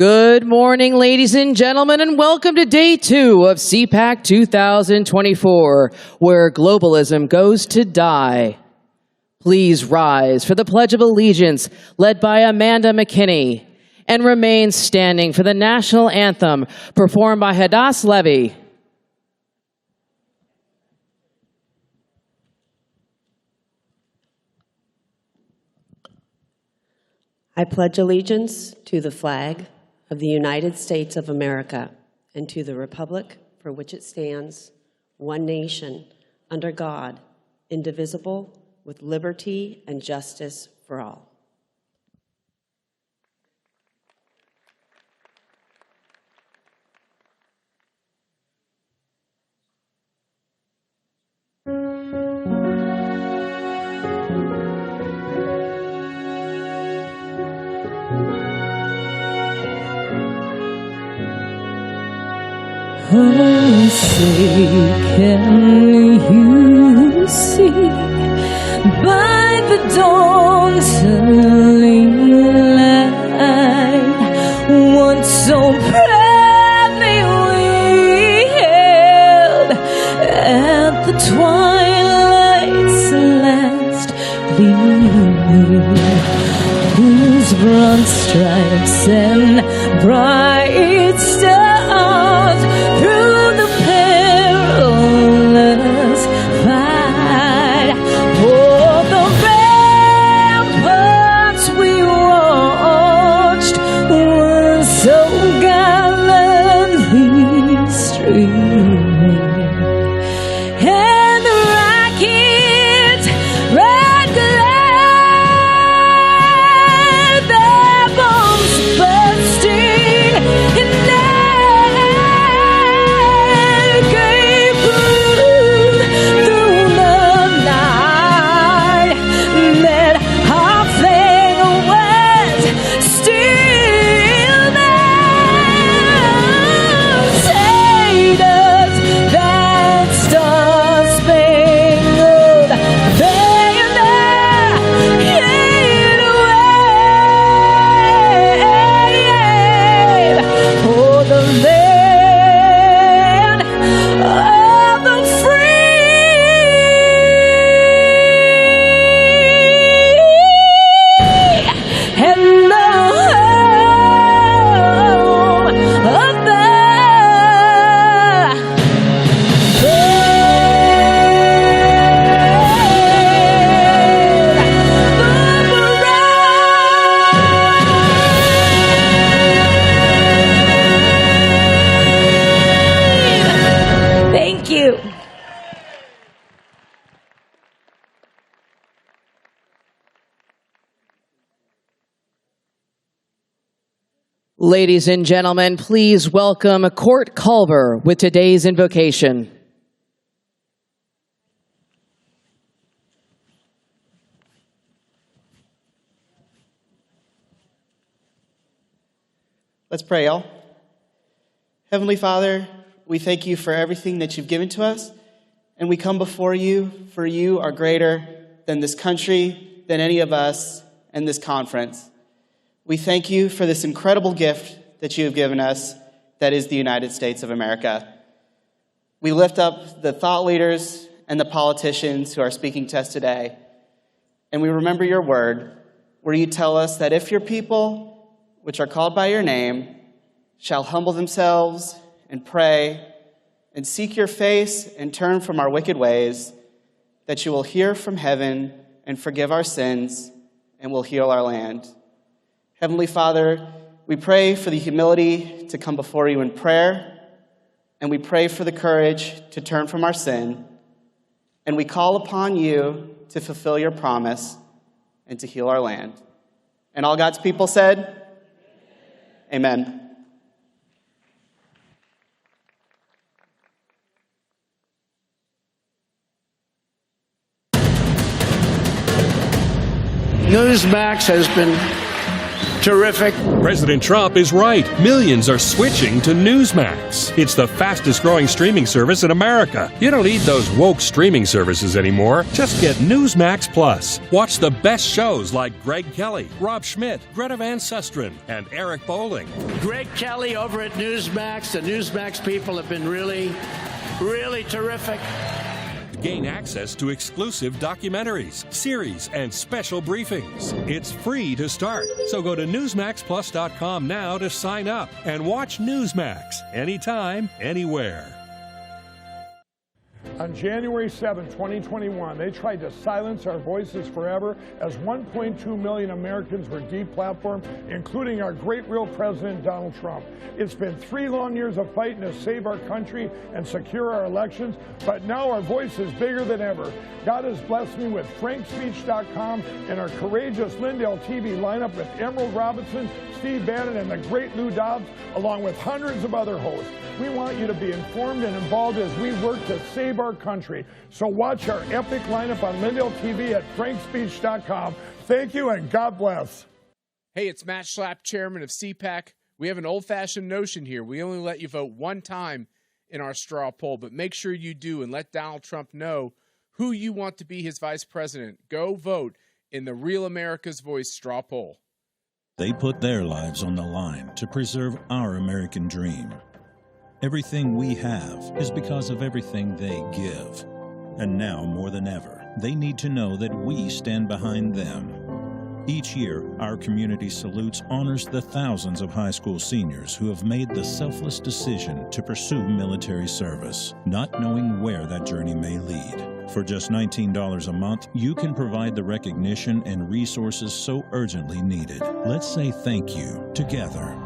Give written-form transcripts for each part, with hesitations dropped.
Good morning, ladies and gentlemen, and welcome to Day 2 of CPAC 2024, where globalism goes to die. Please rise for the Pledge of Allegiance, led by Amanda McKinney, and remain standing for the national anthem, performed by Hadass Levy. I pledge allegiance to the flag of the United States of America and to the republic for which it stands, one nation, under God, indivisible, with liberty and justice for all. Oh, say, can you see by the dawn's early light once so proudly we hailed at the twilight's last gleaming, whose bronze stripes and bright stars through the perilous fight. Oh, the ramparts we watched were so gallantly streaming, and the rockets red glare, their bombs bursting in Ladies and gentlemen, please welcome Court Culver with today's invocation. Let's pray, y'all. Heavenly Father, we thank you for everything that you've given to us, and we come before you, for you are greater than this country, than any of us, and this conference. We thank you for this incredible gift that you have given us, that is the United States of America. We lift up the thought leaders and the politicians who are speaking to us today, and we remember your word, where you tell us that if your people, which are called by your name, shall humble themselves and pray and seek your face and turn from our wicked ways, that you will hear from heaven and forgive our sins and will heal our land. Heavenly Father, we pray for the humility to come before you in prayer, and we pray for the courage to turn from our sin, and we call upon you to fulfill your promise and to heal our land. And all God's people said, Amen. Newsmax has been terrific. President Trump is right. Millions are switching to Newsmax. It's the fastest growing streaming service in America. You don't need those woke streaming services anymore. Just get Newsmax Plus. Watch the best shows like Greg Kelly, Rob Schmidt, Greta Van Susteren, and Eric Bowling. Greg Kelly over at Newsmax. The Newsmax people have been really terrific. Gain access to exclusive documentaries, series, and special briefings. It's free to start. So go to NewsmaxPlus.com now to sign up and watch Newsmax anytime, anywhere. On January 7, 2021, they tried to silence our voices forever as 1.2 million Americans were deplatformed, including our great real president, Donald Trump. It's been 3 long years of fighting to save our country and secure our elections, but now our voice is bigger than ever. God has blessed me with FrankSpeech.com and our courageous Lindell TV lineup with Emerald Robinson, Steve Bannon, and the great Lou Dobbs, along with hundreds of other hosts. We want you to be informed and involved as we work to save our country. So watch our epic lineup on Lindell TV at FrankSpeech.com. Thank you and God bless. Hey, it's Matt Schlapp, chairman of CPAC. We have an old-fashioned notion here. We only let you vote one time in our straw poll, but make sure you do and let Donald Trump know who you want to be his vice president. Go vote in the Real America's Voice straw poll. They put their lives on the line to preserve our American dream. Everything we have is because of everything they give. And now, more than ever, they need to know that we stand behind them. Each year, our community salutes honors the thousands of high school seniors who have made the selfless decision to pursue military service, not knowing where that journey may lead. For just $19 a month, you can provide the recognition and resources so urgently needed. Let's say thank you together.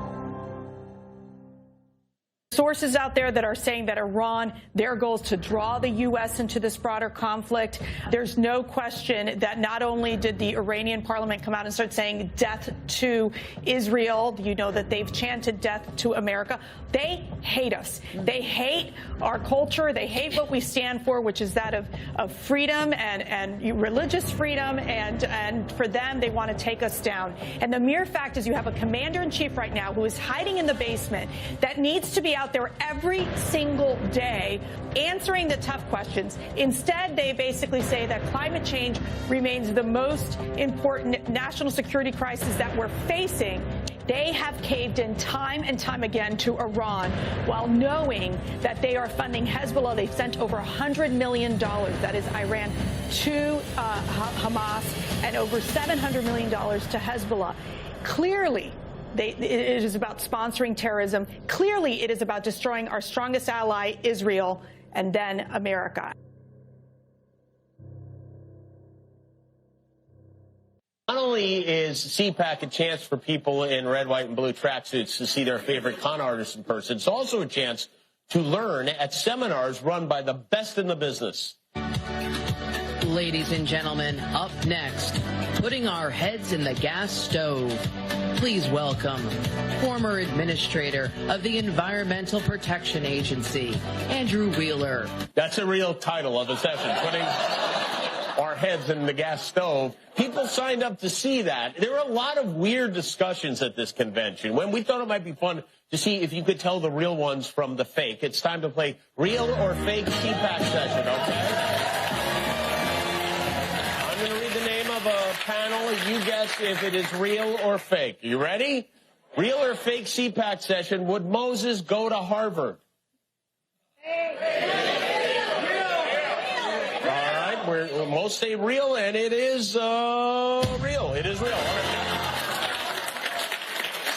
Sources out there that are saying that Iran, their goal is to draw the U.S. into this broader conflict. There's no question that not only did the Iranian parliament come out and start saying death to Israel, you know that they've chanted death to America. They hate us. They hate our culture. They hate what we stand for, which is that of freedom and religious freedom. And for them, they want to take us down. And the mere fact is you have a commander-in-chief right now who is hiding in the basement that needs to be out there every single day answering the tough questions. Instead, they basically say that climate change remains the most important national security crisis that we're facing. They have caved in time and time again to Iran while knowing that they are funding Hezbollah. They've sent over $100 million, that is Iran, to Hamas, and over $700 million to Hezbollah. Clearly, it is about sponsoring terrorism. Clearly, it is about destroying our strongest ally, Israel, and then America. Not only is CPAC a chance for people in red, white, and blue tracksuits to see their favorite con artists in person, it's also a chance to learn at seminars run by the best in the business. Ladies and gentlemen, up next, putting our heads in the gas stove. Please welcome former administrator of the Environmental Protection Agency, Andrew Wheeler. That's a real title of a session, putting our heads in the gas stove. People signed up to see that. There were a lot of weird discussions at this convention. When we thought it might be fun to see if you could tell the real ones from the fake. It's time to play real or fake CPAC session, okay? I'm going to read the name of a panel. You guess if it is real or fake. You ready? Real or fake CPAC session. Would Moses go to Harvard? Most say real, and it is real. It is real.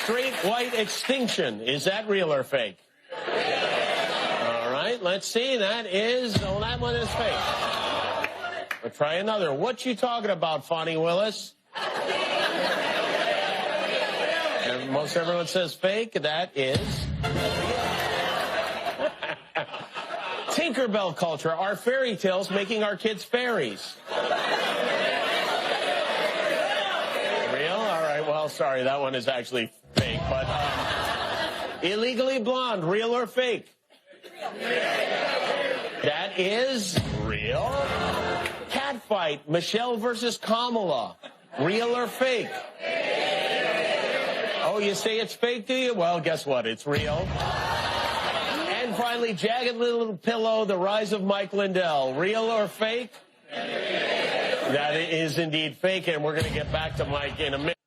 Straight white extinction. Is that real or fake? All right, let's see. That one is fake. We'll try another. What you talking about, Fonnie Willis? And most everyone says fake. That is Tinkerbell culture. Are fairy tales making our kids fairies? Real? All right, well, sorry, that one is actually fake, but illegally blonde, real or fake? That is real. Catfight, Michelle versus Kamala, real or fake? Oh, you say it's fake, do you? Well, guess what? It's real. And finally, Jagged Little Pillow, The Rise of Mike Lindell. Real or fake? That is indeed fake, and we're going to get back to Mike in a minute.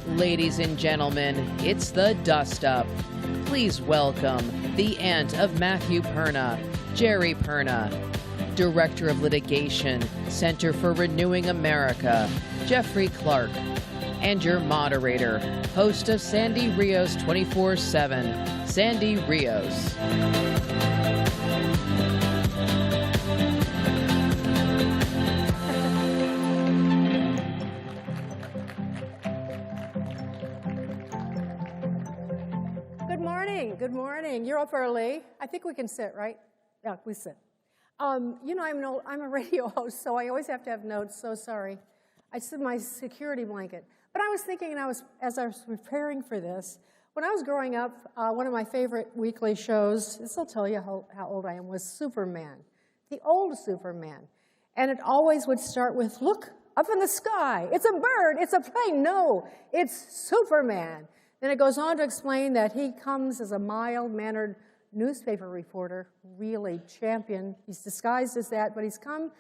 Ladies and gentlemen, it's the dust-up. Please welcome the aunt of Matthew Perna, Geri Perna, Director of Litigation, Center for Renewing America, Jeffrey Clark, and your moderator, host of Sandy Rios 24/7, Sandy Rios. Good morning. You're up early. I think we can sit, right? Yeah, we sit. You know, I'm a radio host, so I always have to have notes, so sorry. I said my security blanket. But I was thinking, as I was preparing for this, when I was growing up, one of my favorite weekly shows, this will tell you how old I am, was Superman, the old Superman. And it always would start with, look, up in the sky, it's a bird, it's a plane. No, it's Superman. Then it goes on to explain that he comes as a mild-mannered newspaper reporter, really champion. He's disguised as that, but he's come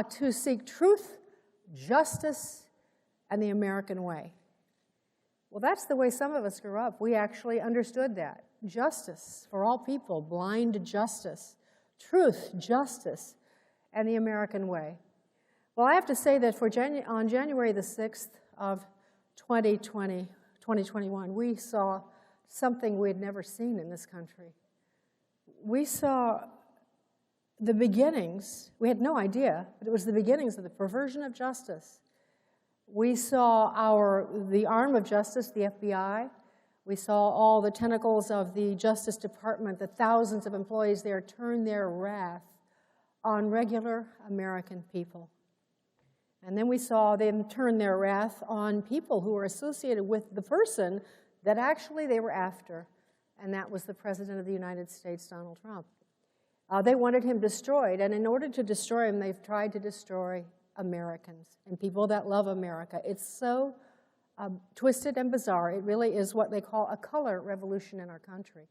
to seek truth, justice, and the American way. Well, that's the way some of us grew up. We actually understood that. Justice for all people, blind justice, truth, justice, and the American way. Well, I have to say that on January the 6th of 2021, we saw something we had never seen in this country. We saw the beginnings, we had no idea, but it was the beginnings of the perversion of justice. We saw the arm of justice, the FBI. We saw all the tentacles of the Justice Department, the thousands of employees there turn their wrath on regular American people. And then we saw them turn their wrath on people who were associated with the person that actually they were after, and that was the President of the United States, Donald Trump. They wanted him destroyed, and in order to destroy him, they've tried to destroy Americans and people that love America. It's so twisted and bizarre. It really is what they call a color revolution in our country.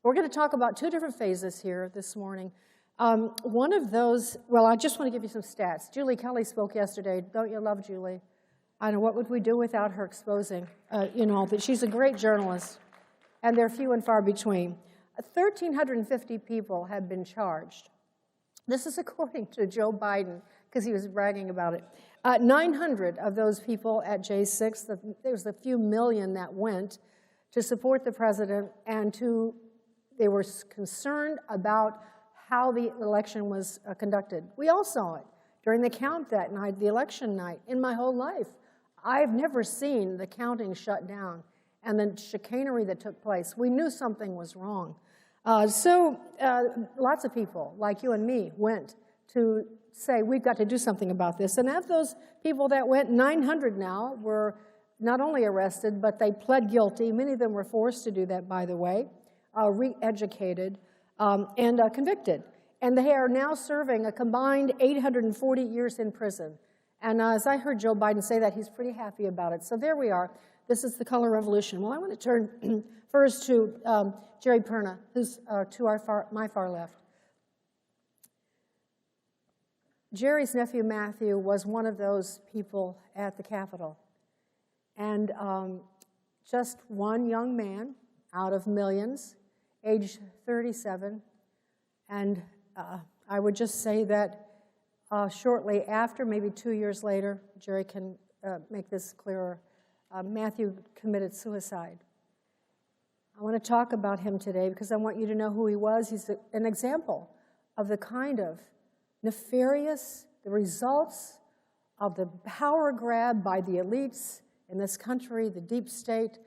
We're going to talk about two different phases here this morning. One of those, well, I just want to give you some stats. Julie Kelly spoke yesterday. Don't you love Julie? I know, what would we do without her exposing, that she's a great journalist, and they're few and far between. 1,350 people have been charged. This is according to Joe Biden, because he was bragging about it. 900 of those people at J6, there was a few million that went to support the president, and they were concerned about how the election was conducted. We all saw it during the count that night, the election night. In my whole life, I've never seen the counting shut down and the chicanery that took place. We knew something was wrong. So lots of people, like you and me, went to say, we've got to do something about this. And of those people that went, 900 now were not only arrested, but they pled guilty. Many of them were forced to do that, by the way, re-educated, and convicted. And they are now serving a combined 840 years in prison. And as I heard Joe Biden say that, he's pretty happy about it. So there we are. This is the color revolution. Well, I want to turn first to Geri Perna, who's to my far left. Geri's nephew, Matthew, was one of those people at the Capitol. And just one young man out of millions, age 37, and I would just say that shortly after, maybe 2 years later, Geri can make this clearer, Matthew committed suicide. I want to talk about him today because I want you to know who he was. He's an example of the kind of nefarious, the results of the power grab by the elites in this country, the deep state.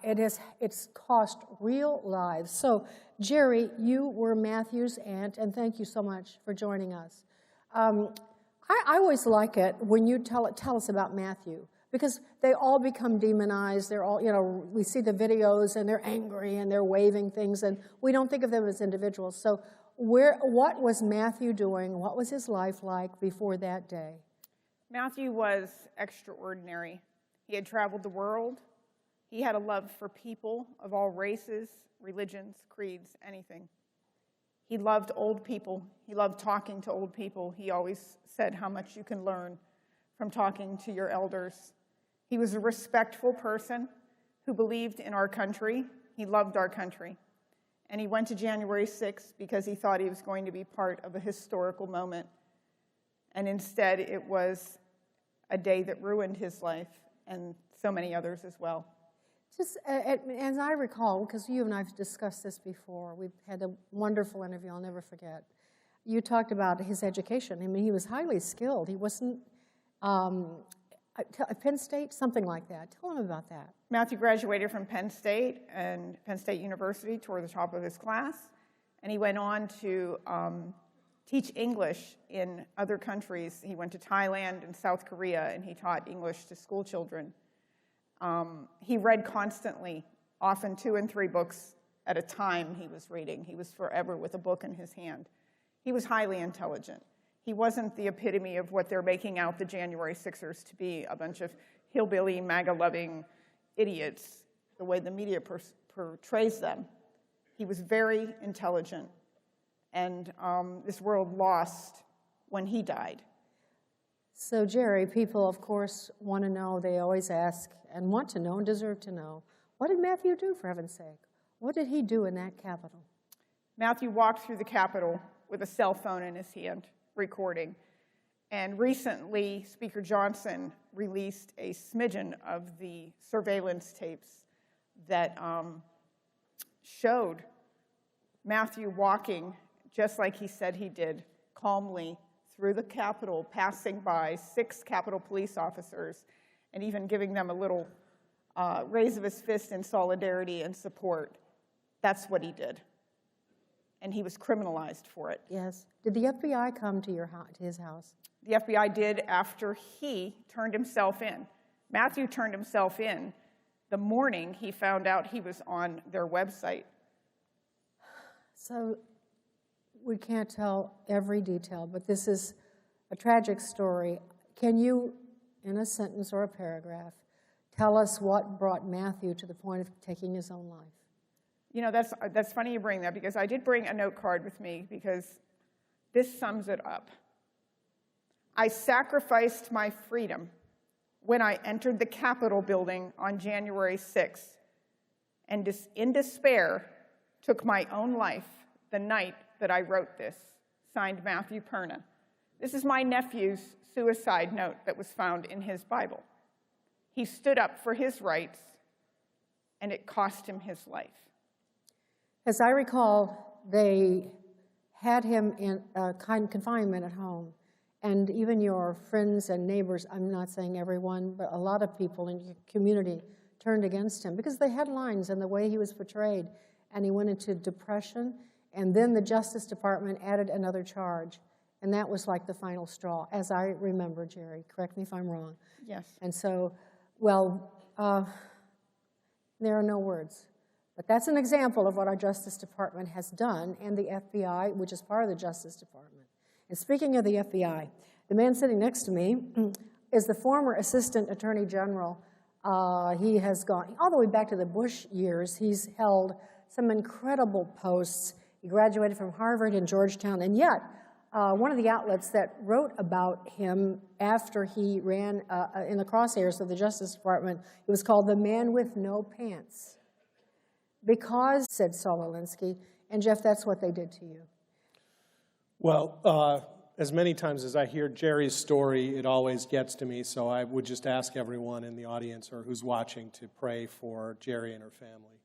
It's cost real lives. So, Geri, you were Matthew's aunt, and thank you so much for joining us. I always like it when you tell us about Matthew, because they all become demonized. They're all, we see the videos, and they're angry, and they're waving things, and we don't think of them as individuals. So, what was Matthew doing? What was his life like before that day? Matthew was extraordinary. He had traveled the world. He had a love for people of all races, religions, creeds, anything. He loved old people. He loved talking to old people. He always said how much you can learn from talking to your elders. He was a respectful person who believed in our country. He loved our country. And he went to January 6th because he thought he was going to be part of a historical moment. And instead, it was a day that ruined his life and so many others as well. Just as I recall, because you and I have discussed this before, we've had a wonderful interview I'll never forget. You talked about his education. I mean, he was highly skilled. He wasn't Penn State, something like that. Tell him about that. Matthew graduated from Penn State and Penn State University toward the top of his class, and he went on to teach English in other countries. He went to Thailand and South Korea, and he taught English to school children. He read constantly, often 2 and 3 books at a time he was reading. He was forever with a book in his hand. He was highly intelligent. He wasn't the epitome of what they're making out the January 6ers to be, a bunch of hillbilly, MAGA-loving idiots, the way the media portrays them. He was very intelligent, and this world lost when he died. So, Geri, people, of course, want to know, they always ask, and want to know and deserve to know, what did Matthew do, for heaven's sake? What did he do in that Capitol? Matthew walked through the Capitol with a cell phone in his hand, recording. And recently, Speaker Johnson released a smidgen of the surveillance tapes that showed Matthew walking, just like he said he did, calmly through the Capitol, passing by 6 Capitol police officers, and even giving them a little raise of his fist in solidarity and support. That's what he did. And he was criminalized for it. Yes. Did the FBI come to his house? The FBI did after he turned himself in. Matthew turned himself in the morning he found out he was on their website. So we can't tell every detail, but this is a tragic story. Can you, in a sentence or a paragraph, tell us what brought Matthew to the point of taking his own life? You know, that's funny you bring that, because I did bring a note card with me, because this sums it up. I sacrificed my freedom when I entered the Capitol building on January 6th, and in despair took my own life the night that I wrote this. Signed, Matthew Perna. This is my nephew's suicide note that was found in his Bible. He stood up for his rights, and it cost him his life. As I recall, they had him in confinement at home, and even your friends and neighbors, I'm not saying everyone, but a lot of people in your community turned against him because the headlines and the way he was portrayed, and he went into depression, and then the Justice Department added another charge, and that was like the final straw, as I remember, Geri. Correct me if I'm wrong. Yes. And so, well, there are no words. But that's an example of what our Justice Department has done, and the FBI, which is part of the Justice Department. And speaking of the FBI, the man sitting next to me is the former Assistant Attorney General. He has gone all the way back to the Bush years. He's held some incredible posts. He graduated from Harvard and Georgetown, and yet one of the outlets that wrote about him after he ran in the crosshairs of the Justice Department, it was called The Man with No Pants. Because, said Saul Alinsky, and Jeff, that's what they did to you. Well, as many times as I hear Geri's story, it always gets to me, so I would just ask everyone in the audience or who's watching to pray for Geri and her family.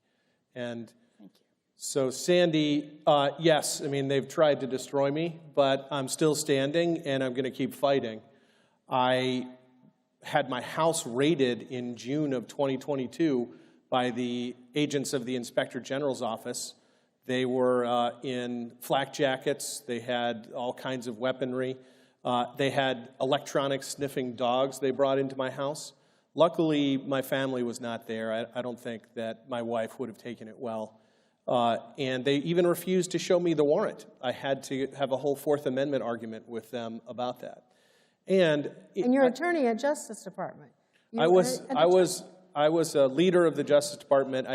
And thank you. So Sandy, yes, I mean, they've tried to destroy me, but I'm still standing, and I'm going to keep fighting. I had my house raided in June of 2022 by the agents of the Inspector General's office. They were in flak jackets. They had all kinds of weaponry. They had electronic sniffing dogs they brought into my house. Luckily, my family was not there. I don't think that my wife would have taken it well. And they even refused to show me the warrant. I had to have a whole Fourth Amendment argument with them about that. And you're attorney at Justice Department. I was a leader of the Justice Department.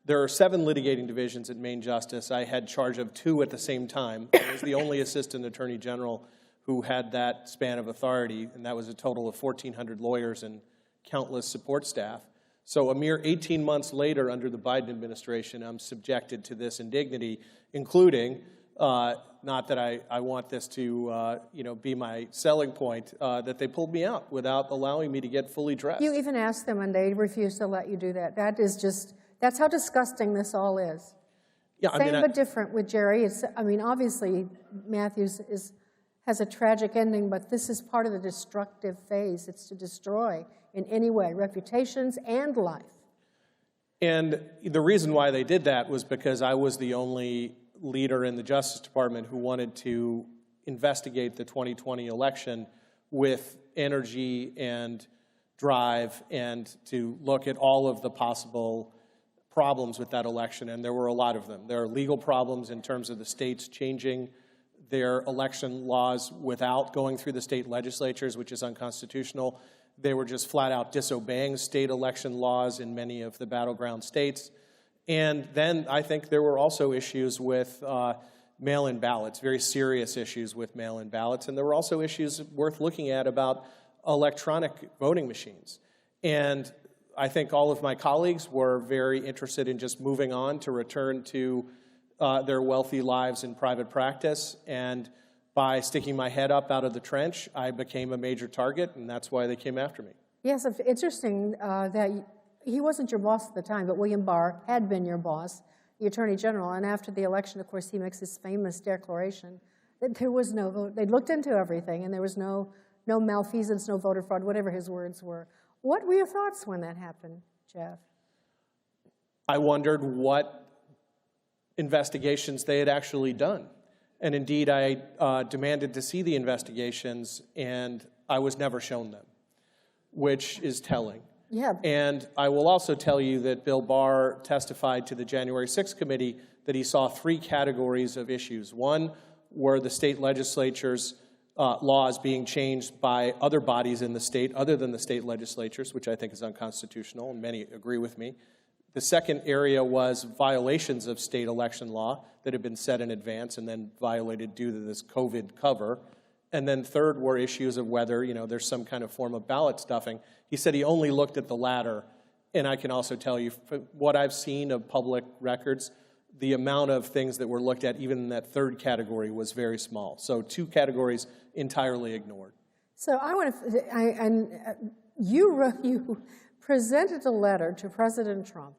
There are 7 litigating divisions at Maine Justice. I had charge of 2 at the same time. I was the only assistant attorney general who had that span of authority, and that was a total of 1,400 lawyers and countless support staff. So a mere 18 months later, under the Biden administration, I'm subjected to this indignity, including, not that I want this to be my selling point, that they pulled me out without allowing me to get fully dressed. You even asked them and they refused to let you do that. That's how disgusting this all is. Yeah, Same but different with Geri. Obviously Matthews has a tragic ending, but this is part of the destructive phase. It's to destroy in any way reputations and life. And the reason why they did that was because I was the only leader in the Justice Department who wanted to investigate the 2020 election with energy and drive and to look at all of the possible problems with that election, and there were a lot of them. There are legal problems in terms of the states changing their election laws without going through the state legislatures, which is unconstitutional. They were just flat out disobeying state election laws in many of the battleground states. And then I think there were also issues with mail-in ballots, very serious issues with mail-in ballots. And there were also issues worth looking at about electronic voting machines. And I think all of my colleagues were very interested in just moving on to return to their wealthy lives in private practice. And by sticking my head up out of the trench, I became a major target, and that's why they came after me. Yes, it's interesting that he wasn't your boss at the time, but William Barr had been your boss, the Attorney General. And after the election, of course, he makes his famous declaration that there was no vote. They looked into everything, and there was no malfeasance, no voter fraud, whatever his words were. What were your thoughts when that happened, Jeff? I wondered what investigations they had actually done. And indeed, I demanded to see the investigations, and I was never shown them, which is telling. Yeah. And I will also tell you that Bill Barr testified to the January 6th committee that he saw 3 categories of issues. One were the state legislatures' laws being changed by other bodies in the state other than the state legislatures, which I think is unconstitutional, and many agree with me. The second area was violations of state election law that had been set in advance and then violated due to this COVID cover. And then third were issues of whether, there's some kind of form of ballot stuffing. He said he only looked at the latter. And I can also tell you, what I've seen of public records, the amount of things that were looked at, even in that third category, was very small. So 2 categories entirely ignored. So I want to, you presented a letter to President Trump.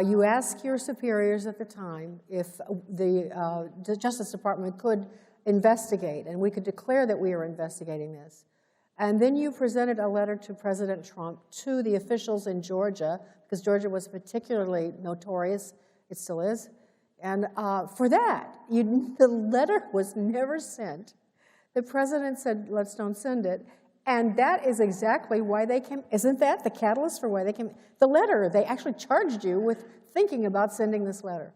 You asked your superiors at the time if the Justice Department could investigate, and we could declare that we were investigating this. And then you presented a letter to President Trump to the officials in Georgia, because Georgia was particularly notorious. It still is. And for that, the letter was never sent. The president said, let's don't send it. And that is exactly why they came. Isn't that the catalyst for why they came? The letter, they actually charged you with thinking about sending this letter.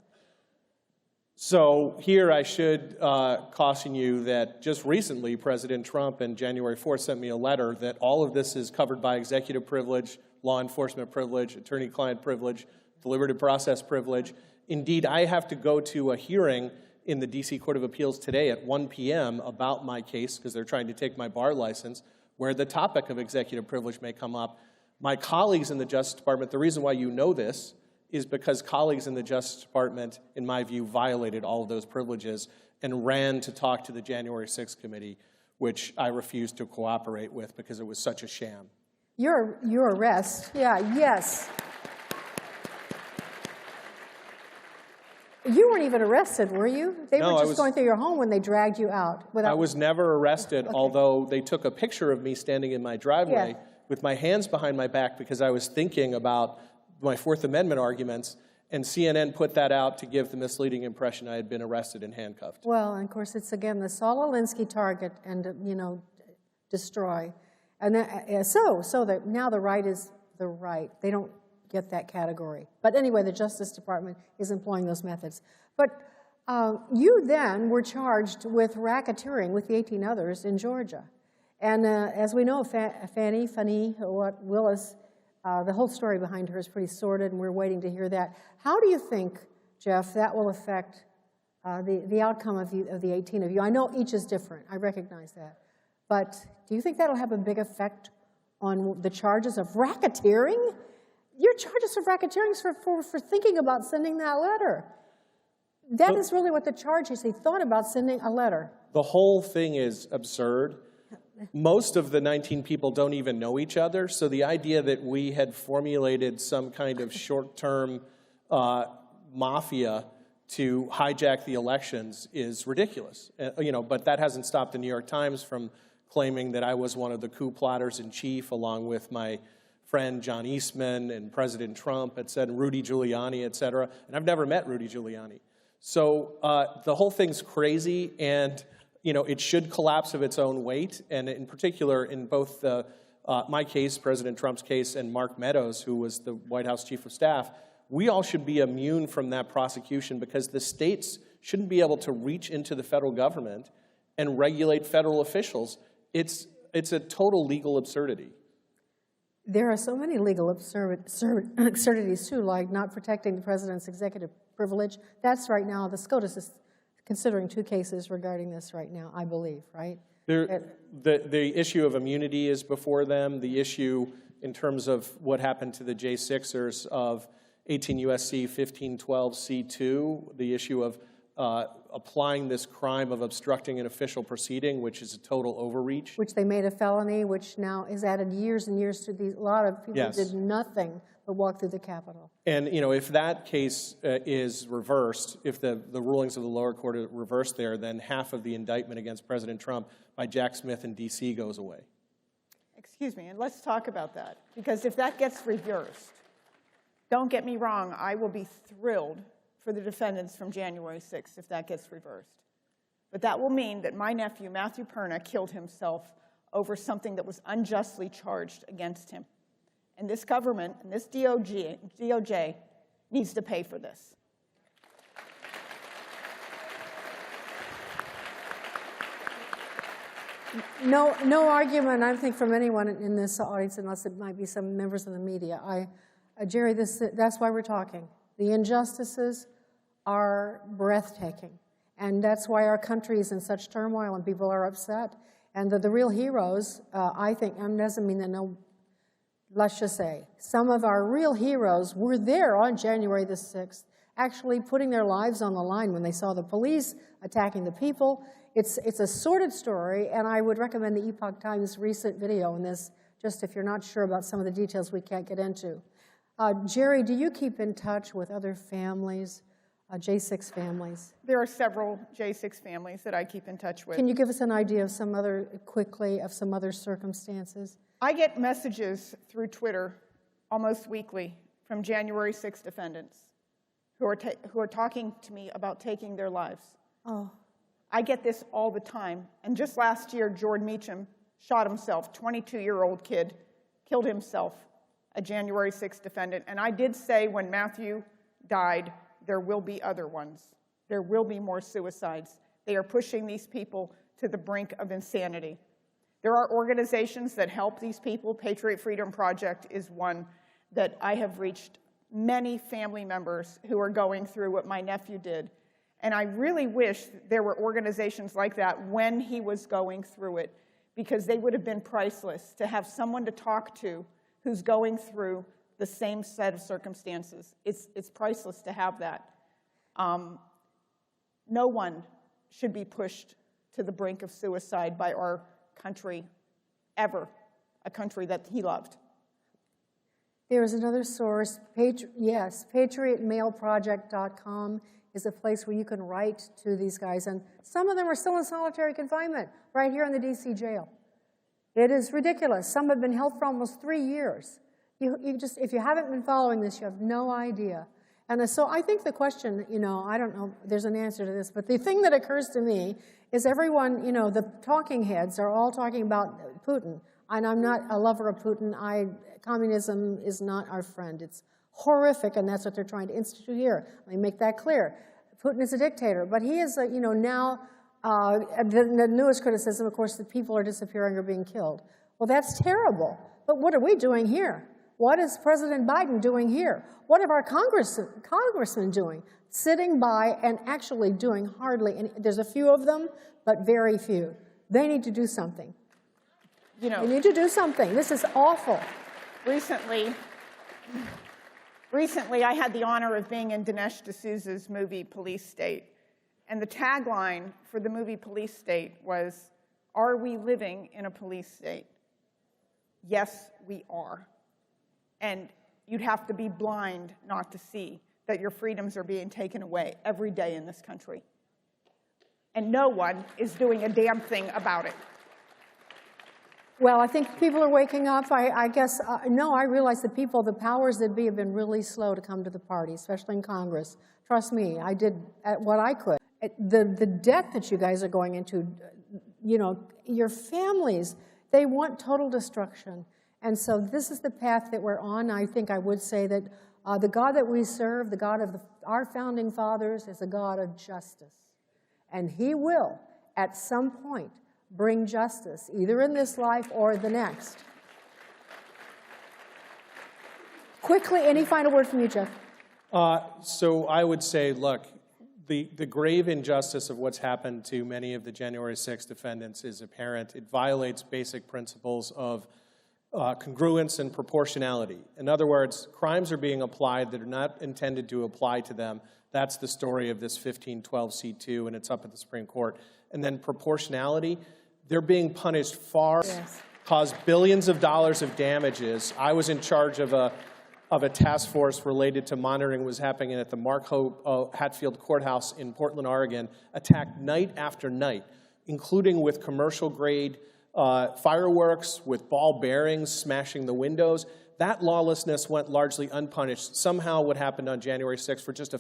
So here I should caution you that just recently, President Trump on January 4th sent me a letter that all of this is covered by executive privilege, law enforcement privilege, attorney-client privilege, deliberative process privilege. Indeed, I have to go to a hearing in the D.C. Court of Appeals today at 1 p.m. about my case, because they're trying to take my bar license, where the topic of executive privilege may come up. My colleagues in the Justice Department, the reason why you know this is because colleagues in the Justice Department, in my view, violated all of those privileges and ran to talk to the January 6th committee, which I refused to cooperate with because it was such a sham. Your arrest, yes. You weren't even arrested, were you? They were just going through your home when they dragged you out. I was never arrested, although they took a picture of me standing in my driveway with my hands behind my back because I was thinking about my Fourth Amendment arguments, and CNN put that out to give the misleading impression I had been arrested and handcuffed. Well, and of course, it's again the Saul Alinsky target and, destroy. And so that now the right is the right. They don't get that category. But anyway, the Justice Department is employing those methods. But you then were charged with racketeering with the 18 others in Georgia. And as we know, Fanny Willis, the whole story behind her is pretty sordid, and we're waiting to hear that. How do you think, Jeff, that will affect the outcome of the 18 of you? I know each is different. I recognize that. But do you think that'll have a big effect on the charges of racketeering? Your charges of racketeering for thinking about sending that letter. That is really what the charge is. He thought about sending a letter. The whole thing is absurd. Most of the 19 people don't even know each other, so the idea that we had formulated some kind of short-term mafia to hijack the elections is ridiculous. But that hasn't stopped the New York Times from claiming that I was one of the coup plotters in chief, along with my friend John Eastman and President Trump, et cetera, Rudy Giuliani, et cetera. And I've never met Rudy Giuliani. So the whole thing's crazy, and it should collapse of its own weight. And in particular, in both my case, President Trump's case, and Mark Meadows, who was the White House Chief of Staff, we all should be immune from that prosecution because the states shouldn't be able to reach into the federal government and regulate federal officials. It's a total legal absurdity. There are so many legal absurdities, too, like not protecting the president's executive privilege. That's right now, the SCOTUS is considering 2 cases regarding this right now, I believe, right? The issue of immunity is before them. The issue in terms of what happened to the J6ers of 18 U.S.C. 1512 C2, the issue of applying this crime of obstructing an official proceeding, which is a total overreach. Which they made a felony, which now is added years and years to these. A lot of people Yes. did nothing but walk through the Capitol. And if that case is reversed, if the rulings of the lower court are reversed there, then half of the indictment against President Trump by Jack Smith in D.C. goes away. Excuse me, and let's talk about that. Because if that gets reversed, don't get me wrong, I will be thrilled for the defendants from January 6th if that gets reversed. But that will mean that my nephew, Matthew Perna, killed himself over something that was unjustly charged against him. And this government, and this DOJ needs to pay for this. No argument, I think, from anyone in this audience, unless it might be some members of the media. Geri, that's why we're talking. The injustices are breathtaking, and that's why our country is in such turmoil and people are upset. And the real heroes, I think, doesn't mean that let's just say, some of our real heroes were there on January the 6th, actually putting their lives on the line when they saw the police attacking the people. It's a sordid story, and I would recommend the Epoch Times recent video on this, just if you're not sure about some of the details we can't get into. Geri, do you keep in touch with other families, J6 families? There are several J6 families that I keep in touch with. Can you give us an idea of some other circumstances? I get messages through Twitter almost weekly from January 6 defendants who are talking to me about taking their lives. Oh. I get this all the time. And just last year, Jordan Meacham shot himself, 22-year-old kid, killed himself, a January 6 defendant. And I did say when Matthew died, there will be other ones. There will be more suicides. They are pushing these people to the brink of insanity. There are organizations that help these people. Patriot Freedom Project is one that I have reached many family members who are going through what my nephew did. And I really wish there were organizations like that when he was going through it, because they would have been priceless to have someone to talk to who's going through the same set of circumstances. It's priceless to have that. No one should be pushed to the brink of suicide by our country ever, a country that he loved. There is another source, patriotmailproject.com is a place where you can write to these guys, and some of them are still in solitary confinement right here in the D.C. jail. It is ridiculous. Some have been held for almost 3 years. If you haven't been following this, you have no idea. And so I think the question, I don't know, there's an answer to this, but the thing that occurs to me is everyone, the talking heads are all talking about Putin. And I'm not a lover of Putin. Communism is not our friend. It's horrific, and that's what they're trying to institute here. Let me make that clear. Putin is a dictator, but he is, now The newest criticism, of course, that people are disappearing or being killed. Well, that's terrible. But what are we doing here? What is President Biden doing here? What are our congressmen doing? Sitting by and actually doing hardly any. There's a few of them, but very few. They need to do something. You know, they need to do something. This is awful. Recently, I had the honor of being in Dinesh D'Souza's movie Police State. And the tagline for the movie Police State was, "Are we living in a police state?" Yes, we are. And you'd have to be blind not to see that your freedoms are being taken away every day in this country. And no one is doing a damn thing about it. Well, I think people are waking up. I guess, no, I realize the people, the powers that be have been really slow to come to the party, especially in Congress. Trust me, I did what I could. The debt that you guys are going into, you know, your families, they want total destruction. And so this is the path that we're on. I think I would say that the God that we serve, the God of our founding fathers, is a God of justice. And he will, at some point, bring justice, either in this life or the next. Quickly, any final word from you, Jeff? So I would say, look, the grave injustice of what's happened to many of the January 6th defendants is apparent. It violates basic principles of congruence and proportionality. In other words, crimes are being applied that are not intended to apply to them. That's the story of this 1512C2, and it's up at the Supreme Court. And then proportionality, they're being punished far, cause billions of dollars of damages. I was in charge of a task force related to monitoring what was happening at the Mark Hatfield Courthouse in Portland, Oregon, attacked night after night, including with commercial-grade fireworks, with ball bearings smashing the windows. That lawlessness went largely unpunished. Somehow what happened on January 6th for just a...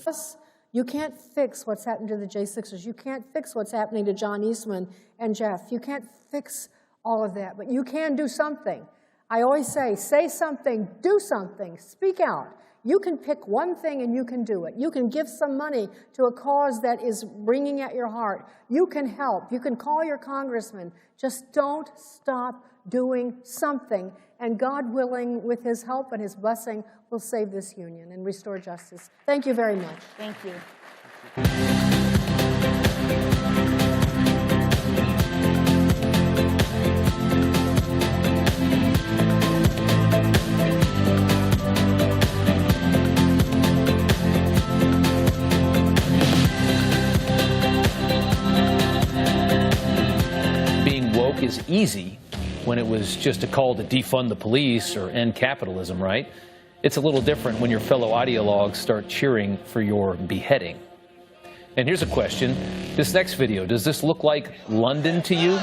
You can't fix what's happened to the J6ers. You can't fix what's happening to John Eastman and Jeff. You can't fix all of that, but you can do something. I always say something, do something, speak out. You can pick one thing and you can do it. You can give some money to a cause that is ringing at your heart. You can help. You can call your congressman. Just don't stop doing something. And God willing, with his help and his blessing, will save this union and restore justice. Thank you very much. Thank you. Being woke is easy when it was just a call to defund the police or end capitalism, right? It's a little different when your fellow ideologues start cheering for your beheading. And here's a question. This next video, does this look like London to you?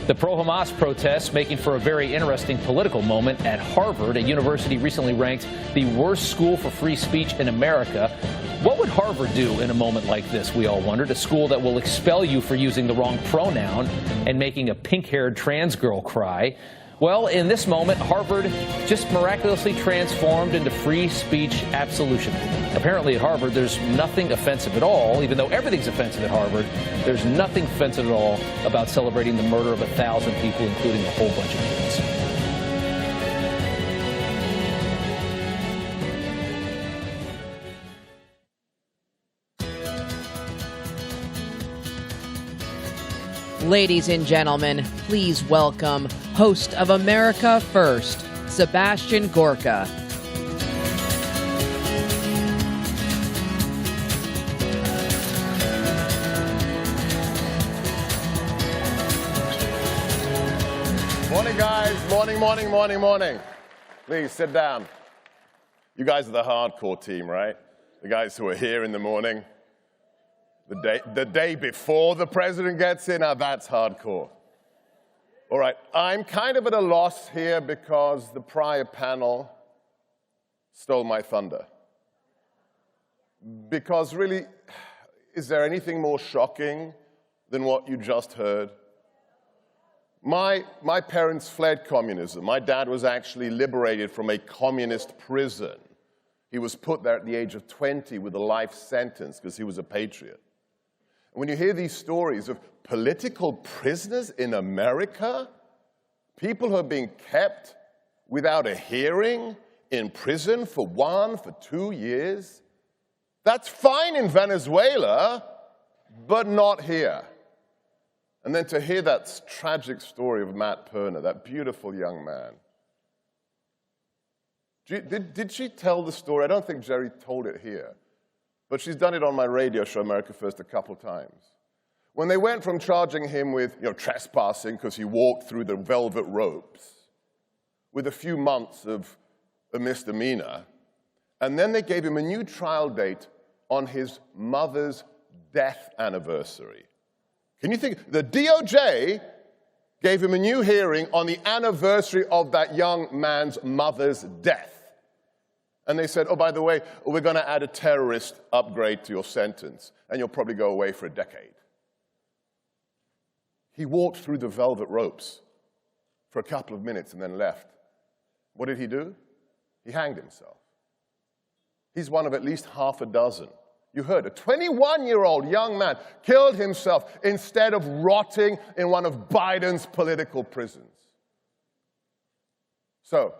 The pro-Hamas protests making for a very interesting political moment at Harvard. A university recently ranked the worst school for free speech in America. What would Harvard do in a moment like this, we all wondered? A school that will expel you for using the wrong pronoun and making a pink-haired trans girl cry. Well, in this moment, Harvard just miraculously transformed into free speech absolution. Apparently at Harvard, there's nothing offensive at all, even though everything's offensive at Harvard. There's nothing offensive at all about celebrating the murder of 1,000 people, including a whole bunch of kids. Ladies and gentlemen, please welcome host of America First, Sebastian Gorka. Morning, guys. Morning. Please sit down. You guys are the hardcore team, right? The guys who are here in the morning. The day before the president gets in, now that's hardcore. All right, I'm kind of at a loss here because the prior panel stole my thunder. Because really, is there anything more shocking than what you just heard? My parents fled communism. My dad was actually liberated from a communist prison. He was put there at the age of 20 with a life sentence because he was a patriot. And when you hear these stories of political prisoners in America, people who are being kept without a hearing, in prison for 1, for 2 years, that's fine in Venezuela, but not here. And then to hear that tragic story of Matt Perna, that beautiful young man. Did she tell the story? I don't think Geri told it here, but she's done it on my radio show, America First, a couple times. When they went from charging him with trespassing because he walked through the velvet ropes, with a few months of a misdemeanor, and then they gave him a new trial date on his mother's death anniversary. Can you think? The DOJ gave him a new hearing on the anniversary of that young man's mother's death. And they said, oh, by the way, we're going to add a terrorist upgrade to your sentence, and you'll probably go away for a decade. He walked through the velvet ropes for a couple of minutes and then left. What did he do? He hanged himself. He's one of at least half a dozen. You heard, a 21-year-old young man killed himself instead of rotting in one of Biden's political prisons. So,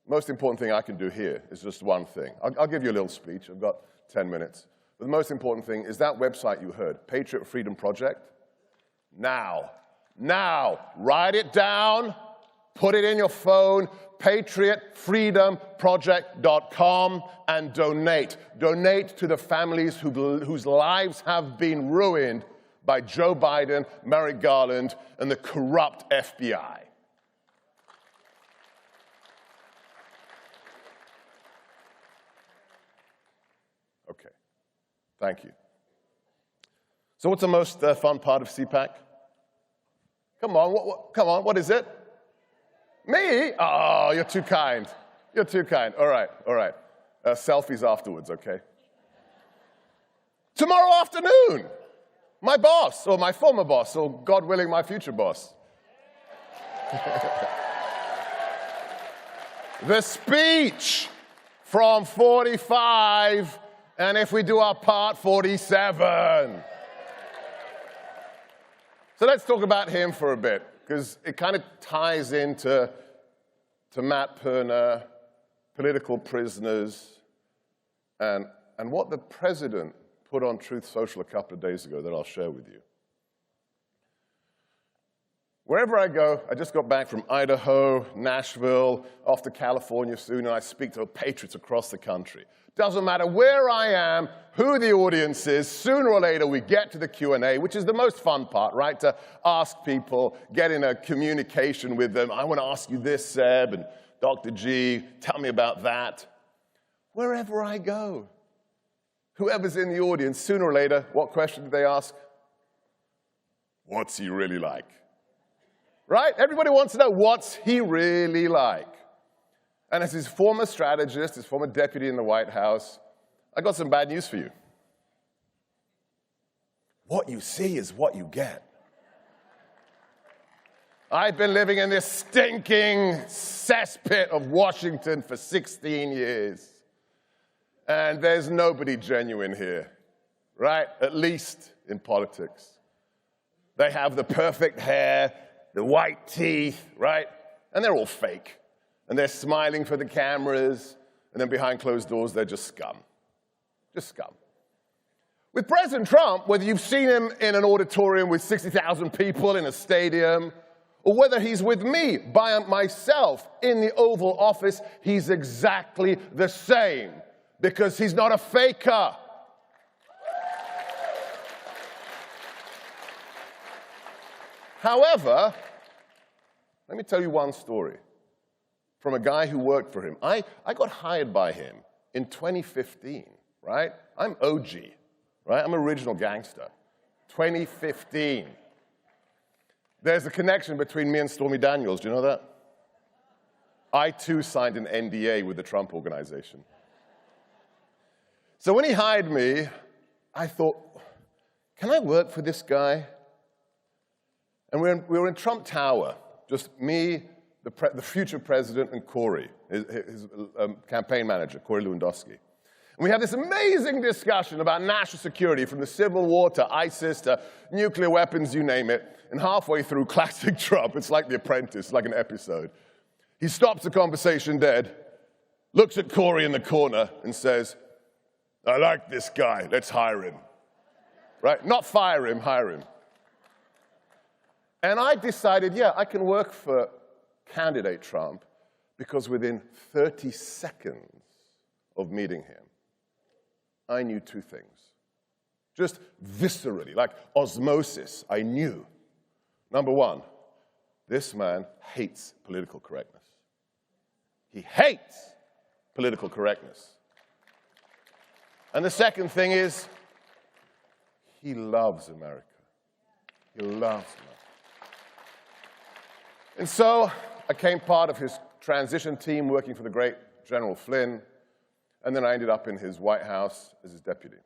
most important thing I can do here is just one thing. I'll give you a little speech. I've got 10 minutes. But the most important thing is that website you heard, Patriot Freedom Project. Now, write it down, put it in your phone, patriotfreedomproject.com, and donate. Donate to the families whose lives have been ruined by Joe Biden, Merrick Garland, and the corrupt FBI. Okay, thank you. So what's the most fun part of CPAC? Come on, what is it? Me? Oh, you're too kind. You're too kind. All right. Selfies afterwards, okay? Tomorrow afternoon, my boss, or my former boss, or God willing, my future boss. The speech from 45, and if we do our part, 47. So let's talk about him for a bit, because it kind of ties into Matt Perna, political prisoners, and what the president put on Truth Social a couple of days ago that I'll share with you. Wherever I go, I just got back from Idaho, Nashville, off to California soon, and I speak to patriots across the country. Doesn't matter where I am, who the audience is, sooner or later we get to the Q&A, which is the most fun part, right? To ask people, get in a communication with them. I want to ask you this, Seb, and Dr. G, tell me about that. Wherever I go, whoever's in the audience, sooner or later, what question do they ask? What's he really like? Right? Everybody wants to know, what's he really like? And as his former strategist, his former deputy in the White House, I got some bad news for you. What you see is what you get. I've been living in this stinking cesspit of Washington for 16 years. And there's nobody genuine here, right? At least in politics. They have the perfect hair, the white teeth, right? And they're all fake. And they're smiling for the cameras, and then behind closed doors, they're just scum. Just scum. With President Trump, whether you've seen him in an auditorium with 60,000 people in a stadium, or whether he's with me, by myself, in the Oval Office, he's exactly the same, because he's not a faker. However, let me tell you one story from a guy who worked for him. I got hired by him in 2015, right? I'm OG, right? I'm original gangster. 2015. There's a connection between me and Stormy Daniels. Do you know that? I, too, signed an NDA with the Trump Organization. So when he hired me, I thought, can I work for this guy? And we were in Trump Tower, just me, the future president, and Corey, his campaign manager, Corey Lewandowski. And we had this amazing discussion about national security, from the Civil War to ISIS to nuclear weapons, you name it. And halfway through, classic Trump, it's like The Apprentice, like an episode. He stops the conversation dead, looks at Corey in the corner and says, "I like this guy, let's hire him." Right? Not fire him, hire him. And I decided, yeah, I can work for candidate Trump, because within 30 seconds of meeting him, I knew two things. Just viscerally, like osmosis, I knew. Number one, this man hates political correctness. He hates political correctness. And the second thing is, he loves America. He loves America. And so I became part of his transition team working for the great General Flynn, and then I ended up in his White House as his deputy.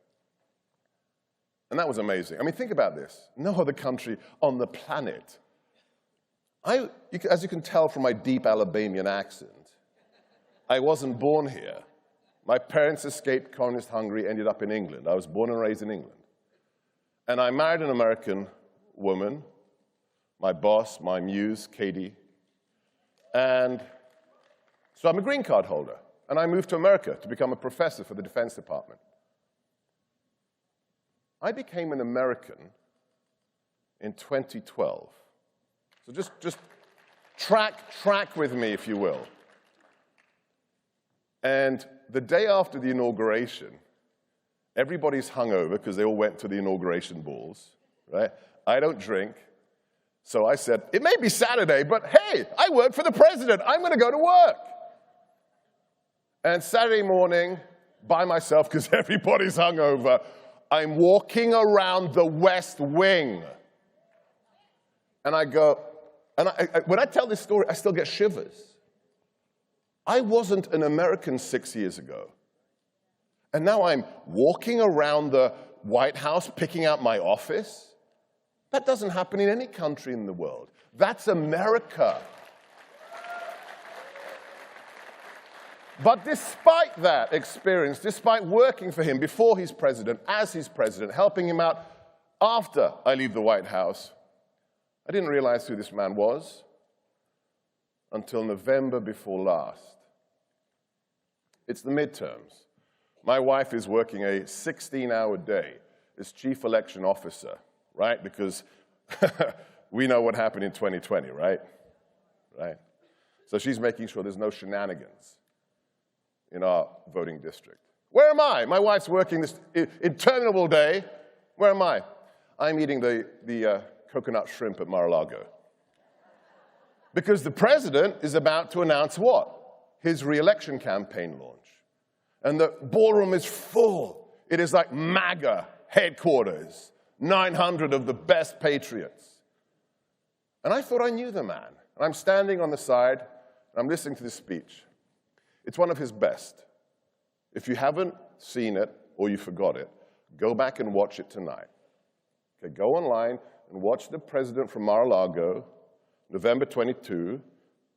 And that was amazing. I mean, think about this. No other country on the planet. As you can tell from my deep Alabamian accent, I wasn't born here. My parents escaped communist Hungary, ended up in England. I was born and raised in England. And I married an American woman, my boss, my muse, Katie. And so I'm a green card holder. And I moved to America to become a professor for the Defense Department. I became an American in 2012. So just track with me, if you will. And the day after the inauguration, everybody's hungover because they all went to the inauguration balls, right? I don't drink. So I said, it may be Saturday, but hey, I work for the president. I'm going to go to work. And Saturday morning, by myself, because everybody's hungover, I'm walking around the West Wing. And I go, and when I tell this story, I still get shivers. I wasn't an American 6 years ago. And now I'm walking around the White House, picking out my office. That doesn't happen in any country in the world. That's America. But despite that experience, despite working for him before he's president, as he's president, helping him out after I leave the White House, I didn't realize who this man was until November before last. It's the midterms. My wife is working a 16-hour day as chief election officer, right? Because we know what happened in 2020, right? Right? So she's making sure there's no shenanigans in our voting district. Where am I? My wife's working this interminable day. Where am I? I'm eating the coconut shrimp at Mar-a-Lago. Because the president is about to announce what? His re-election campaign launch. And the ballroom is full. It is like MAGA headquarters. 900 of the best patriots. And I thought I knew the man. And I'm standing on the side, and I'm listening to this speech. It's one of his best. If you haven't seen it or you forgot it, go back and watch it tonight. Okay, go online and watch the president from Mar-a-Lago, November 22,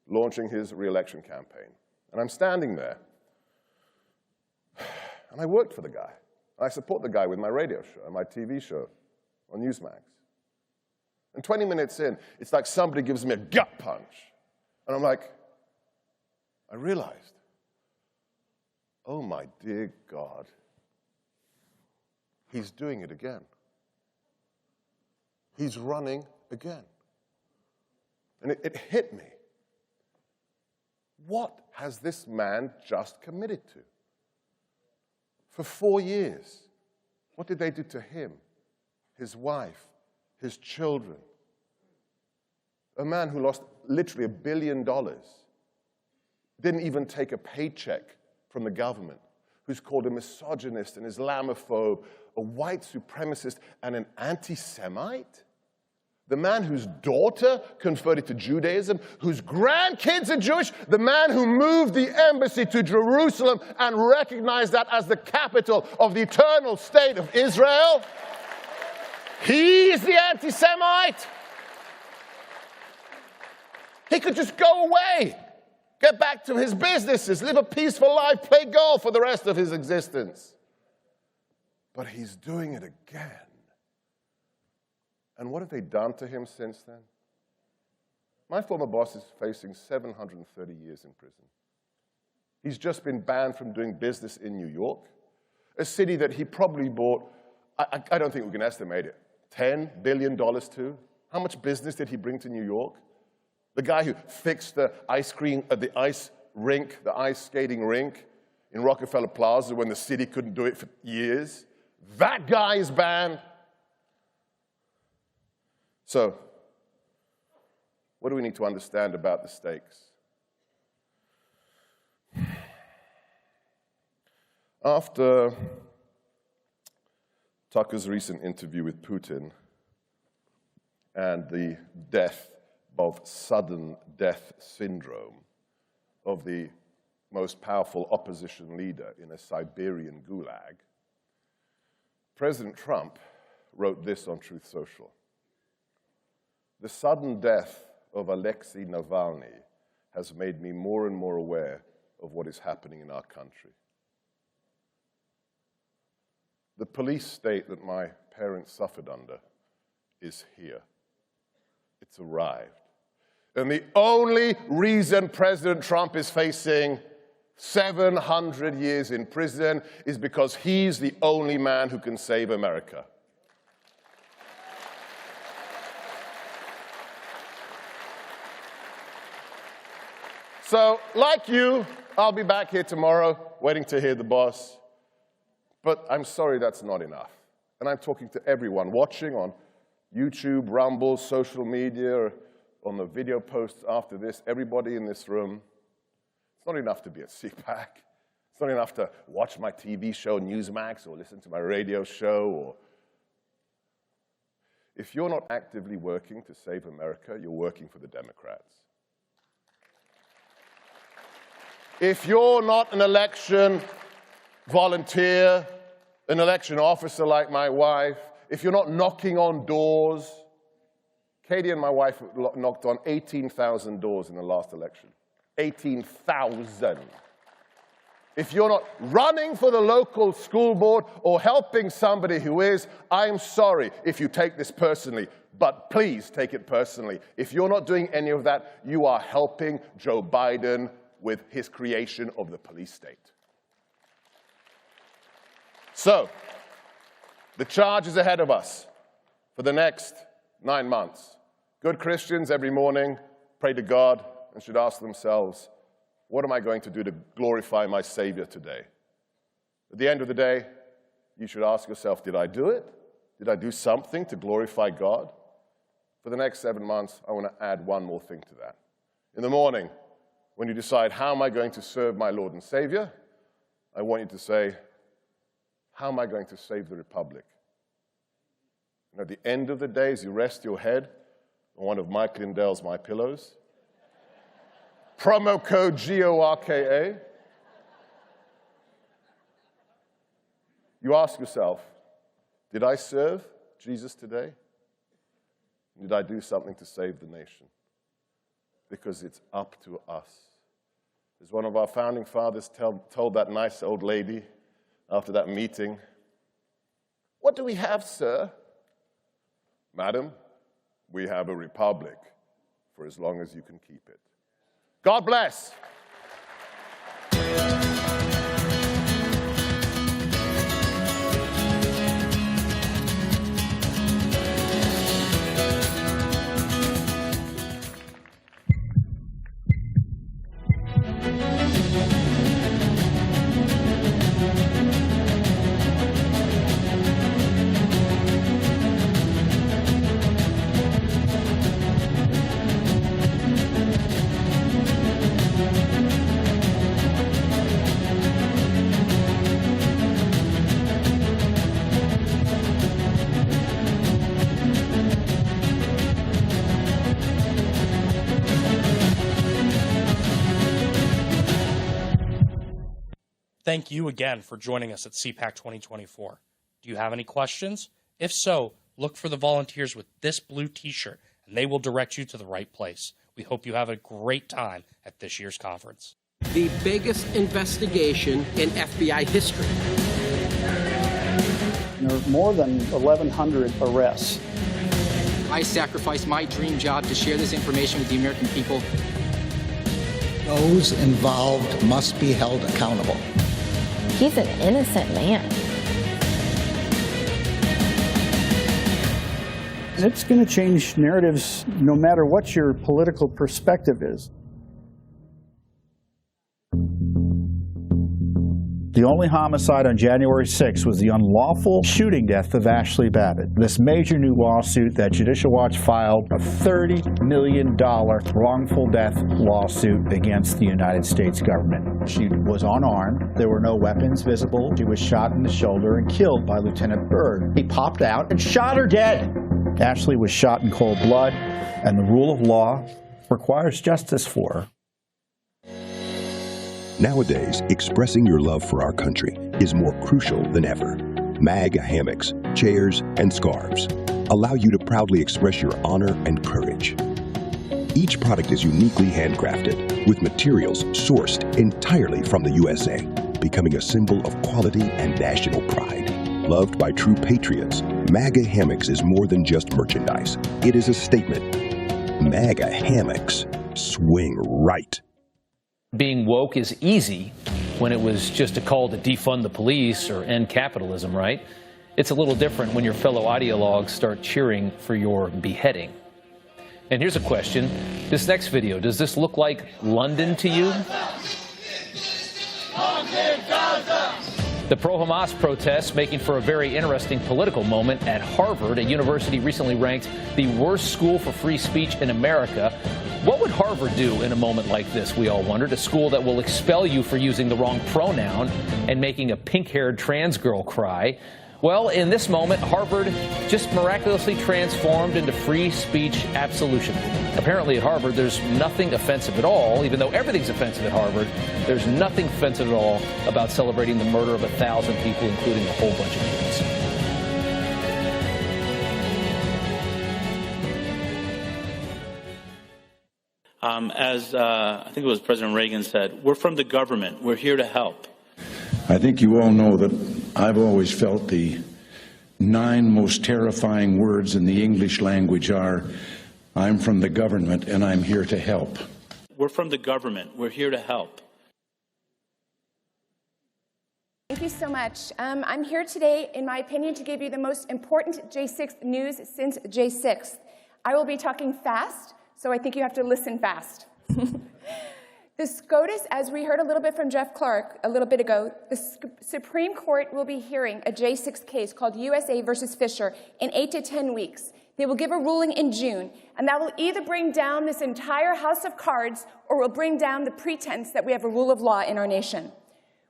launching his re-election campaign. And I'm standing there. And I worked for the guy. I support the guy with my radio show and my TV show on Newsmax. And 20 minutes in, it's like somebody gives me a gut punch. And I'm like, I realized, oh my dear God, he's doing it again. He's running again. And it hit me. What has this man just committed to? For 4 years, what did they do to him, his wife, his children? A man who lost literally $1 billion, didn't even take a paycheck from the government, who's called a misogynist, an Islamophobe, a white supremacist, and an anti-Semite? The man whose daughter converted to Judaism, whose grandkids are Jewish, the man who moved the embassy to Jerusalem and recognized that as the capital of the eternal state of Israel. He is the anti-Semite. He could just go away, get back to his businesses, live a peaceful life, play golf for the rest of his existence. But he's doing it again. And what have they done to him since then? My former boss is facing 730 years in prison. He's just been banned from doing business in New York, a city that he probably bought, I don't think we can estimate it, $10 billion to. How much business did he bring to New York? The guy who fixed the ice skating rink in Rockefeller Plaza when the city couldn't do it for years. That guy is banned. So, what do we need to understand about the stakes? After Tucker's recent interview with Putin and the sudden death syndrome of the most powerful opposition leader in a Siberian gulag, President Trump wrote this on Truth Social. The sudden death of Alexei Navalny has made me more and more aware of what is happening in our country. The police state that my parents suffered under is here. It's arrived. And the only reason President Trump is facing 700 years in prison is because he's the only man who can save America. So, like you, I'll be back here tomorrow waiting to hear the boss. But I'm sorry that's not enough. And I'm talking to everyone watching on YouTube, Rumble, social media, on the video posts after this, everybody in this room. It's not enough to be at CPAC. It's not enough to watch my TV show, Newsmax, or listen to my radio show. If you're not actively working to save America, you're working for the Democrats. If you're not an election volunteer, an election officer like my wife, if you're not knocking on doors, Katie and my wife knocked on 18,000 doors in the last election. 18,000. If you're not running for the local school board or helping somebody who is, I'm sorry if you take this personally, but please take it personally. If you're not doing any of that, you are helping Joe Biden with his creation of the police state. So, the charge is ahead of us for the next 9 months. Good Christians every morning pray to God and should ask themselves, what am I going to do to glorify my Savior today? At the end of the day, you should ask yourself, did I do it? Did I do something to glorify God? For the next 7 months, I want to add one more thing to that. In the morning, when you decide, how am I going to serve my Lord and Savior? I want you to say, how am I going to save the Republic? And at the end of the day, as you rest your head on one of Mike Lindell's My Pillows, promo code GORKA, you ask yourself, did I serve Jesus today? Did I do something to save the nation? Because it's up to us. As one of our founding fathers told that nice old lady after that meeting, what do we have, sir? Madam, we have a republic for as long as you can keep it. God bless. Thank you again for joining us at CPAC 2024. Do you have any questions? If so, look for the volunteers with this blue t-shirt, and they will direct you to the right place. We We hope you have a great time at this year's conference. The biggest investigation in FBI history. There are more than 1,100 arrests. I sacrificed my dream job to share this information with the American people. Those involved must be held accountable. He's an innocent man. It's going to change narratives no matter what your political perspective is. The only homicide on January 6th was the unlawful shooting death of Ashley Babbitt. This major new lawsuit that Judicial Watch filed, a $30 million wrongful death lawsuit against the United States government. She was unarmed. There were no weapons visible. She was shot in the shoulder and killed by Lieutenant Byrd. He popped out and shot her dead. Ashley was shot in cold blood, and the rule of law requires justice for her. Nowadays, expressing your love for our country is more crucial than ever. MAGA hammocks, chairs, and scarves allow you to proudly express your honor and courage. Each product is uniquely handcrafted, with materials sourced entirely from the USA, becoming a symbol of quality and national pride. Loved by true patriots, MAGA hammocks is more than just merchandise. It is a statement. MAGA hammocks swing right. Being woke is easy when it was just a call to defund the police or end capitalism, right? It's a little different when your fellow ideologues start cheering for your beheading. And here's a question. This next video, does this look like London to you? The pro-Hamas protests making for a very interesting political moment at Harvard. A university recently ranked the worst school for free speech in America. What would Harvard do in a moment like this, we all wondered? A school that will expel you for using the wrong pronoun and making a pink-haired trans girl cry. Well, in this moment, Harvard just miraculously transformed into free speech absolution. Apparently at Harvard, there's nothing offensive at all, even though everything's offensive at Harvard. There's nothing offensive at all about celebrating the murder of 1,000 people, including a whole bunch of kids. As I think it was President Reagan said, we're from the government. We're here to help. I think you all know that I've always felt the 9 most terrifying words in the English language are, I'm from the government and I'm here to help. We're from the government. We're here to help. Thank you so much. I'm here today, in my opinion, to give you the most important J6 news since J6. I will be talking fast, so I think you have to listen fast. The SCOTUS, as we heard a little bit from Jeff Clark a little bit ago, the Supreme Court will be hearing a J6 case called USA versus Fisher in 8 to 10 weeks. They will give a ruling in June, and that will either bring down this entire house of cards or will bring down the pretense that we have a rule of law in our nation.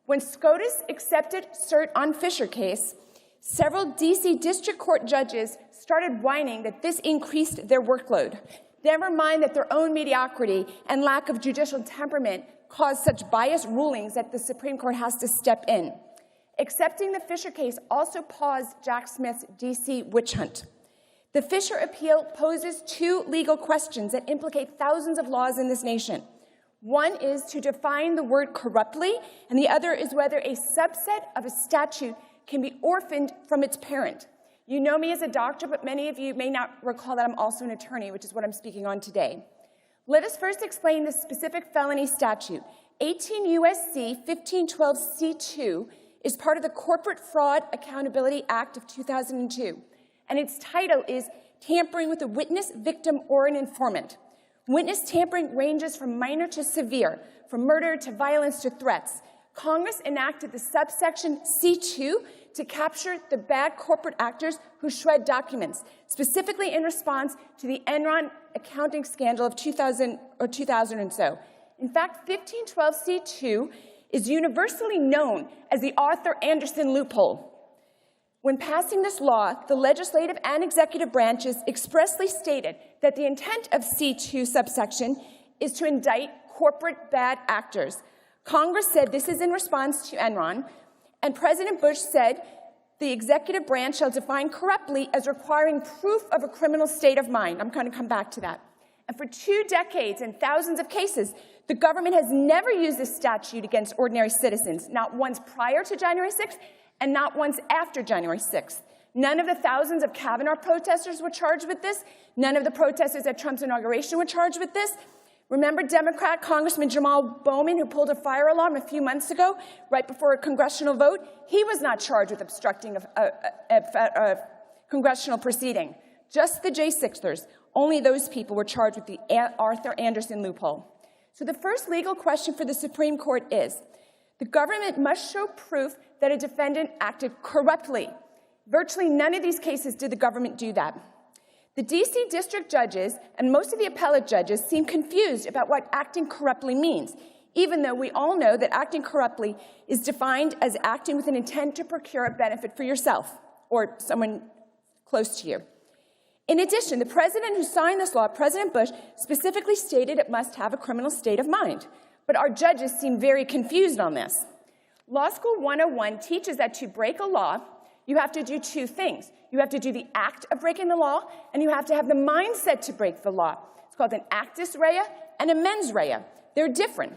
When SCOTUS accepted cert on Fisher case, several D.C. District Court judges started whining that this increased their workload. Never mind that their own mediocrity and lack of judicial temperament caused such biased rulings that the Supreme Court has to step in. Accepting the Fisher case also paused Jack Smith's D.C. witch hunt. The Fisher appeal poses 2 legal questions that implicate thousands of laws in this nation. One is to define the word corruptly, and the other is whether a subset of a statute can be orphaned from its parent. You know me as a doctor, but many of you may not recall that I'm also an attorney, which is what I'm speaking on today. Let us first explain the specific felony statute. 18 U.S.C. 1512c2 is part of the Corporate Fraud Accountability Act of 2002, and its title is Tampering with a Witness, Victim, or an Informant. Witness tampering ranges from minor to severe, from murder to violence to threats. Congress enacted the subsection C2 to capture the bad corporate actors who shred documents, specifically in response to the Enron accounting scandal of 2000 and so. In fact, 1512c2 is universally known as the Arthur Anderson loophole. When passing this law, the legislative and executive branches expressly stated that the intent of C2 subsection is to indict corporate bad actors. Congress said this is in response to Enron, and President Bush said the executive branch shall define corruptly as requiring proof of a criminal state of mind. I'm going to come back to that. And for 2 decades and thousands of cases, the government has never used this statute against ordinary citizens, not once prior to January 6th and not once after January 6th. None of the thousands of Kavanaugh protesters were charged with this. None of the protesters at Trump's inauguration were charged with this. Remember Democrat Congressman Jamal Bowman, who pulled a fire alarm a few months ago, right before a congressional vote? He was not charged with obstructing a congressional proceeding. Just the J6ers. Only those people were charged with the Arthur Anderson loophole. So the first legal question for the Supreme Court is, the government must show proof that a defendant acted corruptly. Virtually none of these cases did the government do that. The D.C. district judges and most of the appellate judges seem confused about what acting corruptly means, even though we all know that acting corruptly is defined as acting with an intent to procure a benefit for yourself or someone close to you. In addition, the president who signed this law, President Bush, specifically stated it must have a criminal state of mind. But our judges seem very confused on this. Law School 101 teaches that to break a law, you have to do 2 things. You have to do the act of breaking the law, and you have to have the mindset to break the law. It's called an actus rea and a mens rea. They're different.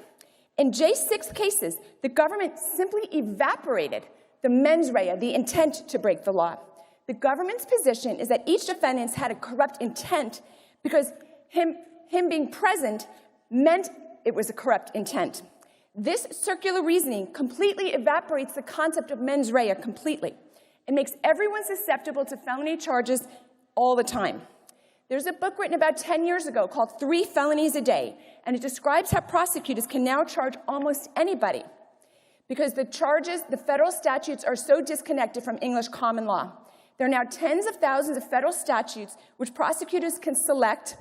In J6 cases, the government simply evaporated the mens rea, the intent to break the law. The government's position is that each defendant had a corrupt intent because him being present meant it was a corrupt intent. This circular reasoning completely evaporates the concept of mens rea completely. It makes everyone susceptible to felony charges all the time. There's a book written about 10 years ago called 3 Felonies a Day, and it describes how prosecutors can now charge almost anybody because the federal statutes are so disconnected from English common law. There are now tens of thousands of federal statutes which prosecutors can select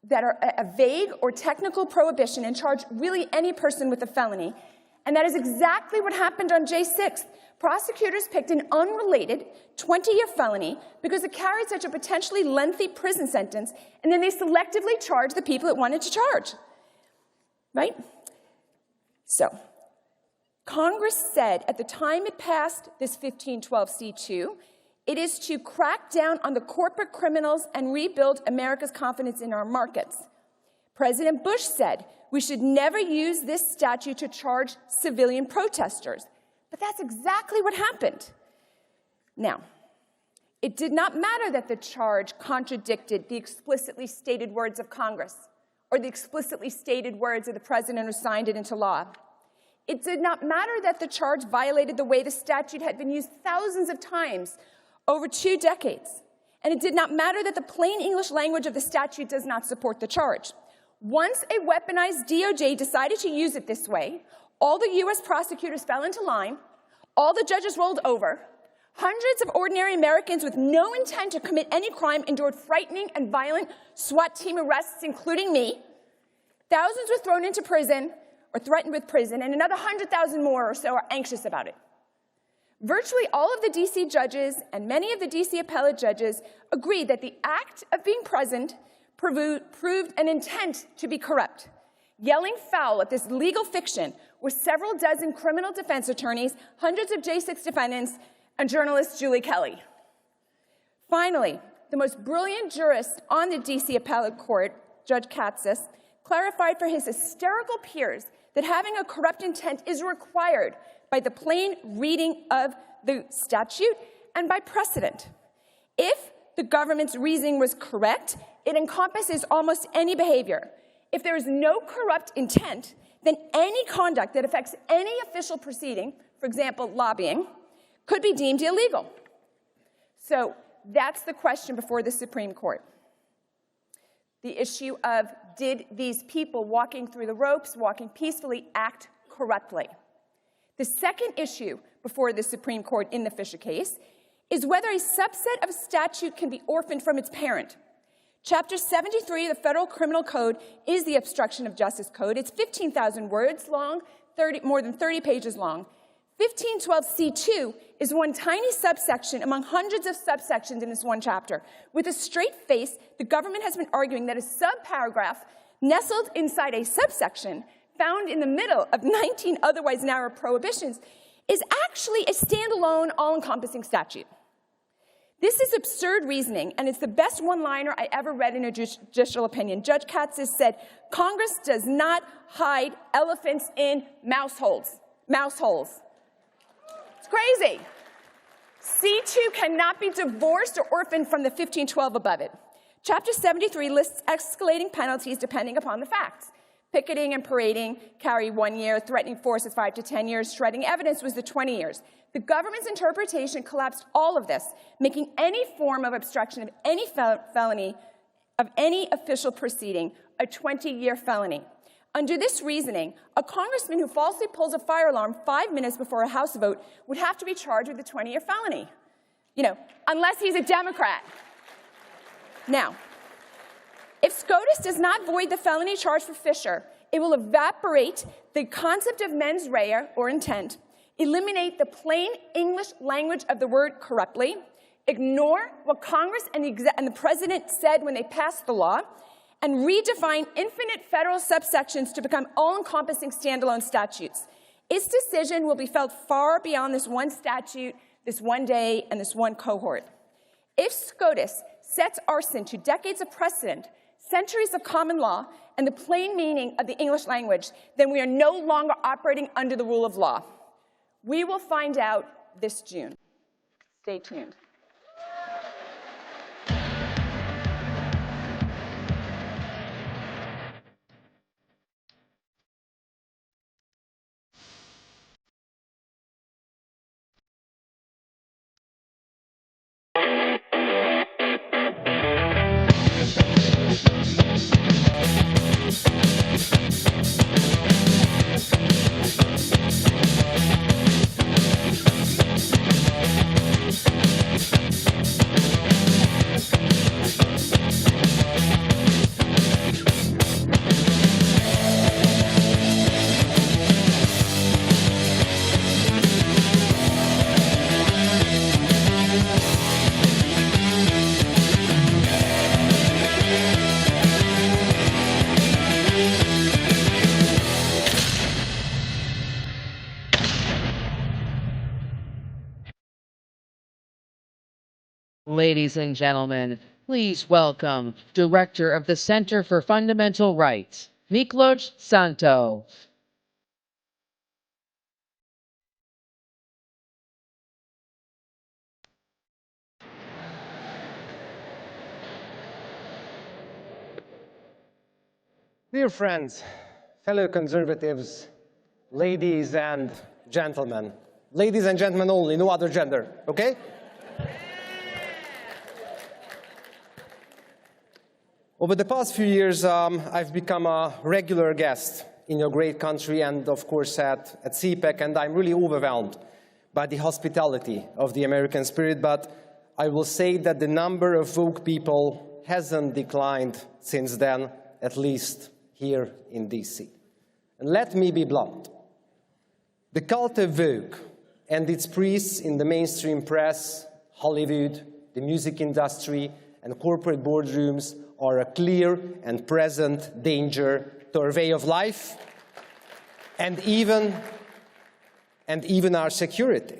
that are a vague or technical prohibition and charge really any person with a felony. And that is exactly what happened on J6. Prosecutors picked an unrelated 20-year felony because it carried such a potentially lengthy prison sentence, and then they selectively charged the people it wanted to charge, right? So Congress said at the time it passed this 1512c2, it is to crack down on the corporate criminals and rebuild America's confidence in our markets. President Bush said we should never use this statute to charge civilian protesters. But that's exactly what happened. Now, it did not matter that the charge contradicted the explicitly stated words of Congress or the explicitly stated words of the president who signed it into law. It did not matter that the charge violated the way the statute had been used thousands of times over 2 decades. And it did not matter that the plain English language of the statute does not support the charge. Once a weaponized DOJ decided to use it this way, all the U.S. prosecutors fell into line, all the judges rolled over, hundreds of ordinary Americans with no intent to commit any crime endured frightening and violent SWAT team arrests, including me. Thousands were thrown into prison or threatened with prison, and another 100,000 more or so are anxious about it. Virtually all of the D.C. judges and many of the D.C. appellate judges agreed that the act of being present proved an intent to be corrupt. Yelling foul at this legal fiction were several dozen criminal defense attorneys, hundreds of J6 defendants, and journalist Julie Kelly. Finally, the most brilliant jurist on the D.C. appellate court, Judge Katzis, clarified for his hysterical peers that having a corrupt intent is required by the plain reading of the statute and by precedent. If the government's reasoning was correct, it encompasses almost any behavior. If there is no corrupt intent, then any conduct that affects any official proceeding, for example, lobbying, could be deemed illegal. So that's the question before the Supreme Court. The issue of, did these people walking through the ropes, walking peacefully, act corruptly? The second issue before the Supreme Court in the Fisher case is whether a subset of a statute can be orphaned from its parent. Chapter 73 of the Federal Criminal Code is the obstruction of justice code. It's 15,000 words long, more than 30 pages long. 1512c2 is one tiny subsection among hundreds of subsections in this one chapter. With a straight face, the government has been arguing that a subparagraph nestled inside a subsection found in the middle of 19 otherwise narrow prohibitions is actually a standalone, all-encompassing statute. This is absurd reasoning, and it's the best one-liner I ever read in a judicial opinion. Judge Katz has said, Congress does not hide elephants in mouse holes. It's crazy. C2 cannot be divorced or orphaned from the 1512 above it. Chapter 73 lists escalating penalties depending upon the facts. Picketing and parading carry 1 year, threatening force is 5 to 10 years, shredding evidence was the 20 years. The government's interpretation collapsed all of this, making any form of obstruction of any felony, of any official proceeding, a 20-year felony. Under this reasoning, a congressman who falsely pulls a fire alarm 5 minutes before a House vote would have to be charged with a 20-year felony. You know, unless he's a Democrat. Now, if SCOTUS does not void the felony charge for Fisher, it will evaporate the concept of mens rea, or intent, eliminate the plain English language of the word corruptly, ignore what Congress and the President said when they passed the law, and redefine infinite federal subsections to become all-encompassing standalone statutes. Its decision will be felt far beyond this one statute, this one day, and this one cohort. If SCOTUS sets arson to decades of precedent, centuries of common law, and the plain meaning of the English language, then we are no longer operating under the rule of law. We will find out this June. Stay tuned. Ladies and gentlemen, please welcome Director of the Center for Fundamental Rights, Miklo Santo. Dear friends, fellow conservatives, ladies and gentlemen. Ladies and gentlemen only, no other gender, okay? Over the past few years, I've become a regular guest in your great country and, of course, at CPAC, and I'm really overwhelmed by the hospitality of the American spirit, but I will say that the number of woke people hasn't declined since then, at least here in DC. And let me be blunt. The cult of woke and its priests in the mainstream press, Hollywood, the music industry, and corporate boardrooms are a clear and present danger to our way of life and even our security.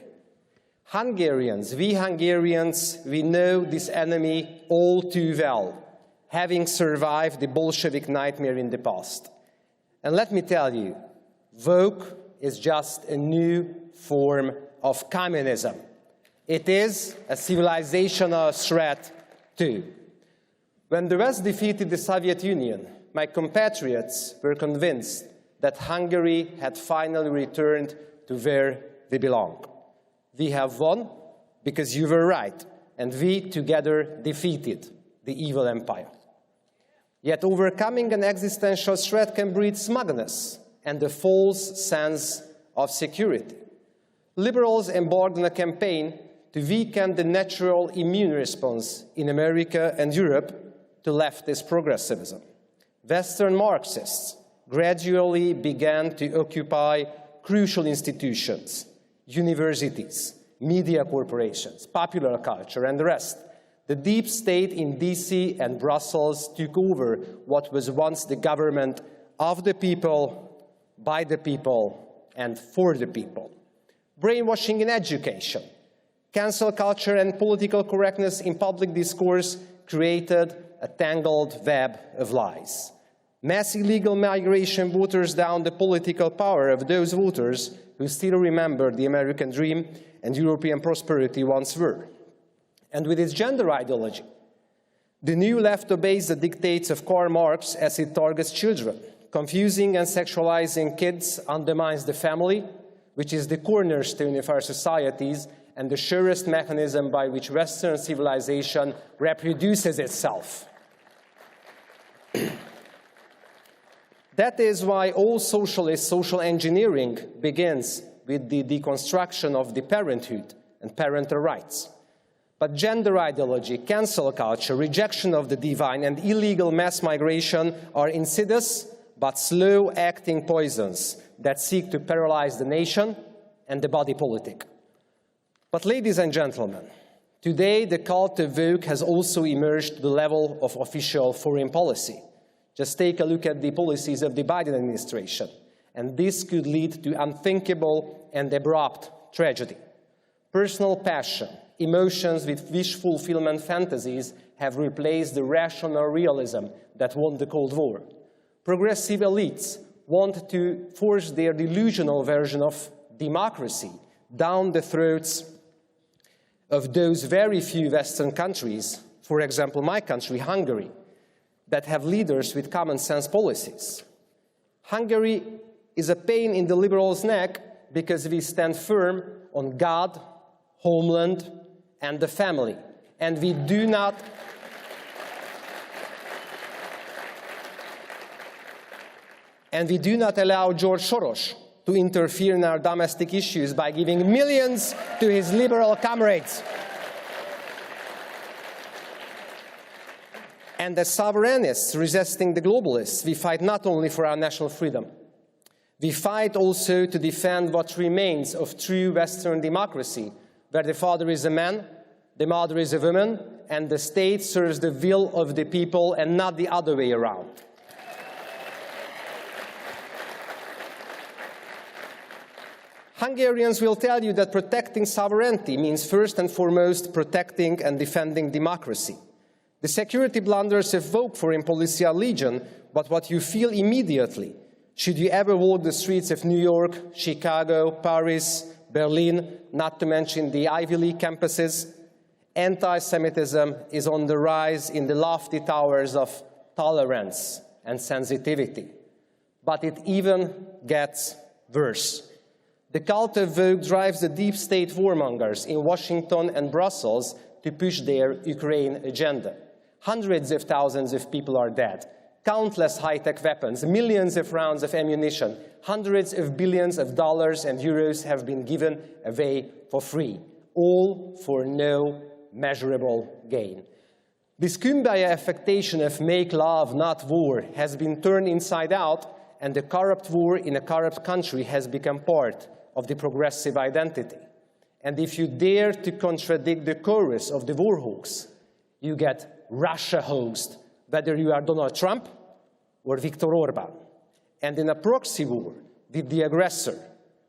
Hungarians, we know this enemy all too well, having survived the Bolshevik nightmare in the past. And let me tell you, woke is just a new form of communism. It is a civilizational threat too. When the West defeated the Soviet Union, my compatriots were convinced that Hungary had finally returned to where they belong. We have won because you were right, and we together defeated the evil empire. Yet overcoming an existential threat can breed smugness and a false sense of security. Liberals embarked on a campaign to weaken the natural immune response in America and Europe to leftist progressivism. Western Marxists gradually began to occupy crucial institutions, universities, media corporations, popular culture, and the rest. The deep state in DC and Brussels took over what was once the government of the people, by the people, and for the people. Brainwashing in education, Cancel culture and political correctness in public discourse created a tangled web of lies. Mass illegal migration waters down the political power of those voters who still remember the American dream and European prosperity once were. And with its gender ideology, the new left obeys the dictates of Karl Marx as it targets children. Confusing and sexualizing kids undermines the family, which is the cornerstone of our societies and the surest mechanism by which Western civilization reproduces itself. That is why all socialist social engineering begins with the deconstruction of the parenthood and parental rights. But gender ideology, cancel culture, rejection of the divine, and illegal mass migration are insidious but slow-acting poisons that seek to paralyze the nation and the body politic. But ladies and gentlemen, today the cult of woke has also emerged to the level of official foreign policy. Just take a look at the policies of the Biden administration, and this could lead to unthinkable and abrupt tragedy. Personal passion, emotions with wish fulfillment fantasies have replaced the rational realism that won the Cold War. Progressive elites want to force their delusional version of democracy down the throats of those very few Western countries, for example, my country, Hungary, that have leaders with common sense policies. Hungary is a pain in the liberals' neck because we stand firm on God, homeland, and the family. And we do not allow George Soros to interfere in our domestic issues by giving millions to his liberal comrades. And as sovereignists resisting the globalists, we fight not only for our national freedom, we fight also to defend what remains of true Western democracy, where the father is a man, the mother is a woman, and the state serves the will of the people and not the other way around. Hungarians will tell you that protecting sovereignty means first and foremost protecting and defending democracy. The security blunders of woke foreign policy are legion, but what you feel immediately, should you ever walk the streets of New York, Chicago, Paris, Berlin, not to mention the Ivy League campuses, anti-Semitism is on the rise in the lofty towers of tolerance and sensitivity. But it even gets worse. The cult of woke drives the deep state warmongers in Washington and Brussels to push their Ukraine agenda. Hundreds of thousands of people are dead, countless high-tech weapons, millions of rounds of ammunition, hundreds of billions of dollars and euros have been given away for free, all for no measurable gain. This kumbaya affectation of make love, not war, has been turned inside out, and the corrupt war in a corrupt country has become part of the progressive identity. And if you dare to contradict the chorus of the war hawks, you get Russia host, whether you are Donald Trump or Viktor Orban. And in a proxy war with the aggressor,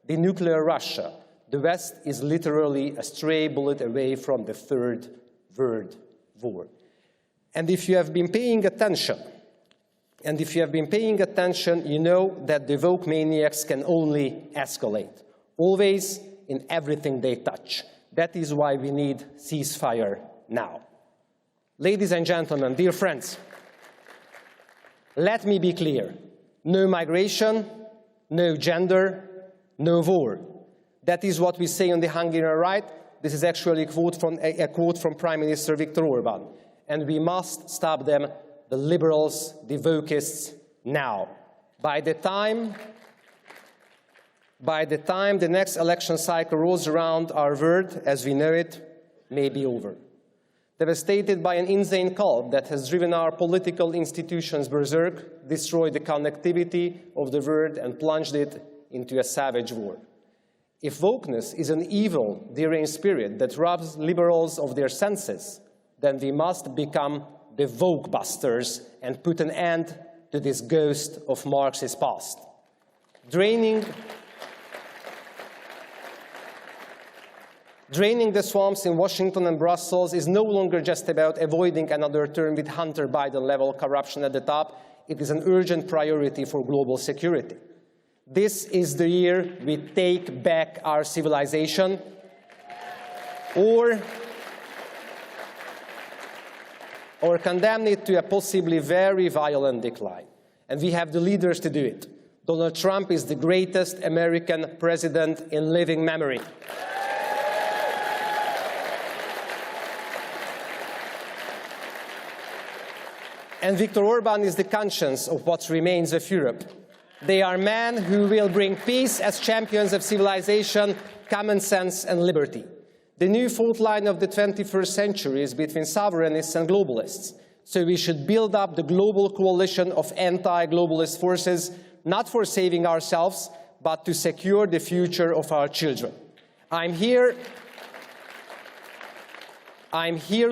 the nuclear Russia, the West is literally a stray bullet away from the Third World War. And if you have been paying attention, you know that the woke maniacs can only escalate, always in everything they touch. That is why we need ceasefire now. Ladies and gentlemen, dear friends, let me be clear. No migration, no gender, no war. That is what we say on the Hungarian right. This is actually a quote from Prime Minister Viktor Orban. And we must stop them, the liberals, the wokists, now. By the time the next election cycle rolls around, our world, as we know it, may be over. Devastated by an insane cult that has driven our political institutions berserk, destroyed the connectivity of the world, and plunged it into a savage war. If wokeness is an evil, deranged spirit that robs liberals of their senses, then we must become the woke busters and put an end to this ghost of Marxist past. Draining the swamps in Washington and Brussels is no longer just about avoiding another term with Hunter Biden-level corruption at the top. It is an urgent priority for global security. This is the year we take back our civilization, or condemn it to a possibly very violent decline. And we have the leaders to do it. Donald Trump is the greatest American president in living memory. And Viktor Orban is the conscience of what remains of Europe. They are men who will bring peace as champions of civilization, common sense and liberty. The new fault line of the 21st century is between sovereignists and globalists. So we should build up the global coalition of anti-globalist forces, not for saving ourselves, but to secure the future of our children. I'm here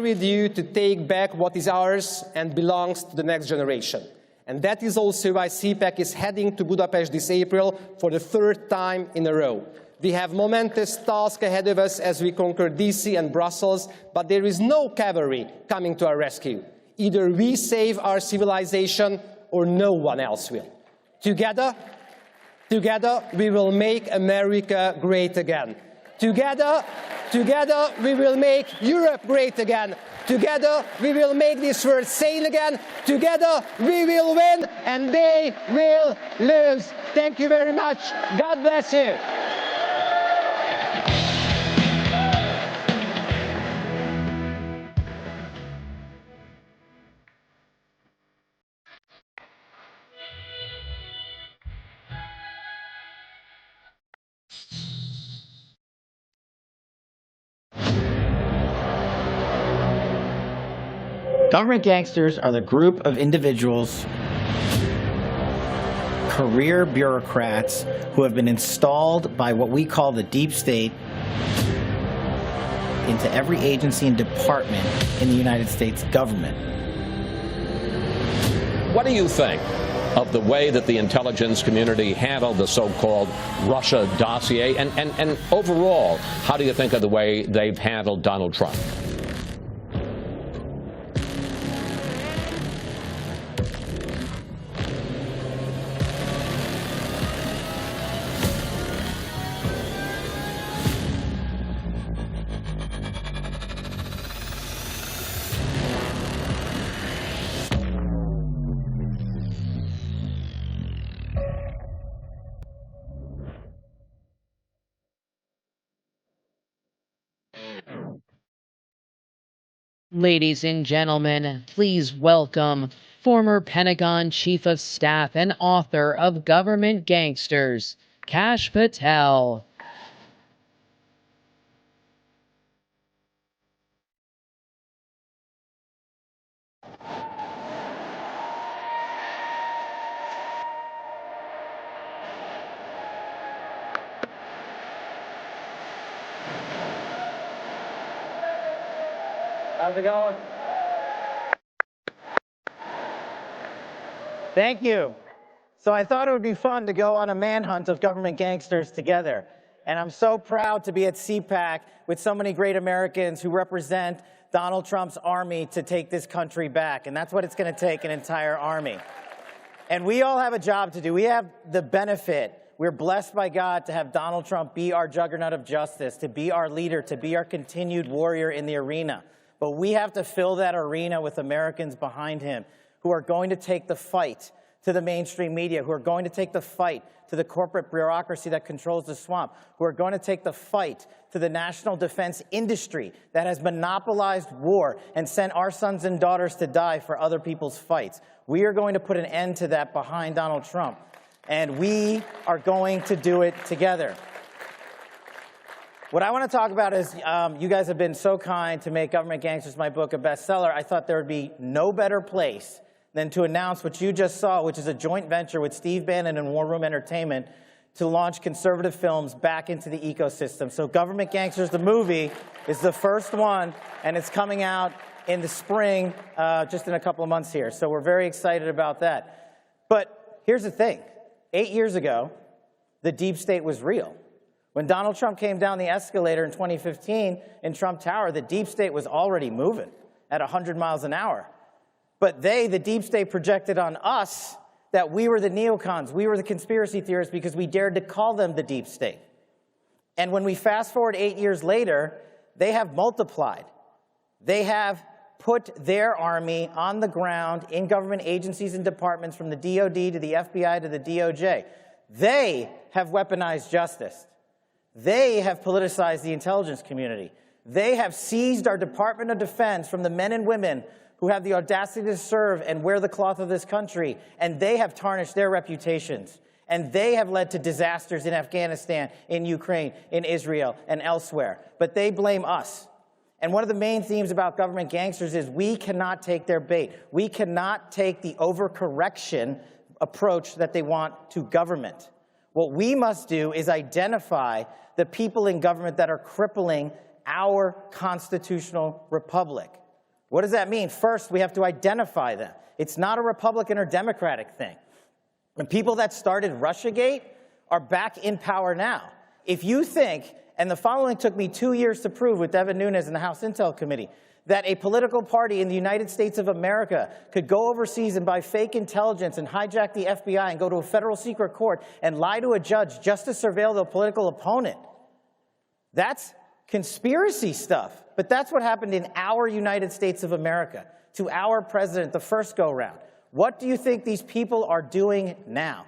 with you to take back what is ours and belongs to the next generation. And that is also why CPAC is heading to Budapest this April for the third time in a row. We have momentous task ahead of us as we conquer DC and Brussels, but there is no cavalry coming to our rescue. Either we save our civilization or no one else will. Together, we will make America great again. Together, we will make Europe great again. Together, we will make this world sane again. Together, we will win, and they will lose. Thank you very much. God bless you. Government gangsters are the group of individuals, career bureaucrats, who have been installed by what we call the deep state into every agency and department in the United States government. What do you think of the way that the intelligence community handled the so-called Russia dossier? And overall, how do you think of the way they've handled Donald Trump? Ladies and gentlemen, please welcome former Pentagon Chief of Staff and author of Government Gangsters, Kash Patel. How's it going? Thank you. So I thought it would be fun to go on a manhunt of government gangsters together. And I'm so proud to be at CPAC with so many great Americans who represent Donald Trump's army to take this country back. And that's what it's going to take, an entire army. And we all have a job to do. We have the benefit. We're blessed by God to have Donald Trump be our juggernaut of justice, to be our leader, to be our continued warrior in the arena. But we have to fill that arena with Americans behind him who are going to take the fight to the mainstream media, who are going to take the fight to the corporate bureaucracy that controls the swamp, who are going to take the fight to the national defense industry that has monopolized war and sent our sons and daughters to die for other people's fights. We are going to put an end to that behind Donald Trump, and we are going to do it together. What I want to talk about is, you guys have been so kind to make Government Gangsters, my book, a bestseller. I thought there would be no better place than to announce what you just saw, which is a joint venture with Steve Bannon and War Room Entertainment to launch conservative films back into the ecosystem. So Government Gangsters, the movie, is the first one, and it's coming out in the spring, just in a couple of months here. So we're very excited about that. But here's the thing. 8 years ago, the deep state was real. When Donald Trump came down the escalator in 2015 in Trump Tower, the deep state was already moving at 100 miles an hour. But they, the deep state, projected on us that we were the neocons, we were the conspiracy theorists because we dared to call them the deep state. And when we fast forward 8 years later, they have multiplied. They have put their army on the ground in government agencies and departments from the DOD to the FBI to the DOJ. They have weaponized justice. They have politicized the intelligence community. They have seized our Department of Defense from the men and women who have the audacity to serve and wear the cloth of this country, and they have tarnished their reputations. And they have led to disasters in Afghanistan, in Ukraine, in Israel, and elsewhere. But they blame us. And one of the main themes about government gangsters is we cannot take their bait. We cannot take the overcorrection approach that they want to government. What we must do is identify the people in government that are crippling our constitutional republic. What does that mean? First, we have to identify them. It's not a Republican or Democratic thing. The people that started Russiagate are back in power now. If you think, and the following took me 2 years to prove with Devin Nunes in the House Intel Committee, that a political party in the United States of America could go overseas and buy fake intelligence and hijack the FBI and go to a federal secret court and lie to a judge just to surveil their political opponent. That's conspiracy stuff. But that's what happened in our United States of America to our president the first go-round. What do you think these people are doing now?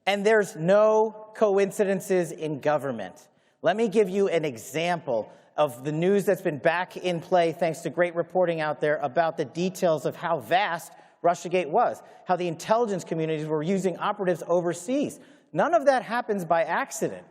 And there's no coincidences in government. Let me give you an example of the news that's been back in play thanks to great reporting out there about the details of how vast Russiagate was, how the intelligence communities were using operatives overseas. None of that happens by accident.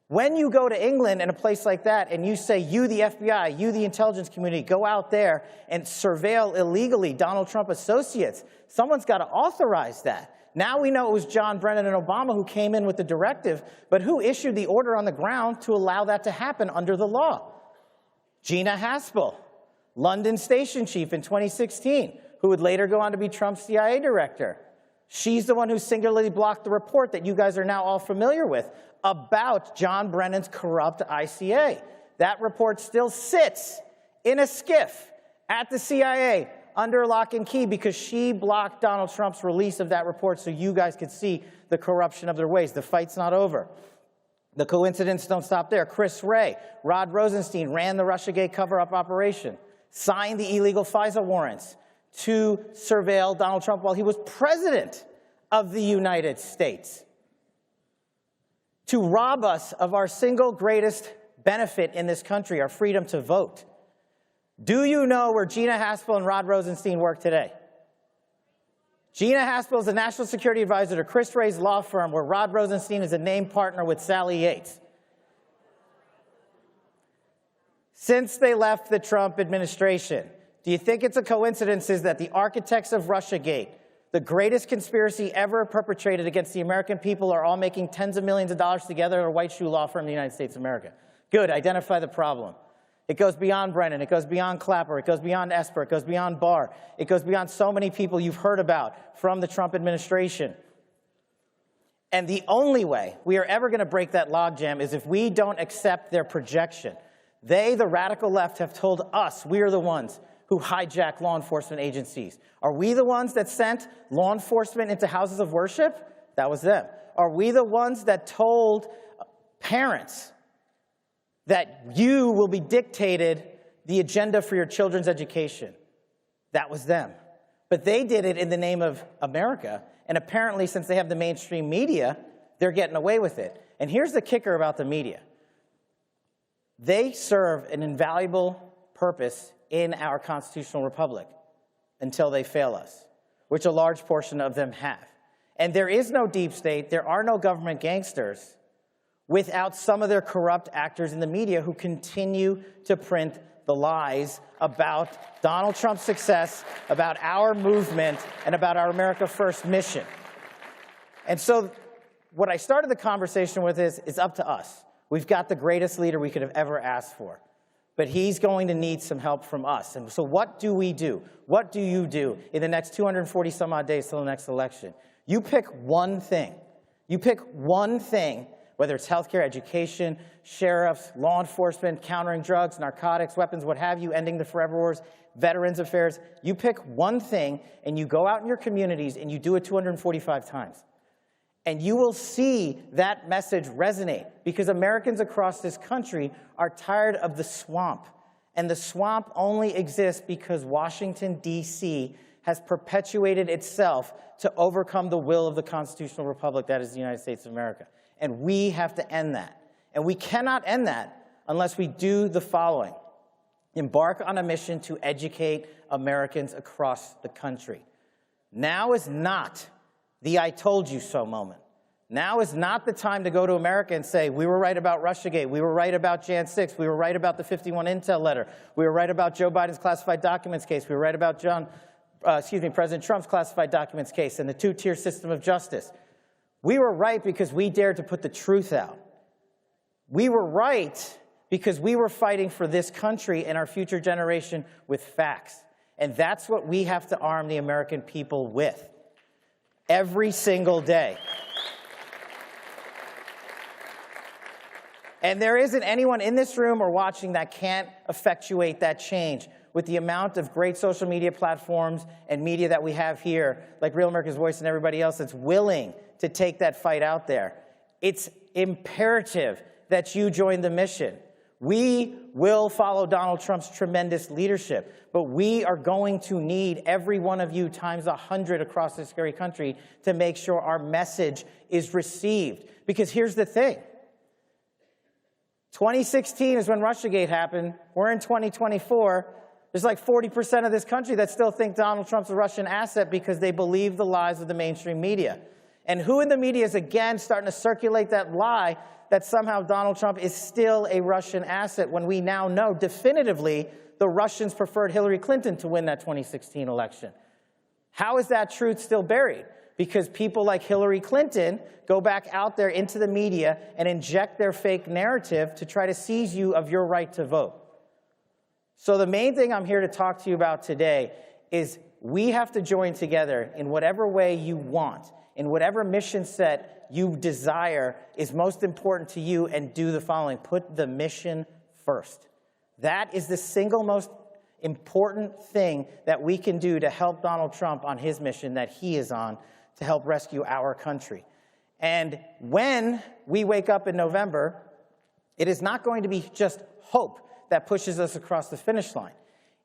When you go to England and a place like that and you say, you the FBI, you the intelligence community, go out there and surveil illegally Donald Trump associates, someone's got to authorize that. Now we know it was John Brennan and Obama who came in with the directive, but who issued the order on the ground to allow that to happen under the law? Gina Haspel, London station chief in 2016, who would later go on to be Trump's CIA director. She's the one who singularly blocked the report that you guys are now all familiar with about John Brennan's corrupt ICA. That report still sits in a SCIF at the CIA under lock and key because she blocked Donald Trump's release of that report so you guys could see the corruption of their ways. The fight's not over. The coincidence don't stop there. Chris Wray, Rod Rosenstein ran the Russiagate cover-up operation, signed the illegal FISA warrants to surveil Donald Trump while he was president of the United States, to rob us of our single greatest benefit in this country, our freedom to vote. Do you know where Gina Haspel and Rod Rosenstein work today? Gina Haspel is the national security advisor to Chris Wray's law firm, where Rod Rosenstein is a named partner with Sally Yates. Since they left the Trump administration, do you think it's a coincidence that the architects of Russiagate, the greatest conspiracy ever perpetrated against the American people, are all making tens of millions of dollars together at a white shoe law firm in the United States of America? Good, identify the problem. It goes beyond Brennan, it goes beyond Clapper, it goes beyond Esper, it goes beyond Barr, it goes beyond so many people you've heard about from the Trump administration. And the only way we are ever going to break that logjam is if we don't accept their projection. They, the radical left, have told us we are the ones who hijack law enforcement agencies. Are we the ones that sent law enforcement into houses of worship? That was them. Are we the ones that told parents that you will be dictated the agenda for your children's education? That was them. But they did it in the name of America, and apparently since they have the mainstream media, they're getting away with it. And here's the kicker about the media. They serve an invaluable purpose in our constitutional republic until they fail us, which a large portion of them have. And there is no deep state, there are no government gangsters without some of their corrupt actors in the media who continue to print the lies about Donald Trump's success, about our movement, and about our America First mission. And so what I started the conversation with is it's up to us. We've got the greatest leader we could have ever asked for. But he's going to need some help from us. And so what do we do? What do you do in the next 240 some odd days till the next election? You pick one thing. You pick one thing whether it's healthcare, education, sheriffs, law enforcement, countering drugs, narcotics, weapons, what have you, ending the forever wars, veterans affairs. You pick one thing and you go out in your communities and you do it 245 times. And you will see that message resonate, because Americans across this country are tired of the swamp. And the swamp only exists because Washington, D.C. has perpetuated itself to overcome the will of the constitutional republic that is the United States of America. And we have to end that. And we cannot end that unless we do the following: embark on a mission to educate Americans across the country. Now is not the I told you so moment. Now is not the time to go to America and say, we were right about Russiagate, we were right about Jan 6, we were right about the 51 Intel letter, we were right about Joe Biden's classified documents case, we were right about President Trump's classified documents case and the two-tier system of justice. We were right because we dared to put the truth out. We were right because we were fighting for this country and our future generation with facts. And that's what we have to arm the American people with every single day. And there isn't anyone in this room or watching that can't effectuate that change with the amount of great social media platforms and media that we have here, like Real America's Voice and everybody else that's willing to take that fight out there. It's imperative that you join the mission. We will follow Donald Trump's tremendous leadership, but we are going to need every one of you times 100 across this scary country to make sure our message is received. Because here's the thing. 2016 is when Russiagate happened. We're in 2024. There's like 40% of this country that still think Donald Trump's a Russian asset because they believe the lies of the mainstream media. And who in the media is again starting to circulate that lie that somehow Donald Trump is still a Russian asset, when we now know definitively the Russians preferred Hillary Clinton to win that 2016 election? How is that truth still buried? Because people like Hillary Clinton go back out there into the media and inject their fake narrative to try to seize you of your right to vote. So the main thing I'm here to talk to you about today is we have to join together in whatever way you want, in whatever mission set you desire is most important to you, and do the following. Put the mission first. That is the single most important thing that we can do to help Donald Trump on his mission that he is on to help rescue our country. And when we wake up in November, it is not going to be just hope that pushes us across the finish line.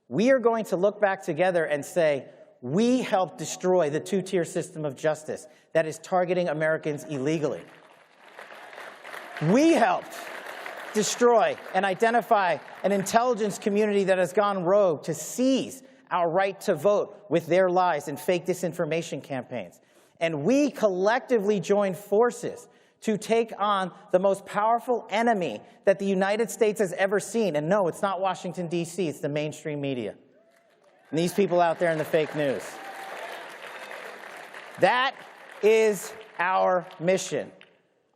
We are going to look back together and say, we helped destroy the two-tier system of justice that is targeting Americans illegally. We helped destroy and identify an intelligence community that has gone rogue to seize our right to vote with their lies and fake disinformation campaigns. And we collectively joined forces to take on the most powerful enemy that the United States has ever seen. And no, it's not Washington, D.C., it's the mainstream media. And these people out there in the fake news. That is our mission.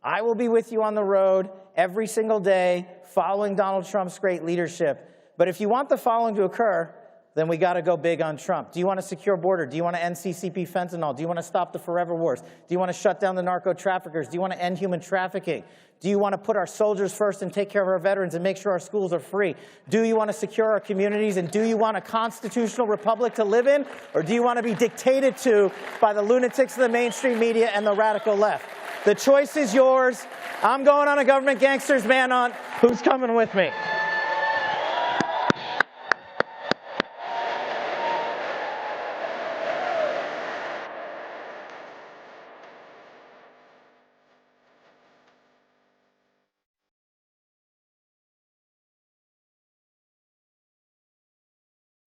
I will be with you on the road every single day following Donald Trump's great leadership. But if you want the following to occur, then we got to go big on Trump. Do you want a secure border? Do you want to end CCP fentanyl? Do you want to stop the forever wars? Do you want to shut down the narco traffickers? Do you want to end human trafficking? Do you want to put our soldiers first and take care of our veterans and make sure our schools are free? Do you want to secure our communities? And do you want a constitutional republic to live in? Or do you want to be dictated to by the lunatics of the mainstream media and the radical left? The choice is yours. I'm going on a government gangsters manhunt. Who's coming with me?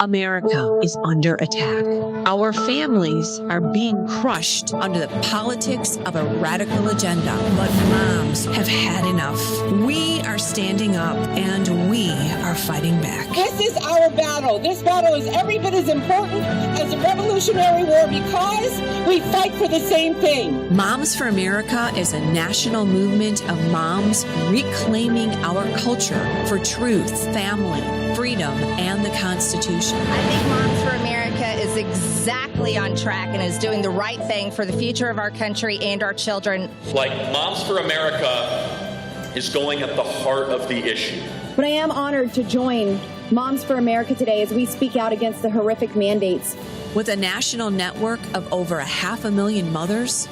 America is under attack. Our families are being crushed under the politics of a radical agenda. But moms have had enough. We are standing up and we are fighting back. This is our battle. This battle is every bit as important as the Revolutionary War because we fight for the same thing. Moms for America is a national movement of moms reclaiming our culture for truth, family, freedom, and the Constitution. I think Moms for America is exactly on track and is doing the right thing for the future of our country and our children. Like Moms for America, is going at the heart of the issue. But I am honored to join Moms for America today as we speak out against the horrific mandates. With a national network of over 500,000 mothers,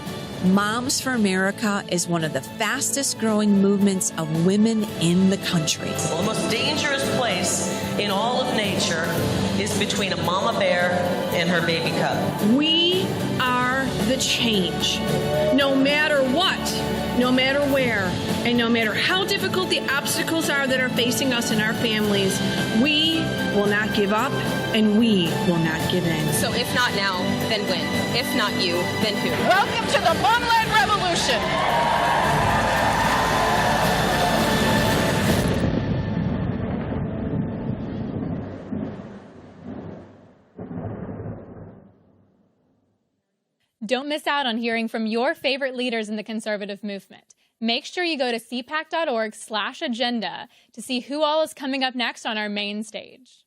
Moms for America is one of the fastest growing movements of women in the country. The most dangerous place in all of nature is between a mama bear and her baby cub. We are the change. No matter what, no matter where, and no matter how difficult the obstacles are that are facing us and our families, we will not give up and we will not give in. So if not now, then when? If not you, then who? Welcome to the Mom-led revolution. Don't miss out on hearing from your favorite leaders in the conservative movement. Make sure you go to cpac.org/agenda to see who all is coming up next on our main stage.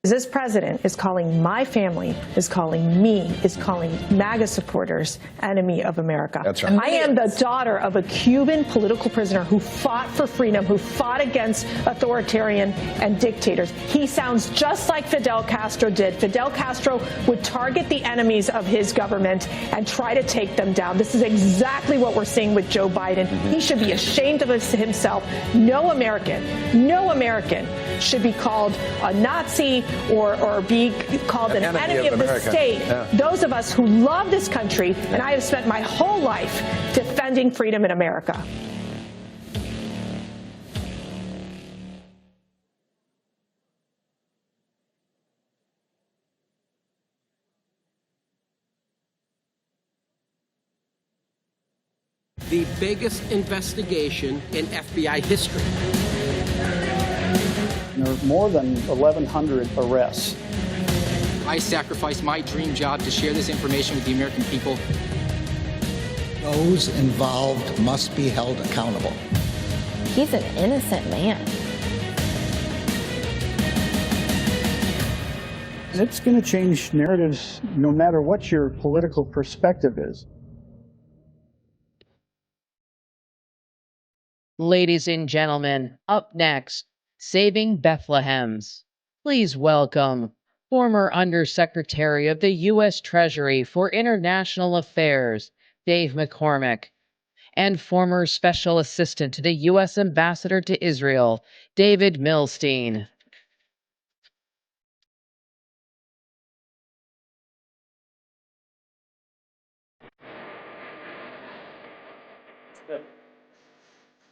This president is calling my family, is calling me, is calling MAGA supporters enemy of America. That's right. I am the daughter of a Cuban political prisoner who fought for freedom, who fought against authoritarian and dictators. He sounds just like Fidel Castro did. Fidel Castro would target the enemies of his government and try to take them down. This is exactly what we're seeing with Joe Biden. He should be ashamed of himself. No American should be called a Nazi or be called an enemy of the state. Yeah. Those of us who love this country, and I have spent my whole life defending freedom in America. The biggest investigation in FBI history. There are more than 1,100 arrests. I sacrificed my dream job to share this information with the American people. Those involved must be held accountable. He's an innocent man. It's going to change narratives no matter what your political perspective is. Ladies and gentlemen, up next, Saving Bethlehems. Please welcome former Undersecretary of the U.S. Treasury for International Affairs, Dave McCormick, and former Special Assistant to the U.S. Ambassador to Israel, David Milstein.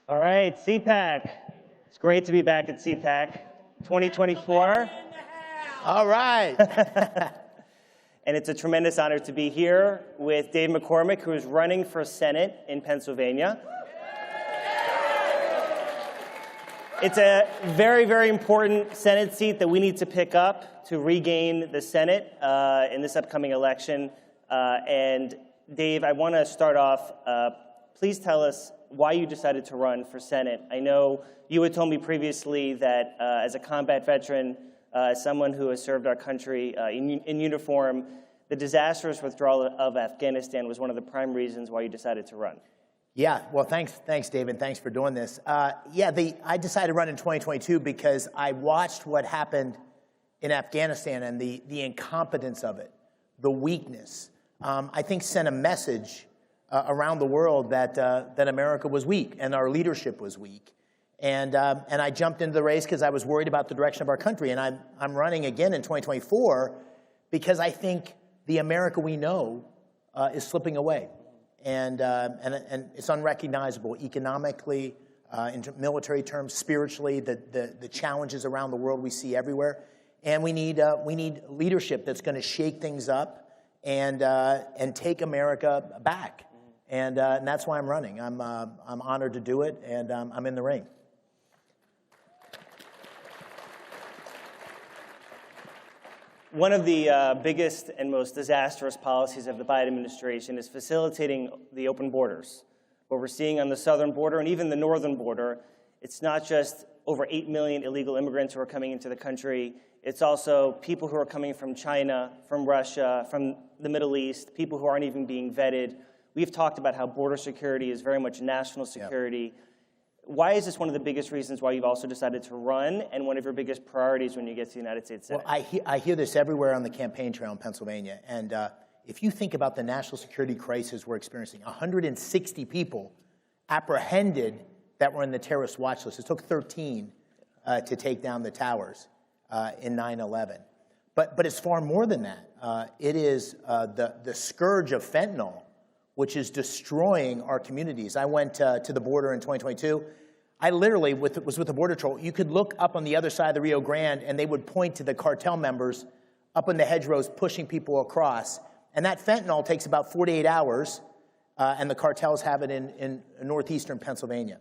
All right, CPAC. It's great to be back at CPAC 2024. All right. And it's a tremendous honor to be here with Dave McCormick, who is running for Senate in Pennsylvania. It's a very, very important Senate seat that we need to pick up to regain the Senate in this upcoming election. And Dave, I want to start off, please tell us why you decided to run for Senate. I know you had told me previously that as a combat veteran, as someone who has served our country in uniform, the disastrous withdrawal of Afghanistan was one of the prime reasons why you decided to run. Yeah, well, thanks, David. Thanks for doing this. I decided to run in 2022 because I watched what happened in Afghanistan and the incompetence of it, the weakness. I think sent a message around the world that America was weak and our leadership was weak. And I jumped into the race because I was worried about the direction of our country. And I'm running again in 2024 because I think the America we know is slipping away. And it's unrecognizable economically, in military terms, spiritually, the challenges around the world we see everywhere. And we need leadership that's going to shake things up and take America back. And that's why I'm running. I'm honored to do it, and I'm in the ring. One of the biggest and most disastrous policies of the Biden administration is facilitating the open borders. What we're seeing on the southern border and even the northern border, it's not just over 8 million illegal immigrants who are coming into the country. It's also people who are coming from China, from Russia, from the Middle East, people who aren't even being vetted. We've talked about how border security is very much national security. Why is this one of the biggest reasons why you've also decided to run, and one of your biggest priorities when you get to the United States Senate? Well, I hear this everywhere on the campaign trail in Pennsylvania. And if you think about the national security crisis we're experiencing, 160 people apprehended that were in the terrorist watch list. It took 13 to take down the towers in 9/11. But it's far more than that. It is the scourge of fentanyl, which is destroying our communities. I went to the border in 2022. I literally was with the Border Patrol. You could look up on the other side of the Rio Grande, and they would point to the cartel members up in the hedgerows pushing people across. And that fentanyl takes about 48 hours, and the cartels have it in northeastern Pennsylvania.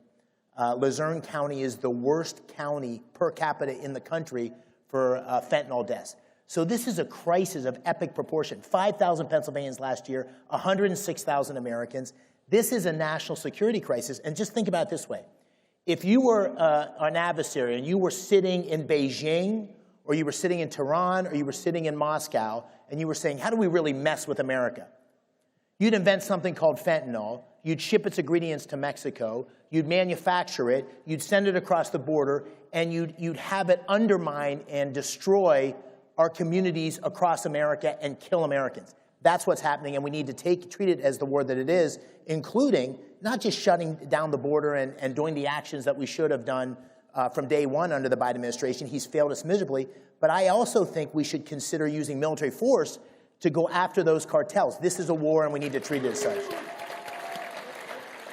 Luzerne County is the worst county per capita in the country for fentanyl deaths. So this is a crisis of epic proportion. 5,000 Pennsylvanians last year, 106,000 Americans. This is a national security crisis. And just think about it this way. If you were an adversary and you were sitting in Beijing, or you were sitting in Tehran, or you were sitting in Moscow, and you were saying, how do we really mess with America? You'd invent something called fentanyl. You'd ship its ingredients to Mexico. You'd manufacture it. You'd send it across the border, and you'd have it undermine and destroy our communities across America and kill Americans. That's what's happening, and we need to treat it as the war that it is, including not just shutting down the border and doing the actions that we should have done from day one under the Biden administration. He's failed us miserably. But I also think we should consider using military force to go after those cartels. This is a war, and we need to treat it as such.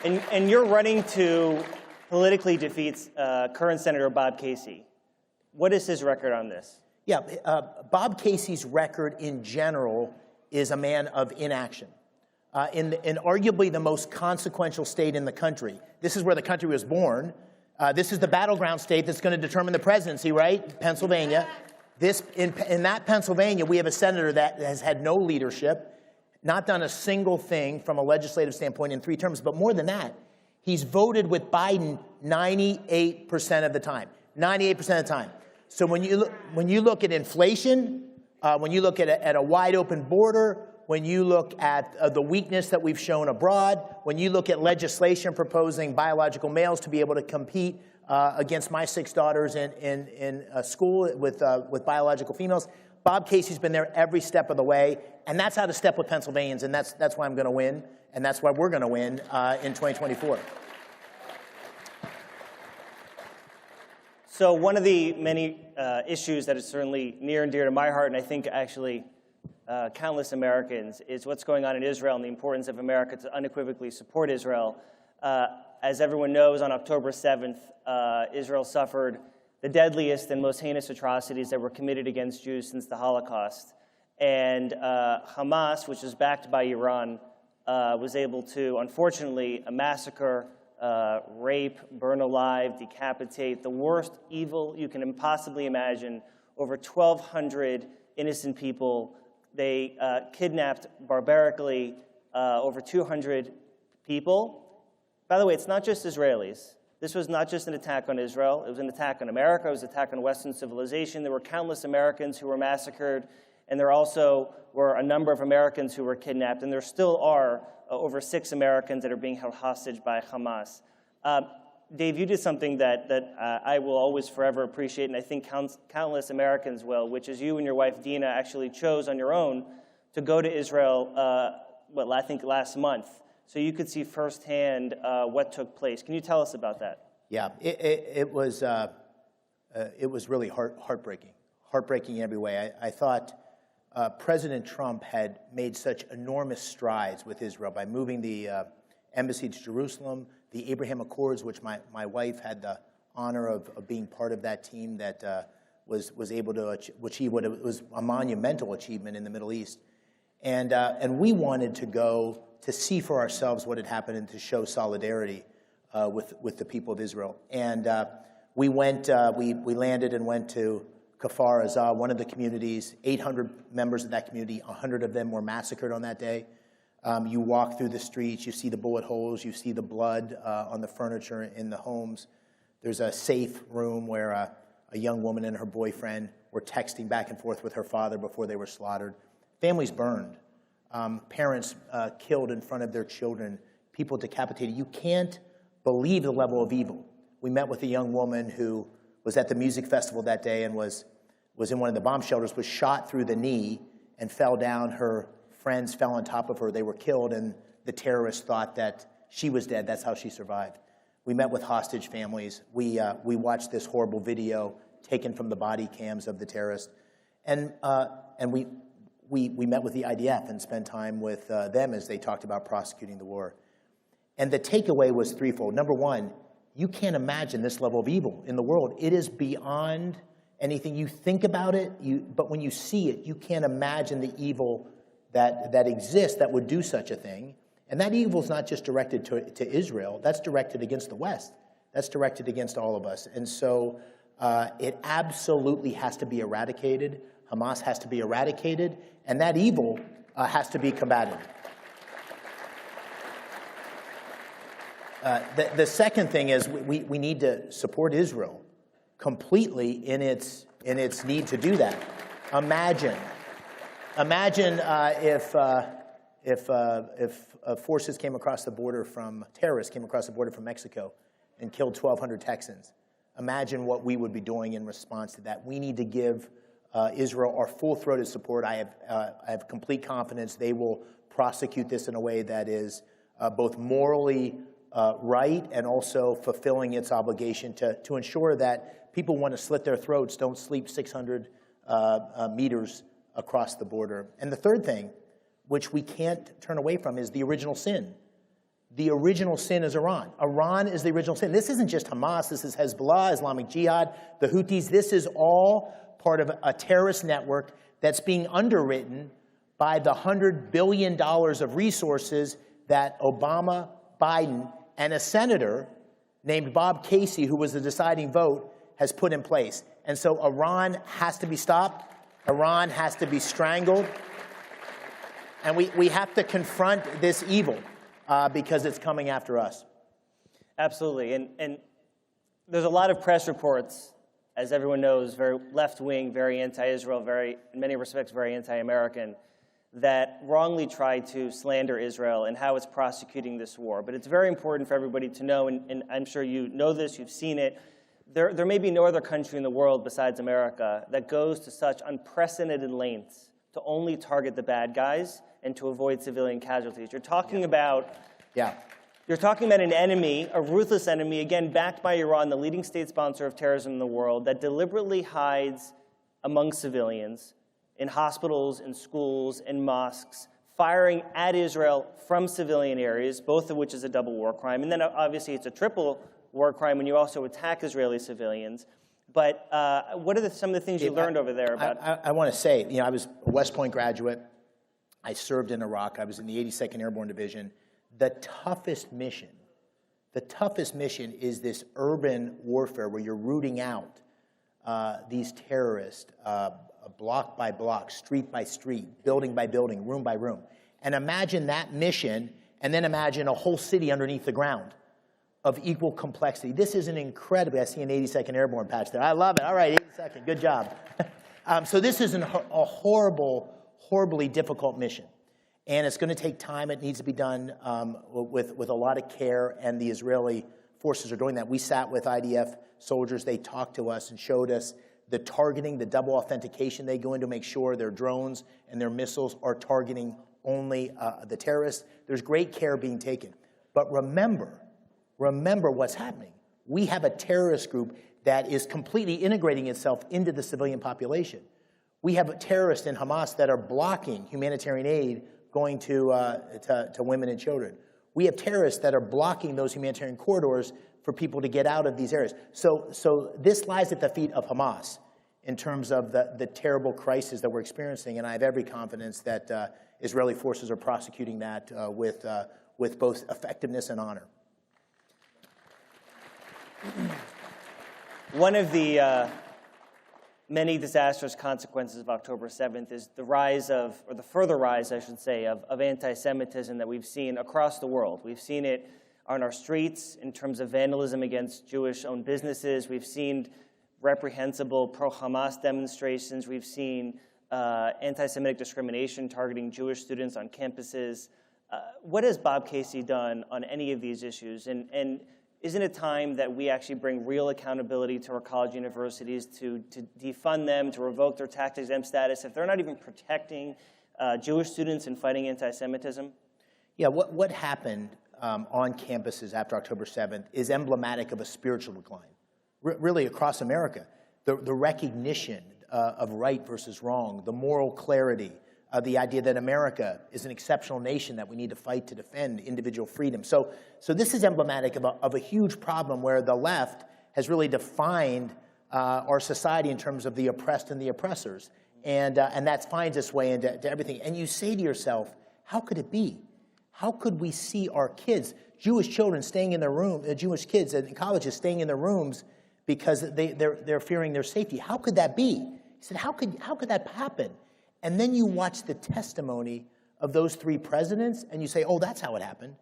And you're running to politically defeat current Senator Bob Casey. What is his record on this? Yeah, Bob Casey's record in general is a man of inaction. In arguably the most consequential state in the country, this is where the country was born. This is the battleground state that's going to determine the presidency, right? Pennsylvania. In that Pennsylvania, we have a senator that has had no leadership, not done a single thing from a legislative standpoint in 3 terms. But more than that, he's voted with Biden 98% of the time. 98% of the time. So when you look at inflation, when you look at a wide open border, when you look at the weakness that we've shown abroad, when you look at legislation proposing biological males to be able to compete against my 6 daughters in school with biological females, Bob Casey's been there every step of the way, and that's how to step with Pennsylvanians, and that's why I'm going to win, and that's why we're going to win in 2024. So one of the many issues that is certainly near and dear to my heart, and I think actually countless Americans, is what's going on in Israel and the importance of America to unequivocally support Israel. As everyone knows, on October 7th, Israel suffered the deadliest and most heinous atrocities that were committed against Jews since the Holocaust. And Hamas, which is backed by Iran, was able to, unfortunately, massacre, rape, burn alive, decapitate, the worst evil you can possibly imagine. Over 1,200 innocent people. They kidnapped barbarically over 200 people. By the way, it's not just Israelis. This was not just an attack on Israel. It was an attack on America. It was an attack on Western civilization. There were countless Americans who were massacred, and there also were a number of Americans who were kidnapped, and there still are over 6 Americans that are being held hostage by Hamas. Dave, you did something that I will always forever appreciate, and I think countless Americans will, which is you and your wife, Dina, actually chose on your own to go to Israel, I think last month, so you could see firsthand what took place. Can you tell us about that? Yeah, it was really heartbreaking in every way. I thought President Trump had made such enormous strides with Israel by moving the embassy to Jerusalem, the Abraham Accords, which my wife had the honor of being part of that team that was able to achieve what it was a monumental achievement in the Middle East. And we wanted to go to see for ourselves what had happened and to show solidarity with the people of Israel. And we landed and went to Kfar Aza, one of the communities, 800 members of that community, 100 of them were massacred on that day. You walk through the streets, you see the bullet holes, you see the blood on the furniture in the homes. There's a safe room where a young woman and her boyfriend were texting back and forth with her father before they were slaughtered. Families burned. Parents killed in front of their children. People decapitated. You can't believe the level of evil. We met with a young woman who was at the music festival that day and was in one of the bomb shelters, was shot through the knee and fell down. Her friends fell on top of her. They were killed, and the terrorists thought that she was dead. That's how she survived. We met with hostage families. We watched this horrible video taken from the body cams of the terrorists. And we met with the IDF and spent time with them as they talked about prosecuting the war. And the takeaway was threefold. Number one, you can't imagine this level of evil in the world. It is beyond anything. You think about it, but when you see it, you can't imagine the evil that exists that would do such a thing. And that evil is not just directed to Israel. That's directed against the West. That's directed against all of us. And so it absolutely has to be eradicated. Hamas has to be eradicated, and that evil has to be combated. The second thing is we need to support Israel completely in its need to do that. Imagine if forces came across the border terrorists came across the border from Mexico and killed 1,200 Texans. Imagine what we would be doing in response to that. We need to give Israel our full-throated support. I have complete confidence they will prosecute this in a way that is both morally right and also fulfilling its obligation to ensure that people who want to slit their throats don't sleep 600 meters across the border. And the third thing, which we can't turn away from, is the original sin. The original sin is Iran. Iran is the original sin. This isn't just Hamas. This is Hezbollah, Islamic Jihad, the Houthis. This is all part of a terrorist network that's being underwritten by the $100 billion of resources that Obama, Biden, and a senator named Bob Casey, who was the deciding vote, has put in place. And so Iran has to be stopped. Iran has to be strangled. And we have to confront this evil because it's coming after us. Absolutely. And there's a lot of press reports, as everyone knows, very left-wing, very anti-Israel, very, in many respects, very anti-American, that wrongly try to slander Israel and how it's prosecuting this war. But it's very important for everybody to know, and I'm sure you know this, you've seen it, there may be no other country in the world besides America that goes to such unprecedented lengths to only target the bad guys and to avoid civilian casualties. You're talking about you're talking about an enemy, a ruthless enemy, again, backed by Iran, the leading state sponsor of terrorism in the world, that deliberately hides among civilians, in hospitals, in schools, in mosques, firing at Israel from civilian areas, both of which is a double war crime. And then obviously it's a triple war crime when you also attack Israeli civilians. But what are some of the things you learned over there about? I want to say, I was a West Point graduate. I served in Iraq. I was in the 82nd Airborne Division. The toughest mission is this urban warfare where you're rooting out these terrorists block by block, street by street, building by building, room by room. And imagine that mission, and then imagine a whole city underneath the ground of equal complexity. This is an incredibly, I see an 82nd Airborne patch there. I love it. All right, 82nd, good job. So this is a horribly difficult mission. And it's going to take time. It needs to be done with a lot of care, and the Israeli forces are doing that. We sat with IDF soldiers. They talked to us and showed us the targeting, the double authentication they go in to make sure their drones and their missiles are targeting only the terrorists. There's great care being taken. But remember what's happening. We have a terrorist group that is completely integrating itself into the civilian population. We have terrorists in Hamas that are blocking humanitarian aid going to women and children. We have terrorists that are blocking those humanitarian corridors for people to get out of these areas. So this lies at the feet of Hamas in terms of the terrible crisis that we're experiencing, and I have every confidence that Israeli forces are prosecuting that with both effectiveness and honor. One of the many disastrous consequences of October 7th is the rise of, or the further rise, I should say, of anti-Semitism that we've seen across the world. We've seen it on our streets in terms of vandalism against Jewish-owned businesses. We've seen reprehensible pro-Hamas demonstrations. We've seen anti-Semitic discrimination targeting Jewish students on campuses. What has Bob Casey done on any of these issues? And isn't it time that we actually bring real accountability to our college universities to defund them, to revoke their tax-exempt status, if they're not even protecting Jewish students and fighting anti-Semitism? Yeah, what happened on campuses after October 7th is emblematic of a spiritual decline, really across America. The recognition of right versus wrong, the moral clarity, the idea that America is an exceptional nation that we need to fight to defend individual freedom. So this is emblematic of a huge problem where the left has really defined our society in terms of the oppressed and the oppressors. And that finds its way into everything. And you say to yourself, how could it be? How could we see our kids, Jewish children staying in their room, Jewish kids in colleges staying in their rooms because they're fearing their safety? How could that be? He said, how could that happen? And then you watch the testimony of those three presidents and you say, oh, that's how it happened.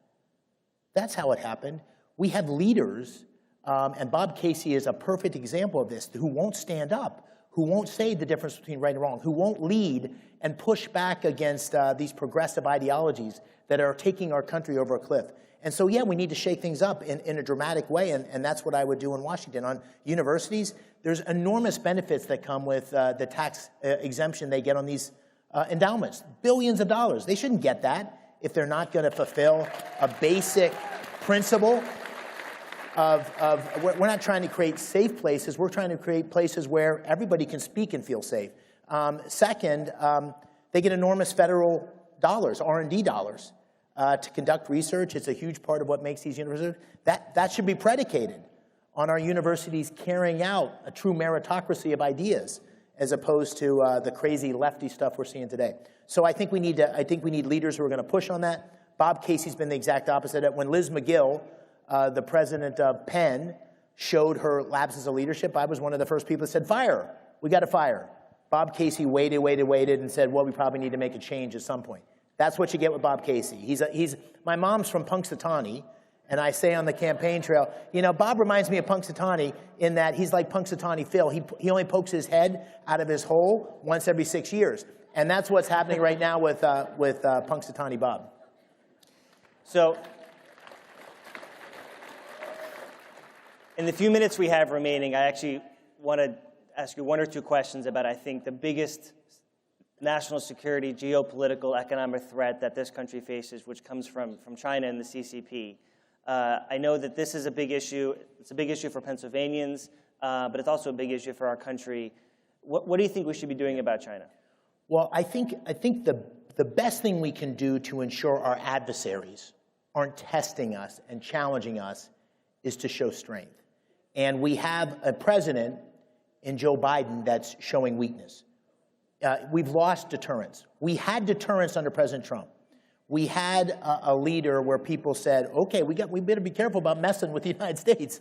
That's how it happened. We have leaders, and Bob Casey is a perfect example of this, who won't stand up, who won't say the difference between right and wrong, who won't lead and push back against these progressive ideologies that are taking our country over a cliff. And so, yeah, we need to shake things up in a dramatic way, and that's what I would do in Washington. On universities, there's enormous benefits that come with the tax exemption they get on these endowments, billions of dollars. They shouldn't get that if they're not going to fulfill a basic principle of we're not trying to create safe places, we're trying to create places where everybody can speak and feel safe. Second, they get enormous federal dollars, R&D dollars, to conduct research. It's a huge part of what makes these universities. That should be predicated on our universities carrying out a true meritocracy of ideas, as opposed to the crazy lefty stuff we're seeing today. So I think we need leaders who are going to push on that. Bob Casey's been the exact opposite. When Liz McGill, the president of Penn, showed her lapses of leadership, I was one of the first people that said, fire, we got to fire. Bob Casey waited and said, well, we probably need to make a change at some point. That's what you get with Bob Casey. My mom's from Punxsutawney, and I say on the campaign trail, you know, Bob reminds me of Punxsutawney in that he's like Punxsutawney Phil. He only pokes his head out of his hole once every 6 years. And that's what's happening right now with Punxsutawney Bob. So, in the few minutes we have remaining, I actually want to ask you one or two questions about, I think, the biggest national security, geopolitical, economic threat that this country faces, which comes from China and the CCP. I know that this is a big issue. It's a big issue for Pennsylvanians, but it's also a big issue for our country. What do you think we should be doing about China? Well, I think the best thing we can do to ensure our adversaries aren't testing us and challenging us is to show strength. And we have a president in Joe Biden that's showing weakness. We've lost deterrence. We had deterrence under President Trump. We had a leader where people said, okay, we better be careful about messing with the United States.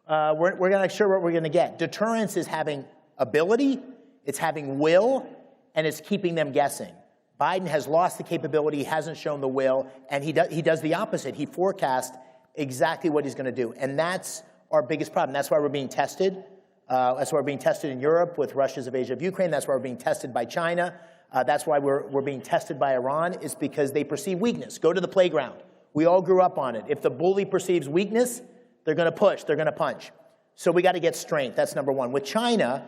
We're going to sure what we're going to get. Deterrence is having ability, it's having will, and it's keeping them guessing. Biden has lost the capability, he hasn't shown the will, and he does the opposite. He forecasts exactly what he's going to do. And that's our biggest problem. That's why we're being tested. That's why we're being tested in Europe with Russia's invasion of Ukraine. That's why we're being tested by China. That's why we're being tested by Iran, is because they perceive weakness. Go to the playground. We all grew up on it. If the bully perceives weakness, they're going to push, they're going to punch. So we got to get strength. That's number one. With China,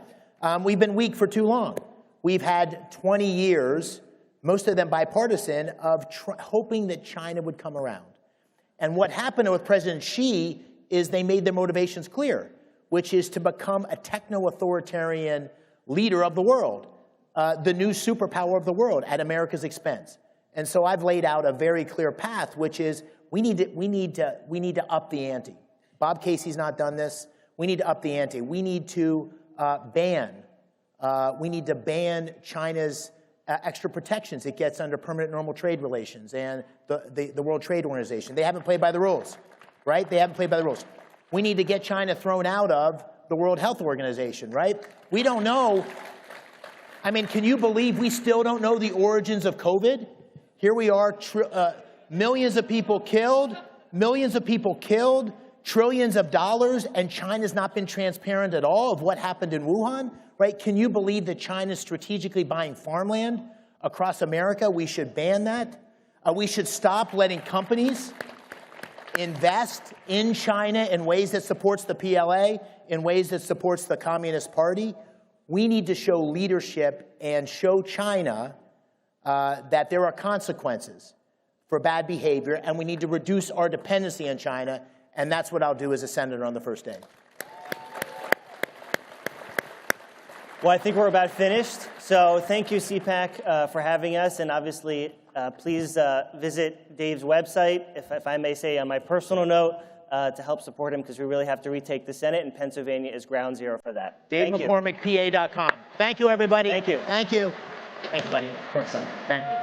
we've been weak for too long. We've had 20 years, most of them bipartisan, of hoping that China would come around. And what happened with President Xi is they made their motivations clear, which is to become a techno-authoritarian leader of the world, the new superpower of the world at America's expense. And so I've laid out a very clear path, which is we need to up the ante. Bob Casey's not done this. We need to up the ante. We need to ban China's extra protections it gets under permanent normal trade relations and the World Trade Organization. They haven't played by the rules, right? They haven't played by the rules. We need to get China thrown out of the World Health Organization, right? We don't know. I mean, can you believe we still don't know the origins of COVID? Here we are, millions of people killed, trillions of dollars, and China's not been transparent at all of what happened in Wuhan, right? Can you believe that China's strategically buying farmland across America? We should ban that. We should stop letting companies invest in China in ways that supports the PLA, in ways that supports the Communist Party. We need to show leadership and show China that there are consequences for bad behavior, and we need to reduce our dependency on China, and that's what I'll do as a senator on the first day. Well, I think we're about finished. So thank you, CPAC, for having us. And obviously, please visit Dave's website, if I may say on my personal note, to help support him, because we really have to retake the Senate, and Pennsylvania is ground zero for that. DaveMcCormickPA.com. Thank you, everybody. Thank you. Thank you. Thank you, buddy. Thank you.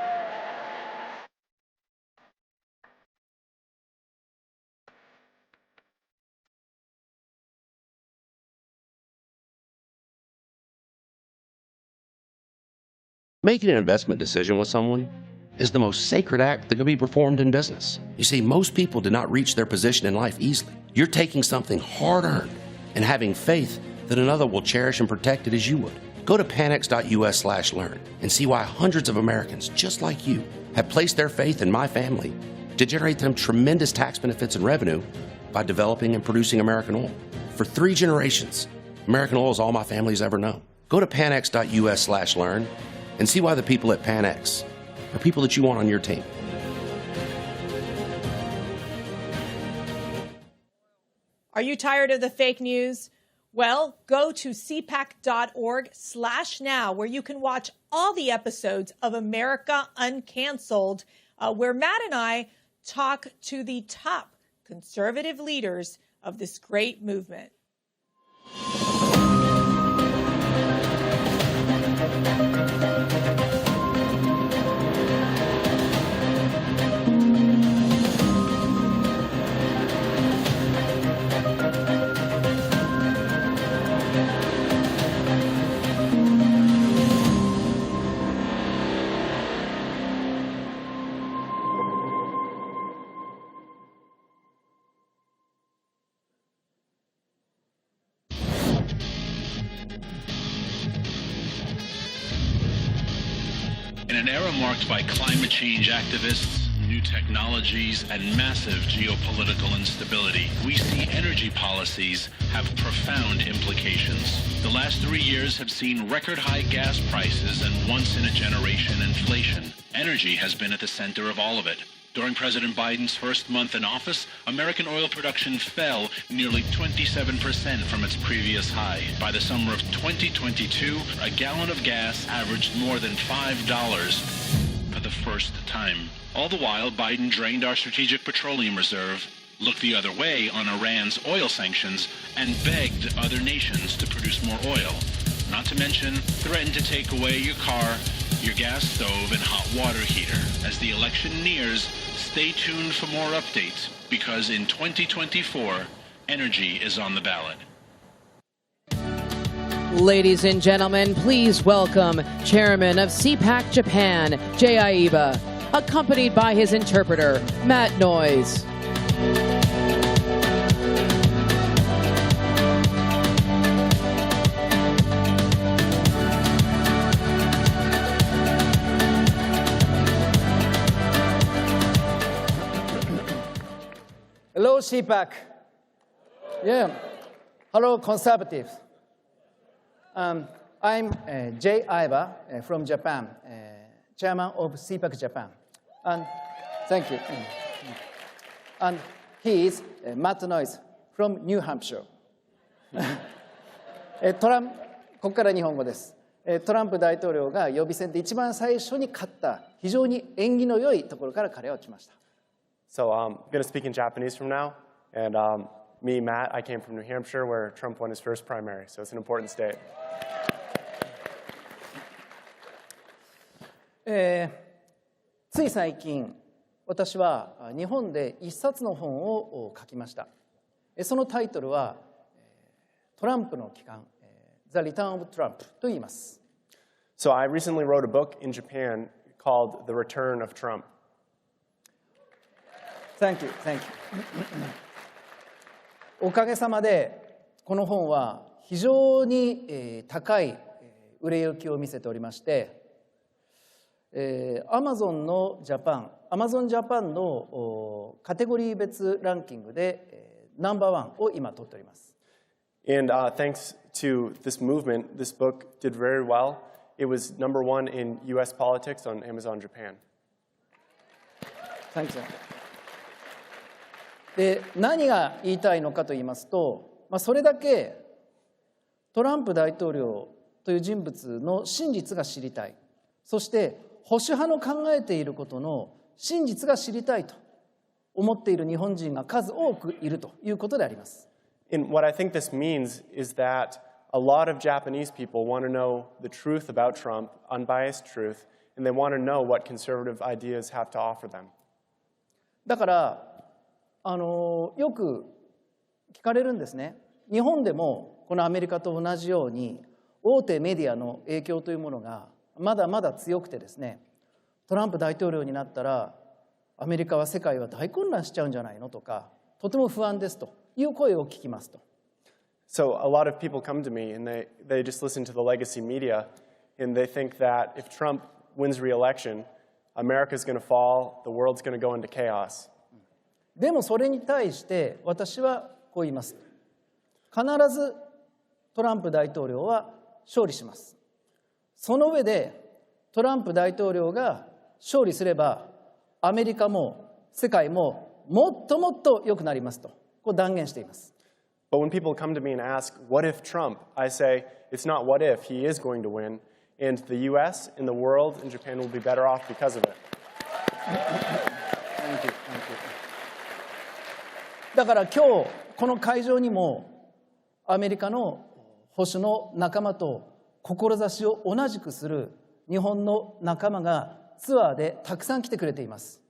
Making an investment decision with someone is the most sacred act that can be performed in business. You see, most people do not reach their position in life easily. You're taking something hard-earned and having faith that another will cherish and protect it as you would. Go to panex.us/learn and see why hundreds of Americans just like you have placed their faith in my family to generate them tremendous tax benefits and revenue by developing and producing American oil. For 3 generations, American oil is all my family's ever known. Go to panex.us/learn and see why the people at Panex are people that you want on your team. Are you tired of the fake news? Well, go to cpac.org/now, where you can watch all the episodes of America Uncanceled, where Matt and I talk to the top conservative leaders of this great movement. In an era marked by climate change activists, new technologies, and massive geopolitical instability, we see energy policies have profound implications. The last 3 years have seen record-high gas prices and once-in-a-generation inflation. Energy has been at the center of all of it. During President Biden's first month in office, American oil production fell nearly 27% from its previous high. By the summer of 2022, a gallon of gas averaged more than $5 for the first time. All the while, Biden drained our strategic petroleum reserve, looked the other way on Iran's oil sanctions, and begged other nations to produce more oil. Not to mention, threatened to take away your car, your gas stove, and hot water heater. As the election nears, stay tuned for more updates, because in 2024, energy is on the ballot. Ladies and gentlemen, please welcome Chairman of CPAC Japan, Jay Aiba, accompanied by his interpreter, Matt Noyes. Hello, CPAC. Yeah. Hello, conservatives. I'm Jay Aiba from Japan, chairman of CPAC Japan. And thank you. And he is Matt Noyes from New Hampshire. ここから日本語です。トランプ大統領が予備選で一番最初に勝った非常に縁起の良いところから彼は来ました。So I'm going to speak in Japanese from now. And me, Matt, I came from New Hampshire, where Trump won his first primary. So it's an important state. つい最近、私は日本で一冊の本を書きました。そのタイトルは、トランプの帰還、The Return of Trump と言います。So I recently wrote a book in Japan called The Return of Trump. Thank you, thank you. おかげさまで、この本は非常に高い売れ行きを見せておりまして、アマゾンのジャパン、アマゾンジャパンのカテゴリー別ランキングでナンバーワンを今取っております。And thanks to this movement, this book did very well. It was number one in U.S. politics on Amazon Japan. Thanks. で、何が言いたいのかと言いますと、それだけトランプ大統領という人物の真実が知りたい。そして保守派の考えていることの真実が知りたいと思っている日本人が数多くいるということであります。And what I think this means is that a lot of Japanese people want to know the truth about Trump, unbiased truth, and they want to know what conservative ideas have to offer them. だからよく聞かれるんですね。日本でもこのアメリカと同じように大手メディアの影響というものがまだまだ強くてですね、トランプ大統領になったらアメリカは世界は大混乱しちゃうんじゃないのとか、とても不安ですという声を聞きますと。So a lot of people come to me and they just listen to the legacy media and they think that if Trump wins re-election, America's going to fall, the world's going to go into chaos. でもそれに対して私はこう言います。必ずトランプ大統領は勝利します。その上でトランプ大統領が勝利すればアメリカも世界ももっともっと良くなりますとこう断言しています。But when people come to me and ask, what if Trump? I say, it's not what if, he is going to win, and the US and the world and Japan will be better off because of it. Thank you. だから今日この会場にもアメリカの保守の仲間と志を同じくする日本の仲間がツアーでたくさん来てくれています。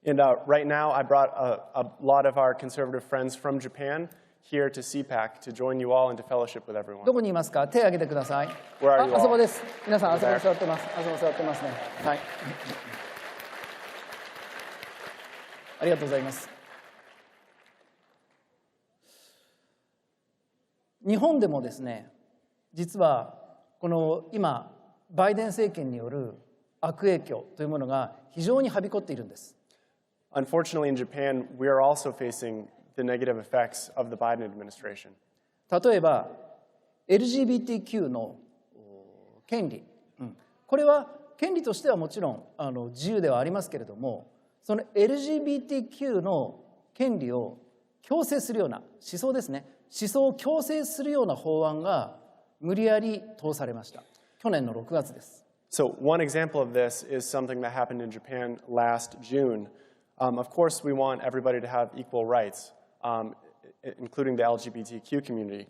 And right now I brought a lot of our conservative friends from Japan here to CPAC to join you all and to fellowship with everyone. どこにいますか？手を挙げてください。Where are you all? あそこです。皆さんあそこに座ってます。あそこ座ってますね。はい。ありがとうございます。日本でもですね、実はこの今バイデン政権による悪影響というものが非常にはびこっているんです。Unfortunately, in Japan, we are also facing the negative effects of the Biden administration. 例えば LGBTQ の権利、これは権利としてはもちろん自由ではありますけれども、その LGBTQ の権利を強制するような思想ですね、思想を強制するような法案が無理やり通されました。去年の6月です。So one example of this is something that happened in Japan last June. Of course, we want everybody to have equal rights, including the LGBTQ community.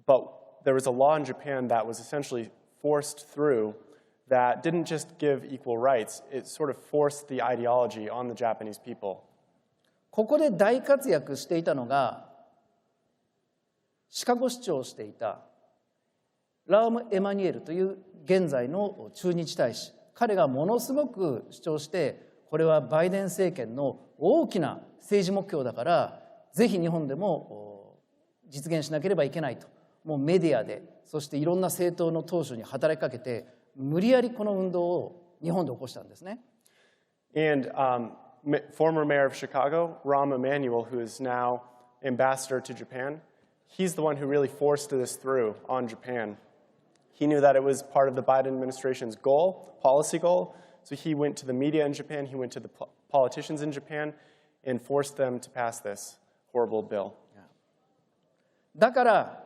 But there was a law in Japan that was essentially forced through that didn't just give equal rights, it sort of forced the ideology on the Japanese people. ここで大活躍していたのが、シカゴ市長をしていたラーム・エマニュエルという現在の駐日大使。彼がものすごく主張して、これはバイデン政権の大きな政治目標だから、ぜひ日本でも実現しなければいけないと。もうメディアで、そしていろんな政党の党首に働きかけて、無理やりこの運動を日本で起こしたんですね。And former mayor of Chicago, Rahm Emanuel, who is now ambassador to Japan, he's the one who really forced this through on Japan. He knew that it was part of the Biden administration's goal, policy goal, so he went to the media in Japan, he went to the politicians in Japan, and forced them to pass this horrible bill. だから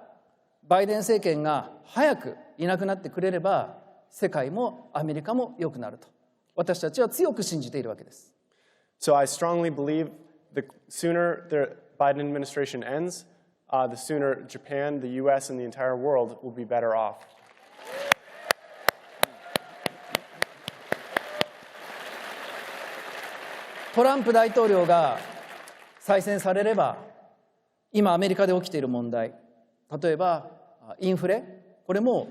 バイデン政権が早くいなくなってくれれば世界もアメリカも良くなると私たちは強く信じているわけです。So I strongly believe the sooner the Biden administration ends, the sooner Japan, the US, and the entire world will be better off. トランプ大統領が再選されれば今アメリカで起きている問題、例えばインフレ、これも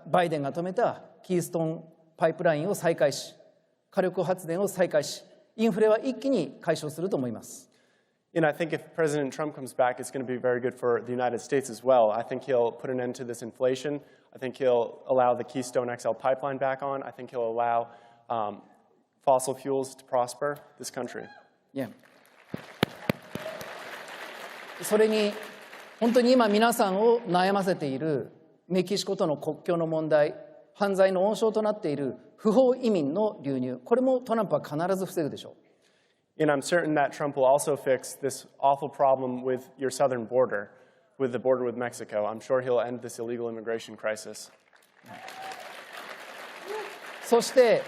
バイデンが止めたキーストーンパイプラインを再開し、火力発電を再開し、インフレは一気に解消すると思います。And I think if President Trump comes back, it's going to be very good for the United States as well. I think he'll put an end to this inflation. I think he'll allow the Keystone XL pipeline back on. I think he'll allow fossil fuels to prosper this country. Yeah. それに本当に今皆さんを悩ませているメキシコとの国境の問題、犯罪の温床となっている不法移民の流入、これもトランプは必ず防ぐでしょう。And I'm certain that Trump will also fix this awful problem with your southern border, with the border with Mexico. I'm sure he'll end this illegal immigration crisis. そして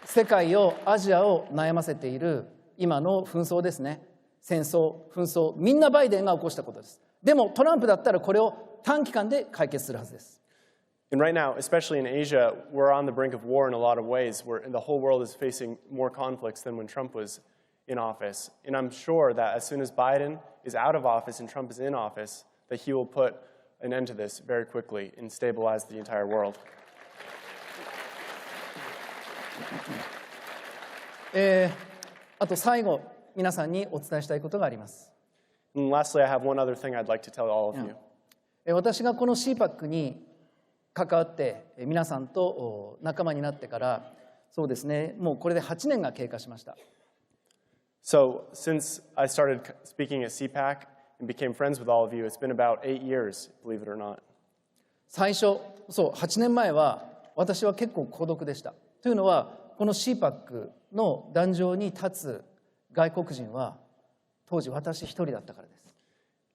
世界を、アジアを悩ませている今の紛争ですね。戦争、紛争、みんなバイデンが起こしたことです。でもトランプだったらこれを短期間で解決するはずです。And right now, especially in Asia, we're on the brink of war in a lot of ways, where the whole world is facing more conflicts than when Trump was in office. And I'm sure that as soon as Biden is out of office and Trump is in office, that he will put an end to this very quickly and stabilize the entire world. あと最後、皆さんにお伝えしたいことがあります。And lastly, I have one other thing I'd like to tell all of you. 私がこの CPAC に関わって皆さんと仲間になってからそうですね、もうこれで8年が経過しました。So since I started speaking at CPAC and became friends with all of you, it's been about 8 years, believe it or not. 最初、そう8年前は私は結構孤独でした。というのはこの CPAC の壇上に立つ外国人は当時私一人だったからです。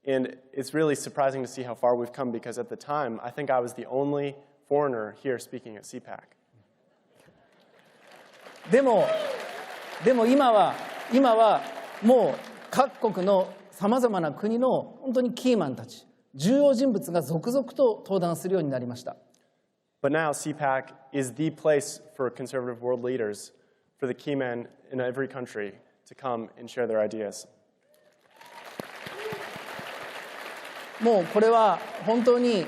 And it's really surprising to see how far we've come because at the time, I think I was the only foreigner here speaking at CPAC. でも今はもう各国のさまざまな国の本当にキーマンたち、重要人物が続々と登壇するようになりました。But now CPAC is the place for conservative world leaders, for the key men in every country to come and share their ideas. もうこれは本当に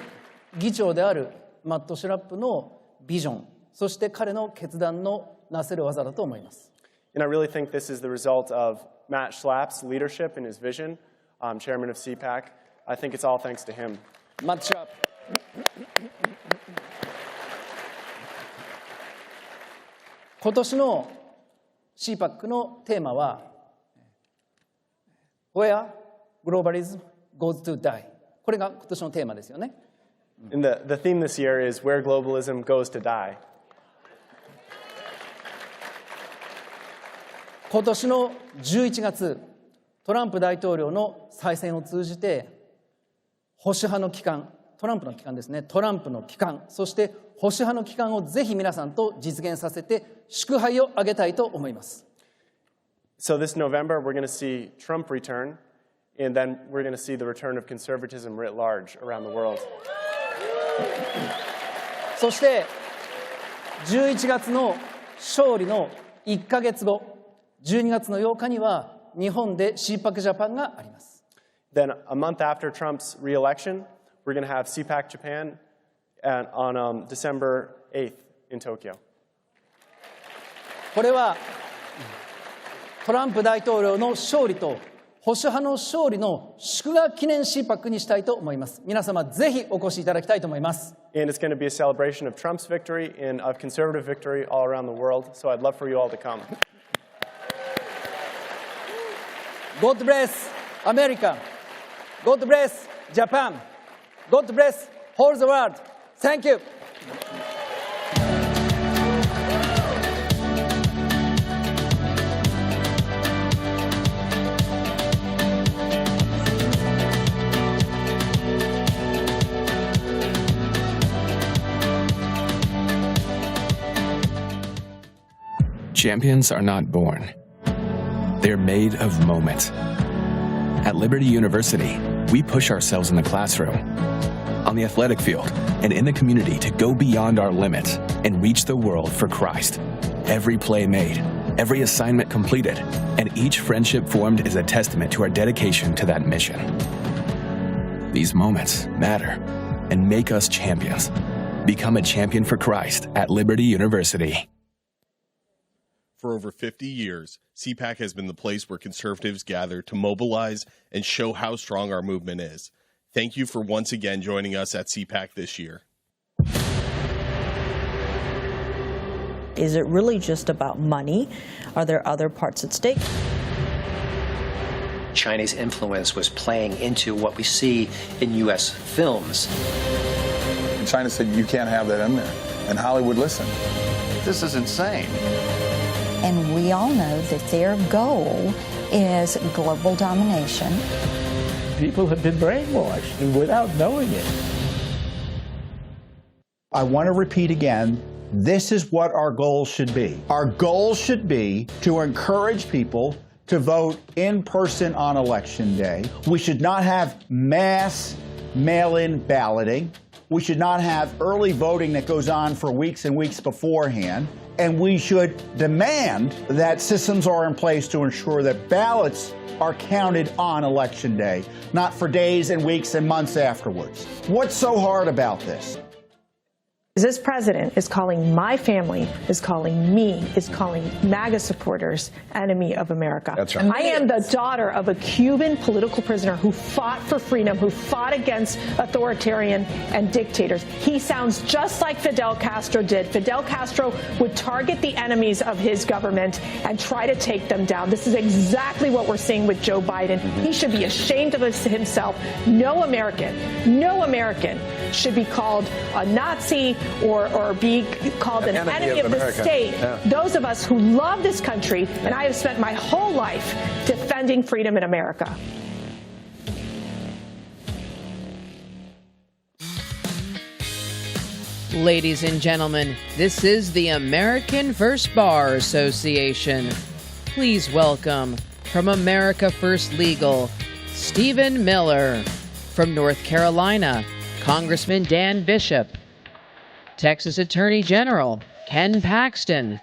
議長であるマット・シュラップのビジョン、そして彼の決断のなせる技だと思います。And I really think this is the result of Matt Schlapp's leadership and his vision, chairman of CPAC. I think it's all thanks to him. Matt Schlapp. 今年の CPAC のテーマは Where globalism goes to die。これが今年のテーマですよね。And the theme this year is Where globalism goes to die. 今年の11月、トランプ大統領の再選を通じて保守派の機関、トランプの機関ですね、トランプの機関、そして保守派の機関をぜひ皆さんと実現させて祝杯を挙げたいと思います。So this November, we're going to see Trump return, and then we're going to see the return of conservatism writ large around the world. そして11月の勝利の1ヶ月後、12月の8日には日本で CPAC Japan があります。Then a month after Trump's re-election, we're going to have CPAC Japan on December 8th in Tokyo. これはトランプ大統領の勝利と保守派の勝利の祝賀記念 CPAC にしたいと思います。皆様ぜひお越しいただきたいと思います。And it's going to be a celebration of Trump's victory and of conservative victory all around the world. So I'd love for you all to come. God bless America. God bless Japan. God bless whole the world. Thank you. Champions are not born. They're made of moments. At Liberty University, we push ourselves in the classroom, on the athletic field, and in the community to go beyond our limits and reach the world for Christ. Every play made, every assignment completed, and each friendship formed is a testament to our dedication to that mission. These moments matter and make us champions. Become a champion for Christ at Liberty University. For over 50 years, CPAC has been the place where conservatives gather to mobilize and show how strong our movement is. Thank you for once again joining us at CPAC this year. Is it really just about money? Are there other parts at stake? Chinese influence was playing into what we see in U.S. films. And China said, you can't have that in there. And Hollywood listened. This is insane. And we all know that their goal is global domination. People have been brainwashed and without knowing it. I want to repeat again, this is what our goal should be. Our goal should be to encourage people to vote in person on Election Day. We should not have mass mail-in balloting. We should not have early voting that goes on for weeks and weeks beforehand. And we should demand that systems are in place to ensure that ballots are counted on Election Day, not for days and weeks and months afterwards. What's so hard about this? This president is calling my family, is calling me, is calling MAGA supporters enemy of America. That's right. I am the daughter of a Cuban political prisoner who fought for freedom, who fought against authoritarian and dictators. He sounds just like Fidel Castro did. Fidel Castro would target the enemies of his government and try to take them down. This is exactly what we're seeing with Joe Biden. He should be ashamed of himself. No American should be called a Nazi or be called an enemy of the state. Yeah. Those of us who love this country, and I have spent my whole life defending freedom in America. Ladies and gentlemen, this is the American First Bar Association. Please welcome, from America First Legal, Stephen Miller. From North Carolina, Congressman Dan Bishop. Texas Attorney General Ken Paxton.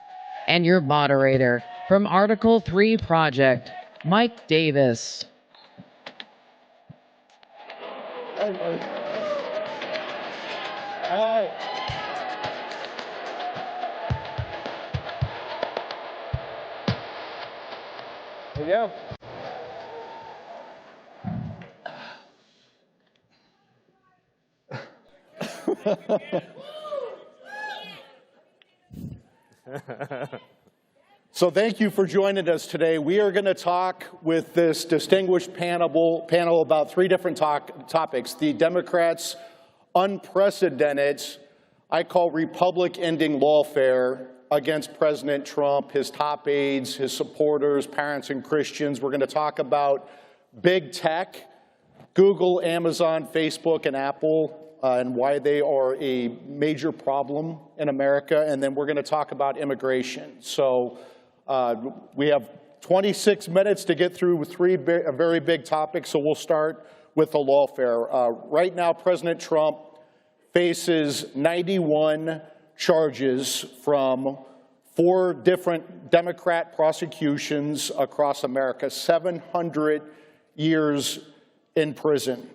And your moderator from Article 3 Project, Mike Davis. All right. Here we go. So thank you for joining us today. We are going to talk with this distinguished panel about three different topics. The Democrats' unprecedented, I call Republic-ending lawfare against President Trump, his top aides, his supporters, parents, and Christians. We're going to talk about big tech, Google, Amazon, Facebook, and Apple, and why they are a major problem in America. And then we're going to talk about immigration. So we have 26 minutes to get through three very big topics. So we'll start with the lawfare. Right now, President Trump faces 91 charges from 4 different Democrat prosecutions across America, 700 years in prison.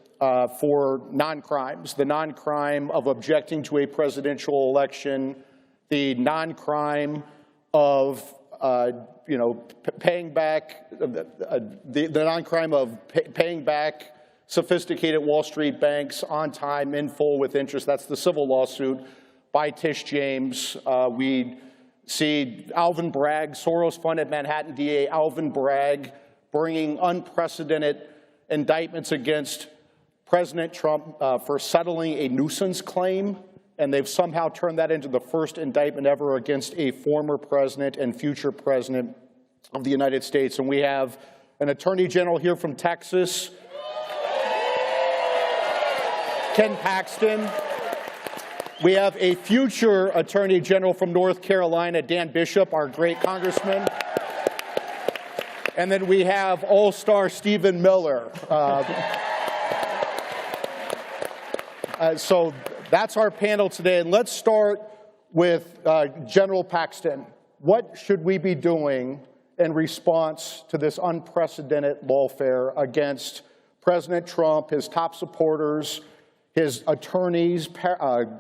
For non-crimes, the non-crime of objecting to a presidential election, the non-crime of paying back, the non-crime of paying back sophisticated Wall Street banks on time, in full, with interest. That's the civil lawsuit by Tish James. We see Alvin Bragg, Soros-funded Manhattan DA Alvin Bragg, bringing unprecedented indictments against President Trump for settling a nuisance claim, and they've somehow turned that into the first indictment ever against a former president and future president of the United States. And we have an Attorney General here from Texas, Ken Paxton. We have a future Attorney General from North Carolina, Dan Bishop, our great congressman. And then we have all-star Stephen Miller. So that's our panel today. And let's start with General Paxton. What should we be doing in response to this unprecedented lawfare against President Trump, his top supporters, his attorneys,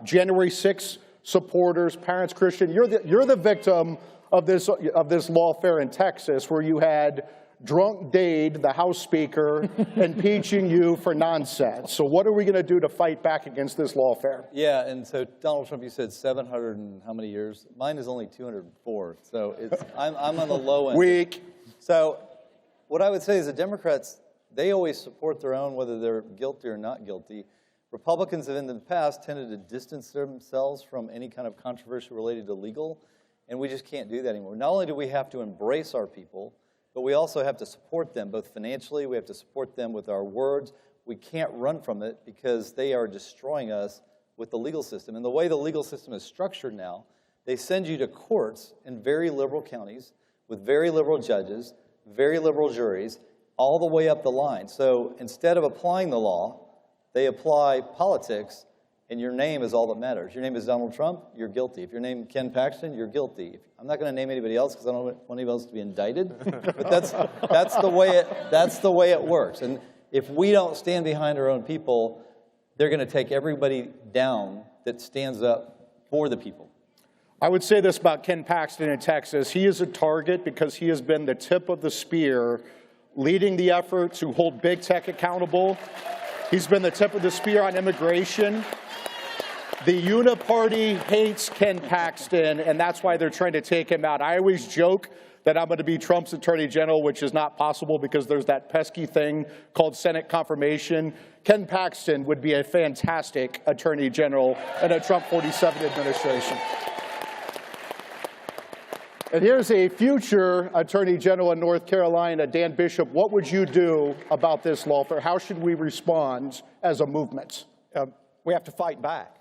January 6th supporters, parents, Christian? You're the victim of this lawfare in Texas, where you had drunk Dade, the House Speaker, impeaching you for nonsense. So what are we going to do to fight back against this lawfare? Yeah, and so Donald Trump, you said 700 and how many years? Mine is only 204, so I'm on the low end. Weak. So what I would say is the Democrats, they always support their own, whether they're guilty or not guilty. Republicans have in the past tended to distance themselves from any kind of controversy related to legal, and we just can't do that anymore. Not only do we have to embrace our people, but we also have to support them, both financially, we have to support them with our words. We can't run from it because they are destroying us with the legal system. And the way the legal system is structured now, they send you to courts in very liberal counties with very liberal judges, very liberal juries, all the way up the line. So instead of applying the law, they apply politics, and your name is all that matters. Your name is Donald Trump, you're guilty. If your name is Ken Paxton, you're guilty. I'm not going to name anybody else because I don't want anybody else to be indicted. But that's the way it works. And if we don't stand behind our own people, they're going to take everybody down that stands up for the people. I would say this about Ken Paxton in Texas. He is a target because he has been the tip of the spear, leading the effort to hold big tech accountable. He's been the tip of the spear on immigration. The Uniparty hates Ken Paxton, and that's why they're trying to take him out. I always joke that I'm going to be Trump's attorney general, which is not possible because there's that pesky thing called Senate confirmation. Ken Paxton would be a fantastic attorney general in a Trump 47 administration. And here's a future attorney general in North Carolina, Dan Bishop. What would you do about this lawfare? How should we respond as a movement? We have to fight back.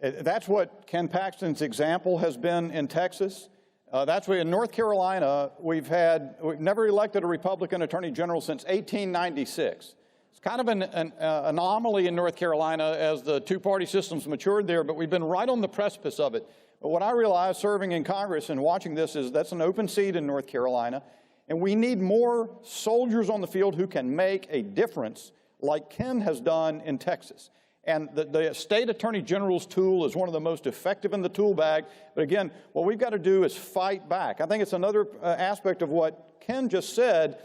That's what Ken Paxton's example has been in Texas. That's what in North Carolina, we've never elected a Republican attorney general since 1896. It's kind of an anomaly in North Carolina as the two-party system's matured there, but we've been right on the precipice of it. But what I realize serving in Congress and watching this is that's an open seat in North Carolina, and we need more soldiers on the field who can make a difference like Ken has done in Texas. And the state attorney general's tool is one of the most effective in the tool bag. But again, what we've got to do is fight back. I think it's another aspect of what Ken just said.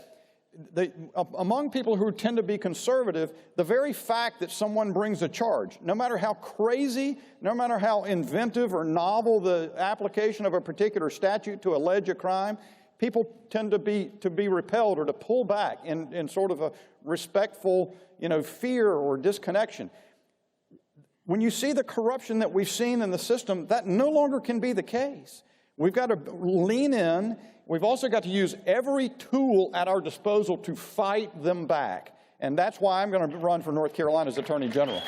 Among people who tend to be conservative, the very fact that someone brings a charge, no matter how crazy, no matter how inventive or novel the application of a particular statute to allege a crime, people tend to be repelled or to pull back in sort of a respectful, fear or disconnection. When you see the corruption that we've seen in the system, that no longer can be the case. We've got to lean in. We've also got to use every tool at our disposal to fight them back. And that's why I'm going to run for North Carolina's Attorney General.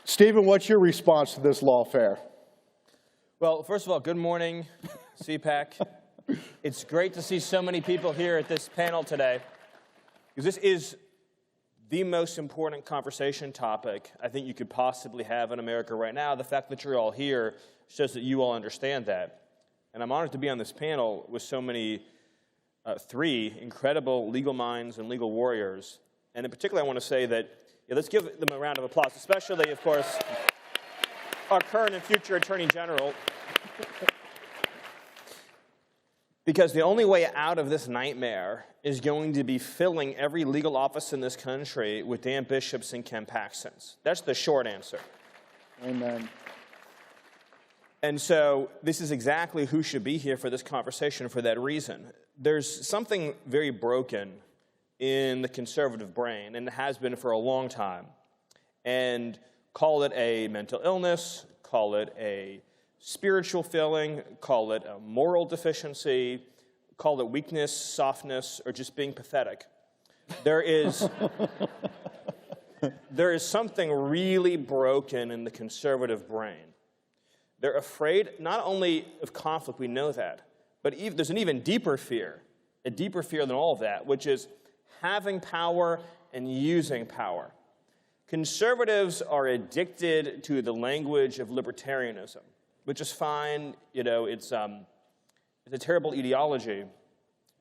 Stephen, what's your response to this lawfare? Well, first of all, good morning, CPAC. It's great to see so many people here at this panel today, because this is the most important conversation topic I think you could possibly have in America right now. The fact that you're all here shows that you all understand that. And I'm honored to be on this panel with so many, three incredible legal minds and legal warriors. And in particular, I want to say that, let's give them a round of applause, especially, of course, our current and future Attorney General. Because the only way out of this nightmare is going to be filling every legal office in this country with Dan Bishops and Ken Paxtons. That's the short answer. Amen. And so this is exactly who should be here for this conversation for that reason. There's something very broken in the conservative brain, and it has been for a long time. And call it a mental illness, call it a spiritual failing, call it a moral deficiency, call it weakness, softness, or just being pathetic. There is something really broken in the conservative brain. They're afraid not only of conflict, we know that, but there's an even deeper fear, a deeper fear than all of that, which is having power and using power. Conservatives are addicted to the language of libertarianism, which is fine. It's a terrible ideology.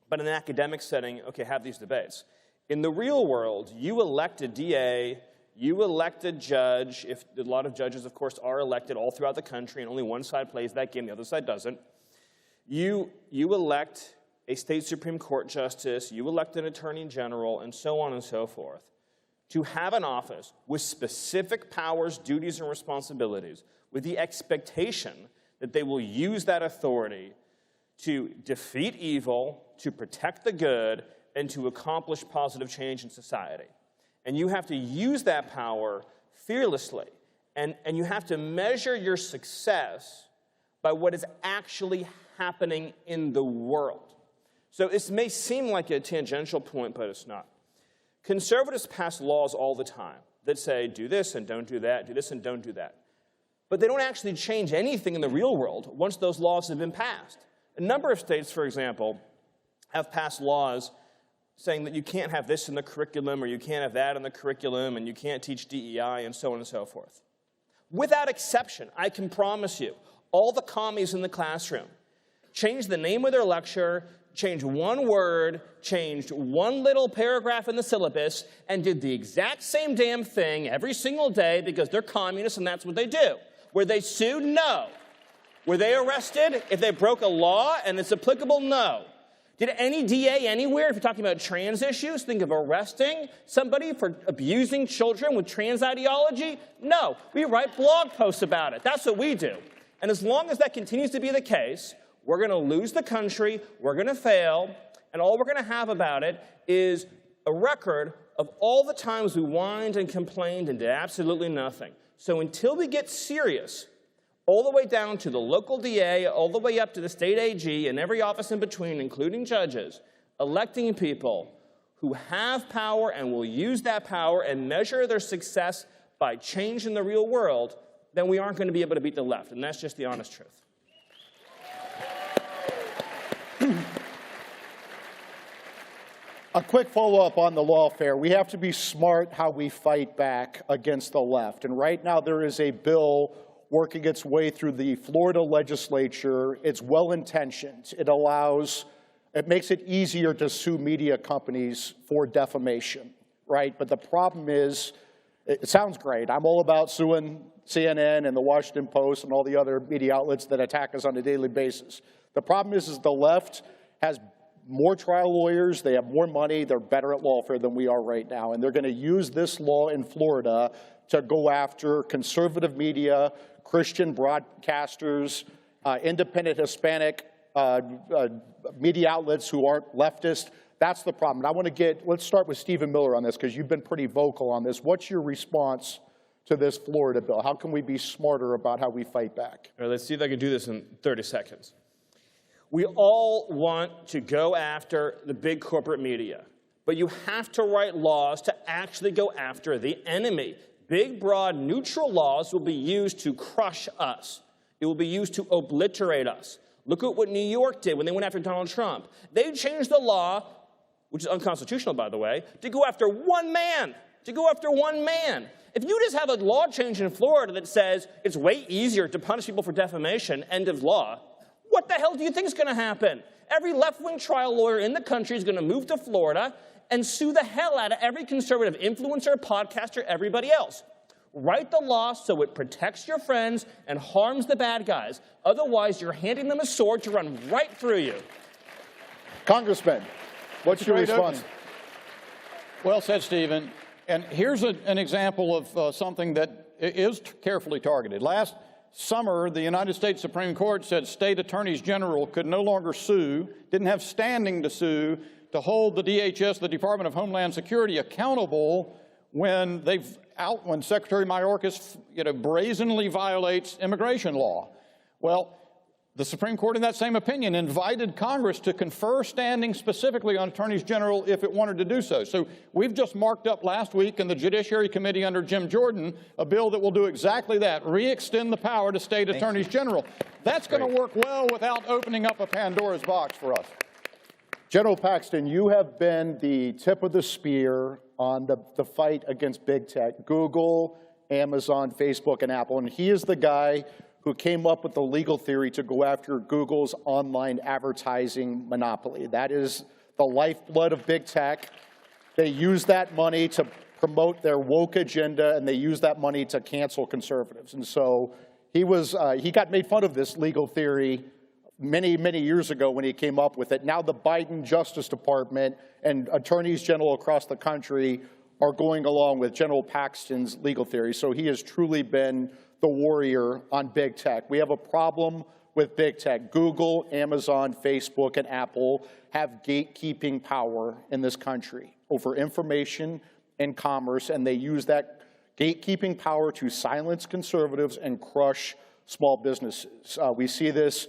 But in an academic setting, okay, have these debates. In the real world, you elect a DA, you elect a judge, if a lot of judges, of course, are elected all throughout the country, and only one side plays that game, the other side doesn't. You elect a state Supreme Court justice, you elect an attorney general, and so on and so forth, to have an office with specific powers, duties, and responsibilities, with the expectation that they will use that authority to defeat evil, to protect the good, and to accomplish positive change in society. And you have to use that power fearlessly. And you have to measure your success by what is actually happening in the world. So this may seem like a tangential point, but it's not. Conservatives pass laws all the time that say, do this and don't do that, do this and don't do that. But they don't actually change anything in the real world once those laws have been passed. A number of states, for example, have passed laws saying that you can't have this in the curriculum, or you can't have that in the curriculum, and you can't teach DEI, and so on and so forth. Without exception, I can promise you, all the commies in the classroom changed the name of their lecture, changed one word, changed one little paragraph in the syllabus, and did the exact same damn thing every single day because they're communists and that's what they do. Were they sued? No. Were they arrested if they broke a law and it's applicable? No. Did any DA anywhere, if you're talking about trans issues, think of arresting somebody for abusing children with trans ideology? No. We write blog posts about it. That's what we do. And as long as that continues to be the case, we're going to lose the country, we're going to fail, and all we're going to have about it is a record of all the times we whined and complained and did absolutely nothing. So until we get serious, all the way down to the local DA, all the way up to the state AG, and every office in between, including judges, electing people who have power and will use that power and measure their success by change in the real world, then we aren't going to be able to beat the left. And that's just the honest truth. A quick follow-up on the lawfare. We have to be smart how we fight back against the left. And right now there is a bill working its way through the Florida legislature. It's well-intentioned. It makes it easier to sue media companies for defamation, right? But the problem is, it sounds great. I'm all about suing CNN and the Washington Post and all the other media outlets that attack us on a daily basis. The problem is the left has more trial lawyers, they have more money, they're better at lawfare than we are right now, and they're going to use this law in Florida to go after conservative media, Christian broadcasters, independent Hispanic media outlets who aren't leftist. That's the problem. And let's start with Stephen Miller on this, because you've been pretty vocal on this. What's your response to this Florida bill? How can we be smarter about how we fight back? All right, let's see if I can do this in 30 seconds. We all want to go after the big corporate media, but you have to write laws to actually go after the enemy. Big, broad, neutral laws will be used to crush us. It will be used to obliterate us. Look at what New York did when they went after Donald Trump. They changed the law, which is unconstitutional, by the way, to go after one man. If you just have a law change in Florida that says it's way easier to punish people for defamation, end of law, what the hell do you think is going to happen? Every left-wing trial lawyer in the country is going to move to Florida and sue the hell out of every conservative influencer, podcaster, everybody else. Write the law so it protects your friends and harms the bad guys. Otherwise, you're handing them a sword to run right through you. Congressman, what's your response? Well said, Stephen. And here's an example of something that is carefully targeted. Last summer, the United States Supreme Court said state attorneys general could no longer sue, didn't have standing to sue, to hold the DHS, the Department of Homeland Security, accountable when Secretary Mayorkas, brazenly violates immigration law. Well, the Supreme Court, in that same opinion, invited Congress to confer standing specifically on attorneys general if it wanted to do so. So we've just marked up last week in the Judiciary Committee under Jim Jordan a bill that will do exactly that, re-extend the power to state attorneys general. That's going to work well without opening up a Pandora's box for us. General Paxton, you have been the tip of the spear on the fight against big tech, Google, Amazon, Facebook, and Apple, and he is the guy who came up with the legal theory to go after Google's online advertising monopoly. That is the lifeblood of big tech. They use that money to promote their woke agenda, and they use that money to cancel conservatives. And so he got made fun of this legal theory many, many years ago when he came up with it. Now the Biden Justice Department and attorneys general across the country are going along with General Paxton's legal theory. So he has truly been the warrior on big tech. We have a problem with big tech. Google, Amazon, Facebook, and Apple have gatekeeping power in this country over information and commerce, and they use that gatekeeping power to silence conservatives and crush small businesses. We see this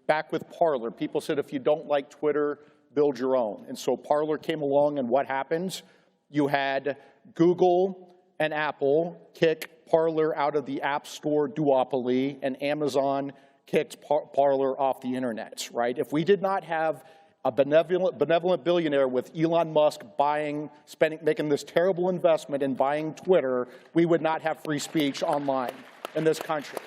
back with Parler. People said, if you don't like Twitter, build your own. And so Parler came along, and what happens? You had Google and Apple kick Parler out of the App Store duopoly, and Amazon kicked Parler off the internet, right? If we did not have a benevolent billionaire with Elon Musk making this terrible investment in buying Twitter, we would not have free speech online in this country.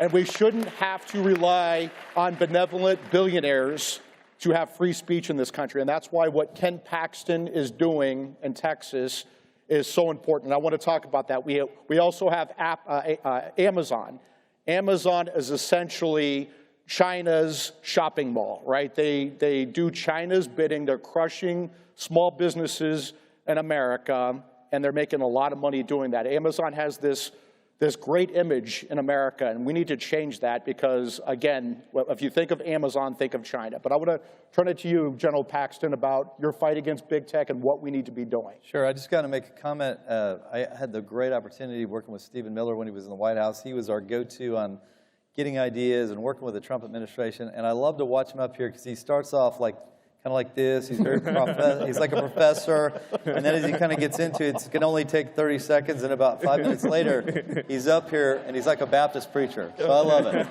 And we shouldn't have to rely on benevolent billionaires to have free speech in this country. And that's why what Ken Paxton is doing in Texas is so important. And I want to talk about that. We also have Amazon. Amazon is essentially China's shopping mall, right? They do China's bidding. They're crushing small businesses in America, and they're making a lot of money doing that. Amazon has this great image in America, and we need to change that because, again, if you think of Amazon, think of China. But I want to turn it to you, General Paxton, about your fight against big tech and what we need to be doing. Sure. I just got to make a comment. I had the great opportunity working with Stephen Miller when he was in the White House. He was our go-to on getting ideas and working with the Trump administration. And I love to watch him up here because he starts off kind of like this. He's very he's like a professor. And then as he kind of gets into it, it can only take 30 seconds, and about 5 minutes later, he's up here and he's like a Baptist preacher. So I love it.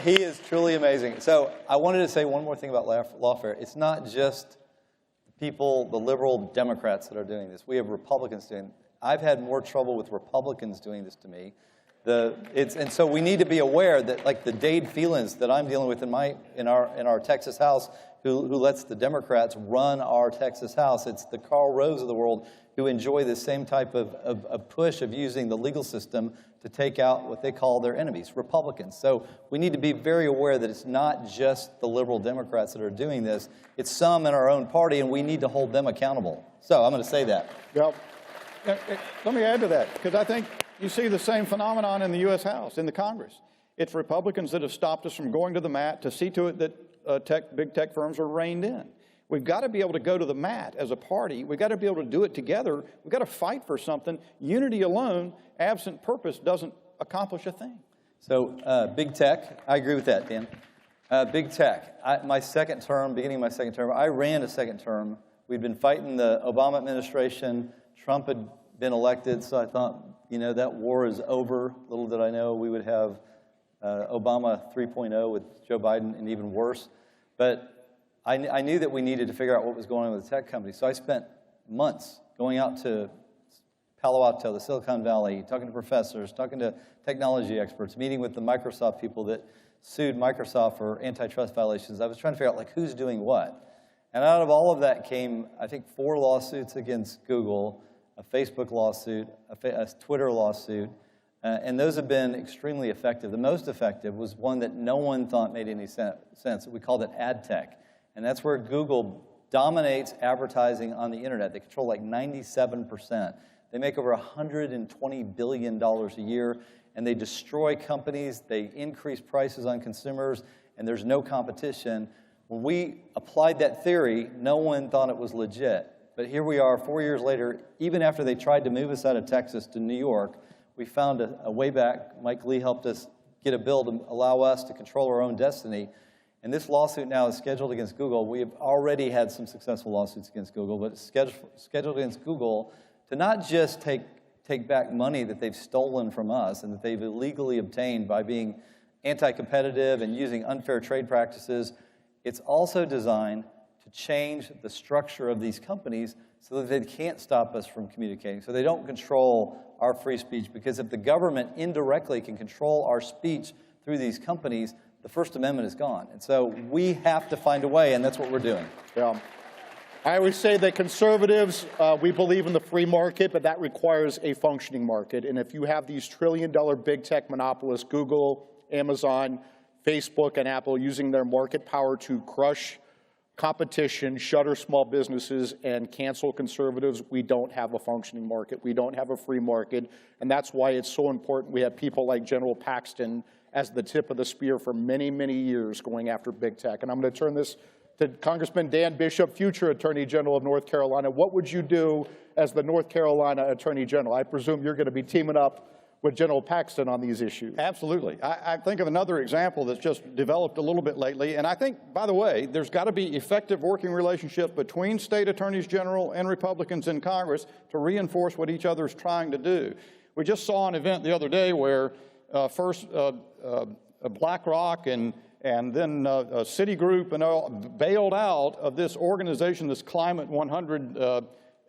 He is truly amazing. So I wanted to say one more thing about lawfare. It's not just people, the liberal Democrats that are doing this. We have Republicans doing it. I've had more trouble with Republicans doing this to me. And so we need to be aware that, like the Dade Phelans that I'm dealing with in our Texas House, who lets the Democrats run our Texas House. It's the Karl Roves of the world who enjoy the same type of push of using the legal system to take out what they call their enemies, Republicans. So we need to be very aware that it's not just the liberal Democrats that are doing this. It's some in our own party, and we need to hold them accountable. So I'm going to say that. Well, let me add to that, because I think you see the same phenomenon in the U.S. House, in the Congress. It's Republicans that have stopped us from going to the mat to see to it that big tech firms are reined in. We've got to be able to go to the mat as a party. We've got to be able to do it together. We've got to fight for something. Unity alone, absent purpose, doesn't accomplish a thing. So big tech, I agree with that, Dan. Big tech. My second term, beginning of my second term, I ran a second term. We'd been fighting the Obama administration. Trump had been elected, so I thought, that war is over. Little did I know we would have Obama 3.0 with Joe Biden, and even worse. But I knew that we needed to figure out what was going on with the tech companies. So I spent months going out to Palo Alto, the Silicon Valley, talking to professors, talking to technology experts, meeting with the Microsoft people that sued Microsoft for antitrust violations. I was trying to figure out, who's doing what. And out of all of that came, I think, 4 lawsuits against Google, a Facebook lawsuit, a Twitter lawsuit, and those have been extremely effective. The most effective was one that no one thought made any sense. We called it ad tech, and that's where Google dominates advertising on the internet. They control 97%. They make over $120 billion a year, and they destroy companies. They increase prices on consumers, and there's no competition. When we applied that theory, no one thought it was legit. But here we are 4 years later, even after they tried to move us out of Texas to New York, we found a way back. Mike Lee helped us get a bill to allow us to control our own destiny. And this lawsuit now is scheduled against Google. We have already had some successful lawsuits against Google, but it's scheduled against Google to not just take back money that they've stolen from us and that they've illegally obtained by being anti-competitive and using unfair trade practices. It's also designed to change the structure of these companies so that they can't stop us from communicating, so they don't control our free speech. Because if the government indirectly can control our speech through these companies, the First Amendment is gone. And so we have to find a way, and that's what we're doing. Yeah. I always say that conservatives, we believe in the free market, but that requires a functioning market. And if you have these trillion-dollar big tech monopolists, Google, Amazon, Facebook, and Apple, using their market power to crush competition, shutter small businesses, and cancel conservatives, we don't have a functioning market. We don't have a free market. And that's why it's so important we have people like General Paxton as the tip of the spear for many, many years going after big tech. And I'm going to turn this to Congressman Dan Bishop, future Attorney General of North Carolina. What would you do as the North Carolina Attorney General? I presume you're going to be teaming up with General Paxton on these issues. Absolutely. I think of another example that's just developed a little bit lately, and I think, by the way, there's got to be effective working relationship between state attorneys general and Republicans in Congress to reinforce what each other is trying to do. We just saw an event the other day where first BlackRock and then Citigroup and all bailed out of this organization, this Climate 100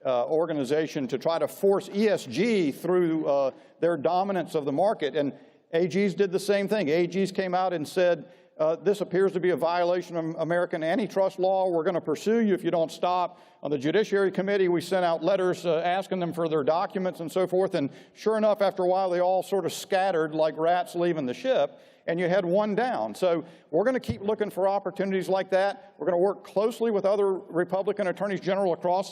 organization, to try to force ESG through their dominance of the market. And AGs did the same thing. AGs came out and said, this appears to be a violation of American antitrust law. We're going to pursue you if you don't stop. On the Judiciary Committee, we sent out letters asking them for their documents and so forth. And sure enough, after a while, they all sort of scattered like rats leaving the ship, and you had one down. So we're going to keep looking for opportunities like that. We're going to work closely with other Republican attorneys general across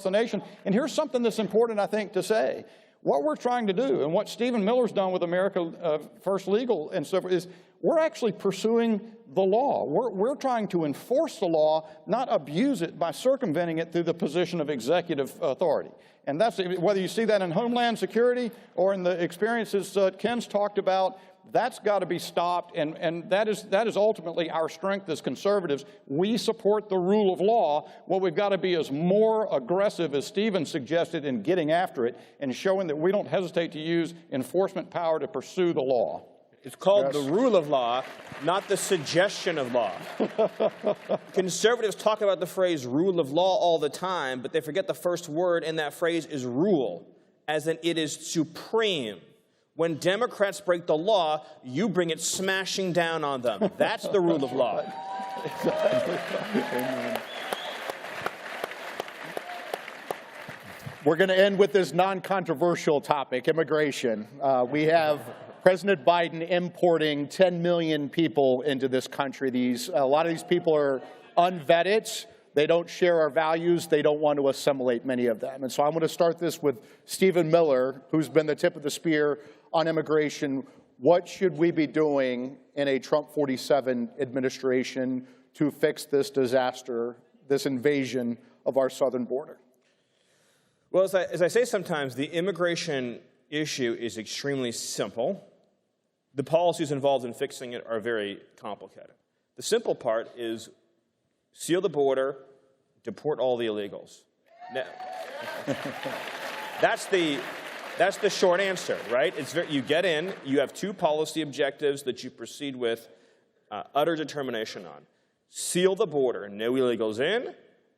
the nation. And here's something that's important, I think, to say. What we're trying to do, and what Stephen Miller's done with America First Legal and so forth, is we're actually pursuing the law. We're trying to enforce the law, not abuse it by circumventing it through the position of executive authority. And that's, whether you see that in Homeland Security or in the experiences Ken's talked about, that's got to be stopped, and that is ultimately our strength as conservatives. We support the rule of law. What we've got to be is more aggressive, as Stephen suggested, in getting after it and showing that we don't hesitate to use enforcement power to pursue the law. It's called the rule of law, not the suggestion of law. Conservatives talk about the phrase rule of law all the time, but they forget the first word in that phrase is rule, as in it is supreme. When Democrats break the law, you bring it smashing down on them. That's the rule of law. We're going to end with this non-controversial topic, immigration. We have President Biden importing 10 million people into this country. A lot of these people are unvetted. They don't share our values. They don't want to assimilate, many of them. And so I'm going to start this with Stephen Miller, who's been the tip of the spear on immigration. What should we be doing in a Trump 47 administration to fix this disaster, this invasion of our southern border? Well, as I say sometimes, the immigration issue is extremely simple. The policies involved in fixing it are very complicated. The simple part is seal the border, deport all the illegals. Now, that's the short answer, right? You get in, you have two policy objectives that you proceed with utter determination on. Seal the border, no illegals in,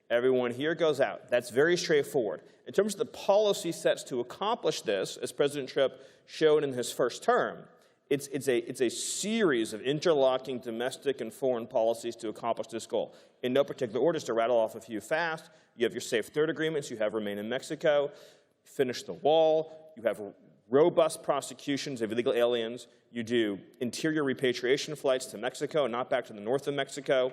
everyone here goes out. That's very straightforward. In terms of the policy sets to accomplish this, as President Trump showed in his first term, it's a series of interlocking domestic and foreign policies to accomplish this goal. In no particular order, just to rattle off a few fast, you have your Safe Third agreements, you have Remain in Mexico, finish the wall, you have robust prosecutions of illegal aliens, you do interior repatriation flights to Mexico and not back to the north of Mexico.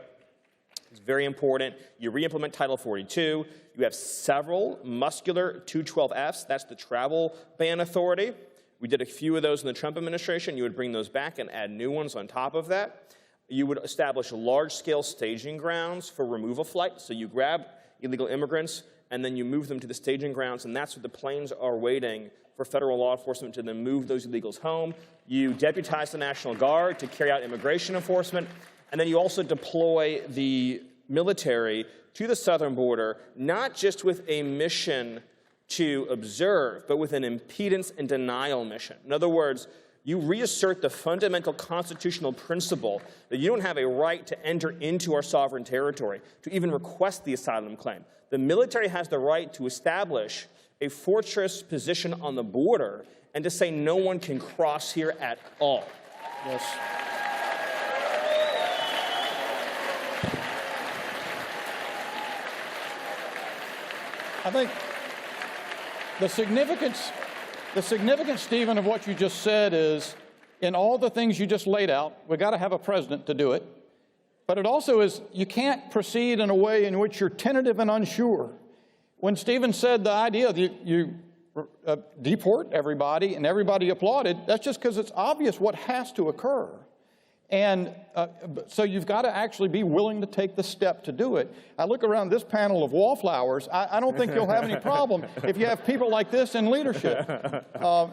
It's very important. You re-implement Title 42. You have several muscular 212Fs. That's the travel ban authority. We did a few of those in the Trump administration. You would bring those back and add new ones on top of that. You would establish large-scale staging grounds for removal flights. So you grab illegal immigrants, and then you move them to the staging grounds, and that's where the planes are waiting for federal law enforcement to then move those illegals home. You deputize the National Guard to carry out immigration enforcement, and then you also deploy the military to the southern border, not just with a mission to observe, but with an impedance and denial mission. In other words, you reassert the fundamental constitutional principle that you don't have a right to enter into our sovereign territory, to even request the asylum claim. The military has the right to establish a fortress position on the border and to say no one can cross here at all. Yes. I think the significance, Stephen, of what you just said is, in all the things you just laid out, we've got to have a president to do it. But it also is, you can't proceed in a way in which you're tentative and unsure. When Stephen said the idea that you deport everybody and everybody applauded, that's just because it's obvious what has to occur. And so you've got to actually be willing to take the step to do it. I look around this panel of wallflowers. I don't think you'll have any problem if you have people like this in leadership.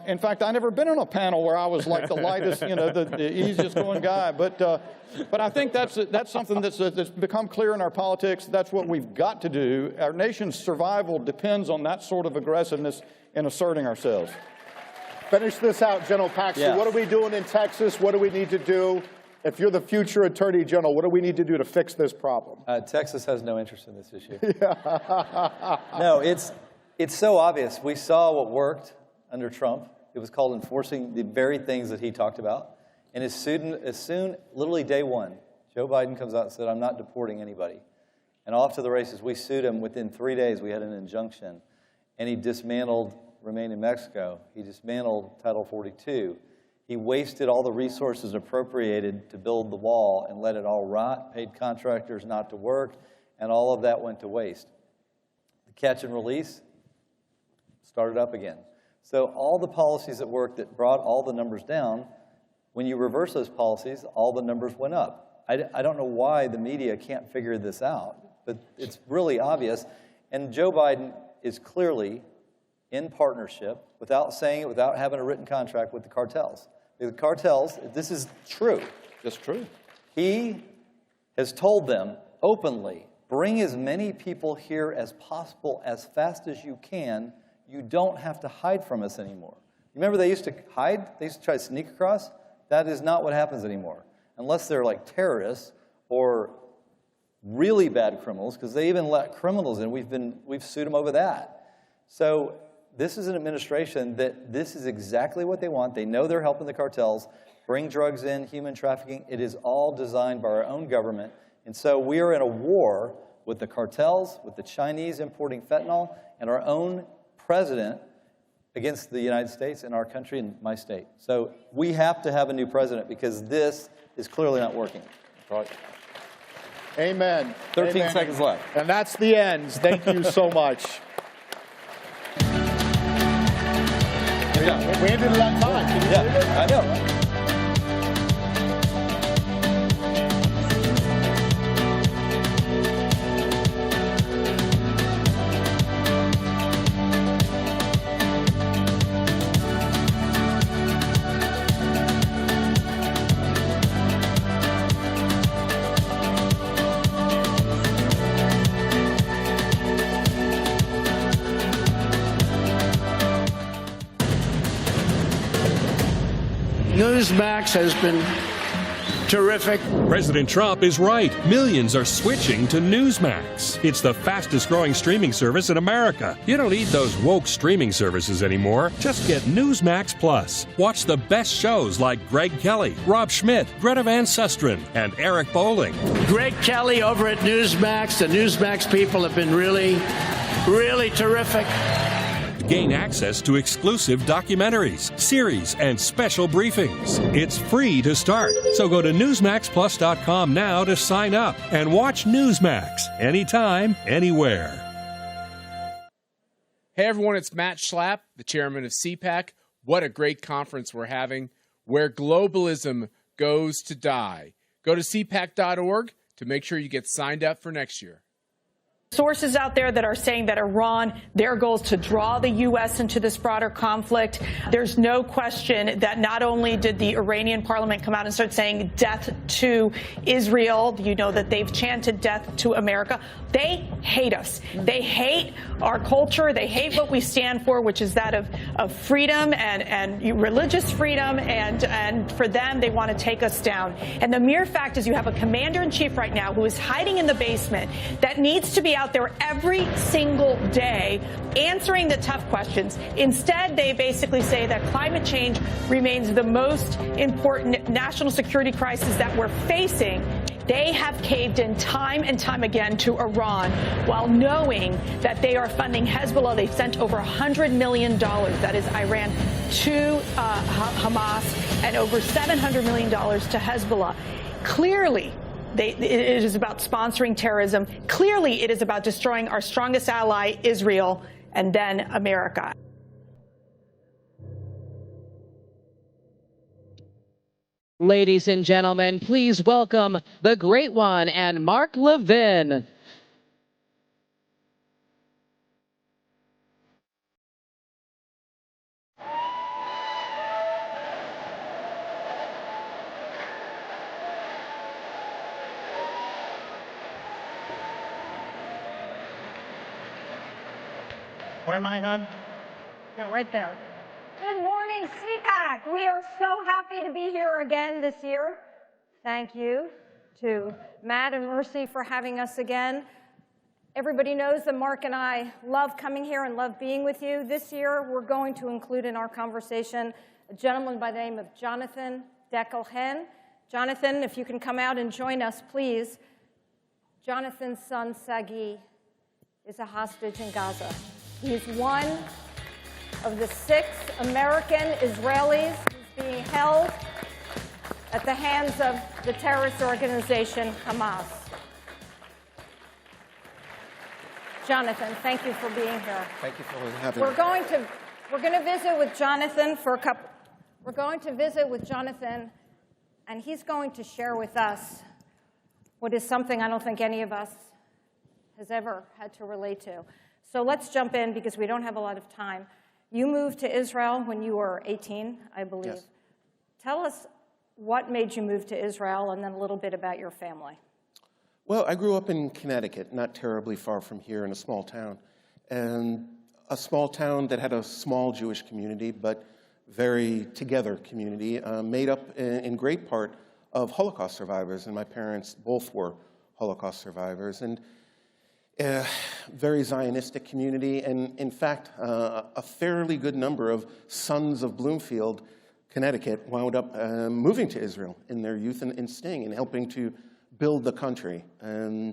In fact, I've never been on a panel where I was like the lightest, the easiest going guy. But I think that's something that's become clear in our politics. That's what we've got to do. Our nation's survival depends on that sort of aggressiveness in asserting ourselves. Finish this out, General Paxton. Yes. What are we doing in Texas? What do we need to do? If you're the future Attorney General, what do we need to do to fix this problem? Texas has no interest in this issue. No, it's so obvious. We saw what worked under Trump. It was called enforcing the very things that he talked about. And as soon, literally day one, Joe Biden comes out and said, I'm not deporting anybody. And off to the races. We sued him. Within 3 days, we had an injunction. And he dismantled Remain in Mexico. He dismantled Title 42. He wasted all the resources appropriated to build the wall and let it all rot, paid contractors not to work, and all of that went to waste. The catch and release started up again. So all the policies that worked that brought all the numbers down, when you reverse those policies, all the numbers went up. I don't know why the media can't figure this out, but it's really obvious. And Joe Biden is clearly in partnership, without saying it, without having a written contract with the cartels. The cartels, this is true. Just true. He has told them openly, bring as many people here as possible as fast as you can. You don't have to hide from us anymore. Remember they used to hide? They used to try to sneak across? That is not what happens anymore. Unless they're like terrorists or really bad criminals, because they even let criminals in. We've sued them over that. So this is an administration that this is exactly what they want. They know they're helping the cartels bring drugs in, human trafficking. It is all designed by our own government. And so we are in a war with the cartels, with the Chinese importing fentanyl, and our own president against the United States and our country and my state. So we have to have a new president because this is clearly not working. Right. Amen. 13 Amen. seconds left. And that's the end. Thank you so much. We ended it on time. Yeah, I know. Newsmax has been terrific. President Trump is right. Millions are switching to Newsmax. It's the fastest growing streaming service in America. You don't need those woke streaming services anymore. Just get Newsmax Plus. Watch the best shows like Greg Kelly, Rob Schmidt, Greta Van Susteren, and Eric Bowling. Greg Kelly over at Newsmax. The Newsmax people have been really, really terrific. Gain access to exclusive documentaries, series, and special briefings. It's free to start. So go to NewsmaxPlus.com now to sign up and watch Newsmax anytime, anywhere. Hey everyone, it's Matt Schlapp, the chairman of CPAC. What a great conference we're having, where globalism goes to die. Go to CPAC.org to make sure you get signed up for next year. Sources out there that are saying that Iran, their goal is to draw the U.S. into this broader conflict. There's no question that not only did the Iranian parliament come out and start saying death to Israel, you know that they've chanted death to America. They hate us. They hate our culture. They hate what we stand for, which is that of freedom and religious freedom. And for them, they want to take us down. And the mere fact is you have a commander-in-chief right now who is hiding in the basement that needs to be out there every single day answering the tough questions. Instead, they basically say that climate change remains the most important national security crisis that we're facing. They have caved in time and time again to Iran while knowing that they are funding Hezbollah. They've sent over $100 million, that is Iran, to Hamas, and over $700 million to Hezbollah. Clearly, it is about sponsoring terrorism. Clearly, it is about destroying our strongest ally, Israel, and then America. Ladies and gentlemen, please welcome the great one and Mark Levin. Where am I, hon? No, right there. Good morning, CPAC. We are so happy to be here again this year. Thank you to Matt and Mercy for having us again. Everybody knows that Mark and I love coming here and love being with you. This year, we're going to include in our conversation a gentleman by the name of Jonathan Deckelhen. Jonathan, if you can come out and join us, please. Jonathan's son, Sagi, is a hostage in Gaza. He's one of the 6 American Israelis who's being held at the hands of the terrorist organization Hamas. Jonathan, thank you for being here. Thank you for having me. We're going to visit with Jonathan for a couple. We're going to visit with Jonathan, and he's going to share with us what is something I don't think any of us has ever had to relate to. So let's jump in because we don't have a lot of time. You moved to Israel when you were 18, I believe. Yes. Tell us what made you move to Israel, and then a little bit about your family. Well, I grew up in Connecticut, not terribly far from here, in a small town. And a small town that had a small Jewish community, but very together community, made up in great part of Holocaust survivors. And my parents both were Holocaust survivors. And very Zionistic community, and in fact, a fairly good number of sons of Bloomfield, Connecticut, wound up moving to Israel in their youth and staying and helping to build the country. And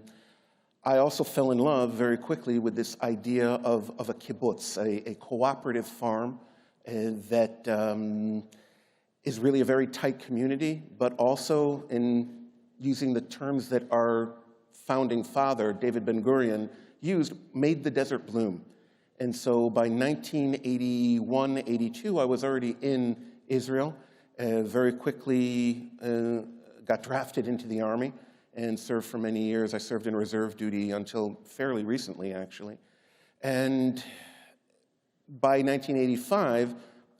I also fell in love very quickly with this idea of a kibbutz, a cooperative farm that is really a very tight community, but also, in using the terms that our founding father, David Ben-Gurion, used, made the desert bloom. And so by 1981, 82, I was already in Israel, very quickly got drafted into the Army and served for many years. I served in reserve duty until fairly recently, actually. And by 1985,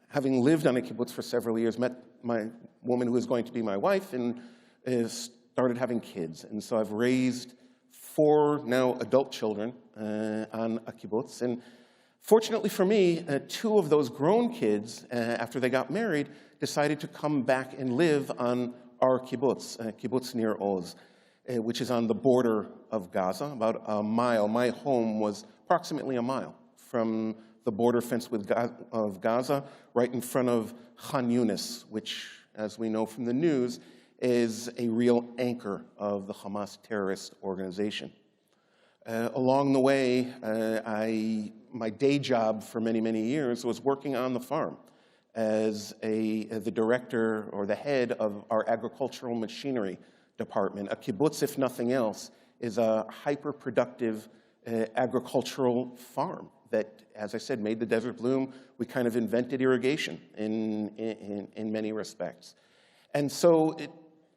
having lived on a kibbutz for several years, met my woman who was going to be my wife, and started having kids. And so I've raised 4 now adult children on a kibbutz. And fortunately for me, 2 of those grown kids, after they got married, decided to come back and live on our kibbutz, kibbutz Nir Oz, which is on the border of Gaza, about a mile. My home was approximately a mile from the border fence of Gaza, right in front of Khan Yunis, which, as we know from the news, is a real anchor of the Hamas terrorist organization. Along the way, my day job for many, many years was working on the farm as the director or the head of our agricultural machinery department. A kibbutz, if nothing else, is a hyper-productive agricultural farm that, as I said, made the desert bloom. We kind of invented irrigation in many respects. And so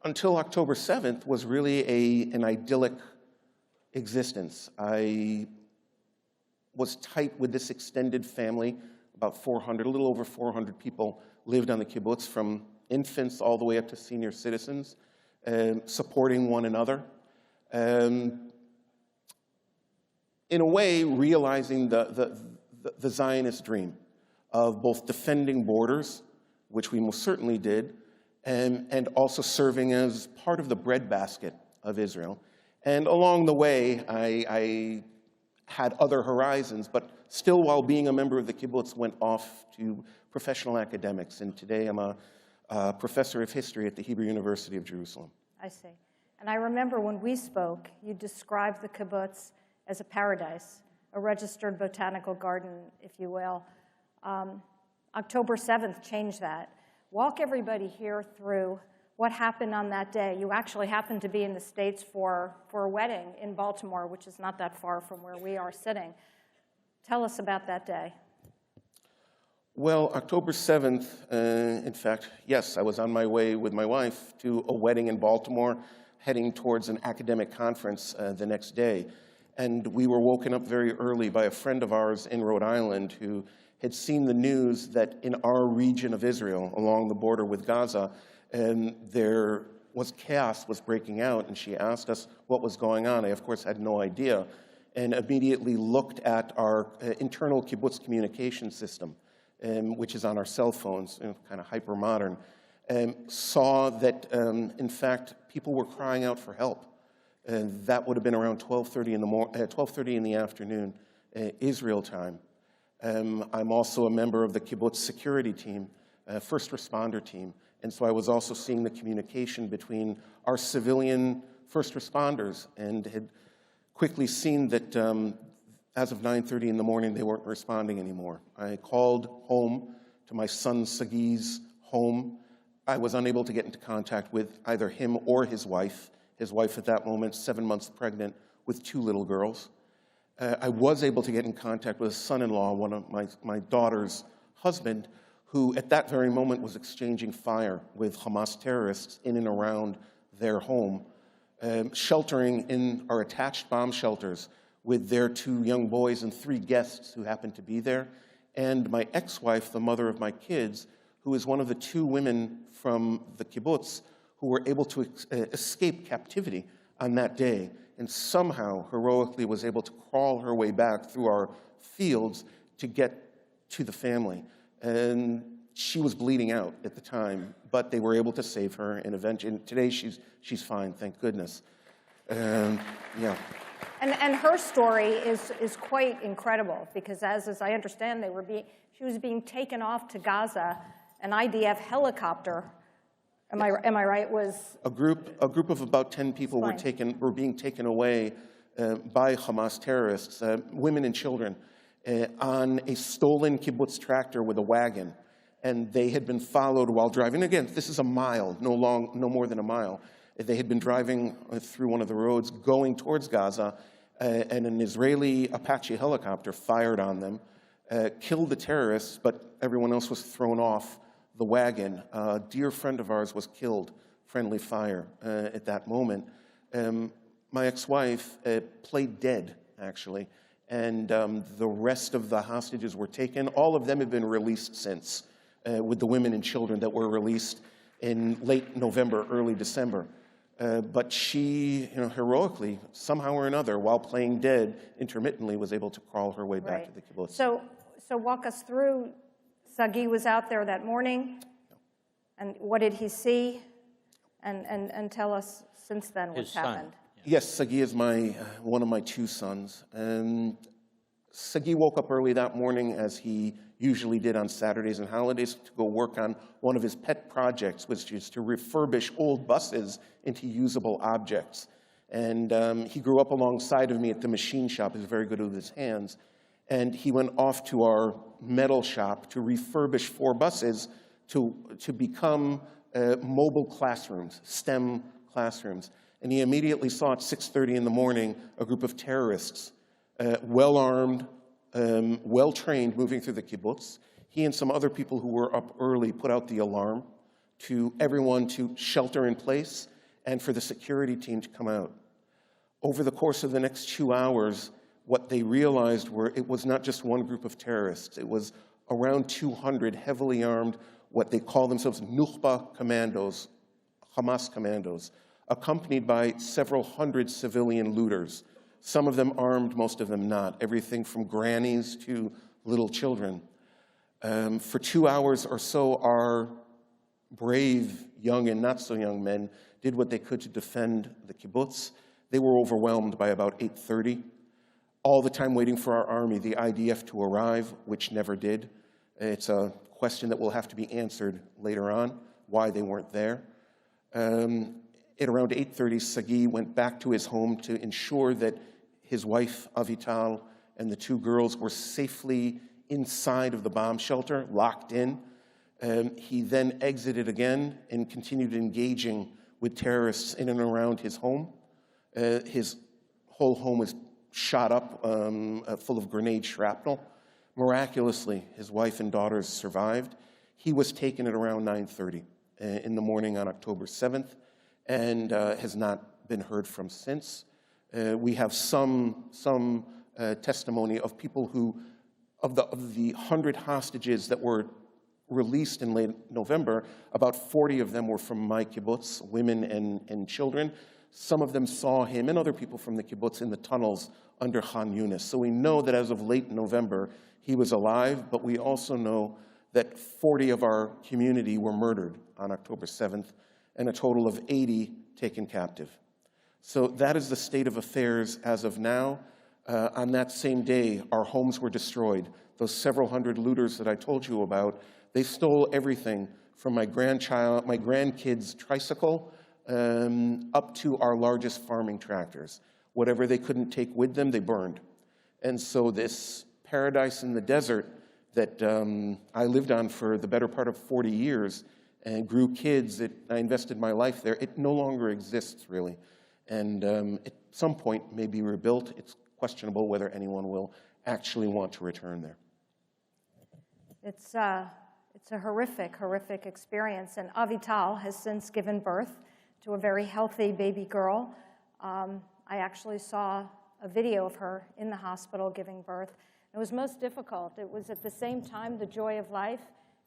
until October 7th was really an idyllic existence. I was tight with this extended family, about 400, a little over 400 people lived on the kibbutz, from infants all the way up to senior citizens, supporting one another. In a way, realizing the Zionist dream of both defending borders, which we most certainly did, and also serving as part of the breadbasket of Israel. And along the way, I had other horizons, but still, while being a member of the kibbutz, went off to professional academics. And today, I'm a professor of history at the Hebrew University of Jerusalem. I see. And I remember when we spoke, you described the kibbutz as a paradise, a registered botanical garden, if you will. October 7th changed that. Walk everybody here through what happened on that day. You actually happened to be in the States for a wedding in Baltimore, which is not that far from where we are sitting. Tell us about that day. Well, October 7th, in fact, yes, I was on my way with my wife to a wedding in Baltimore, heading towards an academic conference the next day. And we were woken up very early by a friend of ours in Rhode Island who had seen the news that in our region of Israel, along the border with Gaza, there was chaos was breaking out, and she asked us what was going on. I, of course, had no idea, and immediately looked at our internal kibbutz communication system, which is on our cell phones, kind of hyper-modern, saw that, in fact, people were crying out for help. That would have been around 12:30 in the afternoon, Israel time. I'm also a member of the kibbutz security team, first responder team, and so I was also seeing the communication between our civilian first responders, and had quickly seen that as of 9:30 in the morning, they weren't responding anymore. I called home to my son Sagi's home. I was unable to get into contact with either him or his wife. His wife at that moment, 7 months pregnant with 2 little girls. I was able to get in contact with a son-in-law, one of my daughter's husband, who at that very moment was exchanging fire with Hamas terrorists in and around their home, sheltering in our attached bomb shelters with their 2 young boys and 3 guests who happened to be there, and my ex-wife, the mother of my kids, who is one of the 2 women from the kibbutz who were able to escape captivity on that day, and somehow heroically was able to crawl her way back through our fields to get to the family. And she was bleeding out at the time, but they were able to save her, and eventually, today she's fine, thank goodness. Yeah. And her story is quite incredible, because as I understand, she was being taken off to Gaza. An IDF helicopter, am I right, was a group of about 10 people were being taken away by Hamas terrorists, women and children, on a stolen kibbutz tractor with a wagon, and they had been followed while driving. Again, this is a mile, no more than a mile. They had been driving through one of the roads going towards Gaza, and an Israeli Apache helicopter fired on them, killed the terrorists, but everyone else was thrown off the wagon. A dear friend of ours was killed, friendly fire, at that moment. My ex-wife played dead, actually, and the rest of the hostages were taken. All of them have been released since, with the women and children that were released in late November, early December. But she, heroically, somehow or another, while playing dead, intermittently was able to crawl her way back to the kibbutz. So walk us through. Sagi was out there that morning, and what did he see? And tell us since then what's happened. Yes, Sagi is one of my 2 sons. And Sagi woke up early that morning, as he usually did on Saturdays and holidays, to go work on one of his pet projects, which is to refurbish old buses into usable objects. And he grew up alongside of me at the machine shop. He's very good with his hands. And he went off to our metal shop to refurbish 4 buses to become mobile classrooms, STEM classrooms. And he immediately saw at 6:30 in the morning a group of terrorists, well-armed, well-trained, moving through the kibbutz. He and some other people who were up early put out the alarm to everyone to shelter in place and for the security team to come out. Over the course of the next 2 hours, what they realized were it was not just one group of terrorists. It was around 200 heavily armed, what they call themselves Nukhba commandos, Hamas commandos, accompanied by several hundred civilian looters, some of them armed, most of them not, everything from grannies to little children. For 2 hours or so, our brave young and not so young men did what they could to defend the kibbutz. They were overwhelmed by about 8:30. All the time waiting for our army, the IDF, to arrive, which never did. It's a question that will have to be answered later on, why they weren't there. At around 8:30, Sagi went back to his home to ensure that his wife, Avital, and the two girls were safely inside of the bomb shelter, locked in. He then exited again and continued engaging with terrorists in and around his home. His whole home was shot up, full of grenade shrapnel. Miraculously, his wife and daughters survived. He was taken at around 9:30 in the morning on October 7th and has not been heard from since. We have some testimony of people who, of the 100 hostages that were released in late November, about 40 of them were from my kibbutz, women and children. Some of them saw him and other people from the kibbutz in the tunnels under Khan Yunis. So we know that as of late November, he was alive, but we also know that 40 of our community were murdered on October 7th, and a total of 80 taken captive. So that is the state of affairs as of now. On that same day, our homes were destroyed. Those several hundred looters that I told you about, they stole everything from my grandkid's tricycle up to our largest farming tractors. Whatever they couldn't take with them, they burned. And so this paradise in the desert that I lived on for the better part of 40 years and grew kids, I invested my life there, it no longer exists, really. And at some point may be rebuilt. It's questionable whether anyone will actually want to return there. It's a horrific experience. And Avital has since given birth to a very healthy baby girl. I actually saw a video of her in the hospital giving birth. It was most difficult. It was at the same time the joy of life,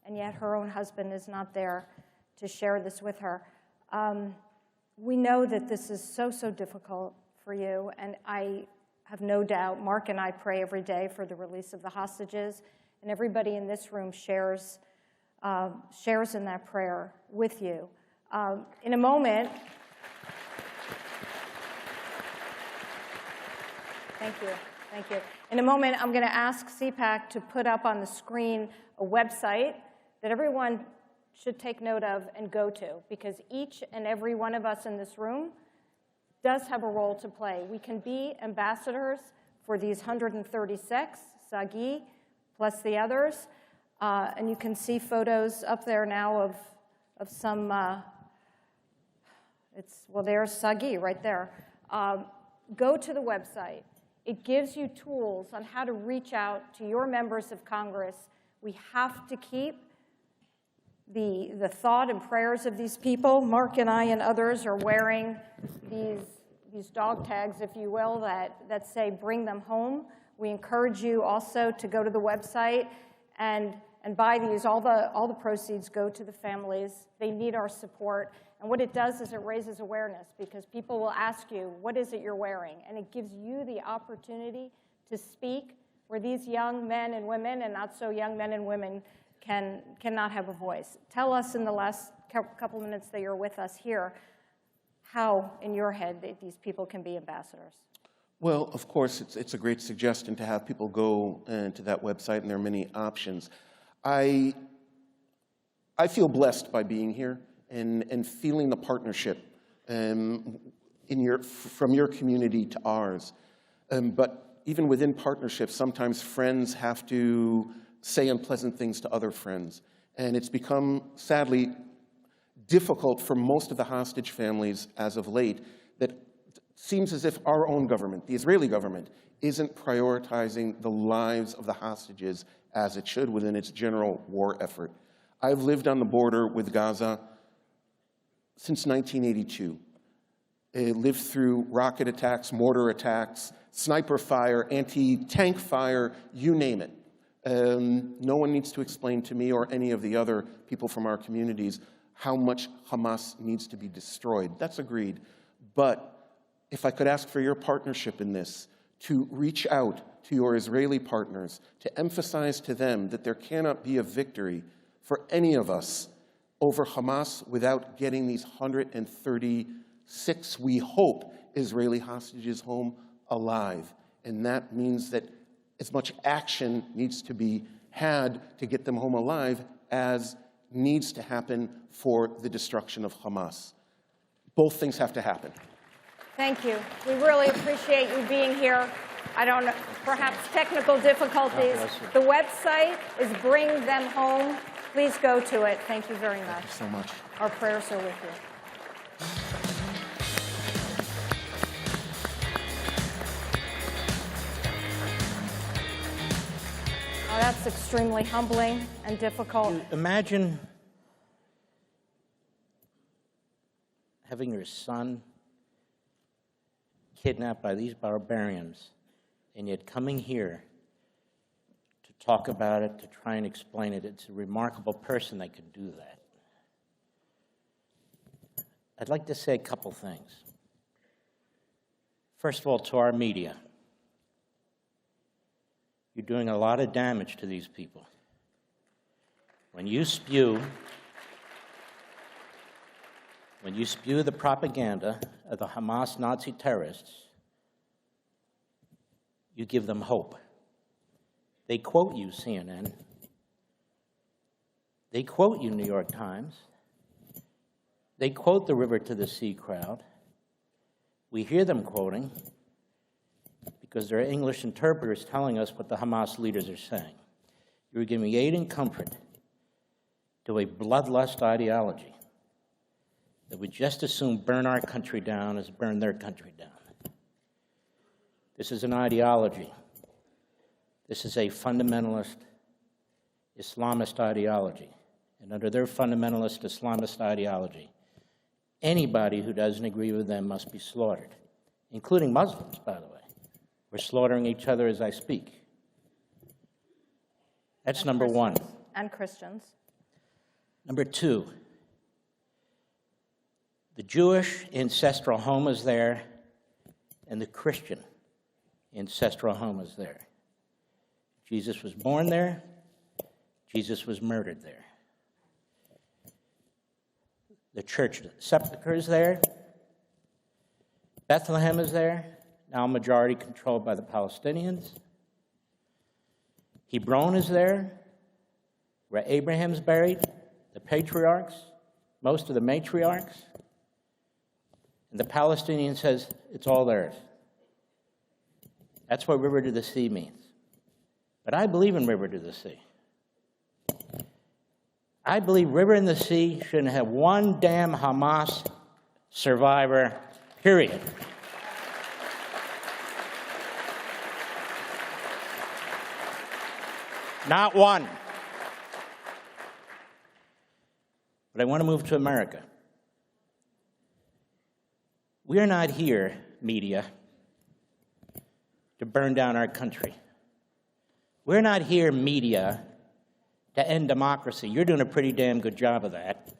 and yet her own husband is not there to share this with her. We know that this is so difficult for you, and I have no doubt, Mark and I pray every day for the release of the hostages, and everybody in this room shares in that prayer with you. In a moment, thank you. In a moment, I'm going to ask CPAC to put up on the screen a website that everyone should take note of and go to, because each and every one of us in this room does have a role to play. We can be ambassadors for these 136, Sagi, plus the others. And you can see photos up there now of some, there's Sagi right there. Go to the website. It gives you tools on how to reach out to your members of Congress. We have to keep the thought and prayers of these people. Mark and I and others are wearing these dog tags, if you will, that say bring them home. We encourage you also to go to the website and buy these. All the proceeds go to the families. They need our support. And what it does is it raises awareness, because people will ask you, what is it you're wearing? And it gives you the opportunity to speak where these young men and women, and not so young men and women, cannot have a voice. Tell us in the last couple minutes that you're with us here how, in your head, these people can be ambassadors. Well, of course, it's a great suggestion to have people go to that website, and there are many options. I feel blessed by being here and feeling the partnership from your community to ours. But even within partnerships, sometimes friends have to say unpleasant things to other friends. And it's become, sadly, difficult for most of the hostage families as of late, that seems as if our own government, the Israeli government, isn't prioritizing the lives of the hostages as it should within its general war effort. I've lived on the border with Gaza since 1982. I lived through rocket attacks, mortar attacks, sniper fire, anti-tank fire, you name it. No one needs to explain to me or any of the other people from our communities how much Hamas needs to be destroyed. That's agreed. But if I could ask for your partnership in this, to reach out to your Israeli partners, to emphasize to them that there cannot be a victory for any of us over Hamas without getting these 136, we hope, Israeli hostages home alive. And that means that as much action needs to be had to get them home alive as needs to happen for the destruction of Hamas. Both things have to happen. Thank you. We really appreciate you being here. I don't know, perhaps technical difficulties. The website is Bring Them Home. Please go to it. Thank you very much. Thank you so much. Our prayers are with you. Oh, that's extremely humbling and difficult. Imagine having your son kidnapped by these barbarians and yet coming here to talk about it, to try and explain it. It's a remarkable person that could do that. I'd like to say a couple things. First of all, to our media. You're doing a lot of damage to these people. When you spew the propaganda of the Hamas Nazi terrorists, you give them hope. They quote you, CNN. They quote you, New York Times. They quote the River to the Sea crowd. We hear them quoting because there are English interpreters telling us what the Hamas leaders are saying. You're giving aid and comfort to a bloodlust ideology that would just as soon burn our country down as burn their country down. This is an ideology. This is a fundamentalist Islamist ideology. And under their fundamentalist Islamist ideology, anybody who doesn't agree with them must be slaughtered, including Muslims, by the way. We're slaughtering each other as I speak. That's number one. And Christians. Number two, the Jewish ancestral home is there, and the Christian ancestral home is there. Jesus was born there. Jesus was murdered there. The church sepulchre is there. Bethlehem is there, now majority controlled by the Palestinians. Hebron is there, where Abraham's buried, the patriarchs, most of the matriarchs. And the Palestinian says, it's all theirs. That's what river to the sea means. But I believe in river to the sea. I believe river in the sea shouldn't have one damn Hamas survivor, period. Not one. But I want to move to America. We are not here, media, to burn down our country. We're not here, media, to end democracy. You're doing a pretty damn good job of that.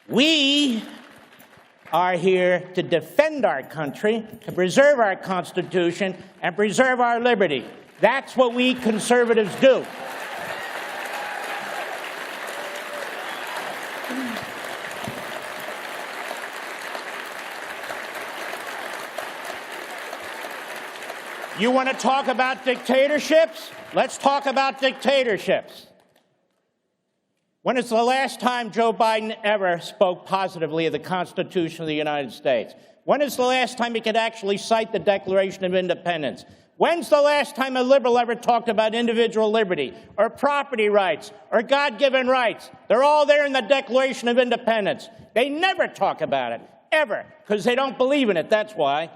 We are here to defend our country, to preserve our Constitution, and preserve our liberty. That's what we conservatives do. You want to talk about dictatorships? Let's talk about dictatorships. When is the last time Joe Biden ever spoke positively of the Constitution of the United States? When is the last time he could actually cite the Declaration of Independence? When's the last time a liberal ever talked about individual liberty or property rights or God-given rights? They're all there in the Declaration of Independence. They never talk about it, ever, because they don't believe in it, that's why.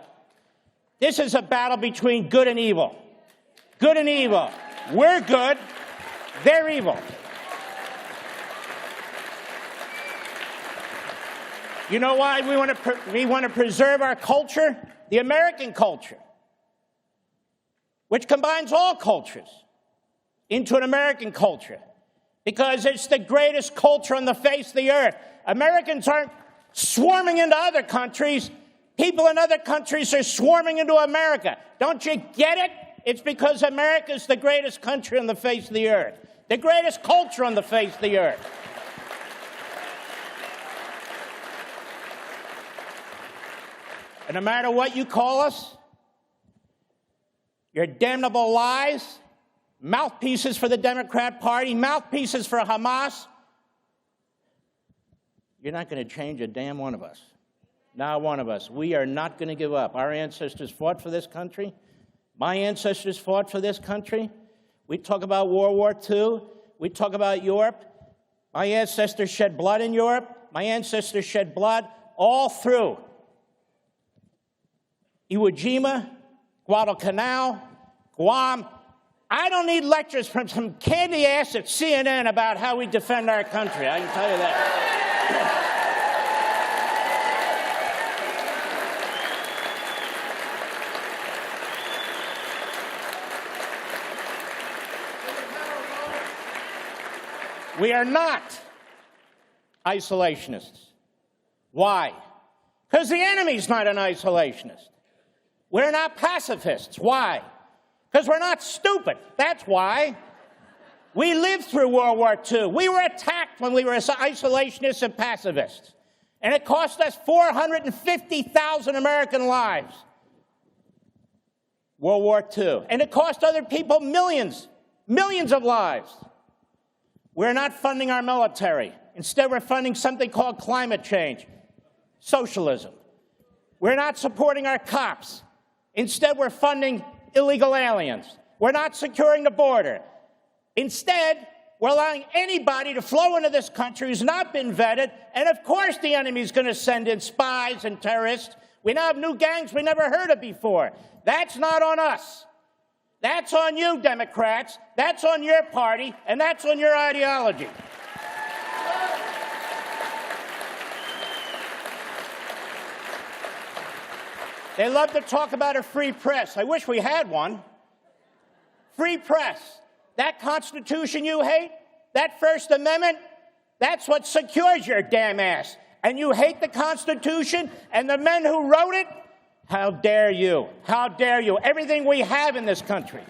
This is a battle between good and evil. Good and evil. We're good, they're evil. You know why we want to preserve our culture? The American culture, which combines all cultures into an American culture, because it's the greatest culture on the face of the earth. Americans aren't swarming into other countries. People in other countries are swarming into America. Don't you get it? It's because America is the greatest country on the face of the earth, the greatest culture on the face of the earth. And no matter what you call us, your damnable lies, mouthpieces for the Democrat Party, mouthpieces for Hamas, you're not going to change a damn one of us. Not one of us. We are not going to give up. Our ancestors fought for this country. My ancestors fought for this country. We talk about World War II. We talk about Europe. My ancestors shed blood in Europe. My ancestors shed blood all through Iwo Jima, Guadalcanal, Guam. I don't need lectures from some candy ass at CNN about how we defend our country. I can tell you that. We are not isolationists. Why? Because the enemy's not an isolationist. We're not pacifists. Why? Because we're not stupid. That's why. We lived through World War II. We were attacked when we were isolationists and pacifists. And it cost us 450,000 American lives. World War II. And it cost other people millions of lives. We're not funding our military. Instead, we're funding something called climate change, socialism. We're not supporting our cops. Instead, we're funding illegal aliens. We're not securing the border. Instead, we're allowing anybody to flow into this country who's not been vetted, and of course the enemy's going to send in spies and terrorists. We now have new gangs we never heard of before. That's not on us. That's on you, Democrats. That's on your party, and that's on your ideology. They love to talk about a free press. I wish we had one. Free press. That Constitution you hate, that First Amendment, that's what secures your damn ass. And you hate the Constitution and the men who wrote it? How dare you? How dare you? Everything we have in this country,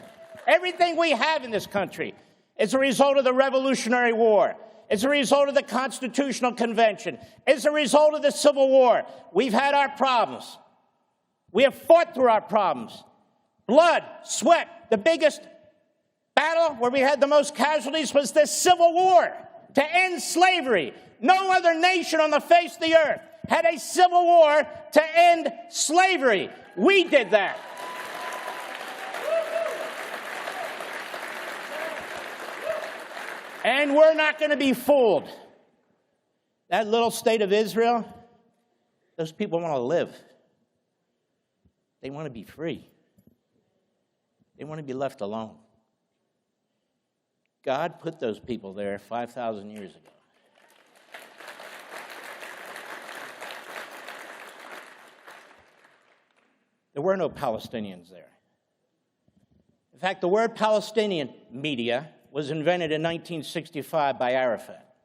everything we have in this country is a result of the Revolutionary War. It's a result of the Constitutional Convention. It's a result of the Civil War. We've had our problems. We have fought through our problems. Blood, sweat. The biggest battle where we had the most casualties was the Civil War to end slavery. No other nation on the face of the earth had a civil war to end slavery. We did that. And we're not going to be fooled. That little state of Israel, those people want to live. They want to be free. They want to be left alone. God put those people there 5,000 years ago. There were no Palestinians there. In fact, the word Palestinian, media, was invented in 1965 by Arafat.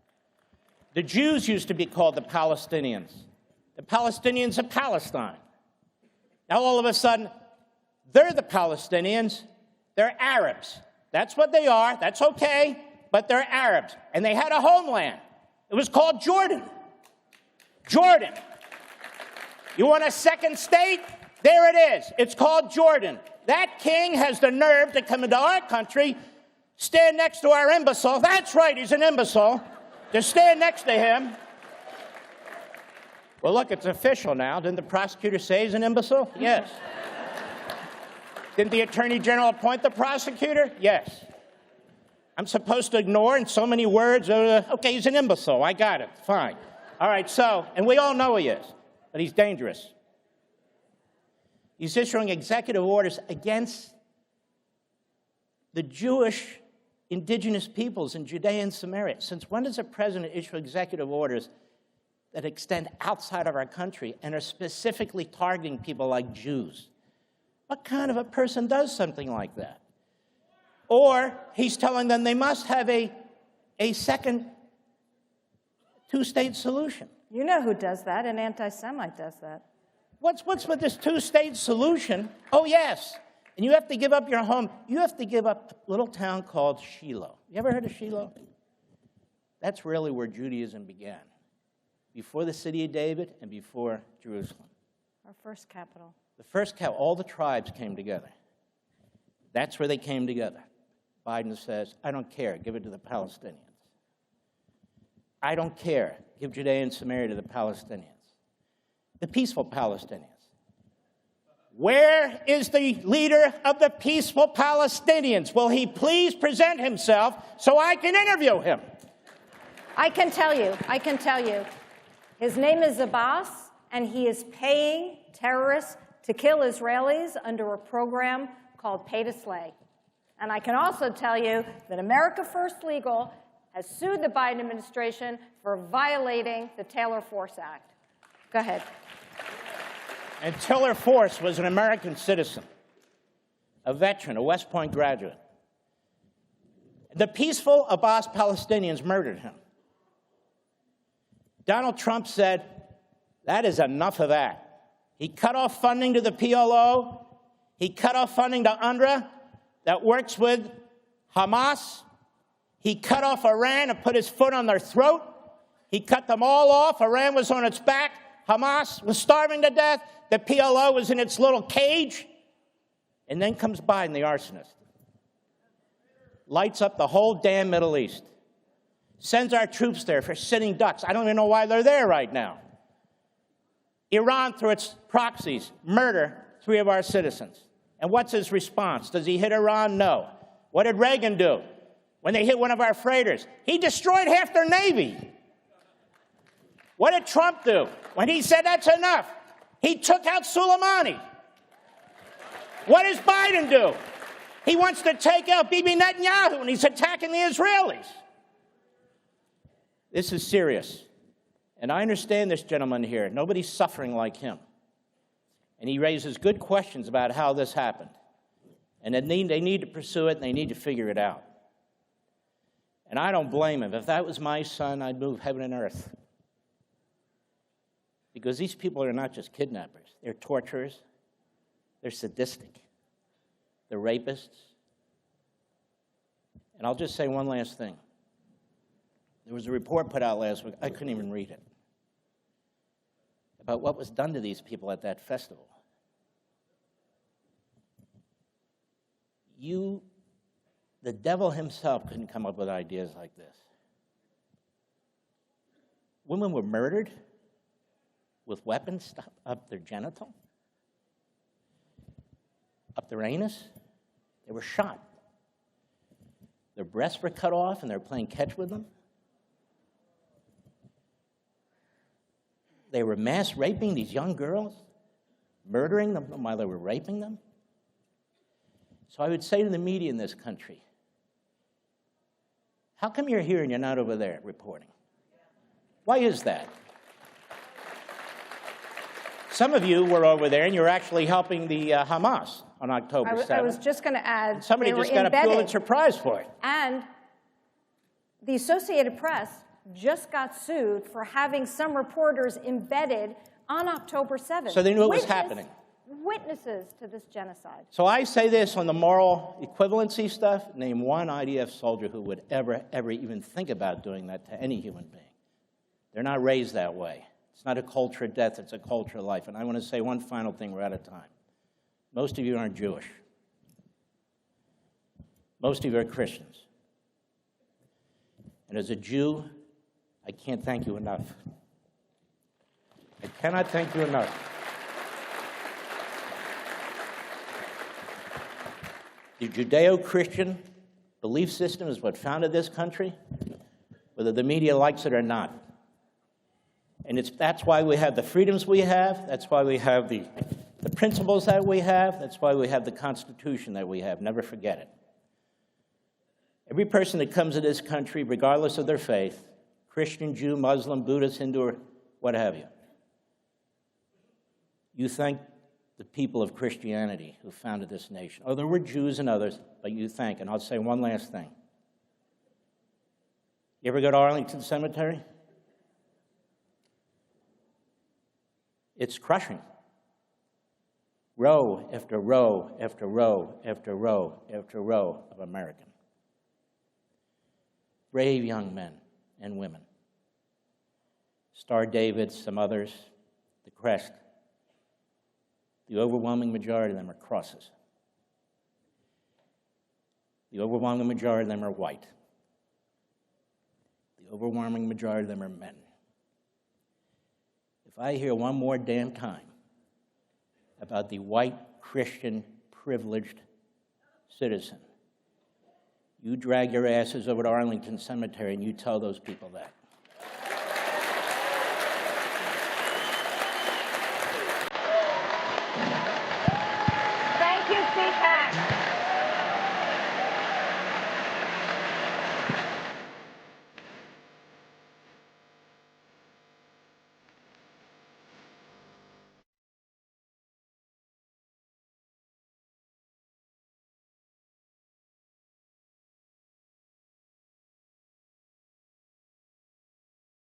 The Jews used to be called the Palestinians. The Palestinians of Palestine. Now, all of a sudden, they're the Palestinians. They're Arabs. That's what they are. That's okay. But they're Arabs. And they had a homeland. It was called Jordan. Jordan. You want a second state? There it is. It's called Jordan. That king has the nerve to come into our country, stand next to our imbecile. That's right, he's an imbecile. To stand next to him. Well, look, it's official now. Didn't the prosecutor say he's an imbecile? Yes. Didn't the Attorney General appoint the prosecutor? Yes. I'm supposed to ignore in so many words, okay, he's an imbecile. I got it. Fine. All right, so, and we all know he is, but he's dangerous. He's issuing executive orders against the Jewish indigenous peoples in Judea and Samaria. Since when does a president issue executive orders that extend outside of our country and are specifically targeting people like Jews? What kind of a person does something like that? Or he's telling them they must have a second two-state solution. You know who does that? An anti-Semite does that. What's with this two-state solution? Oh, yes. And you have to give up your home. You have to give up a little town called Shiloh. You ever heard of Shiloh? That's really where Judaism began. Before the city of David and before Jerusalem. Our first capital. The first capital, all the tribes came together. That's where they came together. Biden says, I don't care, give it to the Palestinians. I don't care, give Judea and Samaria to the Palestinians. the peaceful Palestinians. Where is the leader of the peaceful Palestinians? Will he please present himself so I can interview him? I can tell you. His name is Abbas, and he is paying terrorists to kill Israelis under a program called Pay to Slay. And I can also tell you that America First Legal has sued the Biden administration for violating the Taylor Force Act. Go ahead. And Taylor Force was an American citizen, a veteran, a West Point graduate. The peaceful Abbas Palestinians murdered him. Donald Trump said, that is enough of that. He cut off funding to the PLO. He cut off funding to UNRWA that works with Hamas. He cut off Iran and put his foot on their throat. He cut them all off. Iran was on its back. Hamas was starving to death. The PLO was in its little cage. And then comes Biden, the arsonist. Lights up the whole damn Middle East. Sends our troops there for sitting ducks. I don't even know why they're there right now. Iran, through its proxies, murder 3 of our citizens. And what's his response? Does he hit Iran? No. What did Reagan do when they hit one of our freighters? He destroyed half their Navy. What did Trump do when he said that's enough? He took out Soleimani. What does Biden do? He wants to take out Bibi Netanyahu, and he's attacking the Israelis. This is serious. And I understand this gentleman here. Nobody's suffering like him. And he raises good questions about how this happened. And they need to pursue it, and they need to figure it out. And I don't blame him. If that was my son, I'd move heaven and earth. Because these people are not just kidnappers. They're torturers. They're sadistic. They're rapists. And I'll just say one last thing. There was a report put out last week. I couldn't even read it. About what was done to these people at that festival. The devil himself couldn't come up with ideas like this. Women were murdered with weapons stuck up their genital, up their anus. They were shot. Their breasts were cut off, and they were playing catch with them. They were mass raping these young girls, murdering them while they were raping them. So I would say to the media in this country, how come you're here and you're not over there reporting? Why is that? Some of you were over there and you're actually helping the Hamas on October 7th. I was just going to add, somebody just got a Pulitzer Prize for it. And the Associated Press just got sued for having some reporters embedded on October 7th. So they knew it was happening. Witnesses to this genocide. So I say this on the moral equivalency stuff, name one IDF soldier who would ever even think about doing that to any human being. They're not raised that way. It's not a culture of death, it's a culture of life. And I want to say one final thing, we're out of time. Most of you aren't Jewish. Most of you are Christians. And as a Jew, I can't thank you enough. I cannot thank you enough. The Judeo-Christian belief system is what founded this country, whether the media likes it or not. And that's why we have the freedoms we have. That's why we have the principles that we have. That's why we have the Constitution that we have. Never forget it. Every person that comes to this country, regardless of their faith, Christian, Jew, Muslim, Buddhist, Hindu, or what have you, you thank the people of Christianity who founded this nation. Oh, there were Jews and others, but you thank. And I'll say one last thing. You ever go to Arlington Cemetery? It's crushing. Row after row after row after row after row of American. Brave young men and women. Star David, some others, the crest. The overwhelming majority of them are crosses. The overwhelming majority of them are white. The overwhelming majority of them are men. If I hear one more damn time about the white, Christian, privileged citizen, you drag your asses over to Arlington Cemetery and you tell those people that. Thank you, CPAC.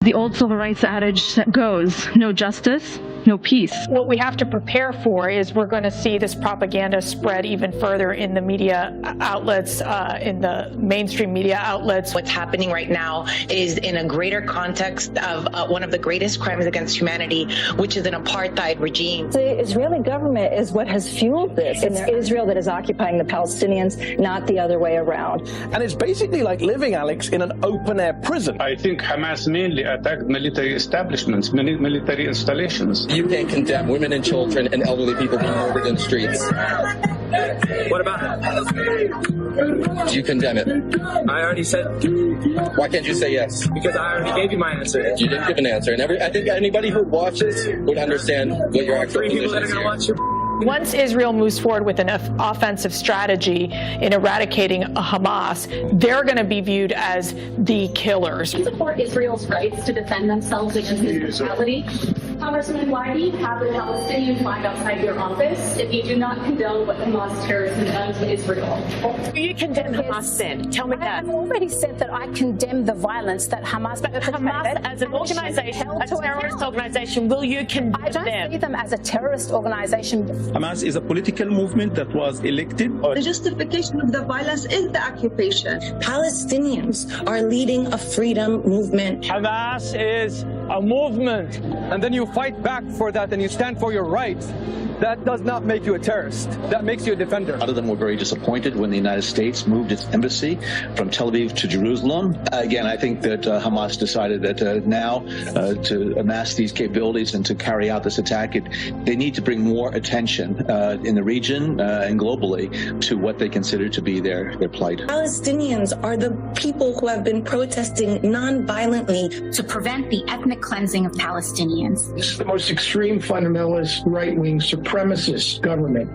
The old civil rights adage goes, no justice, no peace. What we have to prepare for is we're going to see this propaganda spread even further in the media outlets, in the mainstream media outlets. What's happening right now is in a greater context of one of the greatest crimes against humanity, which is an apartheid regime. The Israeli government is what has fueled this. It's Israel that is occupying the Palestinians, not the other way around. And it's basically like living, Alex, in an open-air prison. I think Hamas mainly attacked military establishments, military installations. You can't condemn women and children and elderly people being murdered in the streets. What about it? Do you condemn it? I already said. Why can't you say yes? Because I already gave you my answer. You didn't give an answer. And I think anybody who watches would understand what your actual position is here. Once Israel moves forward with an offensive strategy in eradicating Hamas, they're going to be viewed as the killers. I support Israel's rights to defend themselves against this brutality. Congressman, why do you have the Palestinian flag outside your office if you do not condone what Hamas terrorists have done to Israel? Do you condemn Hamas then? Tell me that. I've already said that I condemn the violence that Hamas... But Hamas as an organization, a terrorist organization, will you condemn them? I don't see them as a terrorist organization. Hamas is a political movement that was elected. The justification of the violence is the occupation. Palestinians are leading a freedom movement. Hamas is a movement, and then you fight back for that and you stand for your rights. That does not make you a terrorist. That makes you a defender. A lot of them were very disappointed when the United States moved its embassy from Tel Aviv to Jerusalem. Again, I think that Hamas decided that now to amass these capabilities and to carry out this attack, they need to bring more attention in the region and globally to what they consider to be their plight. Palestinians are the people who have been protesting non-violently to prevent the ethnic cleansing of Palestinians. This is the most extreme fundamentalist right-wing supremacist government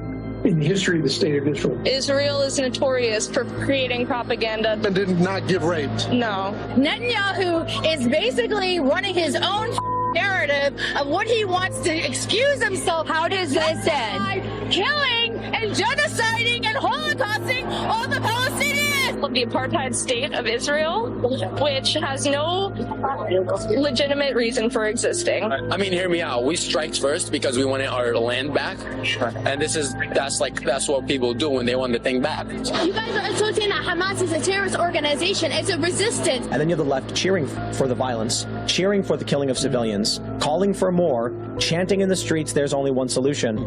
in the history of the state of Israel. Israel is notorious for creating propaganda. But did not get raped. No. Netanyahu is basically running his own narrative of what he wants to excuse himself. How does this end? Killing and genociding and holocausting all the Palestinians. Of the apartheid state of Israel, which has no legitimate reason for existing. I mean, hear me out. We striked first because we wanted our land back, and that's what people do when they want the thing back. You guys are associating that Hamas is a terrorist organization. It's a resistance. And then you have the left cheering for the violence, cheering for the killing of civilians, calling for more, chanting in the streets, there's only one solution.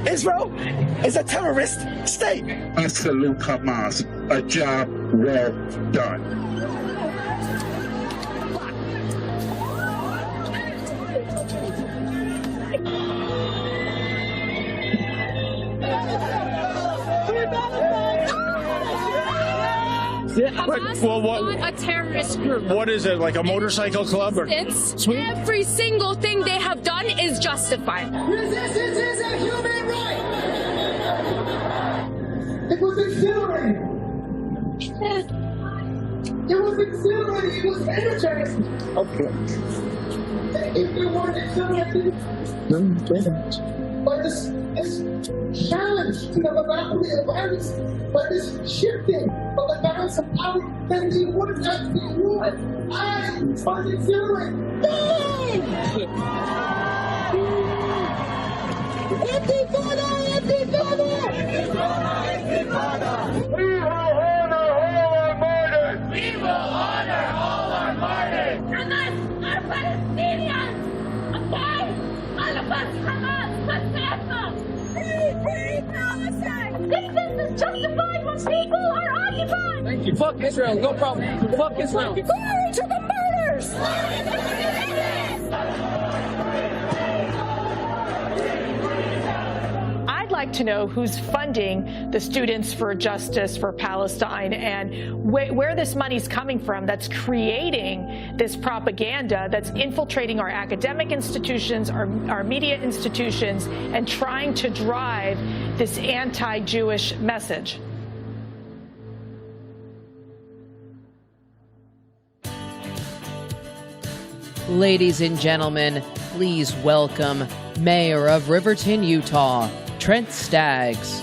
Israel is a terrorist state. I salute Hamas. A job well done. Hamas is not a terrorist group. What is it, like a motorcycle club? Every single thing they have done is justified. Resistance is a human right. It was exhilarating. It was exhilarating. It was energizing. Okay. If we weren't exhilarated, by this challenge to the monopoly of violence, by this shifting of the balance of power, then they wouldn't have to be won. I was exhilarated. Intifada! Intifada! Intifada! We will honor all our martyrs! We will honor all our martyrs! Hamas are Palestinians! justified when people are occupied. Thank you. Fuck Israel. No problem. Fuck Israel. Glory to the murders. I'd like to know who's funding the Students for Justice for Palestine and where this money's coming from that's creating this propaganda that's infiltrating our academic institutions, our media institutions, and trying to drive this anti-Jewish message. Ladies and gentlemen, please welcome Mayor of Riverton, Utah, Trent Stags.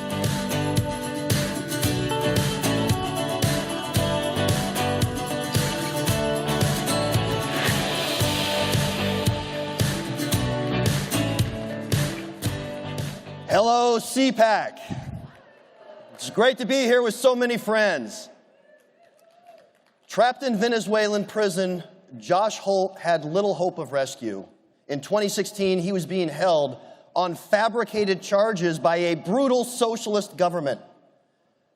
Hello, CPAC. It's great to be here with so many friends. Trapped in Venezuelan prison, Josh Holt had little hope of rescue. In 2016, he was being held on fabricated charges by a brutal socialist government.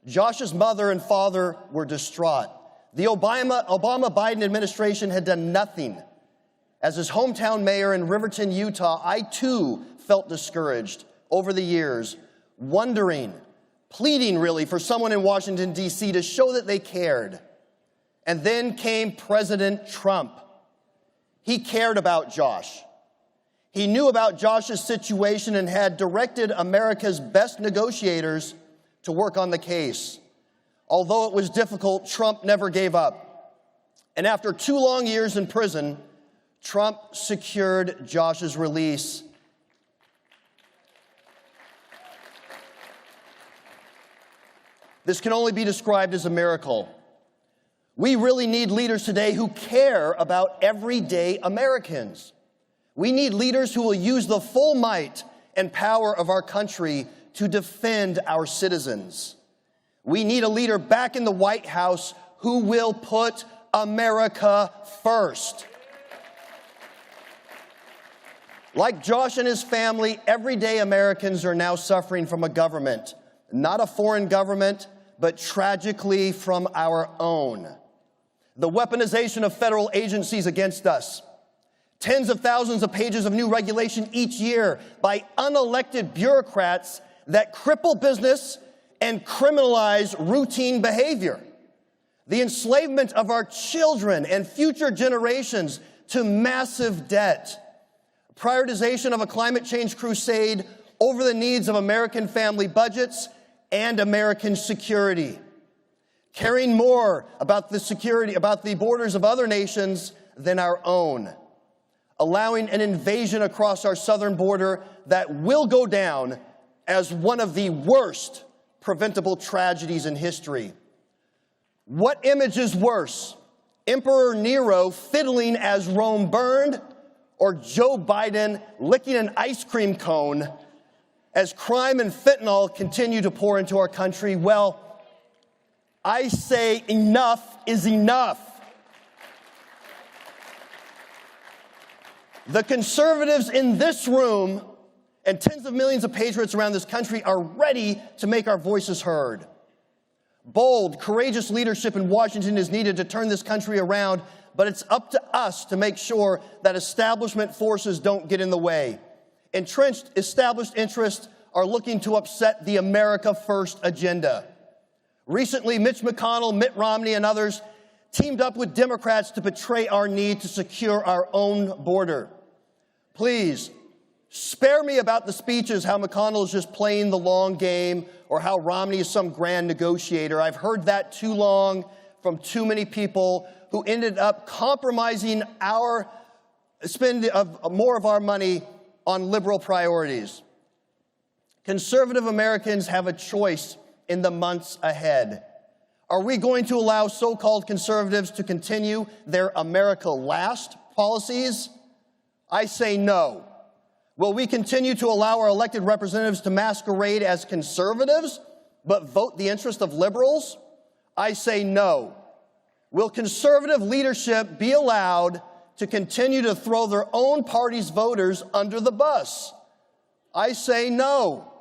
Josh's mother and father were distraught. The Obama-Biden administration had done nothing. As his hometown mayor in Riverton, Utah, I too felt discouraged over the years, wondering, pleading really for someone in Washington, D.C. to show that they cared. And then came President Trump. He cared about Josh. He knew about Josh's situation and had directed America's best negotiators to work on the case. Although it was difficult, Trump never gave up. And after 2 long years in prison, Trump secured Josh's release. This can only be described as a miracle. We really need leaders today who care about everyday Americans. We need leaders who will use the full might and power of our country to defend our citizens. We need a leader back in the White House who will put America first. Like Josh and his family, everyday Americans are now suffering from a government, not a foreign government, but tragically from our own. The weaponization of federal agencies against us. Tens of thousands of pages of new regulation each year by unelected bureaucrats that cripple business and criminalize routine behavior. The enslavement of our children and future generations to massive debt. Prioritization of a climate change crusade over the needs of American family budgets and American security. Caring more about the security, about the borders of other nations than our own. Allowing an invasion across our southern border that will go down as one of the worst preventable tragedies in history. What image is worse? Emperor Nero fiddling as Rome burned, or Joe Biden licking an ice cream cone as crime and fentanyl continue to pour into our country? Well, I say enough is enough. The conservatives in this room and tens of millions of patriots around this country are ready to make our voices heard. Bold, courageous leadership in Washington is needed to turn this country around, but it's up to us to make sure that establishment forces don't get in the way. Entrenched established interests are looking to upset the America First agenda. Recently, Mitch McConnell, Mitt Romney, and others teamed up with Democrats to betray our need to secure our own border. Please, spare me about the speeches, how McConnell is just playing the long game, or how Romney is some grand negotiator. I've heard that too long from too many people who ended up compromising our spend of more of our money on liberal priorities. Conservative Americans have a choice in the months ahead. Are we going to allow so-called conservatives to continue their America Last policies? I say no. Will we continue to allow our elected representatives to masquerade as conservatives, but vote the interest of liberals? I say no. Will conservative leadership be allowed to continue to throw their own party's voters under the bus? I say no.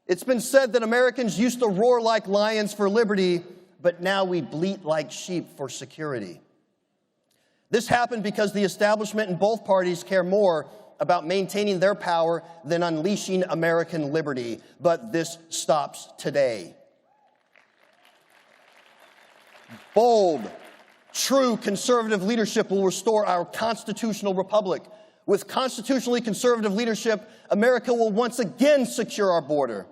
It's been said that Americans used to roar like lions for liberty, but now we bleat like sheep for security. This happened because the establishment in both parties care more about maintaining their power than unleashing American liberty. But this stops today. Bold, true conservative leadership will restore our constitutional republic. With constitutionally conservative leadership, America will once again secure our border.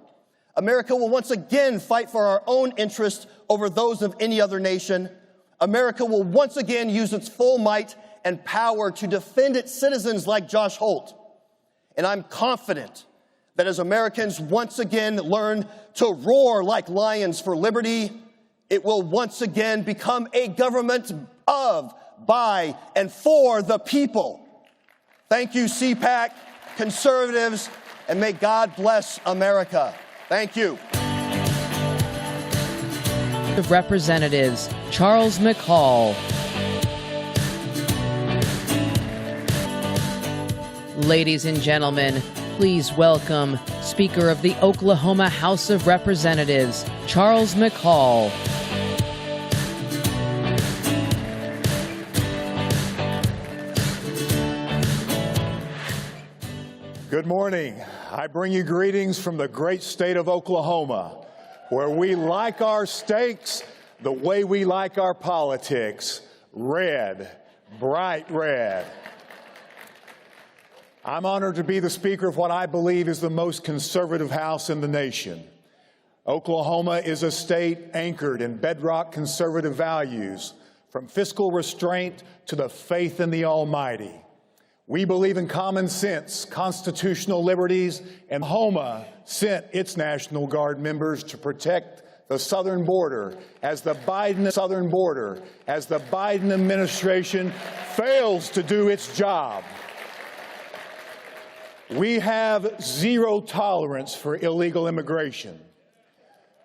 America will once again fight for our own interests over those of any other nation. America will once again use its full might and power to defend its citizens like Josh Holt. And I'm confident that as Americans once again learn to roar like lions for liberty, it will once again become a government of, by, and for the people. Thank you, CPAC, conservatives, and may God bless America. Thank you. Of Representatives, Charles McCall. Ladies and gentlemen, please welcome Speaker of the Oklahoma House of Representatives, Charles McCall. Good morning. I bring you greetings from the great state of Oklahoma, where we like our steaks the way we like our politics, red, bright red. I'm honored to be the Speaker of what I believe is the most conservative House in the nation. Oklahoma is a state anchored in bedrock conservative values, from fiscal restraint to the faith in the Almighty. We believe in common sense, constitutional liberties, and Oklahoma sent its National Guard members to protect the southern border as the Biden administration fails to do its job. We have zero tolerance for illegal immigration.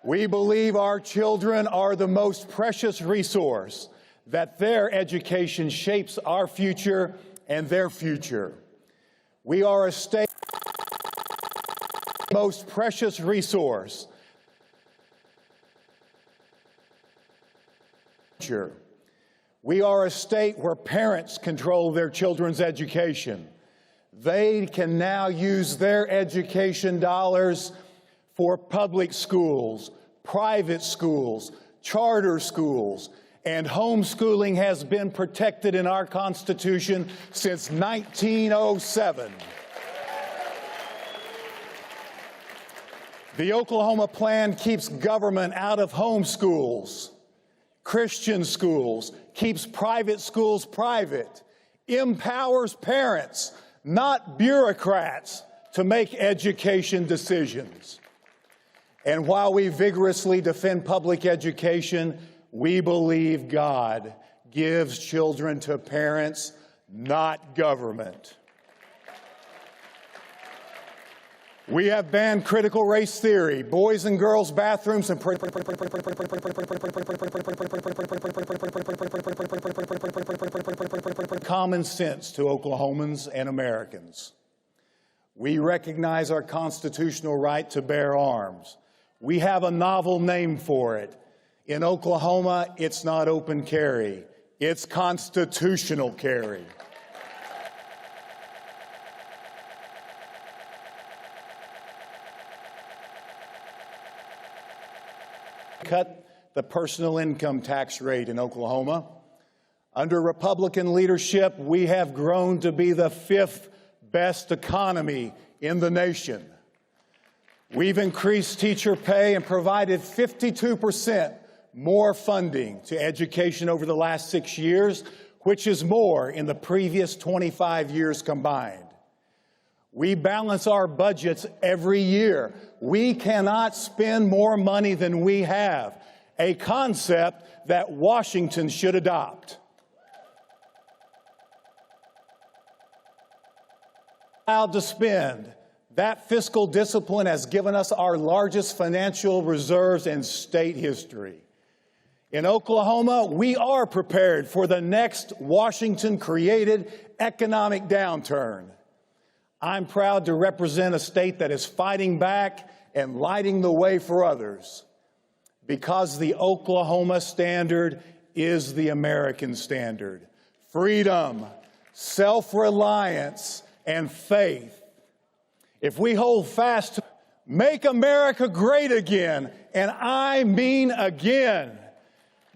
We believe our children are the most precious resource, that their education shapes our future and their future. We are a state most precious resource. We are a state where parents control their children's education. They can now use their education dollars for public schools, private schools, charter schools, and homeschooling has been protected in our Constitution since 1907. The Oklahoma plan keeps government out of homeschools, Christian schools, keeps private schools private, empowers parents, not bureaucrats, to make education decisions. And while we vigorously defend public education, we believe God gives children to parents, not government. We have banned critical race theory, boys and girls bathrooms, and common sense to Oklahomans and Americans. We recognize our constitutional right to bear arms. We have a novel name for it. In Oklahoma, it's not open carry, it's constitutional carry. Cut the personal income tax rate in Oklahoma. Under Republican leadership, we have grown to be the 5th best economy in the nation. We've increased teacher pay and provided 52% more funding to education over the last 6 years, which is more in the previous 25 years combined. We balance our budgets every year. We cannot spend more money than we have, a concept that Washington should adopt. Allowed to spend. That fiscal discipline has given us our largest financial reserves in state history. In Oklahoma, we are prepared for the next Washington-created economic downturn. I'm proud to represent a state that is fighting back and lighting the way for others, because the Oklahoma standard is the American standard. Freedom, self-reliance, and faith. If we hold fast to make America great again, and I mean again,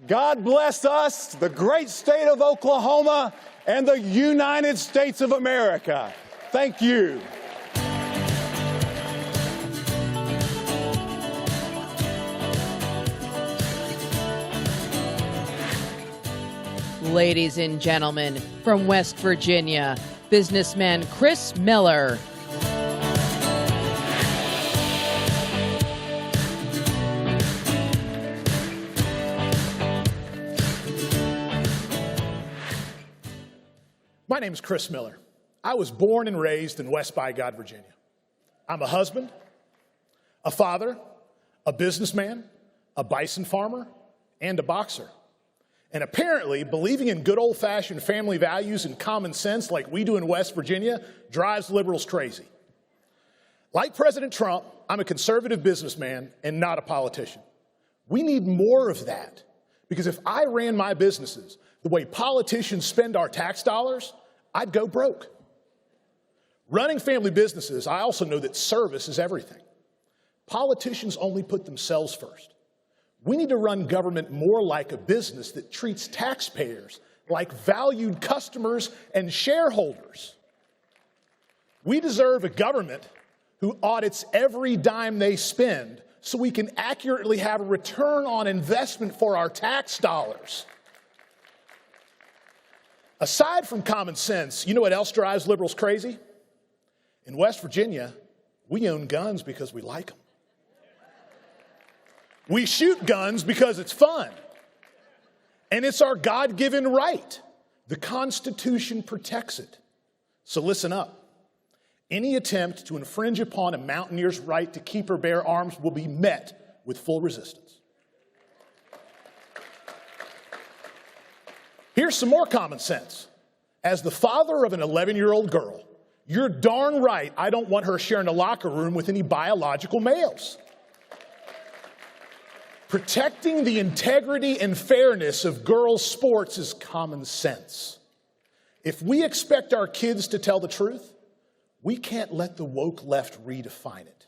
God bless us, the great state of Oklahoma, and the United States of America. Thank you. Ladies and gentlemen, from West Virginia, businessman Chris Miller. My name is Chris Miller. I was born and raised in West by God, Virginia. I'm a husband, a father, a businessman, a bison farmer, and a boxer. And apparently, believing in good old-fashioned family values and common sense like we do in West Virginia drives liberals crazy. Like President Trump, I'm a conservative businessman and not a politician. We need more of that, because if I ran my businesses the way politicians spend our tax dollars, I'd go broke. Running family businesses, I also know that service is everything. Politicians only put themselves first. We need to run government more like a business that treats taxpayers like valued customers and shareholders. We deserve a government who audits every dime they spend so we can accurately have a return on investment for our tax dollars. Aside from common sense, you know what else drives liberals crazy? In West Virginia, we own guns because we like them. We shoot guns because it's fun. And it's our God-given right. The Constitution protects it. So listen up. Any attempt to infringe upon a mountaineer's right to keep or bear arms will be met with full resistance. Here's some more common sense. As the father of an 11-year-old girl, you're darn right I don't want her sharing a locker room with any biological males. Protecting the integrity and fairness of girls' sports is common sense. If we expect our kids to tell the truth, we can't let the woke left redefine it.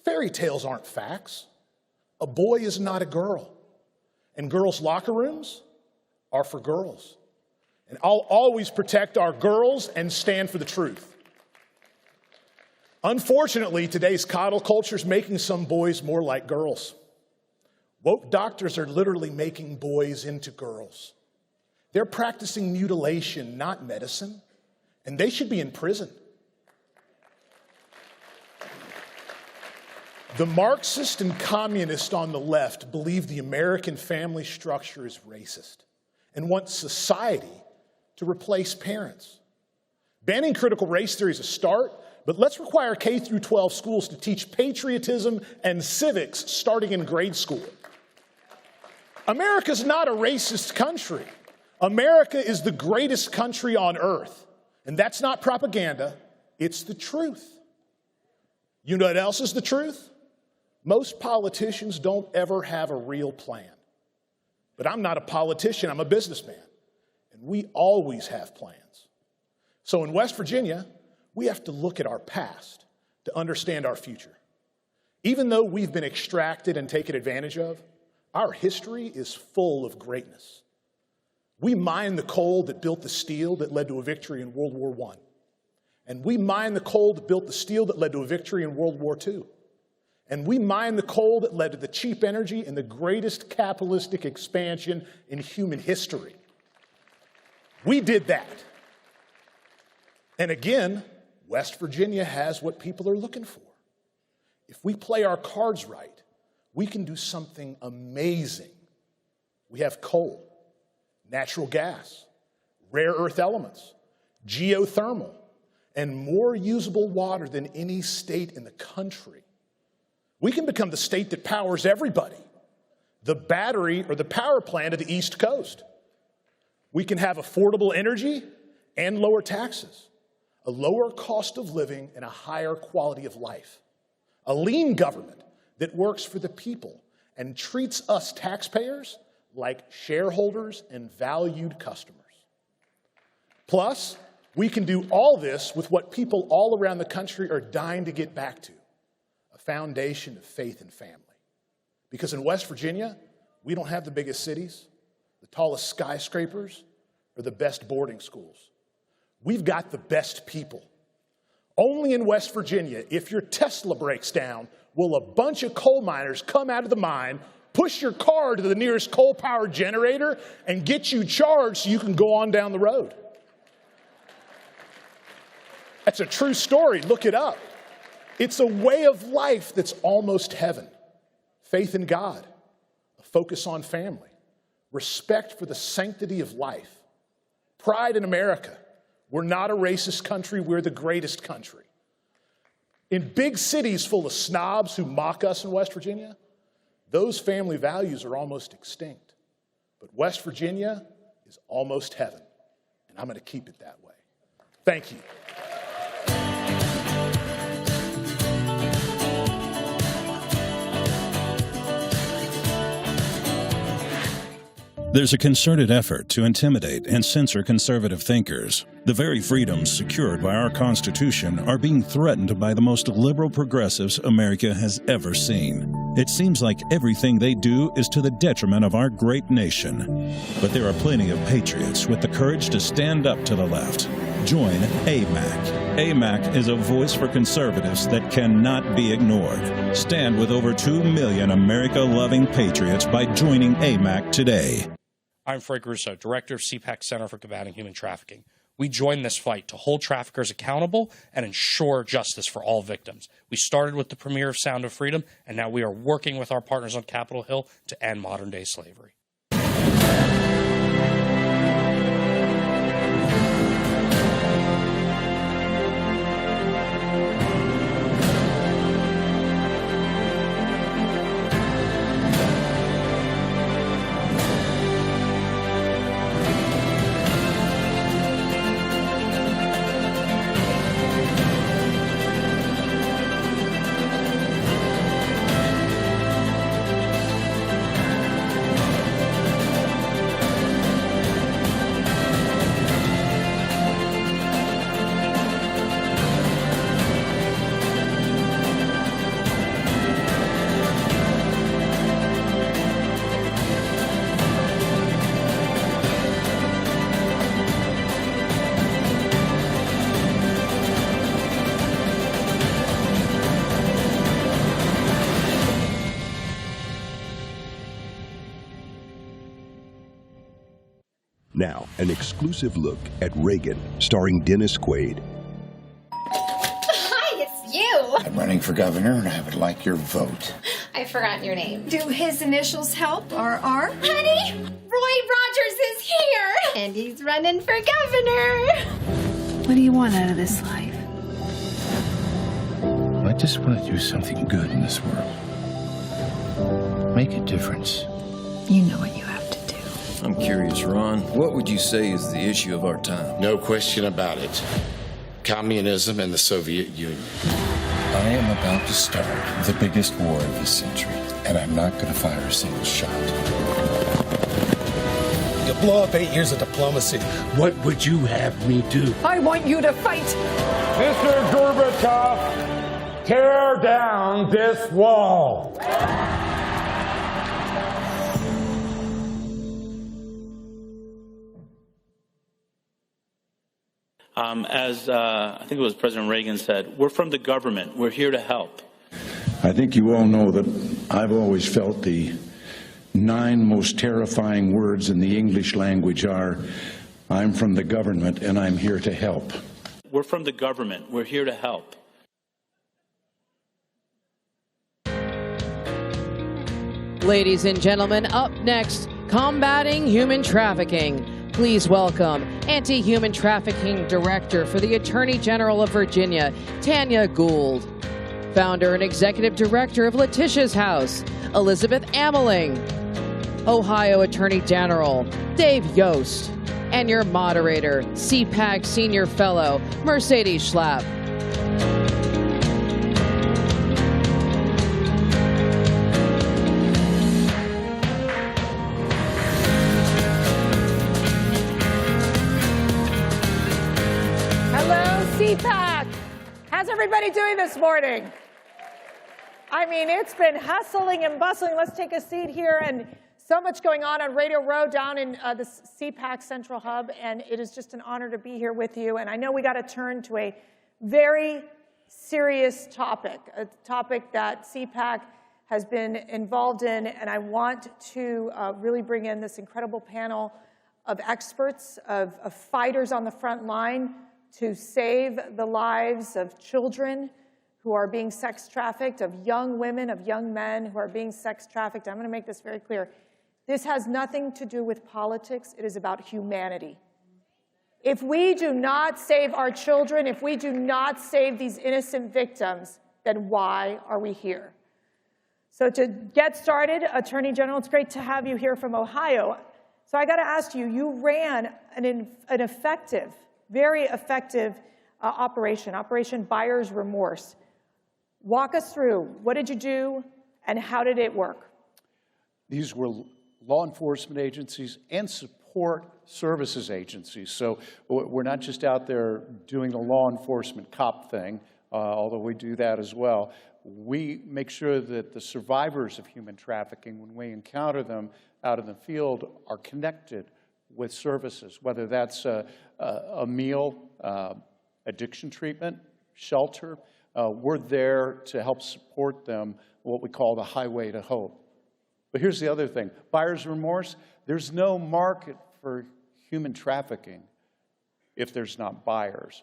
Fairy tales aren't facts. A boy is not a girl. And girls' locker rooms are for girls. And I'll always protect our girls and stand for the truth. Unfortunately, today's coddle culture is making some boys more like girls. Woke doctors are literally making boys into girls. They're practicing mutilation, not medicine, and they should be in prison. The Marxist and communist on the left believe the American family structure is racist and want society to replace parents. Banning critical race theory is a start, but let's require K through 12 schools to teach patriotism and civics starting in grade school. America's not a racist country. America is the greatest country on earth. And that's not propaganda, it's the truth. You know what else is the truth? Most politicians don't ever have a real plan. But I'm not a politician, I'm a businessman. And we always have plans. So in West Virginia, we have to look at our past to understand our future. Even though we've been extracted and taken advantage of, our history is full of greatness. We mined the coal that built the steel that led to a victory in World War I. And we mined the coal that built the steel that led to a victory in World War II. And we mined the coal that led to the cheap energy and the greatest capitalistic expansion in human history. We did that. And again, West Virginia has what people are looking for. If we play our cards right, we can do something amazing. We have coal, natural gas, rare earth elements, geothermal, and more usable water than any state in the country. We can become the state that powers everybody, the battery or the power plant of the East Coast. We can have affordable energy and lower taxes, a lower cost of living and a higher quality of life. a lean government that works for the people and treats us taxpayers like shareholders and valued customers. Plus, we can do all this with what people all around the country are dying to get back to, a foundation of faith and family. Because in West Virginia, we don't have the biggest cities, the tallest skyscrapers, or the best boarding schools. We've got the best people. Only in West Virginia, if your Tesla breaks down, will a bunch of coal miners come out of the mine, push your car to the nearest coal-powered generator, and get you charged so you can go on down the road. That's a true story. Look it up. It's a way of life that's almost heaven. Faith in God, a focus on family, respect for the sanctity of life, pride in America. We're not a racist country, we're the greatest country. In big cities full of snobs who mock us in West Virginia, those family values are almost extinct. But West Virginia is almost heaven, and I'm going to keep it that way. Thank you. There's a concerted effort to intimidate and censor conservative thinkers. The very freedoms secured by our Constitution are being threatened by the most liberal progressives America has ever seen. It seems like everything they do is to the detriment of our great nation. But there are plenty of patriots with the courage to stand up to the left. Join AMAC. AMAC is a voice for conservatives that cannot be ignored. Stand with over 2 million America-loving patriots by joining AMAC today. I'm Frank Russo, Director of CPAC Center for Combating Human Trafficking. We joined this fight to hold traffickers accountable and ensure justice for all victims. We started with the premiere of Sound of Freedom, and now we are working with our partners on Capitol Hill to end modern-day slavery. Now, an exclusive look at Reagan, starring Dennis Quaid. Hi, it's you. I'm running for governor, and I would like your vote. I've forgotten your name. Do his initials help? RR? Honey, Roy Rogers is here. And he's running for governor. What do you want out of this life? I just want to do something good in this world. Make a difference. You know what you have to do. I'm curious, Ron, what would you say is the issue of our time? No question about it. Communism and the Soviet Union. I am about to start the biggest war of this century, and I'm not going to fire a single shot. You blow up 8 years of diplomacy. What would you have me do? I want you to fight. Mr. Gorbachev, tear down this wall. As I think it was President Reagan said, we're from the government. We're here to help. I think you all know that I've always felt the 9 most terrifying words in the English language are, I'm from the government and I'm here to help. We're from the government. We're here to help. Ladies and gentlemen, up next, combating human trafficking. Please welcome Anti-Human Trafficking Director for the Attorney General of Virginia, Tanya Gould. Founder and Executive Director of Letitia's House, Elizabeth Ameling. Ohio Attorney General, Dave Yost. And your moderator, CPAC Senior Fellow, Mercedes Schlapp. everybody doing this morning? I mean, it's been hustling and bustling. Let's take a seat here, and so much going on Radio Row down in the CPAC Central Hub, and it is just an honor to be here with you. And I know we got to turn to a very serious topic, a topic that CPAC has been involved in, and I want to really bring in this incredible panel of experts, of fighters on the front line to save the lives of children who are being sex trafficked, of young women, of young men who are being sex trafficked. I'm going to make this very clear. This has nothing to do with politics. It is about humanity. If we do not save our children, if we do not save these innocent victims, then why are we here? So to get started, Attorney General, it's great to have you here from Ohio. So I got to ask you, you ran an effective, very effective Operation Buyer's Remorse. Walk us through. What did you do, and how did it work? These were law enforcement agencies and support services agencies. So we're not just out there doing the law enforcement cop thing, although we do that as well. We make sure that the survivors of human trafficking, when we encounter them out in the field, are connected with services, whether that's a meal, addiction treatment, shelter. We're there to help support them, what we call the highway to hope. But here's the other thing. Buyer's remorse, there's no market for human trafficking if there's not buyers.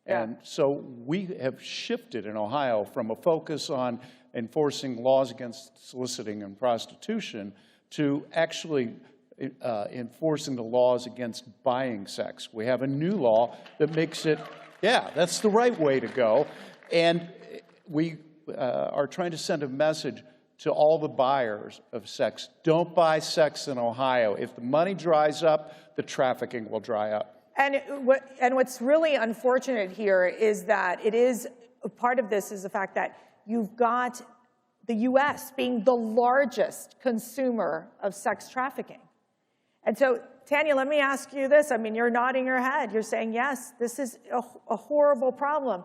Yeah. And so we have shifted in Ohio from a focus on enforcing laws against soliciting and prostitution to actually enforcing the laws against buying sex. We have a new law that makes it, yeah, that's the right way to go. And we are trying to send a message to all the buyers of sex. Don't buy sex in Ohio. If the money dries up, the trafficking will dry up. And what's really unfortunate here is that it is, part of this is the fact that you've got the U.S. being the largest consumer of sex trafficking. And so, Tanya, let me ask you this. I mean, you're nodding your head. You're saying, yes, this is a horrible problem.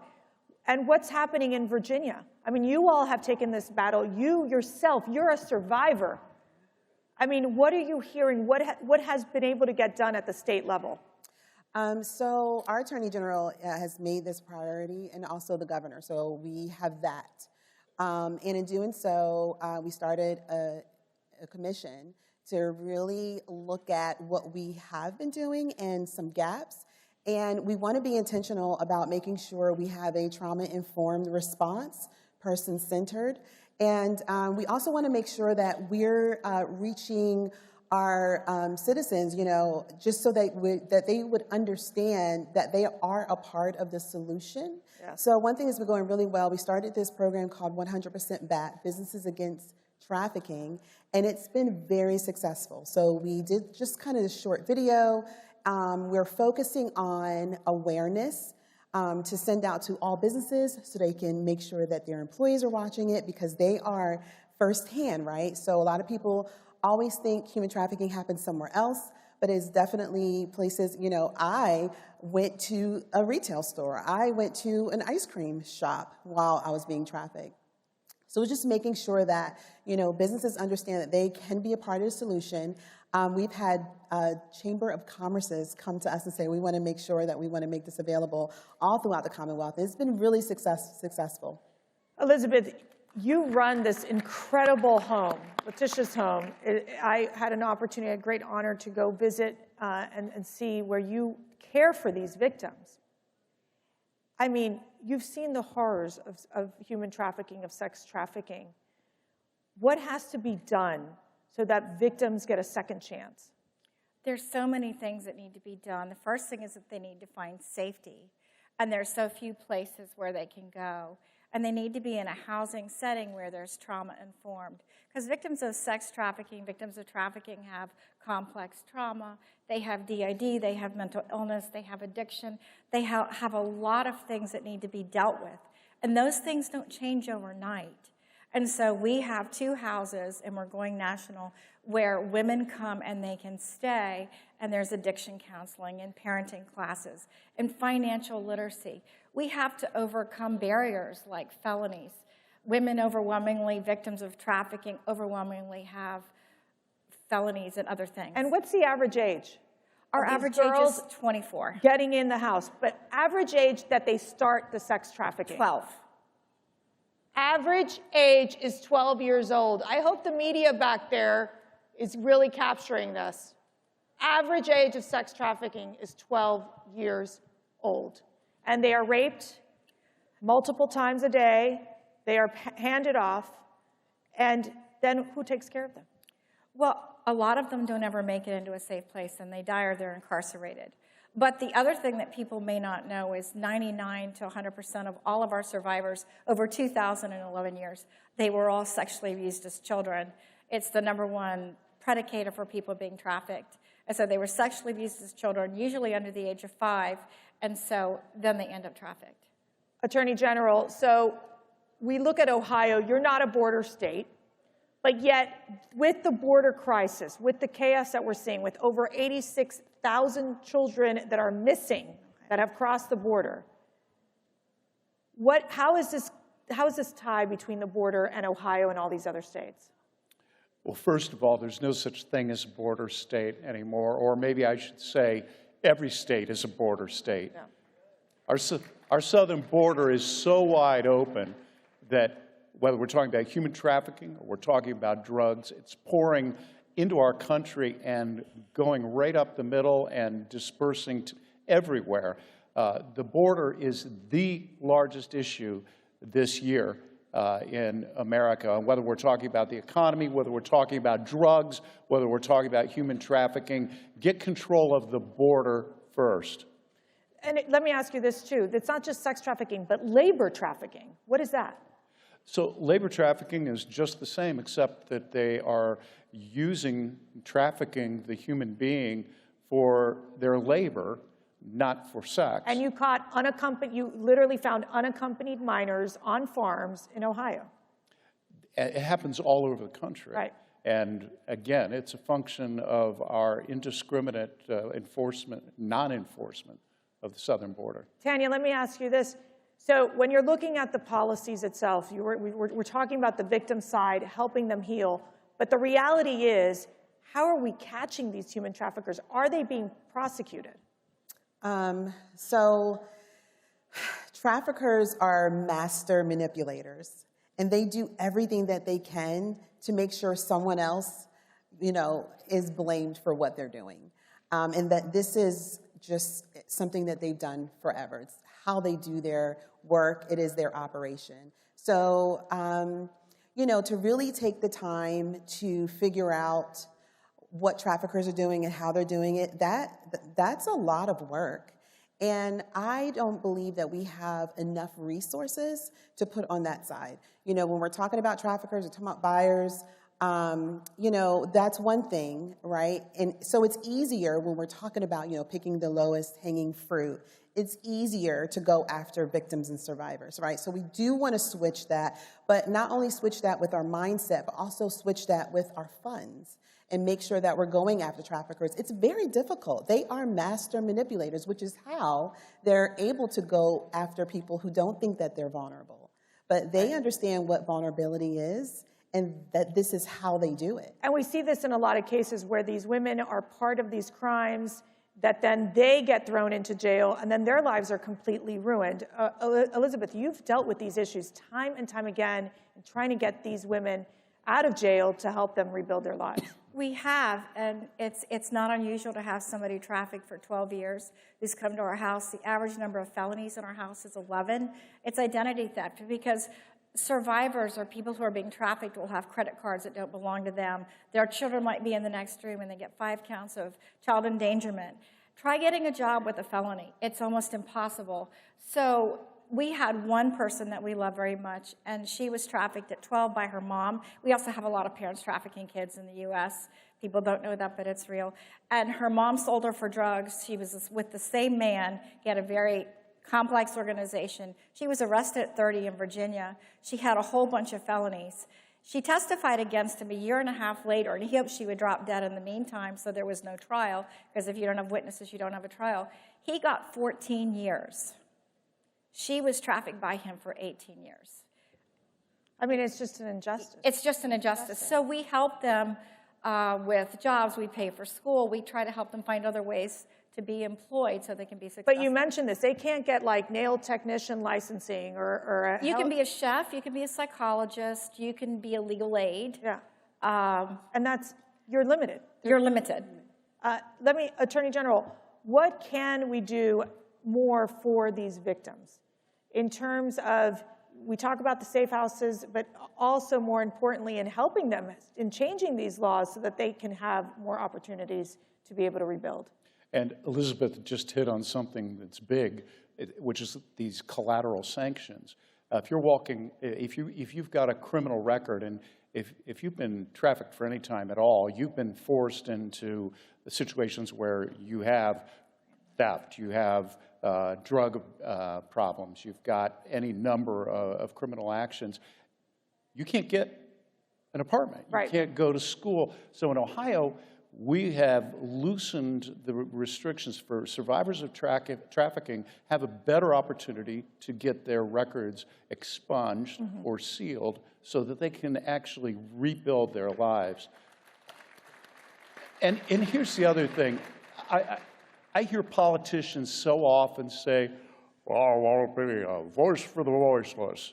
And what's happening in Virginia? I mean, you all have taken this battle. You yourself, you're a survivor. I mean, what are you hearing? What has been able to get done at the state level? So our Attorney General has made this priority, and also the governor. So we have that. And in doing so, we started a commission to really look at what we have been doing and some gaps. And we want to be intentional about making sure we have a trauma-informed response, person-centered. And we also want to make sure that we're reaching our citizens, you know, just so that they would understand that they are a part of the solution. Yeah. So one thing that's been going really well, we started this program called 100% Back, Businesses Against Trafficking, and it's been very successful. So we did just kind of a short video. We're focusing on awareness to send out to all businesses so they can make sure that their employees are watching it, because they are firsthand, right? So a lot of people always think human trafficking happens somewhere else, but it's definitely places, you know, I went to a retail store. I went to an ice cream shop while I was being trafficked. So we're just making sure that, you know, businesses understand that they can be a part of the solution. We've had Chamber of Commerce's come to us and say, we want to make sure that we want to make this available all throughout the Commonwealth. It's been really successful. Elizabeth, you run this incredible home, Letitia's home. I had an opportunity, a great honor to go visit and see where you care for these victims. I mean, you've seen the horrors of human trafficking, of sex trafficking. What has to be done so that victims get a second chance? There's so many things that need to be done. The first thing is that they need to find safety, and there's so few places where they can go. And they need to be in a housing setting where there's trauma-informed. Because victims of sex trafficking, victims of trafficking have complex trauma. They have DID, they have mental illness, they have addiction. They have a lot of things that need to be dealt with. And those things don't change overnight. And so we have 2 houses, and we're going national, where women come and they can stay, and there's addiction counseling and parenting classes and financial literacy. We have to overcome barriers like felonies. Women overwhelmingly, victims of trafficking, overwhelmingly have felonies and other things. And what's the average age? Our average age is 24. Getting in the house, but average age that they start the sex trafficking? 12. Average age is 12 years old. I hope the media back there is really capturing this. Average age of sex trafficking is 12 years old. And they are raped multiple times a day. They are handed off. And then who takes care of them? Well, a lot of them don't ever make it into a safe place, and they die or they're incarcerated. But the other thing that people may not know is 99 to 100% of all of our survivors over 2,011 years, they were all sexually abused as children. It's the #1 predicator for people being trafficked. And so they were sexually abused as children, usually under the age of 5, and so then they end up trafficked. Attorney General, so we look at Ohio, you're not a border state, but yet with the border crisis, with the chaos that we're seeing, with over 86,000 children that are missing, that have crossed the border, how is this tie between the border and Ohio and all these other states? Well, first of all, there's no such thing as a border state anymore, or maybe I should say every state is a border state. Yeah. Our southern border is so wide open that whether we're talking about human trafficking or we're talking about drugs, it's pouring into our country and going right up the middle and dispersing everywhere. The border is the largest issue this year in America, whether we're talking about the economy, whether we're talking about drugs, whether we're talking about human trafficking. Get control of the border first. And let me ask you this too, it's not just sex trafficking, but labor trafficking. What is that? So labor trafficking is just the same, except that they are trafficking the human being for their labor, not for sex. And you caught you literally found unaccompanied minors on farms in Ohio. It happens all over the country. Right. And again, it's a function of our indiscriminate non-enforcement of the southern border. Tanya, let me ask you this. So when you're looking at the policies itself, we're talking about the victim side, helping them heal. But the reality is, how are we catching these human traffickers? Are they being prosecuted? So traffickers are master manipulators, and they do everything that they can to make sure someone else, is blamed for what they're doing. And that this is just something that they've done forever. It's how they do their work. It is their operation. So, to really take the time to figure out what traffickers are doing and how they're doing it, that's a lot of work. And I don't believe that we have enough resources to put on that side. When we're talking about traffickers, we're talking about buyers, that's one thing, right? And so it's easier when we're talking about, picking the lowest hanging fruit. It's easier to go after victims and survivors, right? So we do want to switch that, but not only switch that with our mindset, but also switch that with our funds and make sure that we're going after traffickers. It's very difficult. They are master manipulators, which is how they're able to go after people who don't think that they're vulnerable. But they understand what vulnerability is, and that this is how they do it. And we see this in a lot of cases where these women are part of these crimes, that then they get thrown into jail, and then their lives are completely ruined. Elizabeth, you've dealt with these issues time and time again in trying to get these women out of jail to help them rebuild their lives. We have, and it's not unusual to have somebody trafficked for 12 years who's come to our house. The average number of felonies in our house is 11. It's identity theft, because survivors or people who are being trafficked will have credit cards that don't belong to them. Their children might be in the next room and they get 5 counts of child endangerment. Try getting a job with a felony. It's almost impossible. So we had one person that we love very much, and she was trafficked at 12 by her mom. We also have a lot of parents trafficking kids in the U.S. People don't know that, but it's real. And her mom sold her for drugs. She was with the same man. He had a very complex organization. She was arrested at 30 in Virginia. She had a whole bunch of felonies. She testified against him a year and a half later, and he hoped she would drop dead in the meantime, so there was no trial, because if you don't have witnesses, you don't have a trial. He got 14 years. She was trafficked by him for 18 years. I mean, it's just an injustice. It's just an injustice. So we help them with jobs. We pay for school. We try to help them find other ways to be employed so they can be successful. But you mentioned this. They can't get like nail technician licensing or you can be a chef. You can be a psychologist. You can be a legal aid. Yeah. And that's, you're limited. You're limited. Attorney General, what can we do more for these victims in terms of, we talk about the safe houses, but also more importantly in helping them in changing these laws so that they can have more opportunities to be able to rebuild? And Elizabeth just hit on something that's big, which is these collateral sanctions. If you're walking, if you've got a criminal record, and if you've been trafficked for any time at all, you've been forced into situations where you have theft, you have drug problems, you've got any number of criminal actions, you can't get an apartment. You can't go to school. So in Ohio, we have loosened the restrictions for survivors of trafficking, have a better opportunity to get their records expunged or sealed so that they can actually rebuild their lives. And here's the other thing. I hear politicians so often say, well, I want to be a voice for the voiceless.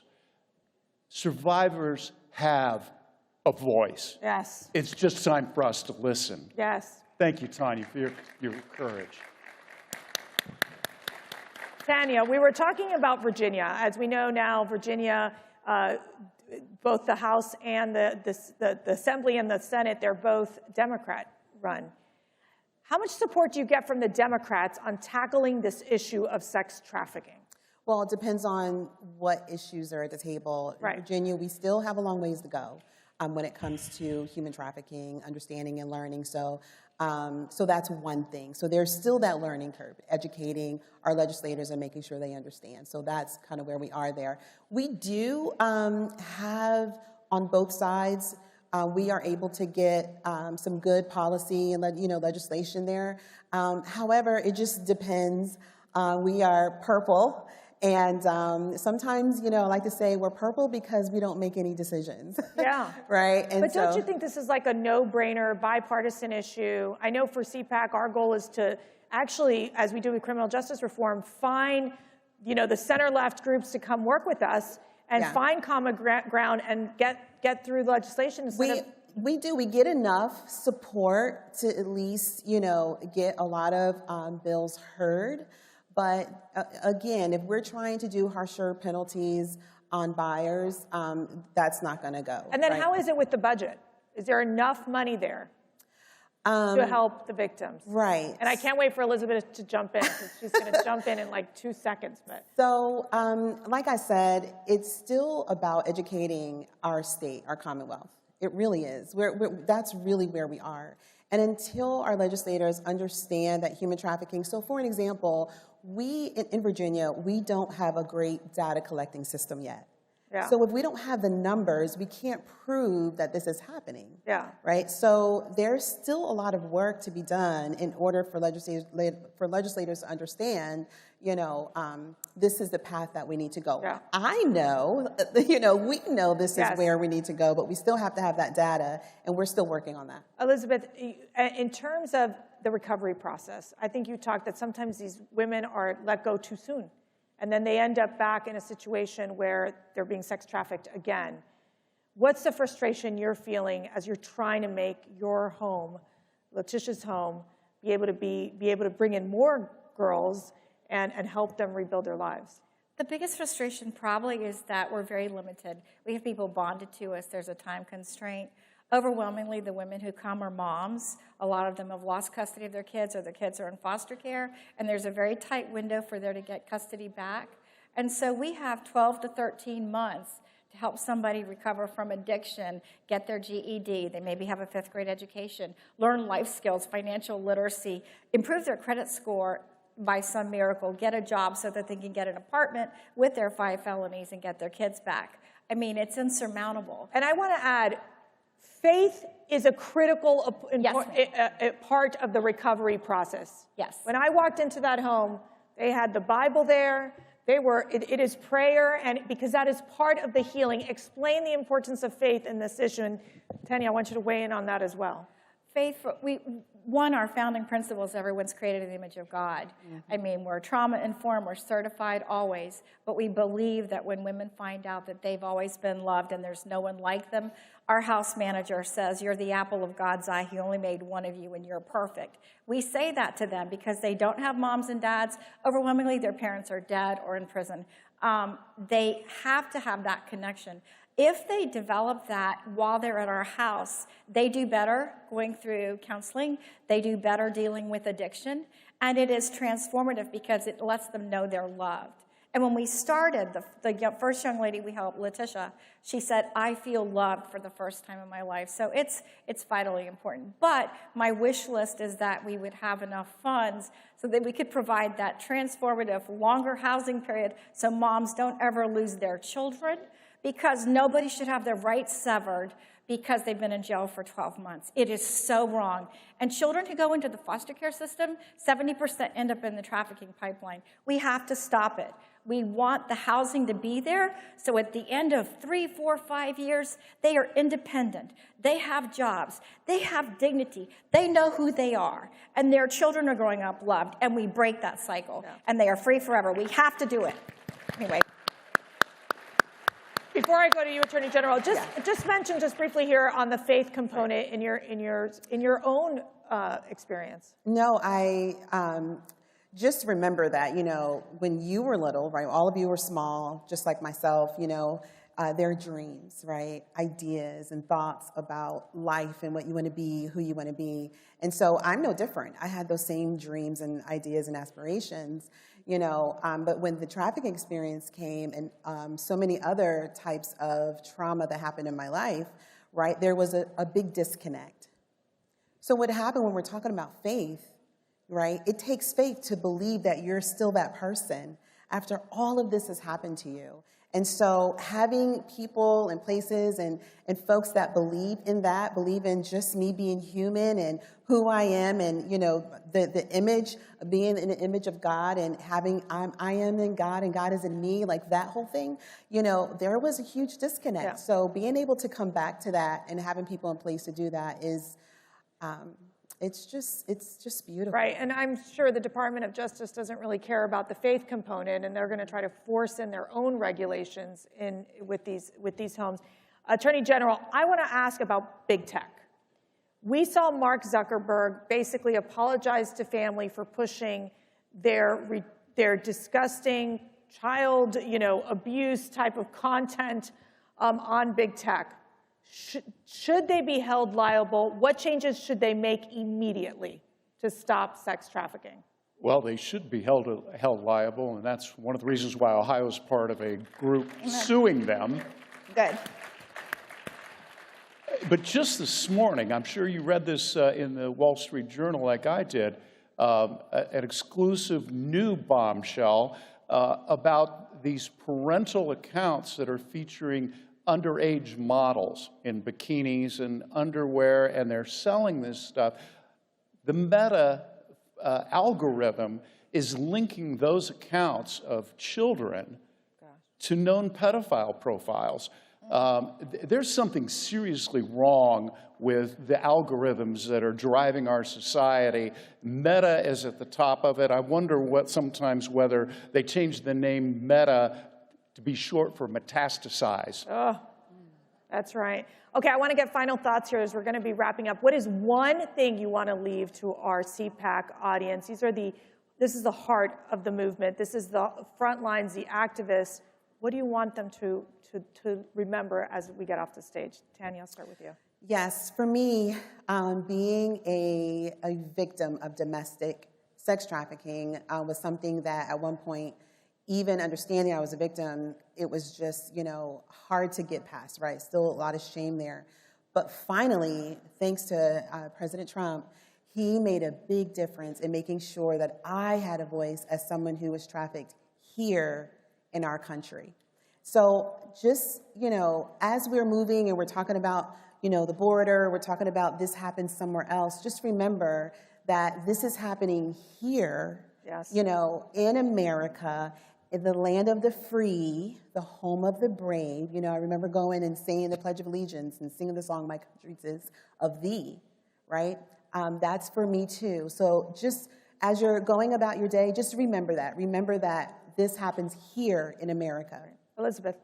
Survivors have a voice. Yes. It's just time for us to listen. Yes. Thank you, Tanya, for your courage. Tanya, we were talking about Virginia. As we know now, Virginia, both the House and the Assembly and the Senate, they're both Democrat-run. How much support do you get from the Democrats on tackling this issue of sex trafficking? Well, it depends on what issues are at the table. In Virginia, we still have a long ways to go when it comes to human trafficking, understanding and learning. So that's one thing. So there's still that learning curve, educating our legislators and making sure they understand. So that's kind of where we are there. We do have on both sides, we are able to get some good policy and legislation there. However, it just depends. We are purple. And sometimes, I like to say we're purple because we don't make any decisions. Yeah. Right? And but don't you think this is like a no-brainer, bipartisan issue? I know for CPAC, our goal is to actually, as we do with criminal justice reform, find, the center-left groups to come work with us and find common ground and get through legislation. We do. We get enough support to at least, get a lot of bills heard. But again, if we're trying to do harsher penalties on buyers, that's not going to go. And then how is it with the budget? Is there enough money there to help the victims? Right. And I can't wait for Elizabeth to jump in, because she's going to jump in like 2 seconds. But So, like I said, it's still about educating our state, our Commonwealth. It really is. That's really where we are. And until our legislators understand that human trafficking, so for an example, in Virginia, we don't have a great data collecting system yet. Yeah. So if we don't have the numbers, we can't prove that this is happening. Yeah. Right? So there's still a lot of work to be done in order for legislators to understand, this is the path that we need to go. Yeah. I know, we know this is where we need to go, but we still have to have that data, and we're still working on that. Elizabeth, in terms of the recovery process, I think you talked that sometimes these women are let go too soon, and then they end up back in a situation where they're being sex trafficked again. What's the frustration you're feeling as you're trying to make your home, Letitia's home, be able to bring in more girls and help them rebuild their lives? The biggest frustration probably is that we're very limited. We have people bonded to us. There's a time constraint. Overwhelmingly, the women who come are moms. A lot of them have lost custody of their kids, or their kids are in foster care, and there's a very tight window for them to get custody back. And so we have 12 to 13 months to help somebody recover from addiction, get their GED, they maybe have a 5th grade education, learn life skills, financial literacy, improve their credit score, by some miracle, get a job so that they can get an apartment with their 5 felonies and get their kids back. I mean, it's insurmountable. And I want to add, faith is a critical part of the recovery process. Yes. When I walked into that home, they had the Bible there. It is prayer, and because that is part of the healing. Explain the importance of faith in this issue. And Tanya, I want you to weigh in on that as well. Faith, our founding principles, everyone's created in the image of God. I mean, we're trauma-informed, we're certified always, but we believe that when women find out that they've always been loved and there's no one like them, our house manager says, you're the apple of God's eye, he only made one of you and you're perfect. We say that to them because they don't have moms and dads. Overwhelmingly, their parents are dead or in prison. They have to have that connection. If they develop that while they're at our house, they do better going through counseling, they do better dealing with addiction, and it is transformative because it lets them know they're loved. And when we started, the first young lady we helped, Letitia, she said, I feel loved for the first time in my life. So it's vitally important. But my wish list is that we would have enough funds so that we could provide that transformative, longer housing period so moms don't ever lose their children, because nobody should have their rights severed because they've been in jail for 12 months. It is so wrong. And children who go into the foster care system, 70% end up in the trafficking pipeline. We have to stop it. We want the housing to be there, so at the end of 3, 4, 5 years, they are independent. They have jobs. They have dignity. They know who they are. And their children are growing up loved, and we break that cycle. Yeah. And they are free forever. We have to do it. Anyway. Before I go to you, Attorney General, just mention just briefly here on the faith component in your own experience. No, I just remember that, when you were little, right, all of you were small, just like myself, there are dreams, right, ideas and thoughts about life and what you want to be, who you want to be. And so I'm no different. I had those same dreams and ideas and aspirations, but when the trafficking experience came and so many other types of trauma that happened in my life, right, there was a big disconnect. So what happened when we're talking about faith, right, it takes faith to believe that you're still that person after all of this has happened to you. And so having people and places and folks that believe in just me being human and who I am and, the image of being in the image of God and having I am in God and God is in me, like that whole thing, there was a huge disconnect. Yeah. So being able to come back to that and having people in place to do that is, it's just beautiful. Right, and I'm sure the Department of Justice doesn't really care about the faith component, and they're going to try to force in their own regulations with these homes. Attorney General, I want to ask about big tech. We saw Mark Zuckerberg basically apologize to family for pushing their disgusting child, abuse type of content on big tech. Should they be held liable? What changes should they make immediately to stop sex trafficking? Well, they should be held liable, and that's one of the reasons why Ohio is part of a group suing them. Good. But just this morning, I'm sure you read this in the Wall Street Journal like I did, an exclusive new bombshell about these parental accounts that are featuring underage models in bikinis and underwear, and they're selling this stuff. The Meta algorithm is linking those accounts of children to known pedophile profiles. There's something seriously wrong with the algorithms that are driving our society. Meta is at the top of it. I wonder whether they changed the name Meta to be short for metastasize. Oh, that's right. Okay, I want to get final thoughts here as we're going to be wrapping up. What is one thing you want to leave to our CPAC audience? This is the heart of the movement. This is the front lines, the activists. What do you want them to remember as we get off the stage? Tanya, I'll start with you. Yes, for me, being a victim of domestic sex trafficking was something that at one point, even understanding I was a victim, it was just, hard to get past, right? Still a lot of shame there. But finally, thanks to President Trump, He made a big difference in making sure that I had a voice as someone who was trafficked here in our country. So just, you know, as we're moving and we're talking about, you know, the border, we're talking about this happens somewhere else, just remember that this is happening here, you know, in America, in the land of the free, the home of the brave. You know, I remember going and saying the Pledge of Allegiance and singing the song, "My Country is of Thee," right? That's for me too. So just as you're going about your day, just remember that. Remember that this happens here in America. Elizabeth.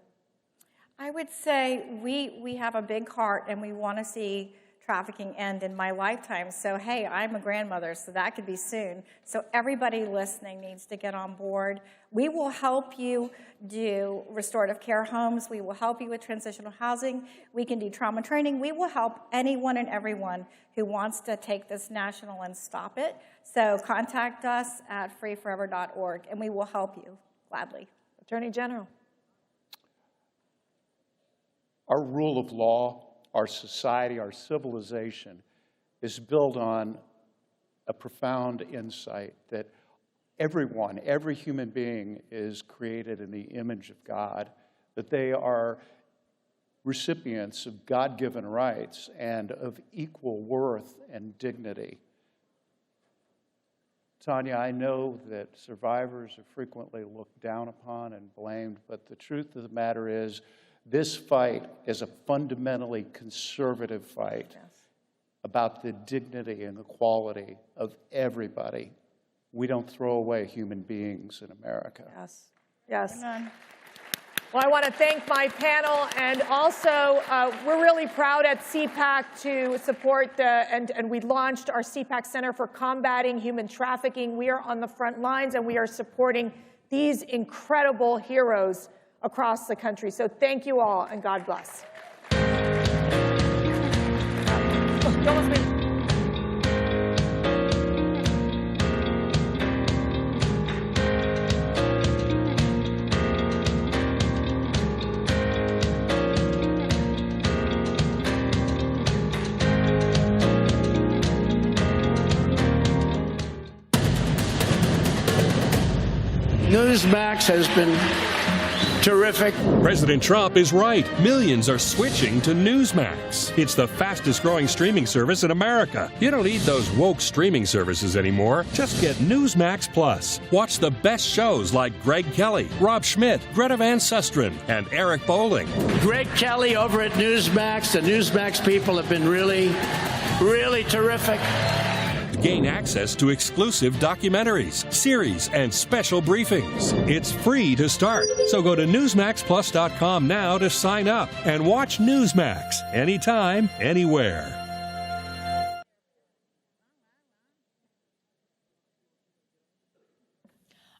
I would say we have a big heart and we want to see trafficking end in my lifetime. So, hey, I'm a grandmother, so that could be soon. So everybody listening needs to get on board. We will help you do restorative care homes. We will help you with transitional housing. We can do trauma training. We will help anyone and everyone who wants to take this national and stop it. So contact us at freeforever.org, and we will help you gladly. Attorney General. Our rule of law, our society, our civilization is built on a profound insight that everyone, every human being is created in the image of God, that they are recipients of God-given rights and of equal worth and dignity. Tanya, I know that survivors are frequently looked down upon and blamed, but the truth of the matter is this fight is a fundamentally conservative fight about the dignity and equality of everybody. We don't throw away human beings in America. Yes, yes. Amen. Well, I want to thank my panel, and also we're really proud at CPAC to support and we launched our CPAC Center for Combating Human Trafficking. We are on the front lines, and we are supporting these incredible heroes across the country. So thank you all, and God bless. Newsmax has been terrific. President Trump is right. Millions are switching to Newsmax. It's the fastest growing streaming service in America. You don't need those woke streaming services anymore. Just get Newsmax Plus. Watch the best shows like Greg Kelly, Rob Schmidt, Greta Van Susteren, and Eric Bowling. Greg Kelly over at Newsmax. The Newsmax people have been really, really terrific. Gain access to exclusive documentaries, series, and special briefings. It's free to start. So go to NewsmaxPlus.com now to sign up and watch Newsmax anytime, anywhere.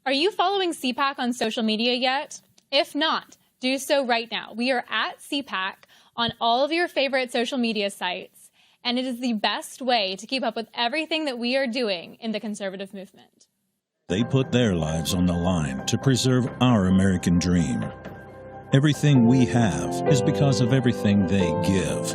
Are you following CPAC on social media yet? If not, do so right now. We are at CPAC on all of your favorite social media sites. And it is the best way to keep up with everything that we are doing in the conservative movement. They put their lives on the line to preserve our American dream. Everything we have is because of everything they give.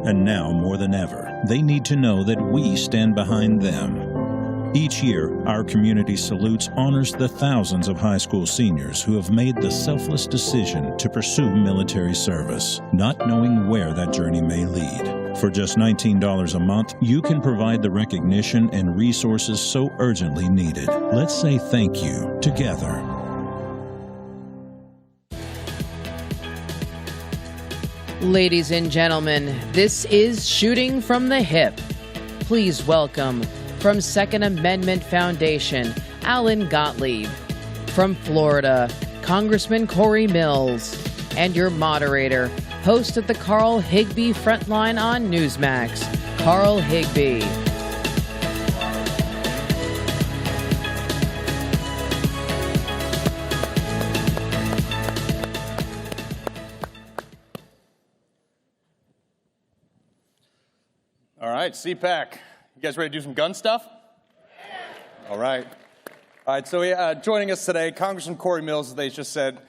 And now, more than ever, they need to know that we stand behind them. Each year, our community salutes honors the thousands of high school seniors who have made the selfless decision to pursue military service, not knowing where that journey may lead. For just $19 a month, you can provide the recognition and resources so urgently needed. Let's say thank you together. Ladies and gentlemen, this is Shooting from the Hip. Please welcome, from Second Amendment Foundation, Alan Gottlieb. From Florida, Congressman Corey Mills. And your moderator, host of the Carl Higbie Frontline on Newsmax, Carl Higbie. All right, CPAC. You guys ready to do some gun stuff? All right. All right, so joining us today, Congressman Corey Mills, as they just said,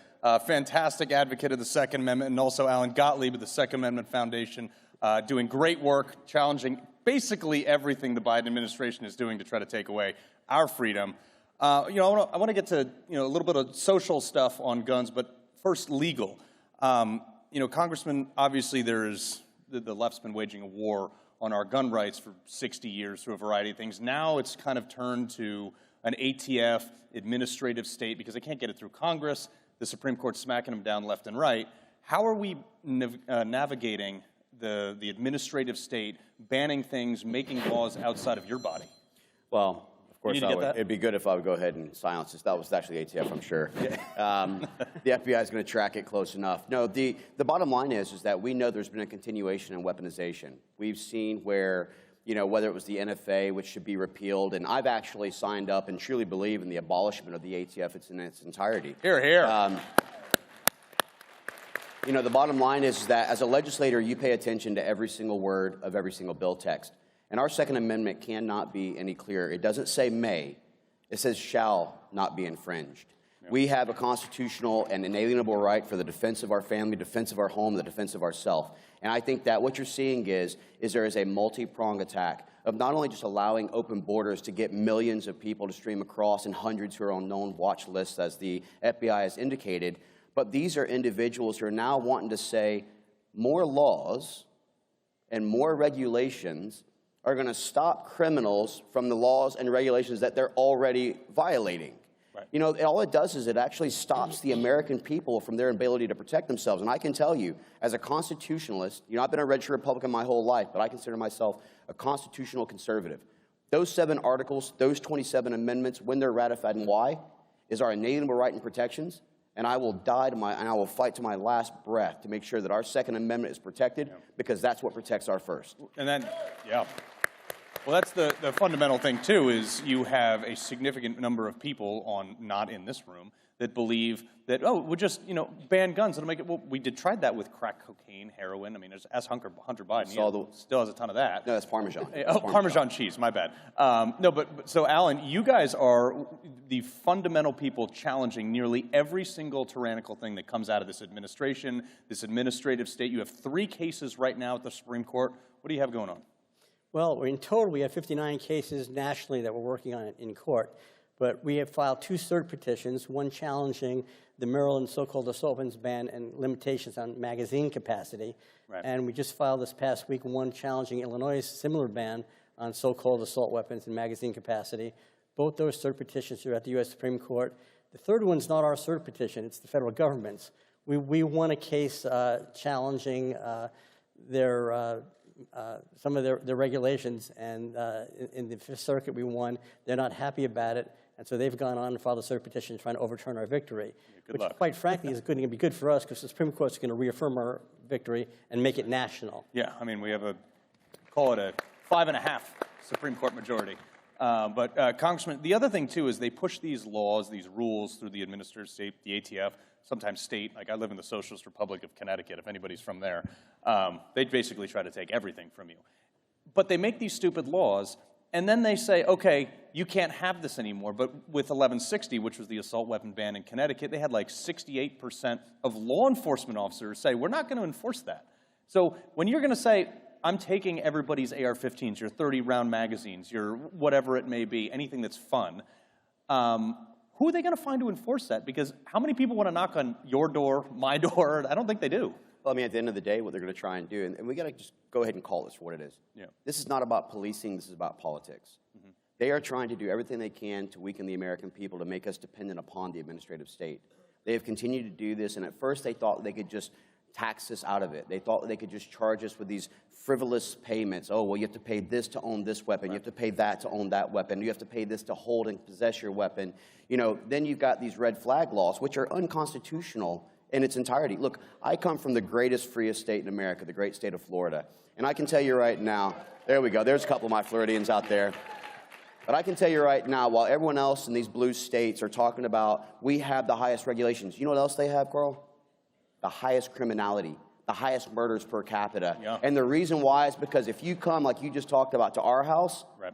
fantastic advocate of the Second Amendment, and also Alan Gottlieb of the Second Amendment Foundation, doing great work challenging basically everything the Biden administration is doing to try to take away our freedom. I want to get to a little bit of social stuff on guns, but first legal. Congressman, obviously the left's been waging a war on our gun rights for 60 years through a variety of things. Now it's kind of turned to an ATF administrative state because they can't get it through Congress. The Supreme Court's smacking them down left and right. How are we navigating the administrative state, banning things, making laws outside of your body? Well, of course, it'd be good if I would go ahead and silence this. That was actually ATF, I'm sure. The FBI is going to track it close enough. No, the bottom line is that we know there's been a continuation in weaponization. We've seen where, whether it was the NFA, which should be repealed, and I've actually signed up and truly believe in the abolishment of the ATF in its entirety. Hear, hear. The bottom line is that as a legislator, you pay attention to every single word of every single bill text. And our Second Amendment cannot be any clearer. It doesn't say may, it says shall not be infringed. Yeah. We have a constitutional and inalienable right for the defense of our family, defense of our home, the defense of ourselves. And I think that what you're seeing is there is a multi-pronged attack of not only just allowing open borders to get millions of people to stream across and hundreds who are on known watch lists, as the FBI has indicated, but these are individuals who are now wanting to say more laws and more regulations are going to stop criminals from the laws and regulations that they're already violating. Right. All it does is it actually stops the American people from their ability to protect themselves. And I can tell you, as a constitutionalist, I've been a registered Republican my whole life, but I consider myself a constitutional conservative. Those 7 articles, those 27 amendments, when they're ratified and why, is our inalienable right and protections. And I will die and I will fight to my last breath to make sure that our Second Amendment is protected, because that's what protects our first. And then, yeah. Well, that's the fundamental thing, too, is you have a significant number of people not in this room that believe that, we'll just, ban guns. It'll make it, well, we tried that with crack cocaine, heroin. I mean, ask Hunter Biden. He still has a ton of that. No, that's Parmesan. Parmesan cheese, my bad. So Alan, you guys are the fundamental people challenging nearly every single tyrannical thing that comes out of this administration, this administrative state. You have 3 cases right now at the Supreme Court. What do you have going on? Well, in total, we have 59 cases nationally that we're working on in court. But we have filed 2 cert petitions, one challenging the Maryland so-called assault weapons ban and limitations on magazine capacity. Right. And we just filed this past week one challenging Illinois' similar ban on so-called assault weapons and magazine capacity. Both those cert petitions are at the U.S. Supreme Court. The third one's not our cert petition, it's the federal government's. We won a case challenging some of their regulations, and in the Fifth Circuit we won. They're not happy about it, and so they've gone on and filed a cert petition trying to overturn our victory, which quite frankly is going to be good for us, because the Supreme Court's going to reaffirm our victory and make it national. Yeah, I mean, we have call it a 5.5 Supreme Court majority. But Congressman, the other thing too is they push these laws, these rules through the administrative state, the ATF, sometimes state. Like I live in the Socialist Republic of Connecticut, if anybody's from there. They basically try to take everything from you. But they make these stupid laws, and then they say, okay, you can't have this anymore. But with 1160, which was the assault weapon ban in Connecticut, they had like 68% of law enforcement officers say, we're not going to enforce that. So when you're going to say, I'm taking everybody's AR-15s, your 30-round magazines, your whatever it may be, anything that's fun, who are they going to find to enforce that? Because how many people want to knock on your door, my door? I don't think they do. Well, I mean, at the end of the day, what they're going to try and do, and we got to just go ahead and call this for what it is. Yeah. This is not about policing. This is about politics. Mm-hmm. They are trying to do everything they can to weaken the American people, to make us dependent upon the administrative state. They have continued to do this, and at first they thought they could just tax us out of it. They thought they could just charge us with these frivolous payments. Oh, well, you have to pay this to own this weapon. Right. You have to pay that to own that weapon. You have to pay this to hold and possess your weapon. You know, then you've got these red flag laws, which are unconstitutional in its entirety. Look, I come from the greatest, freest state in America, the great state of Florida. And I can tell you right now, there we go, there's a couple of my Floridians out there. But I can tell you right now, while everyone else in these blue states are talking about we have the highest regulations, you know what else they have, Carl? The highest criminality, the highest murders per capita. Yeah. And the reason why is because if you come, like you just talked about, to our house, right,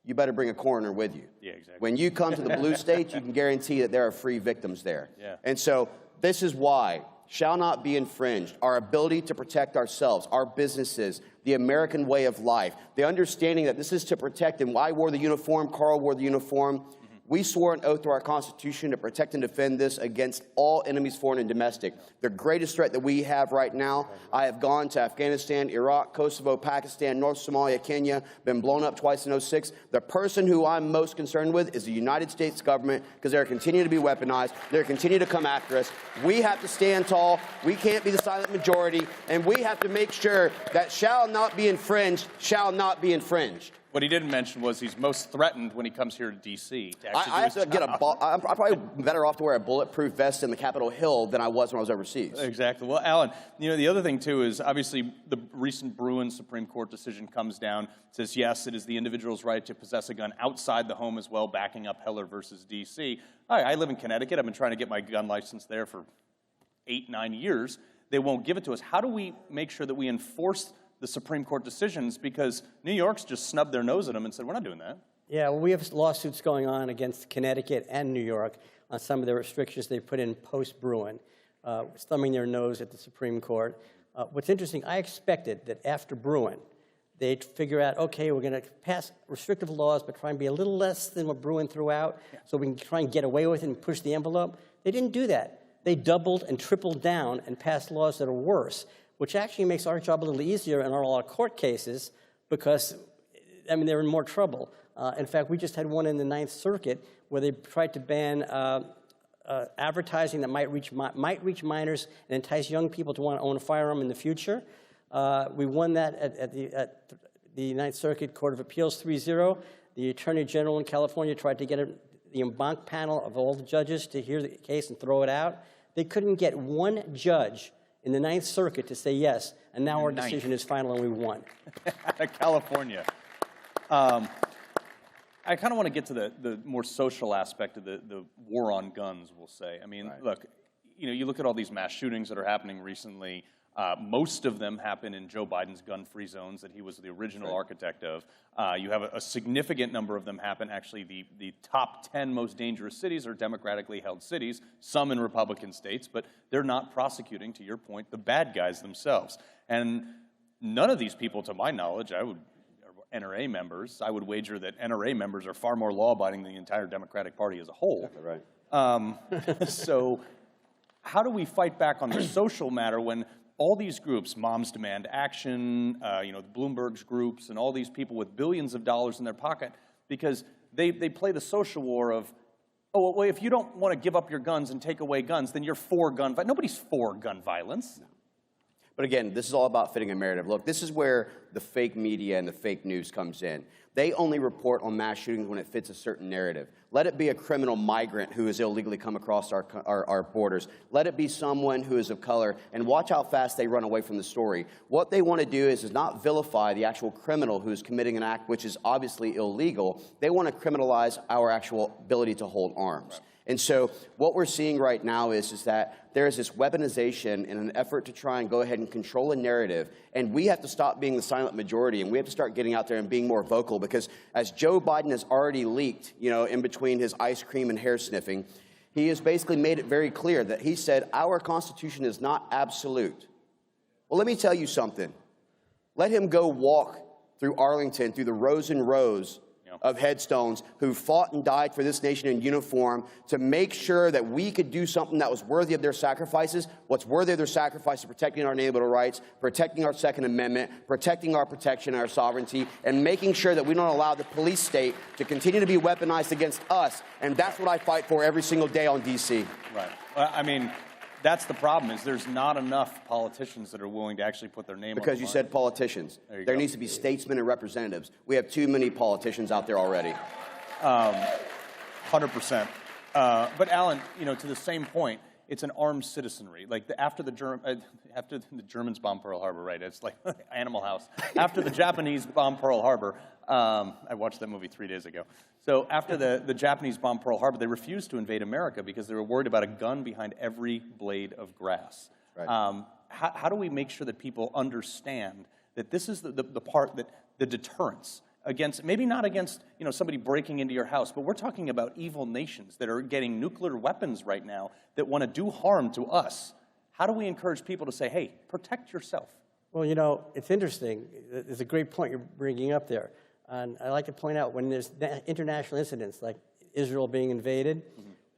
you better bring a coroner with you. Yeah, exactly. When you come to the blue states, you can guarantee that there are free victims there. Yeah. And so this is why shall not be infringed. Our ability to protect ourselves, our businesses, the American way of life, the understanding that this is to protect, and I wore the uniform, Carl wore the uniform. We swore an oath to our Constitution to protect and defend this against all enemies, foreign and domestic. The greatest threat that we have right now, I have gone to Afghanistan, Iraq, Kosovo, Pakistan, North Somalia, Kenya, been blown up twice in '06. The person who I'm most concerned with is the United States government, because they're continuing to be weaponized. They're continuing to come after us. We have to stand tall. We can't be the silent majority, and we have to make sure that shall not be infringed, shall not be infringed. What he didn't mention was he's most threatened when he comes here to D.C. I have to get I'm probably better off to wear a bulletproof vest in the Capitol Hill than I was when I was overseas. Exactly. Well, Alan, you know, the other thing, too, is obviously the recent Bruin Supreme Court decision comes down, says, yes, it is the individual's right to possess a gun outside the home as well, backing up Heller versus D.C. I live in Connecticut. I've been trying to get my gun license there for 8-9 years. They won't give it to us. How do we make sure that we enforce the Supreme Court decisions, because New York's just snubbed their nose at them and said, we're not doing that? Yeah, well, we have lawsuits going on against Connecticut and New York on some of the restrictions they put in post-Bruin, thumbing their nose at the Supreme Court. What's interesting, I expected that after Bruin, they'd figure out, okay, we're going to pass restrictive laws, but try and be a little less than what Bruin threw out, so we can try and get away with it and push the envelope. They didn't do that. They doubled and tripled down and passed laws that are worse, which actually makes our job a little easier in our court cases because, I mean, they're in more trouble. In fact, we just had one in the Ninth Circuit where they tried to ban advertising that might reach minors and entice young people to want to own a firearm in the future. We won that at the Ninth Circuit Court of Appeals 3-0. The Attorney General in California tried to get the en banc panel of all the judges to hear the case and throw it out. They couldn't get one judge in the Ninth Circuit to say yes, and now our decision is final and we won. California. I kind of want to get to the more social aspect of the war on guns, we'll say. I mean, look, you know, you look at all these mass shootings that are happening recently. Most of them happen in Joe Biden's gun-free zones that he was the original architect of. You have a significant number of them happen. Actually, the top 10 most dangerous cities are democratically held cities, some in Republican states, but they're not prosecuting, to your point, the bad guys themselves. And none of these people, to my knowledge, NRA members, I would wager that NRA members are far more law-abiding than the entire Democratic Party as a whole. Exactly right. So how do we fight back on the social matter when all these groups, Moms Demand Action, you know, the Bloomberg's groups, and all these people with billions of dollars in their pocket, because they play the social war of, oh, well, if you don't want to give up your guns and take away guns, then you're for gun violence. Nobody's for gun violence. No. But again, this is all about fitting a narrative. Look, this is where the fake media and the fake news comes in. They only report on mass shootings when it fits a certain narrative. Let it be a criminal migrant who has illegally come across our borders. Let it be someone who is of color, and watch how fast they run away from the story. What they want to do is not vilify the actual criminal who is committing an act which is obviously illegal. They want to criminalize our actual ability to hold arms. Right. And so what we're seeing right now is that there is this weaponization in an effort to try and go ahead and control a narrative. And we have to stop being the silent majority, and we have to start getting out there and being more vocal, because as Joe Biden has already leaked, you know, in between his ice cream and hair sniffing, he has basically made it very clear that he said our Constitution is not absolute. Well, let me tell you something. Let him go walk through Arlington, through the rows and rows of headstones who fought and died for this nation in uniform to make sure that we could do something that was worthy of their sacrifices. What's worthy of their sacrifice is protecting our inalienable rights, protecting our Second Amendment, protecting our protection and our sovereignty, and making sure that we don't allow the police state to continue to be weaponized against us. And that's what I fight for every single day on D.C. Right. Well, I mean, that's the problem, is there's not enough politicians that are willing to actually put their name on the line. Because you said politicians. There needs to be statesmen and representatives. We have too many politicians out there already. 100%. But Alan, you know, to the same point, it's an armed citizenry. Like after the Germans bombed Pearl Harbor, right? It's like Animal House. After the Japanese bombed Pearl Harbor, I watched that movie 3 days ago. So after the Japanese bombed Pearl Harbor, they refused to invade America because they were worried about a gun behind every blade of grass. Right. How do we make sure that people understand that this is the part that the deterrence against, maybe not against, you know, somebody breaking into your house, but we're talking about evil nations that are getting nuclear weapons right now that want to do harm to us. How do we encourage people to say, hey, protect yourself? Well, you know, it's interesting. It's a great point you're bringing up there. And I like to point out when there's international incidents like Israel being invaded,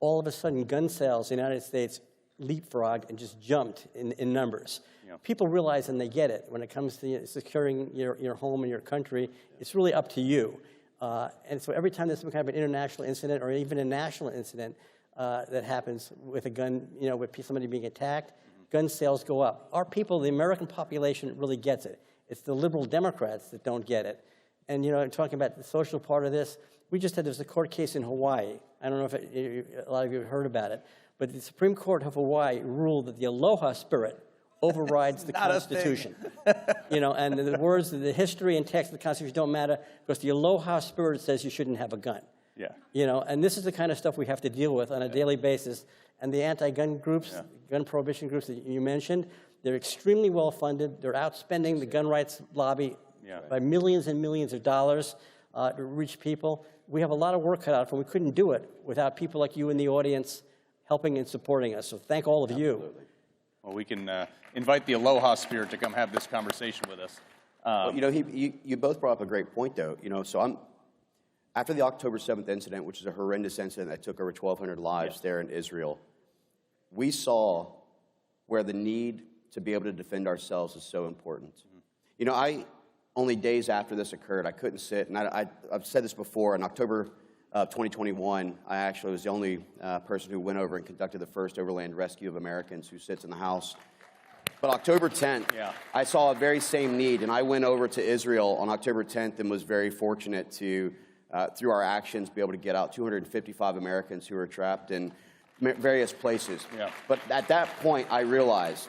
all of a sudden gun sales in the United States leapfrogged and just jumped in numbers. Yeah. People realize and they get it. When it comes to securing your home and your country, it's really up to you. And so every time there's some kind of an international incident or even a national incident that happens with a gun, you know, with somebody being attacked, gun sales go up. Our people, the American population, really gets it. It's the liberal Democrats that don't get it. And, you know, talking about the social part of this, there's a court case in Hawaii. I don't know if a lot of you have heard about it, but the Supreme Court of Hawaii ruled that the aloha spirit overrides the Constitution. You know, and the words, the history and text of the Constitution don't matter because the aloha spirit says you shouldn't have a gun. Yeah. You know, and this is the kind of stuff we have to deal with on a daily basis. And the anti-gun groups, gun prohibition groups that you mentioned, they're extremely well funded. They're outspending the gun rights lobby by millions and millions of dollars to reach people. We have a lot of work cut out for. We couldn't do it without people like you in the audience helping and supporting us. So thank all of you. Well, we can invite the aloha spirit to come have this conversation with us. Well, you know, you both brought up a great point, though. You know, so after the October 7th incident, which is a horrendous incident that took over 1,200 lives there in Israel, we saw where the need to be able to defend ourselves is so important. You know, only days after this occurred, I couldn't sit, and I've said this before, in October of 2021, I actually was the only person who went over and conducted the first overland rescue of Americans who sits in the House. But October 10th, I saw a very same need, and I went over to Israel on October 10th and was very fortunate to, through our actions, be able to get out 255 Americans who were trapped in various places. But at that point, I realized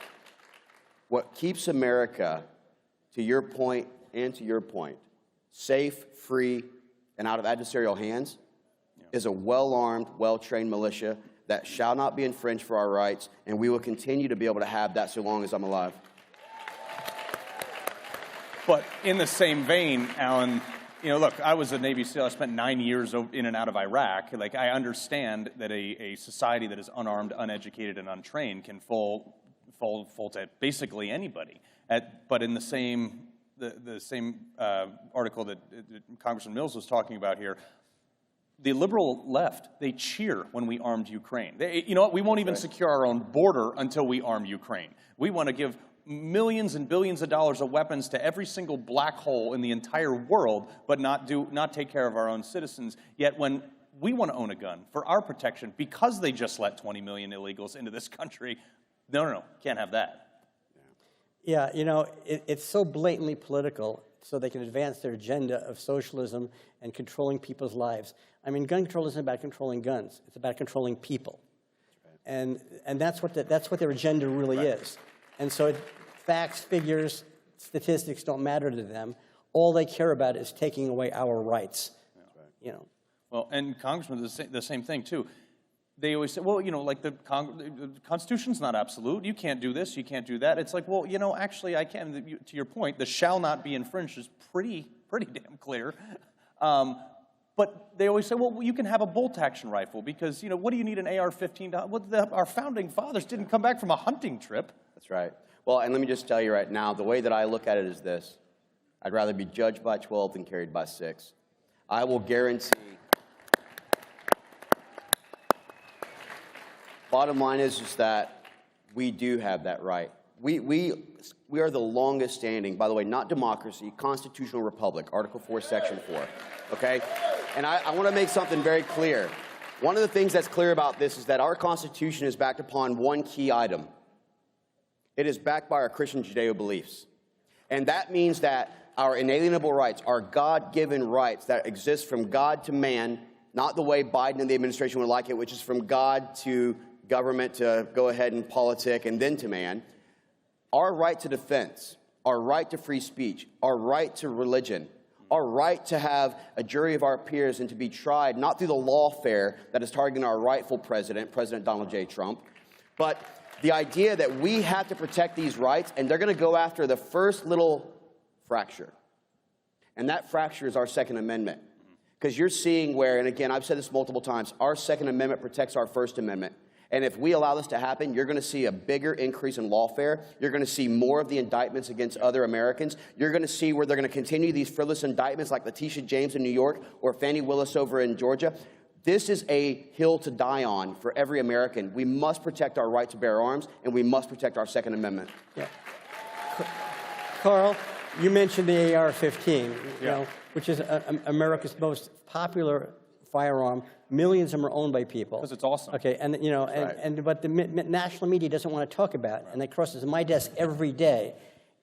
what keeps America, to your point and to your point, safe, free, and out of adversarial hands is a well-armed, well-trained militia that shall not be infringed for our rights, and we will continue to be able to have that so long as I'm alive. But in the same vein, Alan, you know, look, I was a Navy SEAL. I spent 9 years in and out of Iraq. Like, I understand that a society that is unarmed, uneducated, and untrained can fall to basically anybody. But in the same article that Congressman Mills was talking about here, the liberal left, they cheer when we armed Ukraine. You know what? We won't even secure our own border until we arm Ukraine. We want to give millions and billions of dollars of weapons to every single black hole in the entire world, but not take care of our own citizens. Yet when we want to own a gun for our protection, because they just let 20 million illegals into this country, no, can't have that. Yeah, you know, it's so blatantly political so they can advance their agenda of socialism and controlling people's lives. I mean, gun control isn't about controlling guns. It's about controlling people. And that's what their agenda really is. And so facts, figures, statistics don't matter to them. All they care about is taking away our rights. You know. Well, and Congressman, the same thing, too. They always say, well, you know, like the Constitution's not absolute. You can't do this, you can't do that. It's like, well, you know, actually I can. To your point, the shall not be infringed is pretty damn clear. But they always say, well, you can have a bolt-action rifle because, you know, what do you need an AR-15? Well, our founding fathers didn't come back from a hunting trip. That's right. Well, and let me just tell you right now, the way that I look at it is this. I'd rather be judged by 12 than carried by 6. I will guarantee. Bottom line is that we do have that right. We are the longest standing, by the way, not democracy, constitutional republic, Article 4, Section 4, okay? And I want to make something very clear. One of the things that's clear about this is that our Constitution is backed upon one key item. It is backed by our Christian Judeo beliefs. And that means that our inalienable rights, our God-given rights that exist from God to man, not the way Biden and the administration would like it, which is from God to government to go ahead and politic and then to man, our right to defense, our right to free speech, our right to religion, our right to have a jury of our peers and to be tried not through the lawfare that is targeting our rightful president, President Donald J. Trump, but the idea that we have to protect these rights, and they're going to go after the first little fracture. And that fracture is our Second Amendment. Because you're seeing where, and again, I've said this multiple times, our Second Amendment protects our First Amendment. And if we allow this to happen, you're going to see a bigger increase in lawfare. You're going to see more of the indictments against other Americans. You're going to see where they're going to continue these frivolous indictments like Letitia James in New York or Fannie Willis over in Georgia. This is a hill to die on for every American. We must protect our right to bear arms, and we must protect our Second Amendment. Yeah. Carl, you mentioned the AR-15, which is America's most popular firearm. Millions of them are owned by people. Because it's awesome. Okay, and but the national media doesn't want to talk about it, and it crosses my desk every day.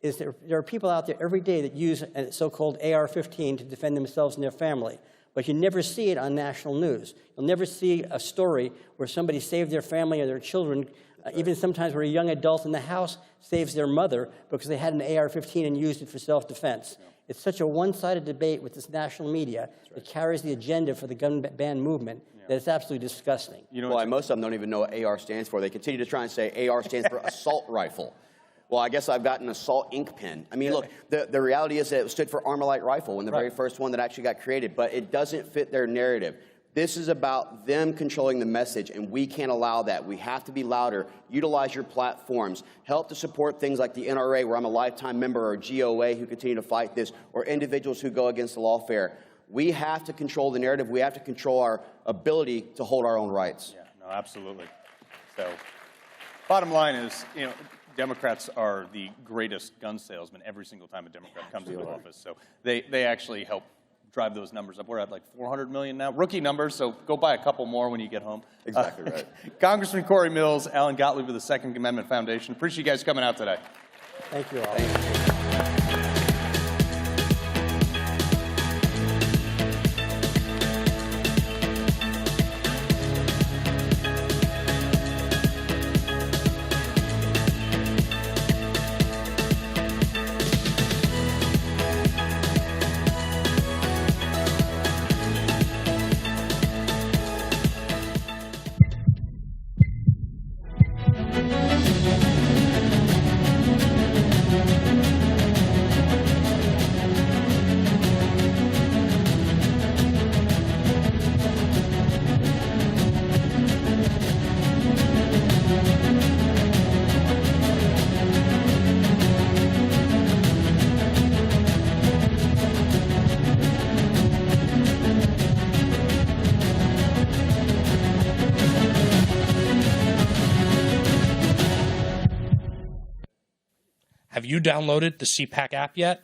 Is there are people out there every day that use a so-called AR-15 to defend themselves and their family, but you never see it on national news. You'll never see a story where somebody saved their family or their children, even sometimes where a young adult in the house saves their mother because they had an AR-15 and used it for self-defense. It's such a one-sided debate with this national media that carries the agenda for the gun ban movement that it's absolutely disgusting. Well, most of them don't even know what AR stands for. They continue to try and say AR stands for assault rifle. Well, I guess I've got an assault ink pen. I mean, look, the reality is that it stood for Armalite rifle, and the very first one that actually got created, but it doesn't fit their narrative. This is about them controlling the message, and we can't allow that. We have to be louder. Utilize your platforms. Help to support things like the NRA, where I'm a lifetime member, or GOA, who continue to fight this, or individuals who go against the lawfare. We have to control the narrative. We have to control our ability to hold our own rights. Yeah, no, absolutely. So, bottom line is, Democrats are the greatest gun salesmen every single time a Democrat comes into office. So they actually help drive those numbers up. We're at like 400 million now. Rookie numbers, so go buy a couple more when you get home. Exactly right. Congressman Corey Mills, Alan Gottlieb of the Second Amendment Foundation. Appreciate you guys coming out today. Thank you all. Thank you. Have you downloaded the CPAC app yet?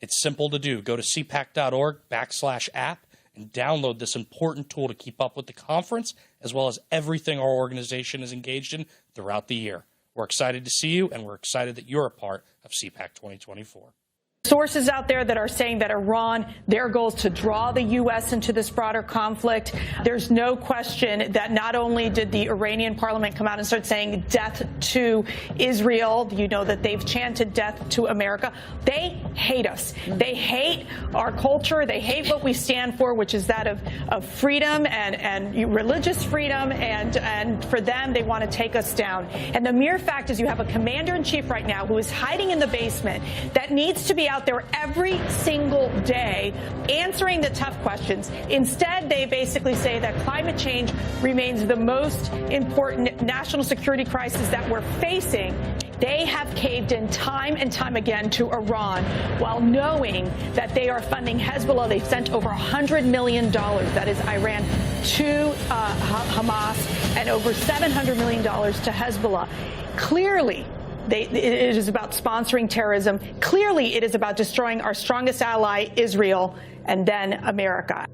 It's simple to do. Go to cpac.org/app and download this important tool to keep up with the conference, as well as everything our organization is engaged in throughout the year. We're excited to see you, and we're excited that you're a part of CPAC 2024. Sources out there that are saying that Iran, their goal is to draw the U.S. into this broader conflict. There's no question that not only did the Iranian parliament come out and start saying death to Israel, you know that they've chanted death to America. They hate us. They hate our culture. They hate what we stand for, which is that of freedom and religious freedom. And for them, they want to take us down. And the mere fact is you have a commander-in-chief right now who is hiding in the basement that needs to be out there every single day answering the tough questions. Instead, they basically say that climate change remains the most important national security crisis that we're facing. They have caved in time and time again to Iran while knowing that they are funding Hezbollah. They've sent over $100 million, that is Iran, to Hamas, and over $700 million to Hezbollah. Clearly, it is about sponsoring terrorism. Clearly, it is about destroying our strongest ally, Israel, and then America.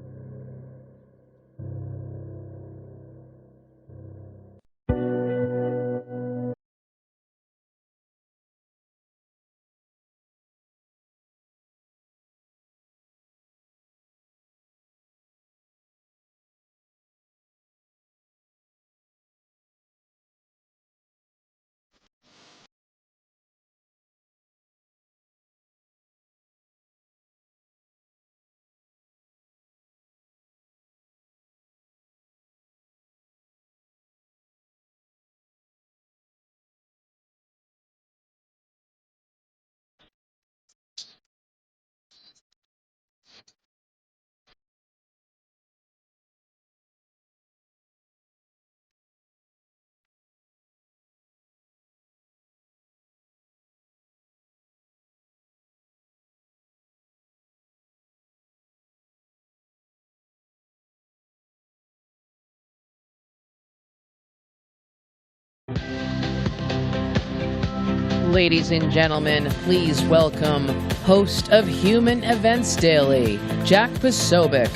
Ladies and gentlemen, please welcome host of Human Events Daily, Jack Posobiec.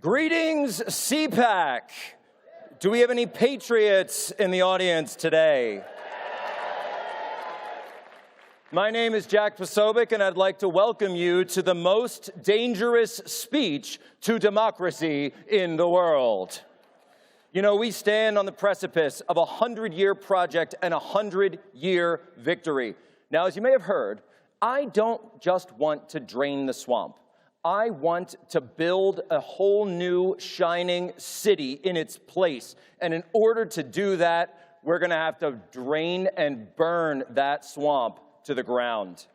Greetings, CPAC. Do we have any patriots in the audience today? My name is Jack Posobiec, and I'd like to welcome you to the most dangerous speech to democracy in the world. You know, we stand on the precipice of a 100-year project and a 100-year victory. Now, as you may have heard, I don't just want to drain the swamp. I want to build a whole new shining city in its place. And in order to do that, we're going to have to drain and burn that swamp to the ground.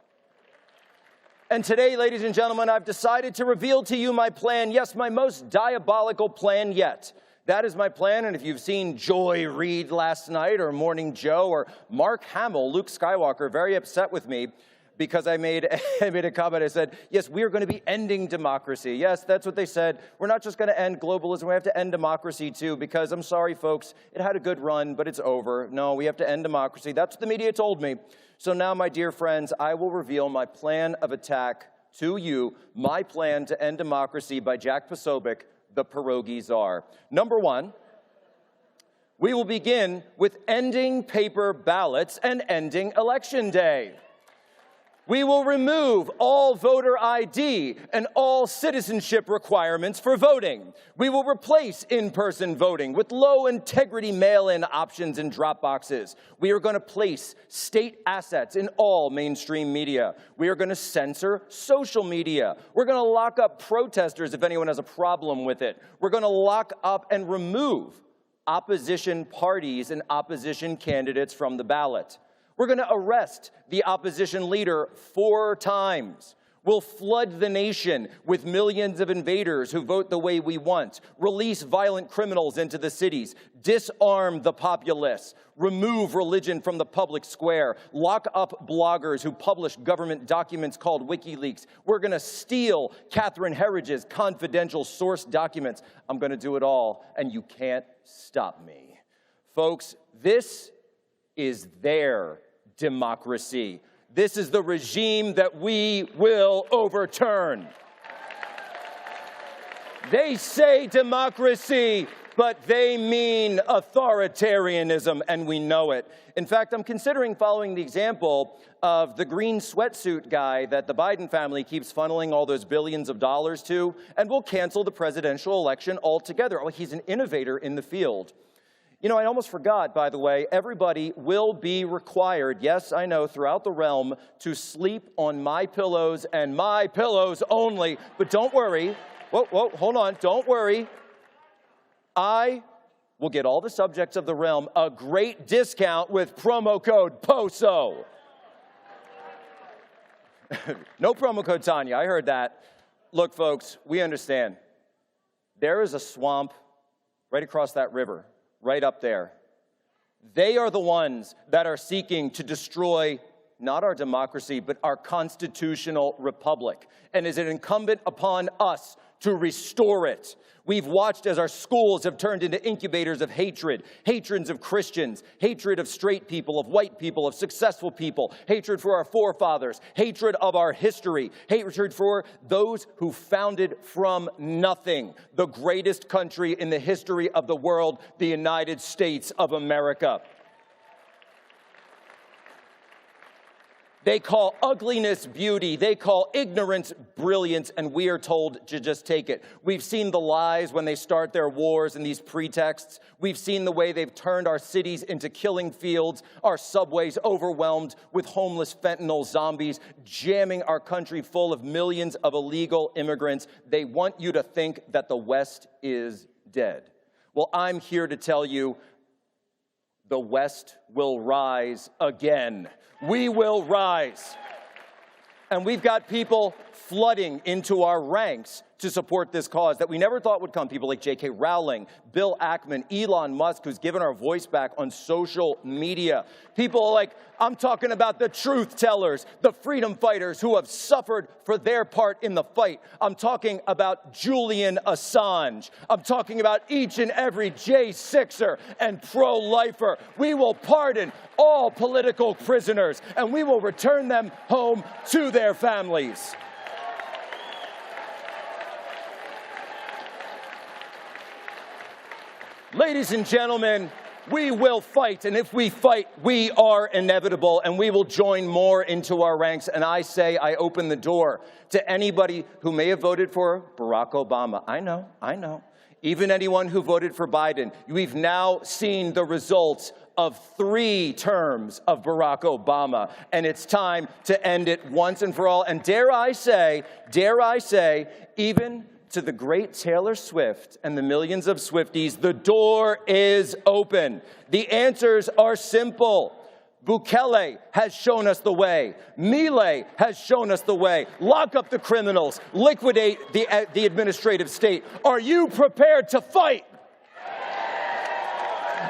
And today, ladies and gentlemen, I've decided to reveal to you my plan, yes, my most diabolical plan yet. That is my plan, and if you've seen Joy Reid last night, or Morning Joe, or Mark Hamill, Luke Skywalker, very upset with me, because I made a comment. I said, yes, we are going to be ending democracy. Yes, that's what they said. We're not just going to end globalism. We have to end democracy, too, because I'm sorry, folks, it had a good run, but it's over. No, we have to end democracy. That's what the media told me. So now, my dear friends, I will reveal my plan of attack to you, my plan to end democracy by Jack Posobiec, the Pierogi Czar. Number one, we will begin with ending paper ballots and ending Election Day. We will remove all voter ID and all citizenship requirements for voting. We will replace in-person voting with low-integrity mail-in options and drop boxes. We are going to place state assets in all mainstream media. We are going to censor social media. We're going to lock up protesters if anyone has a problem with it. We're going to lock up and remove opposition parties and opposition candidates from the ballot. We're going to arrest the opposition leader 4 times. We'll flood the nation with millions of invaders who vote the way we want, release violent criminals into the cities, disarm the populace, remove religion from the public square, lock up bloggers who publish government documents called WikiLeaks. We're going to steal Catherine Herridge's confidential source documents. I'm going to do it all, and you can't stop me. Folks, this is their democracy. This is the regime that we will overturn. They say democracy, but they mean authoritarianism, and we know it. In fact, I'm considering following the example of the green sweatsuit guy that the Biden family keeps funneling all those billions of dollars to, and we'll cancel the presidential election altogether. Oh, he's an innovator in the field. You know, I almost forgot, by the way, everybody will be required, yes, I know, throughout the realm, to sleep on my pillows and my pillows only. But don't worry. Whoa, hold on. Don't worry. I will get all the subjects of the realm a great discount with promo code POSO. No promo code Tanya. I heard that. Look, folks, we understand. There is a swamp right across that river. Right up there. They are the ones that are seeking to destroy not our democracy, but our constitutional republic. And is it incumbent upon us to restore it? We've watched as our schools have turned into incubators of hatred, hatreds of Christians, hatred of straight people, of white people, of successful people, hatred for our forefathers, hatred of our history, hatred for those who founded from nothing the greatest country in the history of the world, the United States of America. They call ugliness beauty. They call ignorance brilliance, and we are told to just take it. We've seen the lies when they start their wars and these pretexts. We've seen the way they've turned our cities into killing fields, our subways overwhelmed with homeless fentanyl zombies, jamming our country full of millions of illegal immigrants. They want you to think that the West is dead. Well, I'm here to tell you the West will rise again. We will rise. And we've got people flooding into our ranks to support this cause that we never thought would come. People like J.K. Rowling, Bill Ackman, Elon Musk, who's given our voice back on social media. People like, I'm talking about the truth tellers, the freedom fighters who have suffered for their part in the fight. I'm talking about Julian Assange. I'm talking about each and every J6er and pro-lifer. We will pardon all political prisoners, and we will return them home to their families. Ladies and gentlemen, we will fight, and if we fight, we are inevitable, and we will join more into our ranks. And I say, I open the door to anybody who may have voted for Barack Obama. I know. Even anyone who voted for Biden. We've now seen the results of 3 terms of Barack Obama, and it's time to end it once and for all. And dare I say, even to the great Taylor Swift and the millions of Swifties, the door is open. The answers are simple. Bukele has shown us the way. Milei has shown us the way. Lock up the criminals. Liquidate the administrative state. Are you prepared to fight?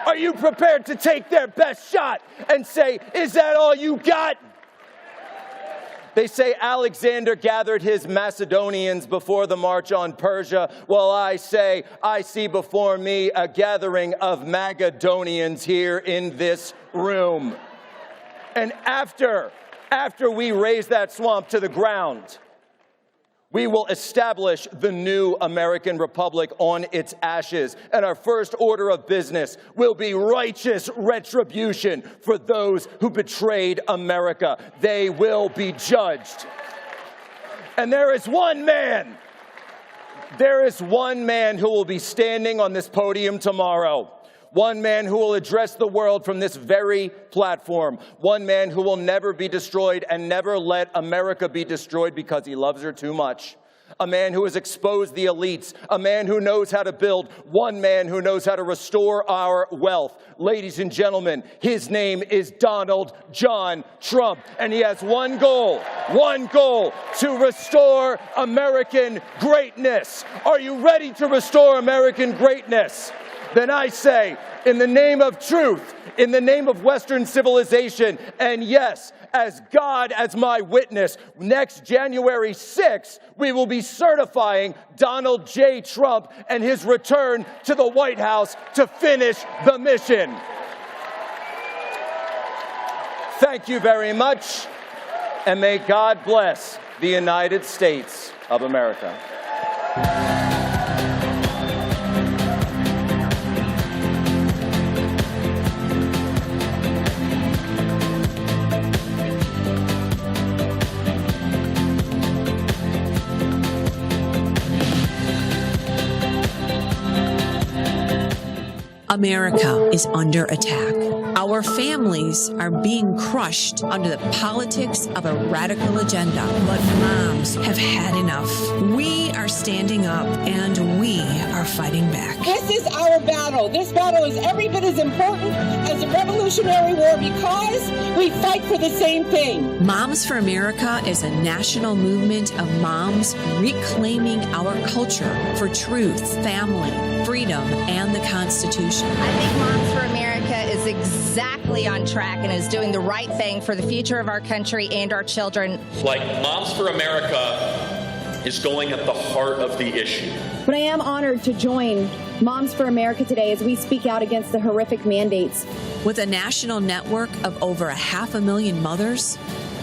Are you prepared to take their best shot and say, is that all you got? They say Alexander gathered his Macedonians before the march on Persia. Well, I say, I see before me a gathering of Magadonians here in this room. And after we raise that swamp to the ground, we will establish the new American Republic on its ashes. And our first order of business will be righteous retribution for those who betrayed America. They will be judged. And there is one man who will be standing on this podium tomorrow. One man who will address the world from this very platform. One man who will never be destroyed and never let America be destroyed because he loves her too much. A man who has exposed the elites. A man who knows how to build. One man who knows how to restore our wealth. Ladies and gentlemen, his name is Donald John Trump. And he has one goal, to restore American greatness. Are you ready to restore American greatness? Then I say, in the name of truth, in the name of Western civilization, and yes, as God as my witness, next January 6th, we will be certifying Donald J. Trump and his return to the White House to finish the mission. Thank you very much, and may God bless the United States of America. America is under attack. Our families are being crushed under the politics of a radical agenda. But moms have had enough. We are standing up and we are fighting back. This is our battle. This battle is every bit as important as the Revolutionary War because we fight for the same thing. Moms for America is a national movement of moms reclaiming our culture for truth, family, freedom, and the Constitution. I think Moms for America is exactly on track and is doing the right thing for the future of our country and our children. Like Moms for America is going at the heart of the issue. But I am honored to join Moms for America today as we speak out against the horrific mandates. With a national network of over 500,000 mothers,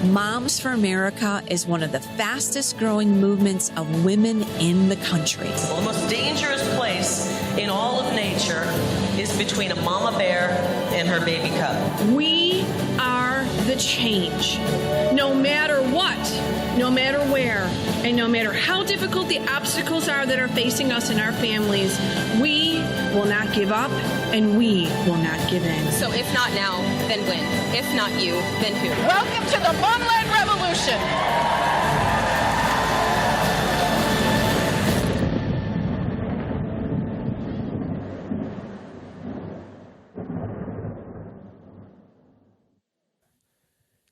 Moms for America is one of the fastest growing movements of women in the country. Well, the most dangerous place in all of nature is between a mama bear and her baby cub. We are the change. No matter what, no matter where, and no matter how difficult the obstacles are that are facing us and our families, we will not give up and we will not give in. So if not now, then when? If not you, then who? Welcome to the Mom-Led Revolution.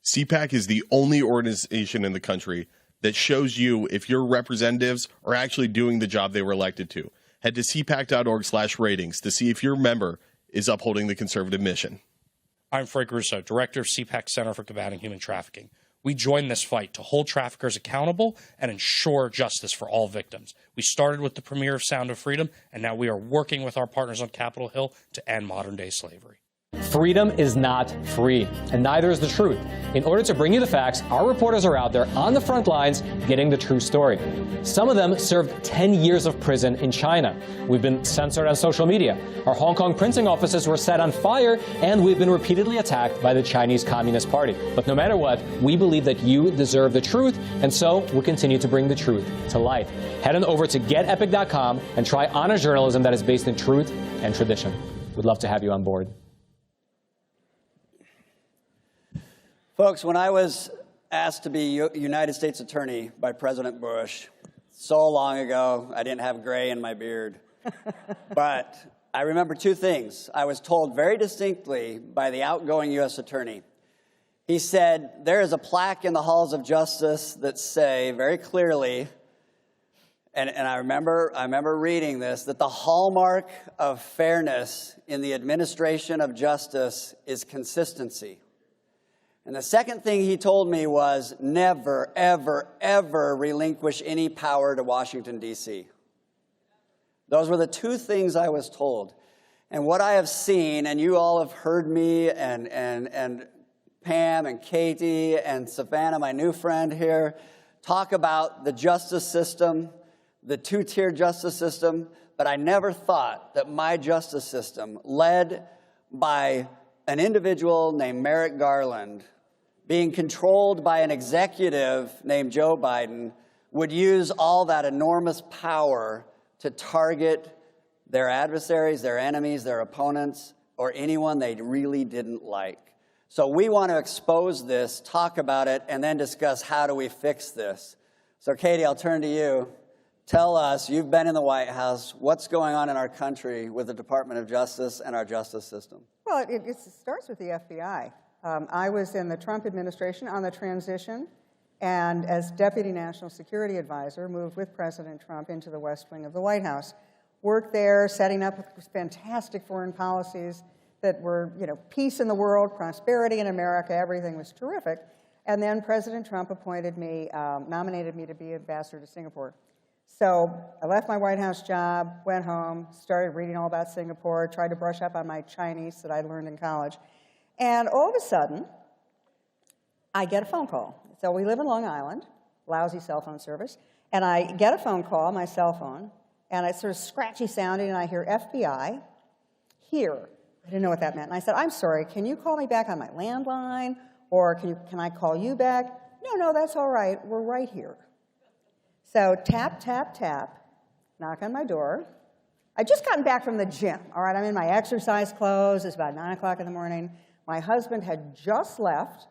CPAC is the only organization in the country that shows you if your representatives are actually doing the job they were elected to. Head to cpac.org/ratings to see if your member is upholding the conservative mission. I'm Frank Russo, Director of CPAC Center for Combating Human Trafficking. We join this fight to hold traffickers accountable and ensure justice for all victims. We started with the premiere of Sound of Freedom, and now we are working with our partners on Capitol Hill to end modern-day slavery. Freedom is not free, and neither is the truth. In order to bring you the facts, our reporters are out there on the front lines getting the true story. Some of them served 10 years of prison in China. We've been censored on social media. Our Hong Kong printing offices were set on fire, and we've been repeatedly attacked by the Chinese Communist Party. But no matter what, we believe that you deserve the truth, and so we'll continue to bring the truth to light. Head on over to getepic.com and try honest journalism that is based in truth and tradition. We'd love to have you on board. Folks, when I was asked to be United States Attorney by President Bush, so long ago, I didn't have gray in my beard. But I remember two things. I was told very distinctly by the outgoing U.S. Attorney. He said, there is a plaque in the halls of justice that say very clearly, and I remember reading this, that the hallmark of fairness in the administration of justice is consistency. And the second thing he told me was never, ever, ever relinquish any power to Washington, D.C. Those were the two things I was told. And what I have seen, and you all have heard me, and Pam and Katie and Savannah, my new friend here, talk about the justice system, the two-tier justice system, but I never thought that my justice system, led by an individual named Merrick Garland, being controlled by an executive named Joe Biden, would use all that enormous power to target their adversaries, their enemies, their opponents, or anyone they really didn't like. So we want to expose this, talk about it, and then discuss how do we fix this. So Katie, I'll turn to you. Tell us, you've been in the White House, what's going on in our country with the Department of Justice and our justice system? Well, it starts with the FBI. I was in the Trump administration on the transition, and as Deputy National Security Advisor, moved with President Trump into the West Wing of the White House. Worked there, setting up fantastic foreign policies that were, peace in the world, prosperity in America, everything was terrific. And then President Trump appointed me, nominated me to be ambassador to Singapore. So I left my White House job, went home, started reading all about Singapore, tried to brush up on my Chinese that I'd learned in college. And all of a sudden, I get a phone call. So we live in Long Island, lousy cell phone service, and I get a phone call, my cell phone, and it's sort of scratchy sounding, and I hear FBI here. I didn't know what that meant. And I said, I'm sorry, can you call me back on my landline, or can I call you back? No, that's all right. We're right here. So tap, tap, tap, knock on my door. I'd just gotten back from the gym. All right, I'm in my exercise clothes. It's about 9 o'clock in the morning. My husband had just left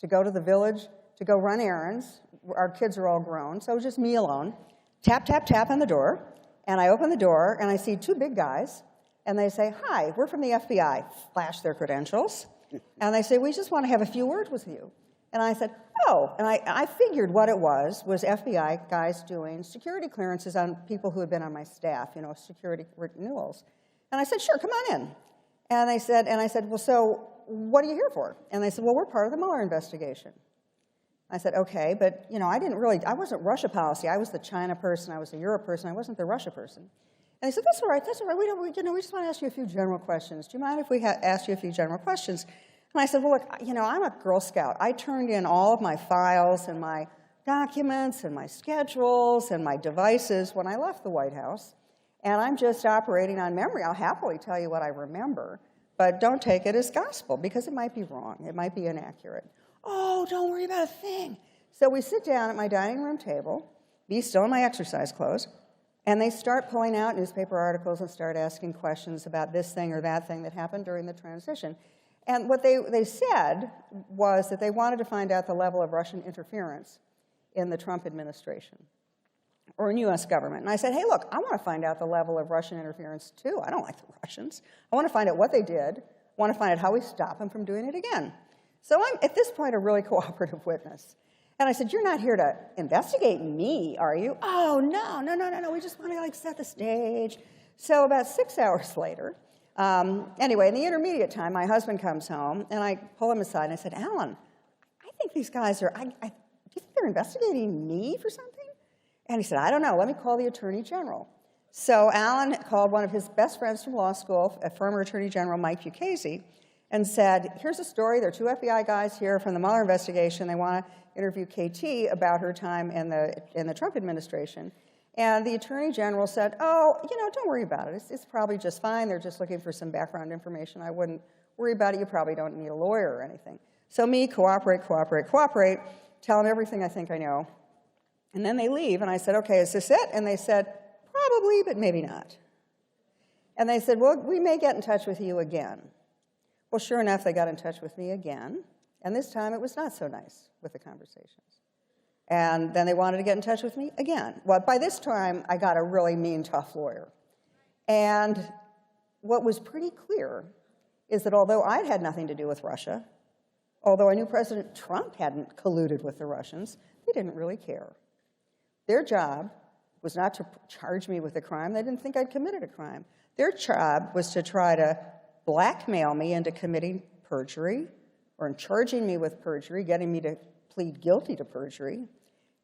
to go to the village to go run errands. Our kids are all grown, so it was just me alone. Tap, tap, tap on the door. And I open the door, and I see two big guys. And they say, hi, we're from the FBI. Flash their credentials. And they say, we just want to have a few words with you. And I said, oh. And I figured what it was FBI guys doing security clearances on people who had been on my staff, security renewals. And I said, sure, come on in. And I said, well, so what are you here for? And they said, well, we're part of the Mueller investigation. I said, okay, but, I wasn't Russia policy. I was the China person. I was the Europe person. I wasn't the Russia person. And they said, that's all right. We just want to ask you a few general questions. Do you mind if we ask you a few general questions? And I said, well, look, I'm a Girl Scout. I turned in all of my files and my documents and my schedules and my devices when I left the White House. And I'm just operating on memory. I'll happily tell you what I remember, but don't take it as gospel because it might be wrong. It might be inaccurate. Oh, don't worry about a thing. So we sit down at my dining room table, me still in my exercise clothes, and they start pulling out newspaper articles and start asking questions about this thing or that thing that happened during the transition. And what they said was that they wanted to find out the level of Russian interference in the Trump administration or in U.S. government. And I said, hey, look, I want to find out the level of Russian interference, too. I don't like the Russians. I want to find out what they did. I want to find out how we stop them from doing it again. So I'm, at this point, a really cooperative witness. And I said, you're not here to investigate me, are you? Oh, no. We just want to like set the stage. So about 6 hours later, anyway, in the intermediate time, my husband comes home, and I pull him aside, and I said, Alan, I think these guys are, do you think they're investigating me for something? And he said, I don't know. Let me call the Attorney General. So Alan called one of his best friends from law school, a former Attorney General, Mike Mukasey, and said, here's a story. There are 2 FBI guys here from the Mueller investigation. They want to interview KT about her time in the Trump administration. And the Attorney General said, oh, don't worry about it. It's probably just fine. They're just looking for some background information. I wouldn't worry about it. You probably don't need a lawyer or anything. So me, cooperate, tell them everything I think I know. And then they leave, and I said, okay, is this it? And they said, probably, but maybe not. And they said, well, we may get in touch with you again. Well, sure enough, they got in touch with me again, and this time it was not so nice with the conversations. And then they wanted to get in touch with me again. Well, by this time, I got a really mean, tough lawyer. And what was pretty clear is that although I'd had nothing to do with Russia, although I knew President Trump hadn't colluded with the Russians, they didn't really care. Their job was not to charge me with a crime. They didn't think I'd committed a crime. Their job was to try to blackmail me into committing perjury or in charging me with perjury, getting me to plead guilty to perjury,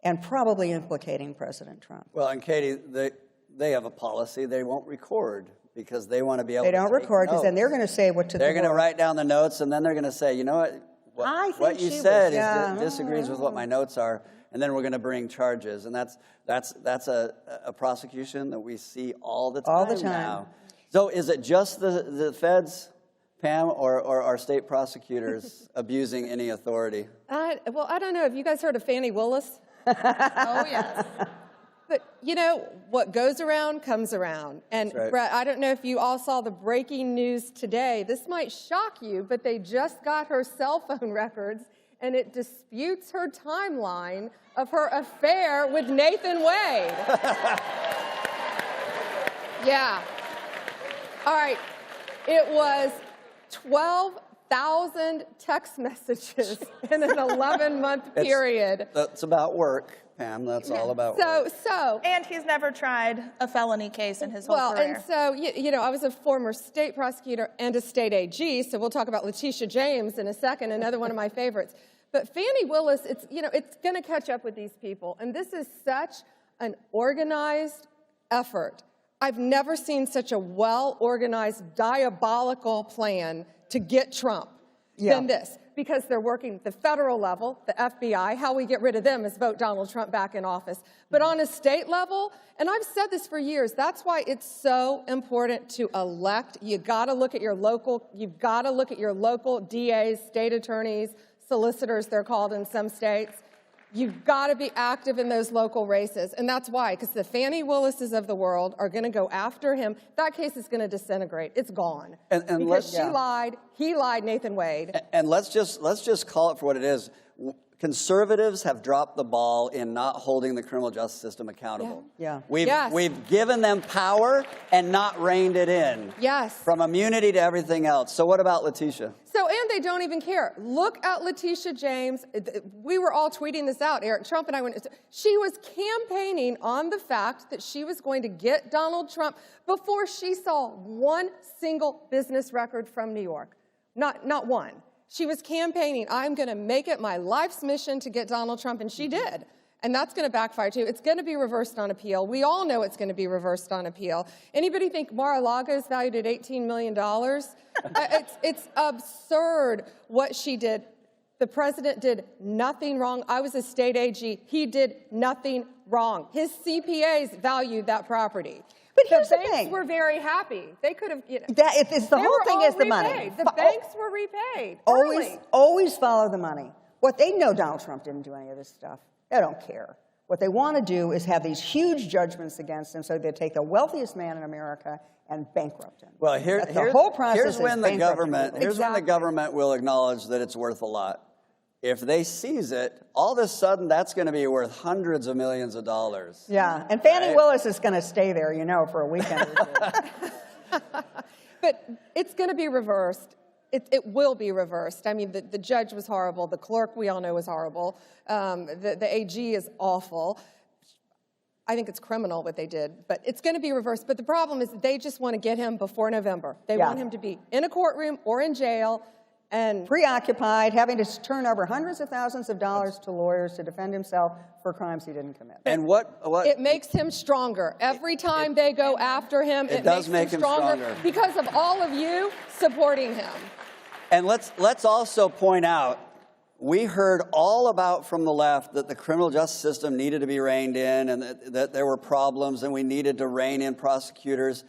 and probably implicating President Trump. Well, and Katie, they have a policy. They won't record because they want to be able to They don't record because then they're going to say what to They're going to write down the notes, and then they're going to say, you know what you said disagrees with what my notes are, and then we're going to bring charges. And that's a prosecution that we see all the time now. So is it just the feds, Pam, or are state prosecutors abusing any authority? Well, I don't know. Have you guys heard of Fannie Willis? Oh, yes. But, what goes around comes around. And, right. Brett, I don't know if you all saw the breaking news today. This might shock you, but they just got her cell phone records, and it disputes her timeline of her affair with Nathan Wade. Yeah. All right. It was 12,000 text messages in an 11-month period. That's about work, Pam. That's all about work. And he's never tried a felony case in his whole career. And so, I was a former state prosecutor and a state AG, so we'll talk about Letitia James in a second, another one of my favorites. But Fannie Willis, it's going to catch up with these people. And this is such an organized effort. I've never seen such a well-organized, diabolical plan to get Trump than this. Because they're working at the federal level, the FBI. How we get rid of them is vote Donald Trump back in office. But on a state level, and I've said this for years, that's why it's so important to elect. You've got to look at your local DAs, state attorneys, solicitors, they're called in some states. You've got to be active in those local races. And that's why, because the Fannie Willises of the world are going to go after him. That case is going to disintegrate. It's gone. Because she lied, he lied, Nathan Wade. And let's just call it for what it is. Conservatives have dropped the ball in not holding the criminal justice system accountable. We've given them power and not reined it in. Yes. From immunity to everything else. So what about Letitia? And they don't even care. Look at Letitia James. We were all tweeting this out. Eric Trump and I went. She was campaigning on the fact that she was going to get Donald Trump before she saw one single business record from New York. Not one. She was campaigning, I'm going to make it my life's mission to get Donald Trump, and she did. And that's going to backfire, too. It's going to be reversed on appeal. We all know it's going to be reversed on appeal. Anybody think Mar-a-Lago is valued at $18 million? It's absurd what she did. The president did nothing wrong. I was a state AG. He did nothing wrong. His CPAs valued that property. But here's the banks thing. were very happy. They could have, the whole thing is the money. The banks were repaid. Always follow the money. What they know, Donald Trump didn't do any of this stuff. They don't care. What they want to do is have these huge judgments against him so they take the wealthiest man in America and bankrupt him. Well, here's when the government will acknowledge that it's worth a lot. If they seize it, all of a sudden that's going to be worth hundreds of millions of dollars. Yeah, and Fannie Willis is going to stay there, for a weekend or two. But it's going to be reversed. It will be reversed. I mean, the judge was horrible. The clerk, we all know, was horrible. The AG is awful. I think it's criminal what they did, but it's going to be reversed. But the problem is that they just want to get him before November. They want him to be in a courtroom or in jail and preoccupied, having to turn over hundreds of thousands of dollars to lawyers to defend himself for crimes he didn't commit. And what it makes him stronger. Every time they go after him, it does makes him stronger because of all of you supporting him. And let's also point out, we heard all about from the left that the criminal justice system needed to be reined in and that there were problems and we needed to rein in prosecutors.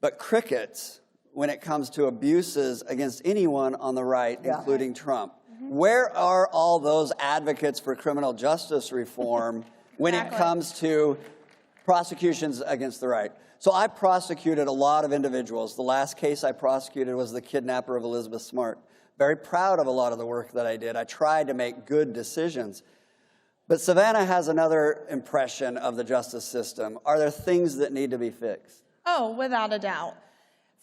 But crickets when it comes to abuses against anyone on the right, including Trump. Where are all those advocates for criminal justice reform when it comes to prosecutions against the right? So I prosecuted a lot of individuals. The last case I prosecuted was the kidnapper of Elizabeth Smart. Very proud of a lot of the work that I did. I tried to make good decisions. But Savannah has another impression of the justice system. Are there things that need to be fixed? Oh, without a doubt.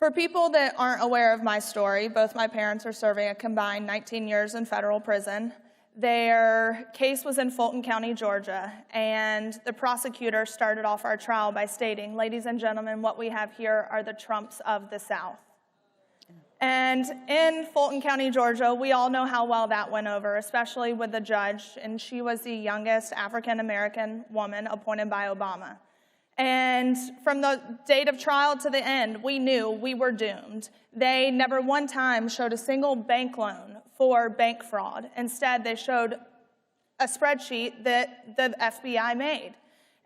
For people that aren't aware of my story, both my parents are serving a combined 19 years in federal prison. Their case was in Fulton County, Georgia, and the prosecutor started off our trial by stating, "Ladies and gentlemen, what we have here are the Trumps of the South." And in Fulton County, Georgia, we all know how well that went over, especially with the judge, and she was the youngest African-American woman appointed by Obama. And from the date of trial to the end, we knew we were doomed. They never one time showed a single bank loan for bank fraud. Instead, they showed a spreadsheet that the FBI made.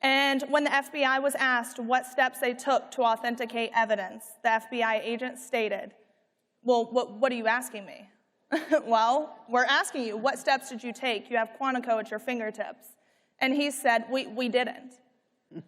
And when the FBI was asked what steps they took to authenticate evidence, the FBI agent stated, "Well, what are you asking me?" "Well, we're asking you, what steps did you take? You have Quantico at your fingertips." And he said, we didn't.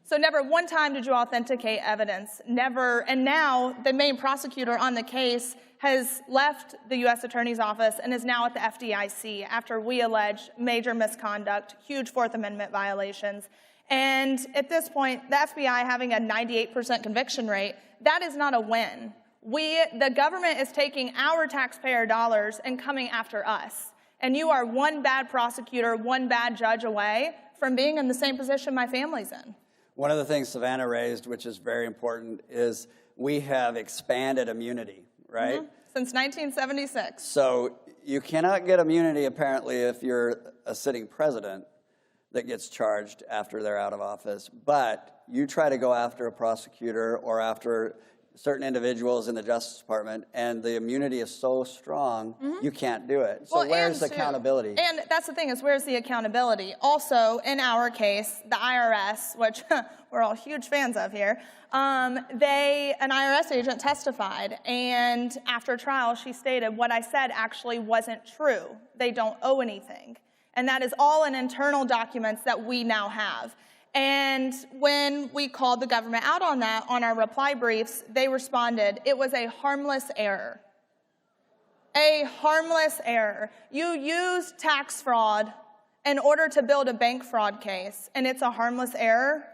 So never one time did you authenticate evidence, never. And now the main prosecutor on the case has left the U.S. Attorney's Office and is now at the FDIC after we allege major misconduct, huge Fourth Amendment violations. And at this point, the FBI having a 98% conviction rate, that is not a win. The government is taking our taxpayer dollars and coming after us. And you are one bad prosecutor, one bad judge away from being in the same position my family's in. One of the things Savannah raised, which is very important, is we have expanded immunity, right? Since 1976. So you cannot get immunity, apparently, if you're a sitting president that gets charged after they're out of office. But you try to go after a prosecutor or after certain individuals in the Justice Department, and the immunity is so strong, you can't do it. So where's accountability? And that's the thing, is where's the accountability? Also, in our case, the IRS, which we're all huge fans of here, an IRS agent testified, and after trial, she stated, "What I said actually wasn't true. They don't owe anything." And that is all in internal documents that we now have. And when we called the government out on that, on our reply briefs, they responded, "It was a harmless error." A harmless error. You used tax fraud in order to build a bank fraud case, and it's a harmless error?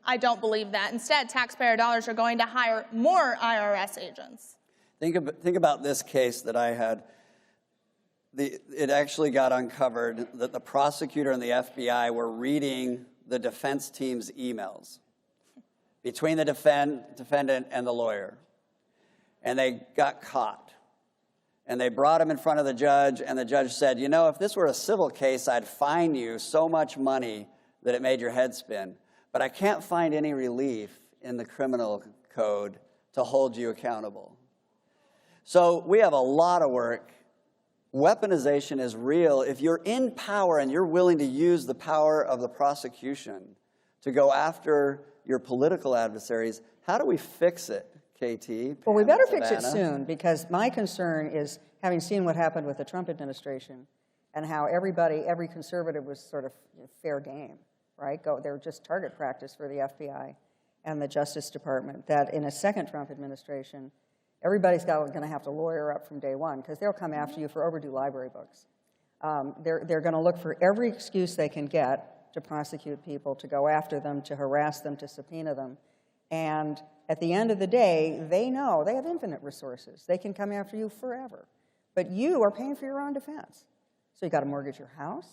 I don't believe that. Instead, taxpayer dollars are going to hire more IRS agents. Think about this case that I had. It actually got uncovered that the prosecutor and the FBI were reading the defense team's emails between the defendant and the lawyer. And they got caught. And they brought him in front of the judge, and the judge said, "You know, if this were a civil case, I'd fine you so much money that it made your head spin. But I can't find any relief in the criminal code to hold you accountable." So we have a lot of work. Weaponization is real. If you're in power and you're willing to use the power of the prosecution to go after your political adversaries, how do we fix it, KT? Well, we better fix it soon, because my concern is, having seen what happened with the Trump administration and how every conservative was sort of fair game, right? They were just target practice for the FBI and the Justice Department, that in a second Trump administration, everybody's going to have to lawyer up from day one, because they'll come after you for overdue library books. They're going to look for every excuse they can get to prosecute people, to go after them, to harass them, to subpoena them. And at the end of the day, they know they have infinite resources. They can come after you forever. But you are paying for your own defense. So you got to mortgage your house.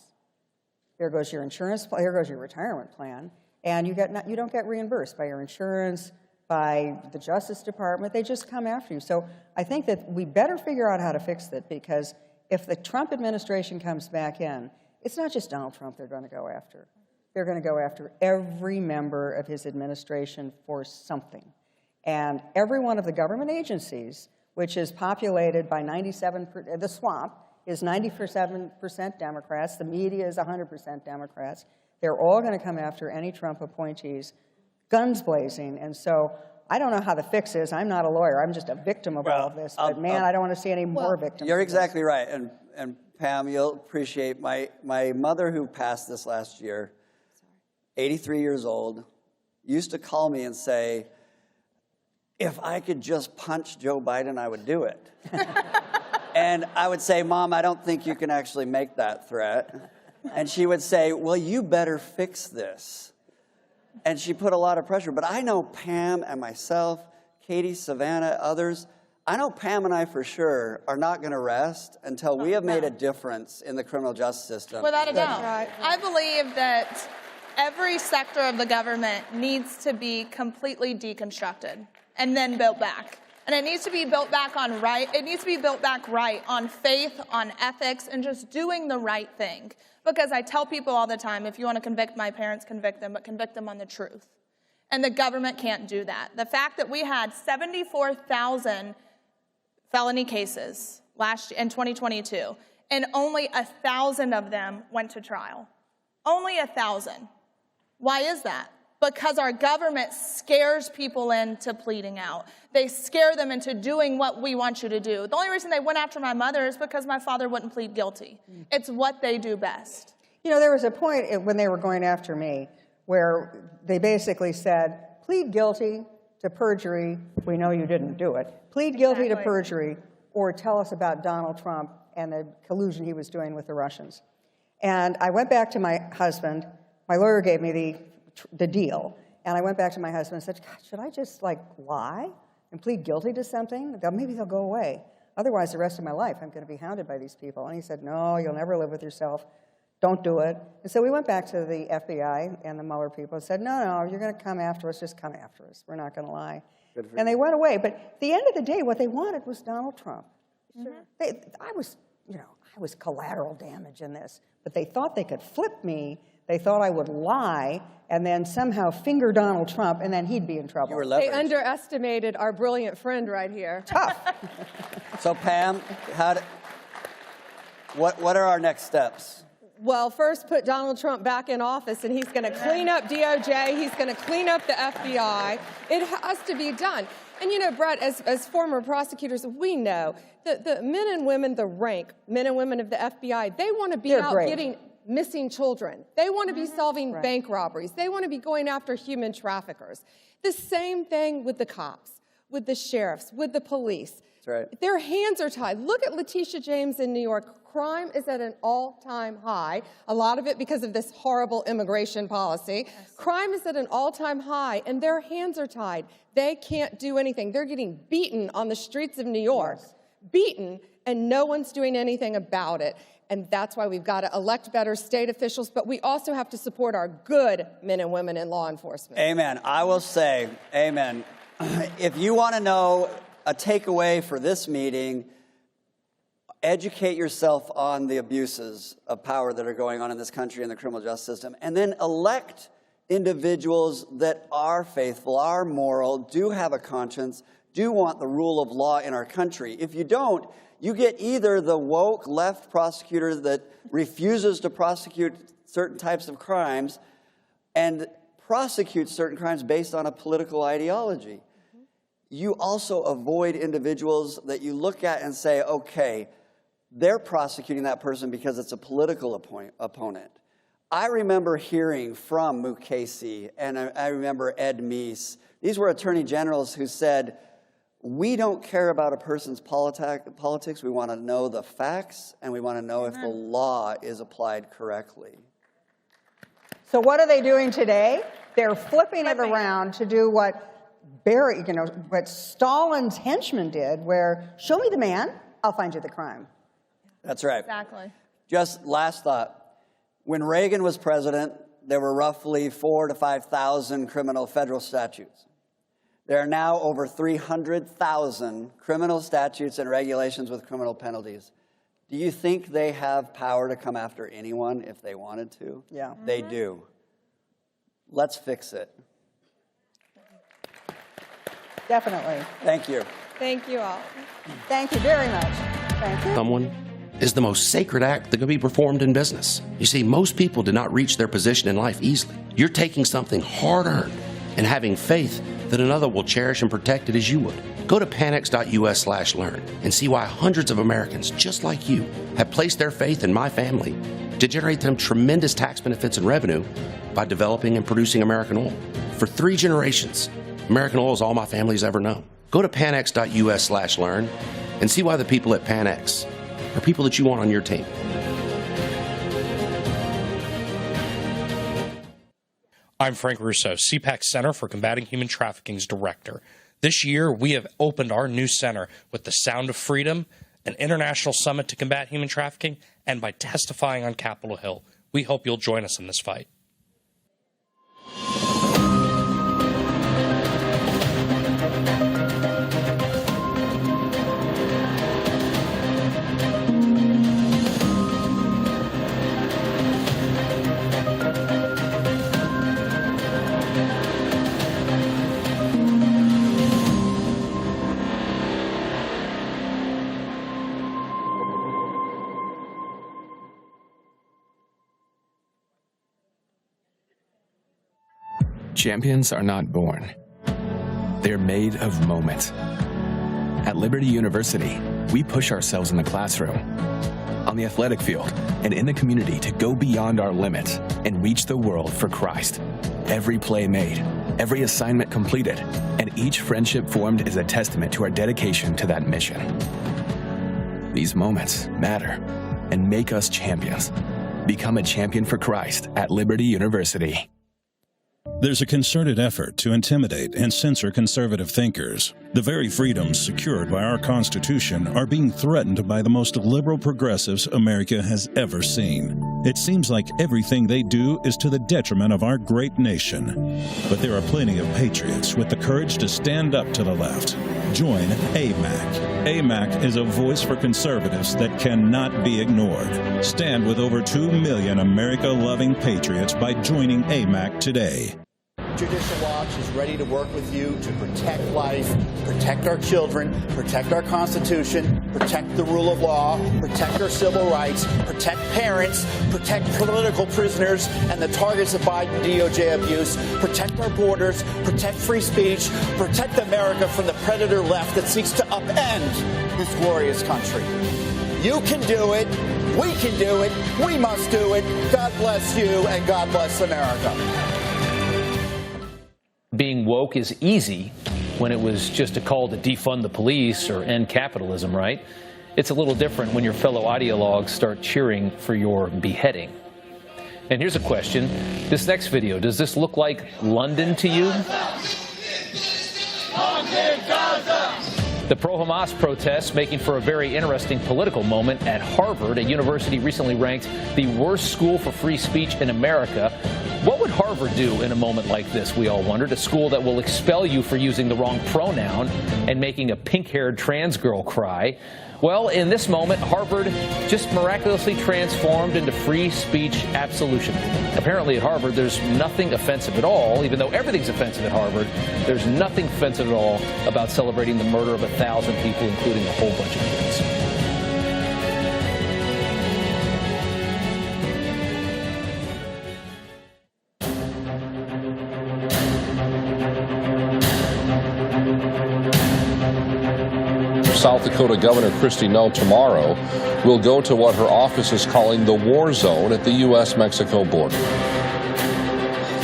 There goes your insurance, here goes your retirement plan. And you don't get reimbursed by your insurance, by the Justice Department. They just come after you. So I think that we better figure out how to fix it, because if the Trump administration comes back in, it's not just Donald Trump they're going to go after. They're going to go after every member of his administration for something. And every one of the government agencies, which is populated by 97%, the swamp is 97% Democrats, the media is 100% Democrats, they're all going to come after any Trump appointees, guns blazing. And so I don't know how the fix is. I'm not a lawyer. I'm just a victim of all of this. But man, I don't want to see any more victims. You're exactly right. And Pam, you'll appreciate my mother, who passed this last year, 83 years old, used to call me and say, if I could just punch Joe Biden, I would do it. And I would say, Mom, I don't think you can actually make that threat. And she would say, well, you better fix this. And she put a lot of pressure. But I know Pam and myself, Katie, Savannah, others, I know Pam and I for sure are not going to rest until we have made a difference in the criminal justice system. Without a doubt. Right. I believe that every sector of the government needs to be completely deconstructed and then built back. And it needs to be built back on right. It needs to be built back right on faith, on ethics, and just doing the right thing. Because I tell people all the time, if you want to convict my parents, convict them, but convict them on the truth. And the government can't do that. The fact that we had 74,000 felony cases last year in 2022, and only 1,000 of them went to trial. Only 1,000. Why is that? Because our government scares people into pleading out. They scare them into doing what we want you to do. The only reason they went after my mother is because my father wouldn't plead guilty. It's what they do best. You know, there was a point when they were going after me where they basically said, plead guilty to perjury. We know you didn't do it. Plead guilty to perjury, or tell us about Donald Trump and the collusion he was doing with the Russians. And I went back to my husband. My lawyer gave me the deal. And I went back to my husband and said, God, should I just lie and plead guilty to something? Maybe they'll go away. Otherwise, the rest of my life, I'm going to be hounded by these people. And he said, no, you'll never live with yourself. Don't do it. And so we went back to the FBI and the Mueller people and said, no, you're going to come after us. Just come after us. We're not going to lie. And they went away. But at the end of the day, what they wanted was Donald Trump. I was collateral damage in this. But they thought they could flip me. They thought I would lie and then somehow finger Donald Trump, and then he'd be in trouble. They underestimated our brilliant friend right here. Tough. So Pam, what are our next steps? Well, first put Donald Trump back in office, and he's going to clean up DOJ. He's going to clean up the FBI. It has to be done. And, you know, Brett, as former prosecutors, we know that the men and women, the rank men and women of the FBI, they want to be out getting missing children. They want to be solving bank robberies. They want to be going after human traffickers. The same thing with the cops, with the sheriffs, with the police. That's right. Their hands are tied. Look at Letitia James in New York. Crime is at an all-time high, a lot of it because of this horrible immigration policy. Yes. Crime is at an all-time high, and their hands are tied. They can't do anything. They're getting beaten on the streets of New York. Yes. Beaten, and no one's doing anything about it. And that's why we've got to elect better state officials, but we also have to support our good men and women in law enforcement. Amen. I will say, amen. If you want to know a takeaway for this meeting, educate yourself on the abuses of power that are going on in this country and the criminal justice system, and then elect individuals that are faithful, are moral, do have a conscience, do want the rule of law in our country. If you don't, you get either the woke left prosecutor that refuses to prosecute certain types of crimes and prosecutes certain crimes based on a political ideology. Mm-hmm. You also avoid individuals that you look at and say, okay, they're prosecuting that person because it's a political opponent. I remember hearing from Mukasey, and I remember Ed Meese. These were attorney generals who said, we don't care about a person's politics. We want to know the facts, and we want to know if the law is applied correctly. So what are they doing today? They're flipping it around to do what what Stalin's henchmen did, where show me the man, I'll find you the crime. That's right. Exactly. Just last thought. When Reagan was president, there were roughly 4,000 to 5,000 criminal federal statutes. There are now over 300,000 criminal statutes and regulations with criminal penalties. Do you think they have power to come after anyone if they wanted to? Yeah. They do. Let's fix it. Definitely. Thank you. Thank you all. Thank you very much. Thank you. Someone is the most sacred act that can be performed in business. You see, most people do not reach their position in life easily. You're taking something hard-earned and having faith that another will cherish and protect it as you would. Go to panex.us/learn and see why hundreds of Americans just like you have placed their faith in my family to generate them tremendous tax benefits and revenue by developing and producing American oil. For 3 generations, American oil is all my family's ever known. Go to panex.us/learn and see why the people at Panex are people that you want on your team. I'm Frank Russo, CPAC Center for Combating Human Trafficking's director. This year, we have opened our new center with the Sound of Freedom, an international summit to combat human trafficking, and by testifying on Capitol Hill. We hope you'll join us in this fight. Champions are not born. They're made of moments. At Liberty University, we push ourselves in the classroom, on the athletic field, and in the community to go beyond our limits and reach the world for Christ. Every play made, every assignment completed, and each friendship formed is a testament to our dedication to that mission. These moments matter and make us champions. Become a champion for Christ at Liberty University. There's a concerted effort to intimidate and censor conservative thinkers. The very freedoms secured by our Constitution are being threatened by the most liberal progressives America has ever seen. It seems like everything they do is to the detriment of our great nation. But there are plenty of patriots with the courage to stand up to the left. Join AMAC. AMAC is a voice for conservatives that cannot be ignored. Stand with over 2 million America-loving patriots by joining AMAC today. Judicial Watch is ready to work with you to protect life, protect our children, protect our Constitution, protect the rule of law, protect our civil rights, protect parents, protect political prisoners and the targets of Biden DOJ abuse, protect our borders, protect free speech, protect America from the predator left that seeks to upend this glorious country. You can do it. We can do it. We must do it. God bless you and God bless America. Being woke is easy when it was just a call to defund the police or end capitalism, right? It's a little different when your fellow ideologues start cheering for your beheading. And here's a question. This next video, does this look like London to you? The pro-Hamas protests making for a very interesting political moment at Harvard. A university recently ranked the worst school for free speech in America. What would Harvard do in a moment like this, we all wondered? A school that will expel you for using the wrong pronoun and making a pink-haired trans girl cry. Well, in this moment, Harvard just miraculously transformed into free speech absolution. Apparently at Harvard, there's nothing offensive at all, even though everything's offensive at Harvard. There's nothing offensive at all about celebrating the murder of 1,000 people, including a whole bunch of kids. South Dakota Governor Kristi Noem tomorrow will go to what her office is calling the war zone at the U.S.-Mexico border.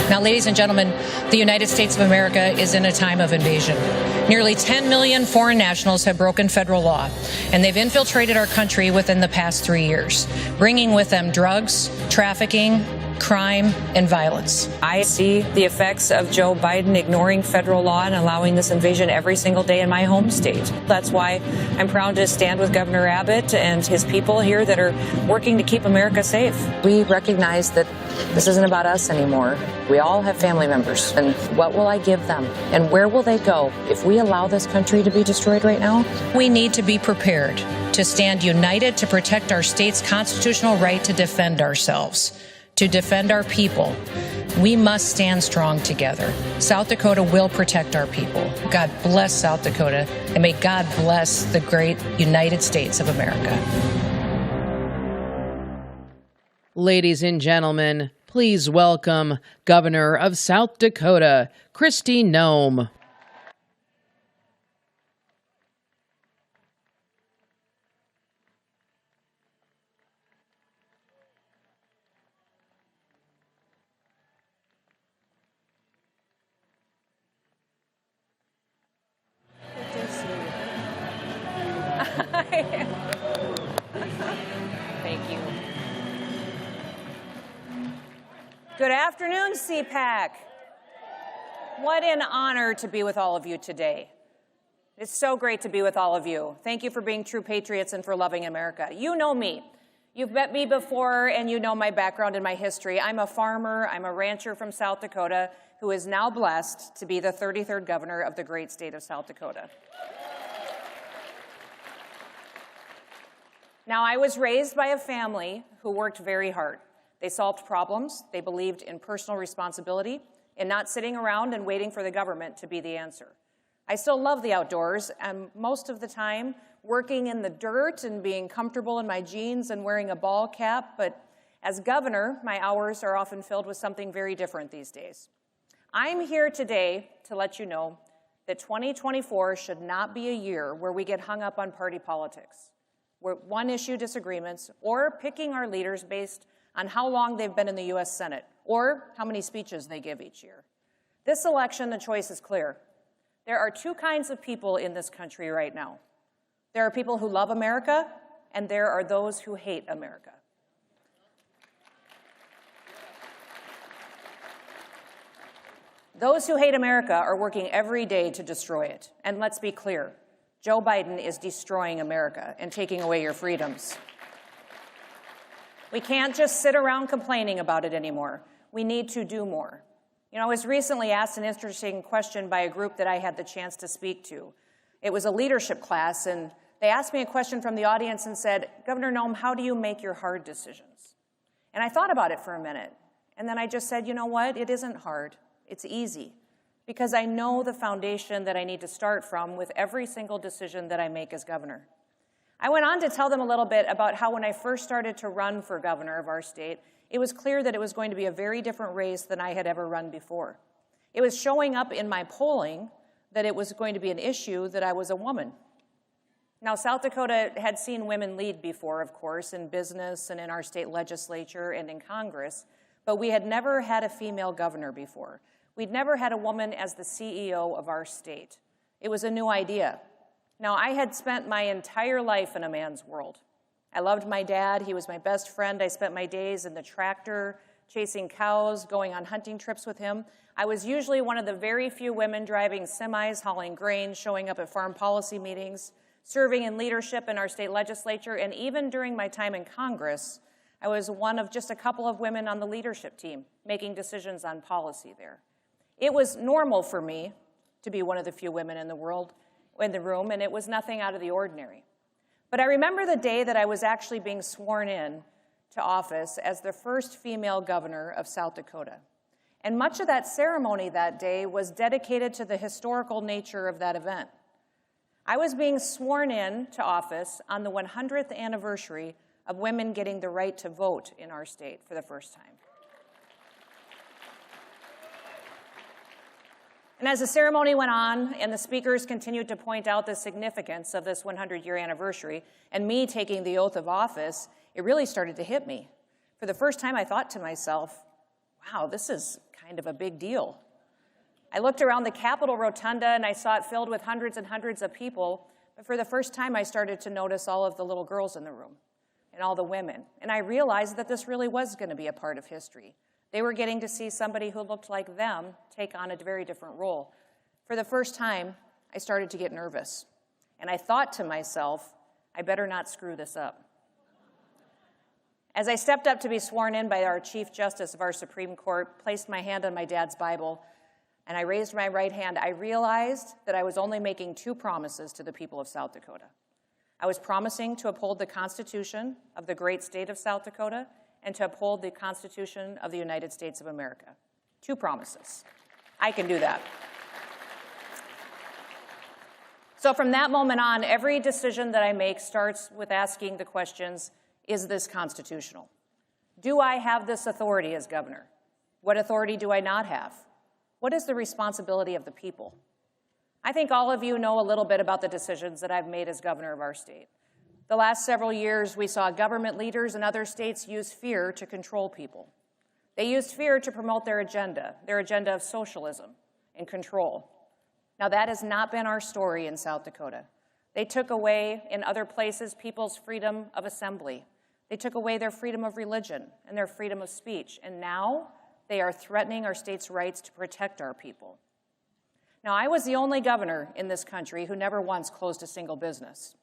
Now, ladies and gentlemen, the United States of America is in a time of invasion. Nearly 10 million foreign nationals have broken federal law, and they've infiltrated our country within the past 3 years, bringing with them drugs, trafficking, crime, and violence. I see the effects of Joe Biden ignoring federal law and allowing this invasion every single day in my home state. That's why I'm proud to stand with Governor Abbott and his people here that are working to keep America safe. We recognize that this isn't about us anymore. We all have family members, and what will I give them? And where will they go if we allow this country to be destroyed right now? We need to be prepared to stand united to protect our state's constitutional right to defend ourselves, to defend our people. We must stand strong together. South Dakota will protect our people. God bless South Dakota, and may God bless the great United States of America. Ladies and gentlemen, please welcome Governor of South Dakota, Kristi Noem. Thank you. Good afternoon, CPAC. What an honor to be with all of you today. It's so great to be with all of you. Thank you for being true patriots and for loving America. You know me. You've met me before, and you know my background and my history. I'm a farmer, I'm a rancher from South Dakota who is now blessed to be the 33rd governor of the great state of South Dakota. Now, I was raised by a family who worked very hard. They solved problems, they believed in personal responsibility, and not sitting around and waiting for the government to be the answer. I still love the outdoors, and most of the time working in the dirt and being comfortable in my jeans and wearing a ball cap, but as governor, my hours are often filled with something very different these days. I'm here today to let you know that 2024 should not be a year where we get hung up on party politics, where one-issue disagreements, or picking our leaders based on how long they've been in the U.S. Senate, or how many speeches they give each year. This election, the choice is clear. There are two kinds of people in this country right now. There are people who love America, and there are those who hate America. Those who hate America are working every day to destroy it. And let's be clear, Joe Biden is destroying America and taking away your freedoms. We can't just sit around complaining about it anymore. We need to do more. You know, I was recently asked an interesting question by a group that I had the chance to speak to. It was a leadership class, and they asked me a question from the audience and said, Governor Noem, how do you make your hard decisions? And I thought about it for a minute, and then I just said, you know what? It isn't hard. It's easy, because I know the foundation that I need to start from with every single decision that I make as governor. I went on to tell them a little bit about how when I first started to run for governor of our state, it was clear that it was going to be a very different race than I had ever run before. It was showing up in my polling that it was going to be an issue that I was a woman. Now, South Dakota had seen women lead before, of course, in business and in our state legislature and in Congress, but we had never had a female governor before. We'd never had a woman as the CEO of our state. It was a new idea. Now, I had spent my entire life in a man's world. I loved my dad. He was my best friend. I spent my days in the tractor, chasing cows, going on hunting trips with him. I was usually one of the very few women driving semis, hauling grain, showing up at farm policy meetings, serving in leadership in our state legislature, and even during my time in Congress, I was one of just a couple of women on the leadership team, making decisions on policy there. It was normal for me to be one of the few women in the room, and it was nothing out of the ordinary. But I remember the day that I was actually being sworn in to office as the first female governor of South Dakota. And much of that ceremony that day was dedicated to the historical nature of that event. I was being sworn in to office on the 100th anniversary of women getting the right to vote in our state for the first time. And as the ceremony went on and the speakers continued to point out the significance of this 100-year anniversary and me taking the oath of office, it really started to hit me. For the first time, I thought to myself, wow, this is kind of a big deal. I looked around the Capitol Rotunda and I saw it filled with hundreds and hundreds of people, but for the first time, I started to notice all of the little girls in the room. and all the women. And I realized that this really was going to be a part of history. They were getting to see somebody who looked like them take on a very different role. For the first time, I started to get nervous. And I thought to myself, I better not screw this up. As I stepped up to be sworn in by our Chief Justice of our Supreme Court, placed my hand on my dad's Bible, and I raised my right hand, I realized that I was only making two promises to the people of South Dakota. I was promising to uphold the Constitution of the great state of South Dakota and to uphold the Constitution of the United States of America. Two promises. I can do that. So from that moment on, every decision that I make starts with asking the questions, is this constitutional? Do I have this authority as governor? What authority do I not have? What is the responsibility of the people? I think all of you know a little bit about the decisions that I've made as governor of our state. The last several years, we saw government leaders in other states use fear to control people. They used fear to promote their agenda of socialism and control. Now, that has not been our story in South Dakota. They took away, in other places, people's freedom of assembly. They took away their freedom of religion and their freedom of speech. And now they are threatening our state's rights to protect our people. Now, I was the only governor in this country who never once closed a single business.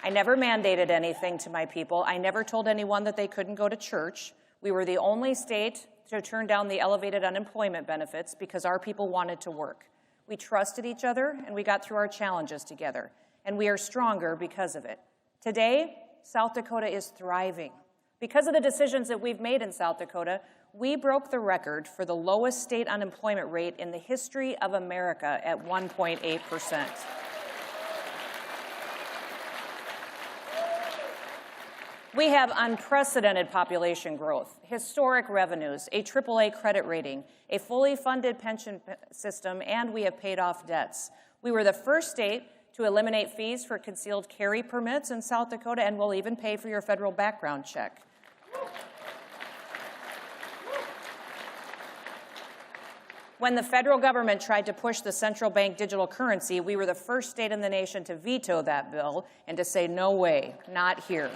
I never mandated anything to my people. I never told anyone that they couldn't go to church. We were the only state to turn down the elevated unemployment benefits because our people wanted to work. We trusted each other, and we got through our challenges together, and we are stronger because of it. Today, South Dakota is thriving. Because of the decisions that we've made in South Dakota, we broke the record for the lowest state unemployment rate in the history of America at 1.8%. We have unprecedented population growth, historic revenues, a AAA credit rating, a fully funded pension system, and we have paid off debts. We were the first state to eliminate fees for concealed carry permits in South Dakota, and we'll even pay for your federal background check. When the federal government tried to push the central bank digital currency, we were the first state in the nation to veto that bill and to say, no way, not here.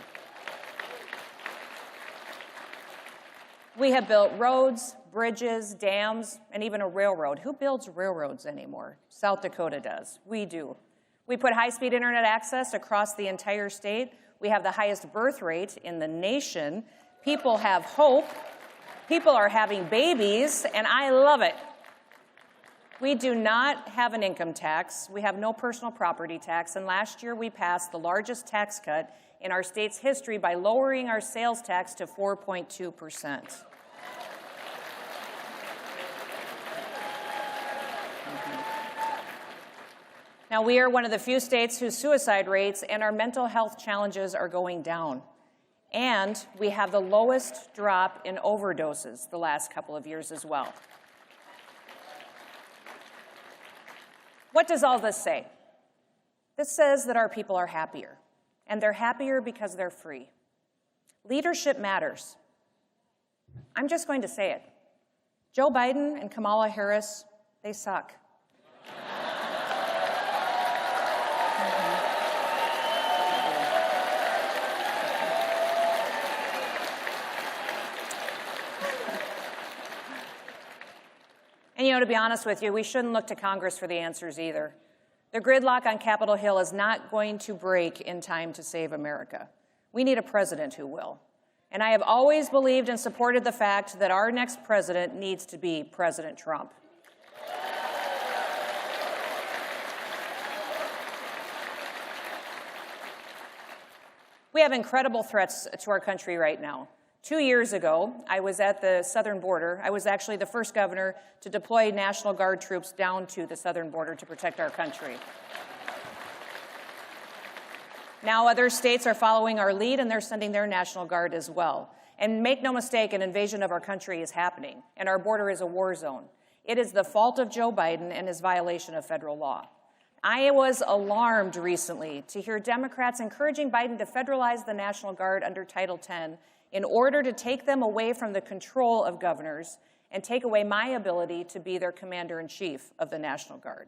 We have built roads, bridges, dams, and even a railroad. Who builds railroads anymore? South Dakota does. We do. We put high-speed internet access across the entire state. We have the highest birth rate in the nation. People have hope. People are having babies, and I love it. We do not have an income tax. We have no personal property tax, and last year we passed the largest tax cut in our state's history by lowering our sales tax to 4.2%. Now, we are one of the few states whose suicide rates and our mental health challenges are going down. And we have the lowest drop in overdoses the last couple of years as well. What does all this say? This says that our people are happier, and they're happier because they're free. Leadership matters. I'm just going to say it. Joe Biden and Kamala Harris, they suck. And, you know, to be honest with you, we shouldn't look to Congress for the answers either. The gridlock on Capitol Hill is not going to break in time to save America. We need a president who will. And I have always believed and supported the fact that our next president needs to be President Trump. We have incredible threats to our country right now. 2 years ago, I was at the southern border. I was actually the first governor to deploy National Guard troops down to the southern border to protect our country. Now other states are following our lead, and they're sending their National Guard as well. And make no mistake, an invasion of our country is happening, and our border is a war zone. It is the fault of Joe Biden and his violation of federal law. I was alarmed recently to hear Democrats encouraging Biden to federalize the National Guard under Title X in order to take them away from the control of governors and take away my ability to be their commander-in-chief of the National Guard.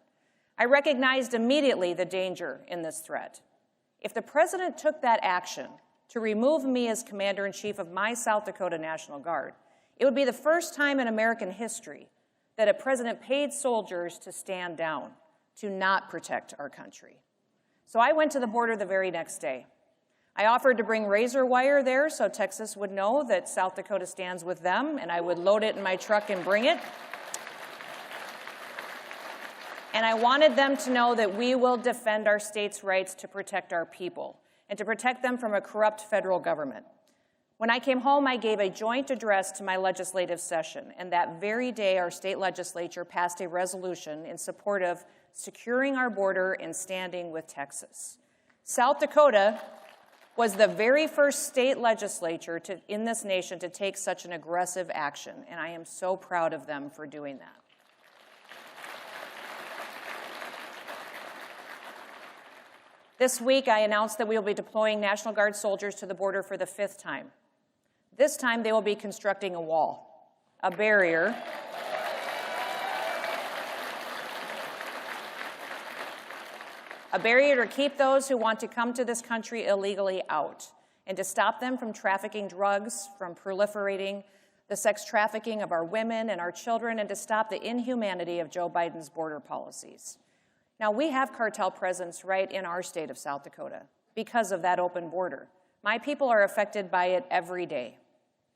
I recognized immediately the danger in this threat. If the president took that action to remove me as commander-in-chief of my South Dakota National Guard, it would be the first time in American history that a president paid soldiers to stand down, to not protect our country. So I went to the border the very next day. I offered to bring razor wire there so Texas would know that South Dakota stands with them, and I would load it in my truck and bring it. And I wanted them to know that we will defend our state's rights to protect our people and to protect them from a corrupt federal government. When I came home, I gave a joint address to my legislative session, and that very day our state legislature passed a resolution in support of securing our border and standing with Texas. South Dakota was the very first state legislature in this nation to take such an aggressive action, and I am so proud of them for doing that. This week, I announced that we will be deploying National Guard soldiers to the border for the 5th time. This time, they will be constructing a wall, a barrier, to keep those who want to come to this country illegally out, and to stop them from trafficking drugs, from proliferating the sex trafficking of our women and our children, and to stop the inhumanity of Joe Biden's border policies. Now, we have cartel presence right in our state of South Dakota because of that open border. My people are affected by it every day.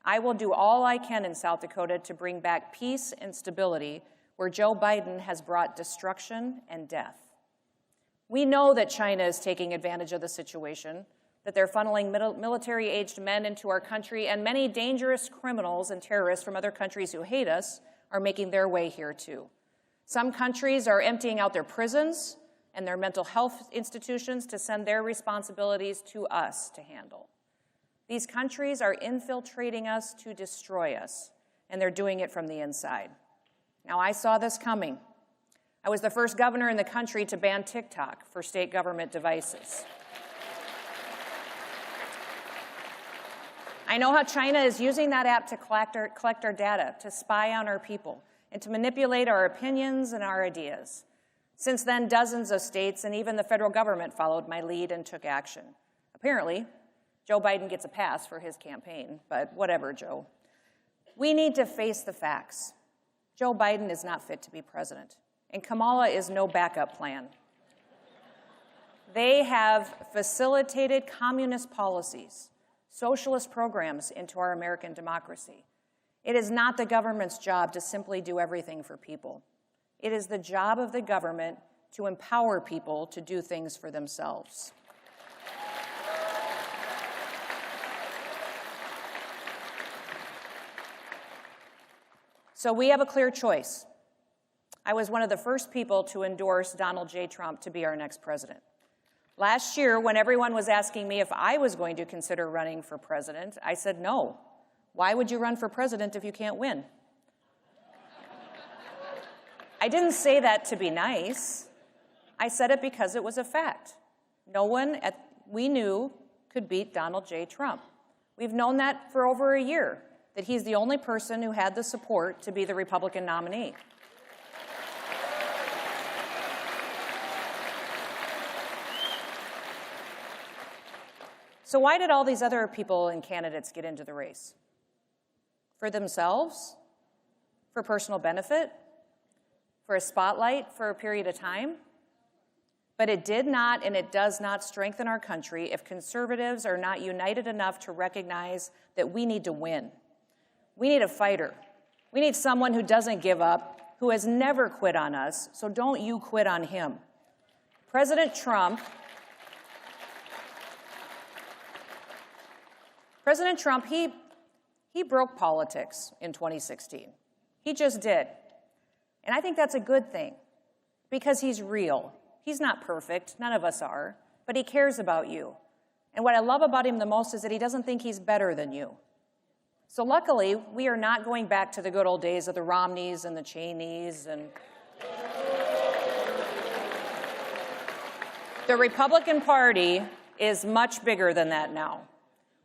I will do all I can in South Dakota to bring back peace and stability where Joe Biden has brought destruction and death. We know that China is taking advantage of the situation, that they're funneling military-aged men into our country, and many dangerous criminals and terrorists from other countries who hate us are making their way here too. Some countries are emptying out their prisons and their mental health institutions to send their responsibilities to us to handle. These countries are infiltrating us to destroy us, and they're doing it from the inside. Now, I saw this coming. I was the first governor in the country to ban TikTok for state government devices. I know how China is using that app to collect our data, to spy on our people, and to manipulate our opinions and our ideas. Since then, dozens of states and even the federal government followed my lead and took action. Apparently, Joe Biden gets a pass for his campaign, but whatever, Joe. We need to face the facts. Joe Biden is not fit to be president, and Kamala is no backup plan. They have facilitated communist policies, socialist programs into our American democracy. It is not the government's job to simply do everything for people. It is the job of the government to empower people to do things for themselves. So we have a clear choice. I was one of the first people to endorse Donald J. Trump to be our next president. Last year, when everyone was asking me if I was going to consider running for president, I said no. Why would you run for president if you can't win? I didn't say that to be nice. I said it because it was a fact. No one we knew could beat Donald J. Trump. We've known that for over a year, that he's the only person who had the support to be the Republican nominee. So why did all these other people and candidates get into the race? For themselves? For personal benefit? For a spotlight for a period of time? But it did not and it does not strengthen our country if conservatives are not united enough to recognize that we need to win. We need a fighter. We need someone who doesn't give up, who has never quit on us, so don't you quit on him. President Trump, he broke politics in 2016. He just did. And I think that's a good thing because he's real. He's not perfect. None of us are. But he cares about you. And what I love about him the most is that he doesn't think he's better than you. So luckily, we are not going back to the good old days of the Romneys and the Cheneys. And the Republican Party is much bigger than that now.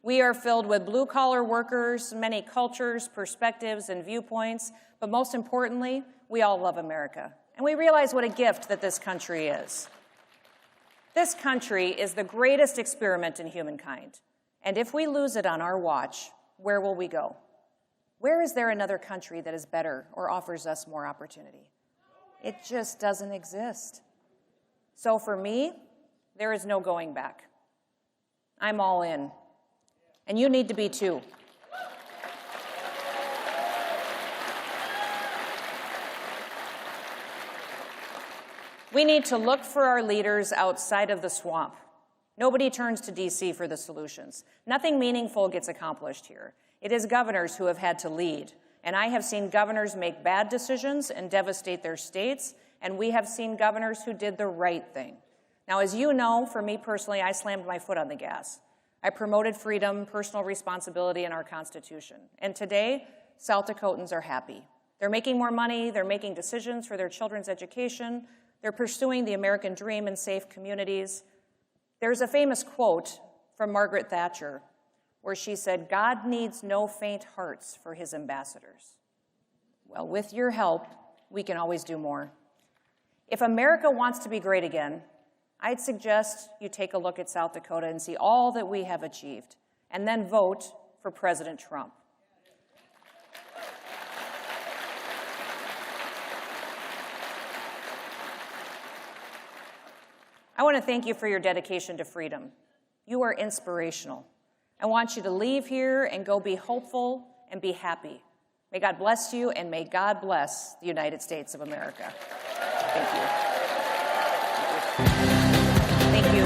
We are filled with blue-collar workers, many cultures, perspectives, and viewpoints, but most importantly, we all love America, and we realize what a gift that this country is. This country is the greatest experiment in humankind, and if we lose it on our watch, where will we go? Where is there another country that is better or offers us more opportunity? It just doesn't exist. So for me, there is no going back. I'm all in. And you need to be too. We need to look for our leaders outside of the swamp. Nobody turns to D.C. for the solutions. Nothing meaningful gets accomplished here. It is governors who have had to lead. And I have seen governors make bad decisions and devastate their states, and we have seen governors who did the right thing. Now, as you know, for me personally, I slammed my foot on the gas. I promoted freedom, personal responsibility in our Constitution. And today, South Dakotans are happy. They're making more money, they're making decisions for their children's education, they're pursuing the American dream in safe communities. There's a famous quote from Margaret Thatcher where she said, "God needs no faint hearts for his ambassadors." Well, with your help, we can always do more. If America wants to be great again, I'd suggest you take a look at South Dakota and see all that we have achieved, and then vote for President Trump. I want to thank you for your dedication to freedom. You are inspirational. I want you to leave here and go be hopeful and be happy. May God bless you, and may God bless the United States of America. Thank you. Thank you.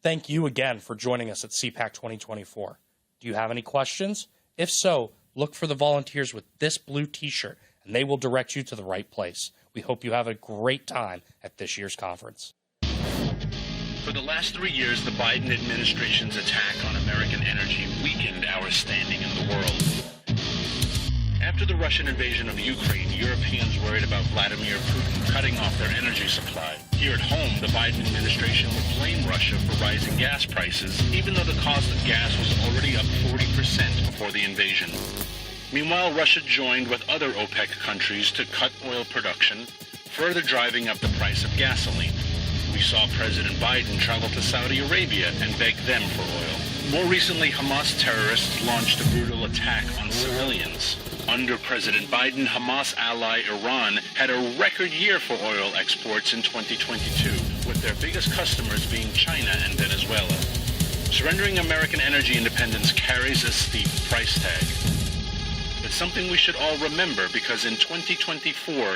Thank you again for joining us at CPAC 2024. Do you have any questions? If so, look for the volunteers with this blue t-shirt, and they will direct you to the right place. We hope you have a great time at this year's conference. For the last 3 years, the Biden administration's attack on American energy weakened our standing in the world. After the Russian invasion of Ukraine, Europeans worried about Vladimir Putin cutting off their energy supply. Here at home, the Biden administration would blame Russia for rising gas prices, even though the cost of gas was already up 40% before the invasion. Meanwhile, Russia joined with other OPEC countries to cut oil production, further driving up the price of gasoline. We saw President Biden travel to Saudi Arabia and beg them for oil. More recently, Hamas terrorists launched a brutal attack on civilians. Under President Biden, Hamas ally Iran had a record year for oil exports in 2022, with their biggest customers being China and Venezuela. Surrendering American energy independence carries a steep price tag. It's something we should all remember because in 2024,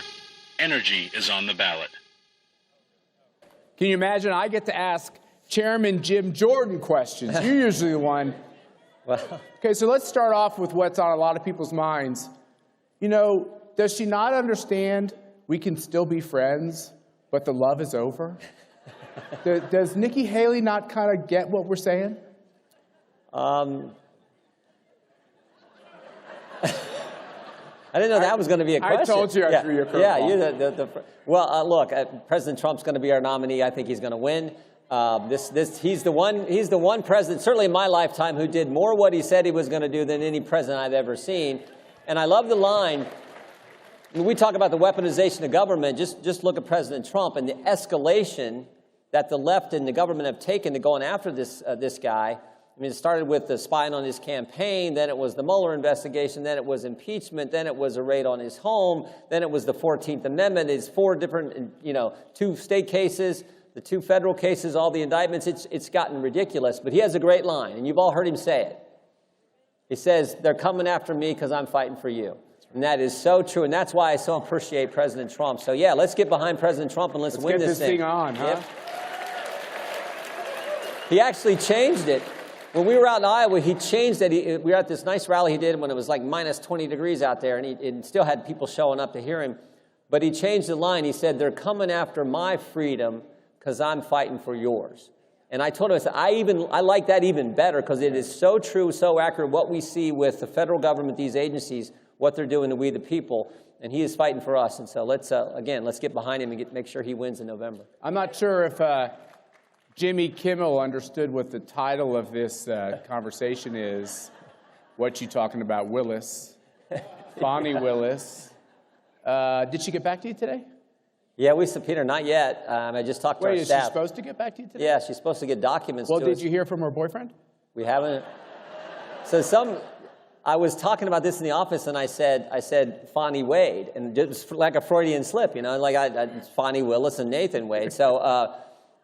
energy is on the ballot. Can you imagine? I get to ask Chairman Jim Jordan questions. You're usually the one. Okay, so let's start off with what's on a lot of people's minds. You know, does she not understand we can still be friends, but the love is over? Does Nikki Haley not kind of get what we're saying? I didn't know that was going to be a question. I told you I threw you a curveball. Yeah, you're well, look, President Trump's going to be our nominee. I think he's going to win. He's the one president, certainly in my lifetime, who did more what he said he was going to do than any president I've ever seen. And I love the line. When we talk about the weaponization of government, just look at President Trump and the escalation that the left and the government have taken to going after this guy. I mean, it started with the spying on his campaign, then it was the Mueller investigation, then it was impeachment, then it was a raid on his home, then it was the 14th Amendment. It's 4 different, 2 state cases, the 2 federal cases, all the indictments. It's gotten ridiculous, but he has a great line, and you've all heard him say it. He says, they're coming after me because I'm fighting for you. And that is so true, and that's why I so appreciate President Trump. So, yeah, let's get behind President Trump and let's win this thing. Get this thing on, huh? Yep. He actually changed it. When we were out in Iowa, he changed it. We were at this nice rally he did when it was like minus 20 degrees out there, and he still had people showing up to hear him. But he changed the line. He said, they're coming after my freedom because I'm fighting for yours. And I told him, I like that even better because it is so true, so accurate, what we see with the federal government, these agencies, what they're doing to we the people. And he is fighting for us. And so let's get behind him and make sure he wins in November. I'm not sure if Jimmy Kimmel understood what the title of this conversation is. What you talking about, Willis? Bonnie Willis. Did she get back to you today? Yeah, we subpoenaed her. Not yet. I just talked to our staff. Wait, is she supposed to get back to you today? Yeah, she's supposed to get documents to us. Well, did you hear from her boyfriend? We haven't. So I was talking about this in the office, and I said Fonnie Wade, and it was like a Freudian slip, like Fonnie Willis and Nathan Wade. So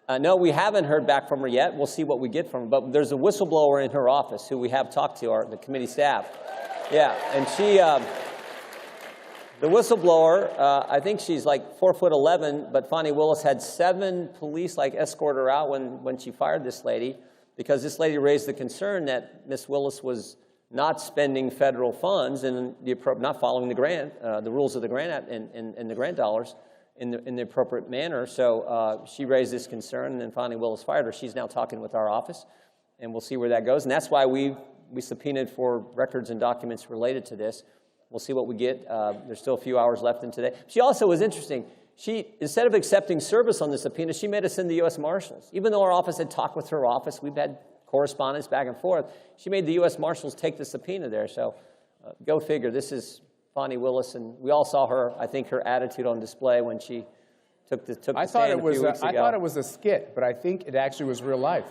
no, we haven't heard back from her yet. We'll see what we get from her. But there's a whistleblower in her office who we have talked to, the committee staff. Yeah, and she. The whistleblower, I think she's like 4'11", but Fonnie Willis had 7 police escort her out when she fired this lady, because this lady raised the concern that Miss Willis was not spending federal funds and not following the grant, the rules of the grant and the grant dollars in the appropriate manner. So she raised this concern, and then Fonnie Willis fired her. She's now talking with our office, and we'll see where that goes. And that's why we subpoenaed for records and documents related to this. We'll see what we get. There's still a few hours left in today. She also was interesting. She, instead of accepting service on the subpoena, she made us send the U.S. Marshals. Even though our office had talked with her office, we've had correspondence back and forth, she made the U.S. Marshals take the subpoena there. So go figure. This is Fonnie Willis, and we all saw her, I think, her attitude on display when she took the stand a few weeks ago. I thought it was a skit, but I think it actually was real life.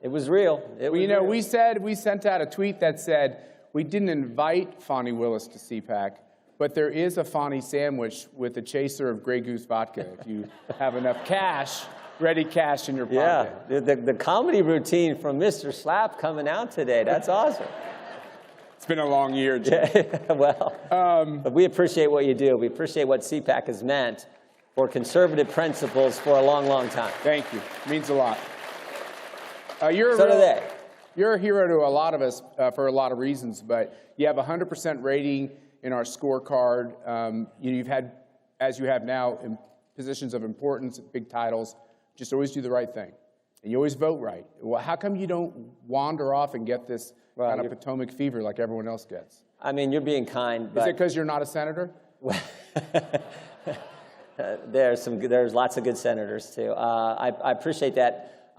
It was real. Real. We sent out a tweet that said, we didn't invite Fonnie Willis to CPAC, but there is a Fonnie sandwich with a chaser of Grey Goose vodka if you have enough cash, ready cash in your pocket. Yeah, the comedy routine from Mr. Slap coming out today. That's awesome. It's been a long year, Jim. Well, but we appreciate what you do. We appreciate what CPAC has meant for conservative principles for a long, long time. Thank you. It means a lot. So do they. You're a hero to a lot of us for a lot of reasons, but you have a 100% rating in our scorecard. You've had, as you have now, in positions of importance, big titles, just always do the right thing. And you always vote right. Well, how come you don't wander off and get this kind of Potomac fever like everyone else gets? I mean, you're being kind. Is it because you're not a senator? There's lots of good senators, too. I appreciate that.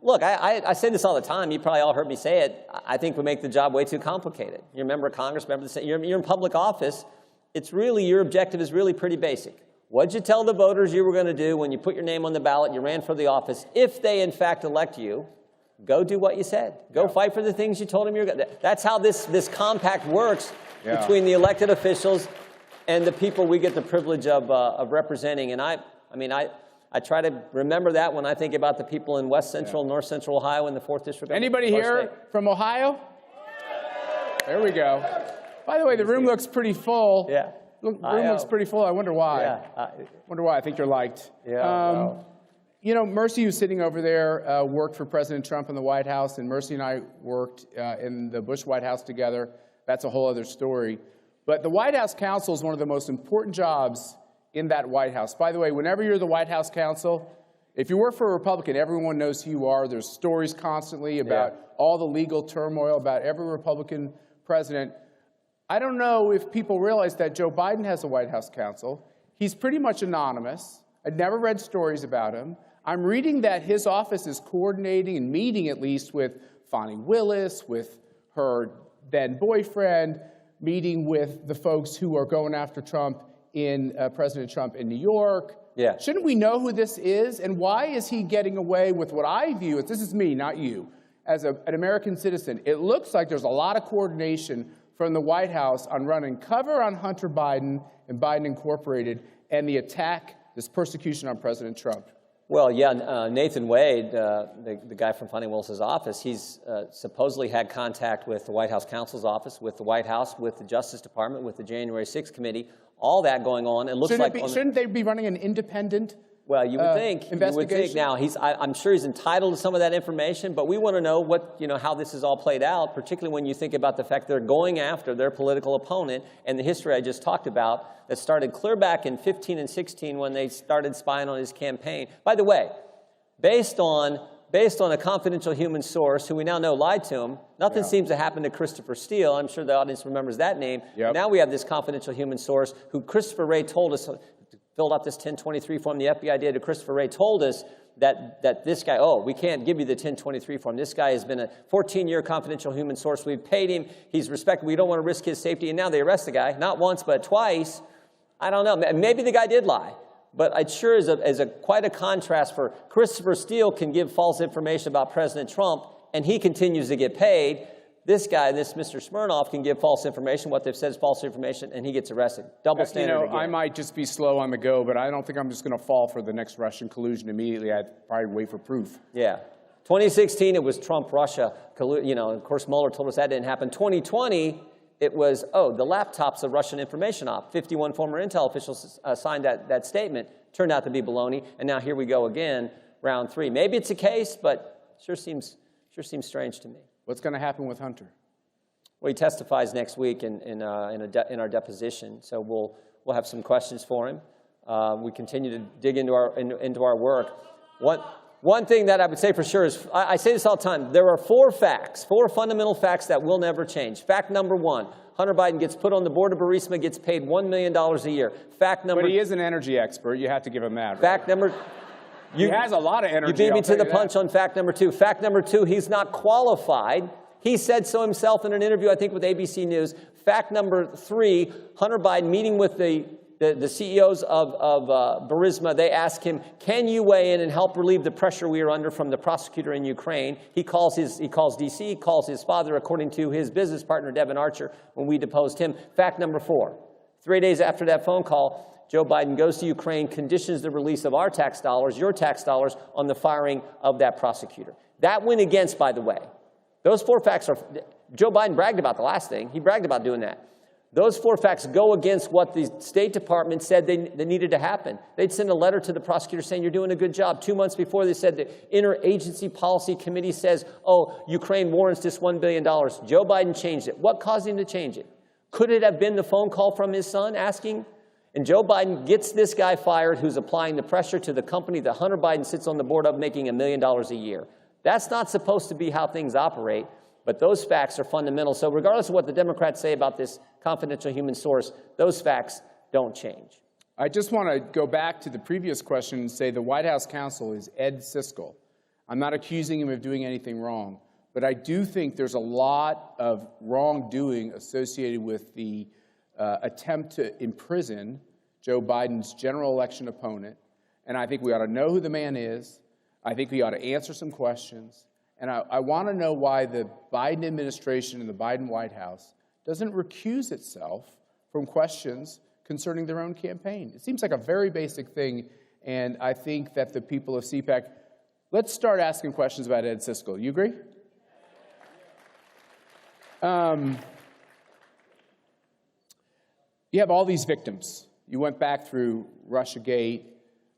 Look, I say this all the time. You probably all heard me say it. I think we make the job way too complicated. You're a member of Congress, member of the Senate, you're in public office. It's really, your objective is really pretty basic. What'd you tell the voters you were going to do when you put your name on the ballot, you ran for the office? If they, in fact, elect you, go do what you said. Go fight for the things you told them you were going to do. That's how this compact works between the elected officials and the people we get the privilege of representing. And I try to remember that when I think about the people in West Central, North Central Ohio, and the 4th District. Anybody here from Ohio? There we go. By the way, the room looks pretty full. Yeah. The room looks pretty full. I wonder why. I think you're liked. You know, Mercy, who's sitting over there, worked for President Trump in the White House, and Mercy and I worked in the Bush White House together. That's a whole other story. But the White House counsel is one of the most important jobs in that White House. By the way, whenever you're the White House counsel, if you work for a Republican, everyone knows who you are. There's stories constantly about all the legal turmoil about every Republican president. I don't know if people realize that Joe Biden has a White House counsel. He's pretty much anonymous. I'd never read stories about him. I'm reading that his office is coordinating and meeting at least with Fani Willis, with her then boyfriend, meeting with the folks who are going after Trump President Trump in New York. Shouldn't we know who this is? And why is he getting away with what I view as, this is me, not you, as an American citizen? It looks like there's a lot of coordination from the White House on running cover on Hunter Biden and Biden Incorporated and the attack, this persecution on President Trump. Well, Nathan Wade, the guy from Fani Willis's office, he's supposedly had contact with the White House counsel's office, with the White House, with the Justice Department, with the January 6th committee, all that going on. It looks shouldn't they be running an independent Well, you would think. You would think. Now, I'm sure he's entitled to some of that information, but we want to know how this is all played out, particularly when you think about the fact they're going after their political opponent and the history I just talked about that started clear back in 15 and 16 when they started spying on his campaign. By the way, based on a confidential human source who we now know lied to him, nothing seems to happen to Christopher Steele. I'm sure the audience remembers that name. Now we have this confidential human source who Christopher Wray told us, filled out this 1023 form the FBI did to Christopher Wray, told us that this guy, we can't give you the 1023 form. This guy has been a 14-year confidential human source. We've paid him. He's respected. We don't want to risk his safety. And now they arrest the guy, not once, but twice. I don't know. Maybe the guy did lie. But it sure is quite a contrast for Christopher Steele can give false information about President Trump, and he continues to get paid. This guy, this Mr. Smirnoff, can give false information. What they've said is false information, and he gets arrested. Double standard again. I might just be slow on the go, but I don't think I'm just going to fall for the next Russian collusion immediately. I'd probably wait for proof. Yeah. 2016, it was Trump-Russia. Of course, Mueller told us that didn't happen. 2020, it was, the laptop's a Russian information op. 51 former intel officials signed that statement. Turned out to be baloney, and now here we go again, round 3. Maybe it's a case, but sure seems strange to me. What's going to happen with Hunter? Well, he testifies next week in our deposition, so we'll have some questions for him. We continue to dig into our work. One thing that I would say for sure is, I say this all the time, there are 4 fundamental facts that will never change. Fact number 1, Hunter Biden gets put on the board of Burisma, gets paid $1 million a year. Fact number... But he is an energy expert. You have to give him that. Right? Fact number... He has a lot of energy. You beat me to the punch on fact number 2. Fact number 2, he's not qualified. He said so himself in an interview, I think, with ABC News. Fact number 3, Hunter Biden meeting with the CEOs of Burisma, they asked him, can you weigh in and help relieve the pressure we are under from the prosecutor in Ukraine? He calls D.C., he calls his father, according to his business partner, Devin Archer, when we deposed him. Fact number 4, 3 days after that phone call, Joe Biden goes to Ukraine, conditions the release of our tax dollars, your tax dollars, on the firing of that prosecutor. That went against, by the way. Those 4 facts are, Joe Biden bragged about the last thing. He bragged about doing that. Those 4 facts go against what the State Department said they needed to happen. They'd send a letter to the prosecutor saying, you're doing a good job. 2 months before, they said the Interagency Policy Committee says, Ukraine warrants this $1 billion. Joe Biden changed it. What caused him to change it? Could it have been the phone call from his son asking? And Joe Biden gets this guy fired who's applying the pressure to the company that Hunter Biden sits on the board of, making $1 million a year. That's not supposed to be how things operate, but those facts are fundamental. So regardless of what the Democrats say about this confidential human source, those facts don't change. I just want to go back to the previous question and say the White House counsel is Ed Siskel. I'm not accusing him of doing anything wrong, but I do think there's a lot of wrongdoing associated with the attempt to imprison Joe Biden's general election opponent. And I think we ought to know who the man is. I think we ought to answer some questions. And I want to know why the Biden administration and the Biden White House doesn't recuse itself from questions concerning their own campaign. It seems like a very basic thing, and I think that the people of CPAC, let's start asking questions about Ed Siskel. You agree? You have all these victims. You went back through Russiagate,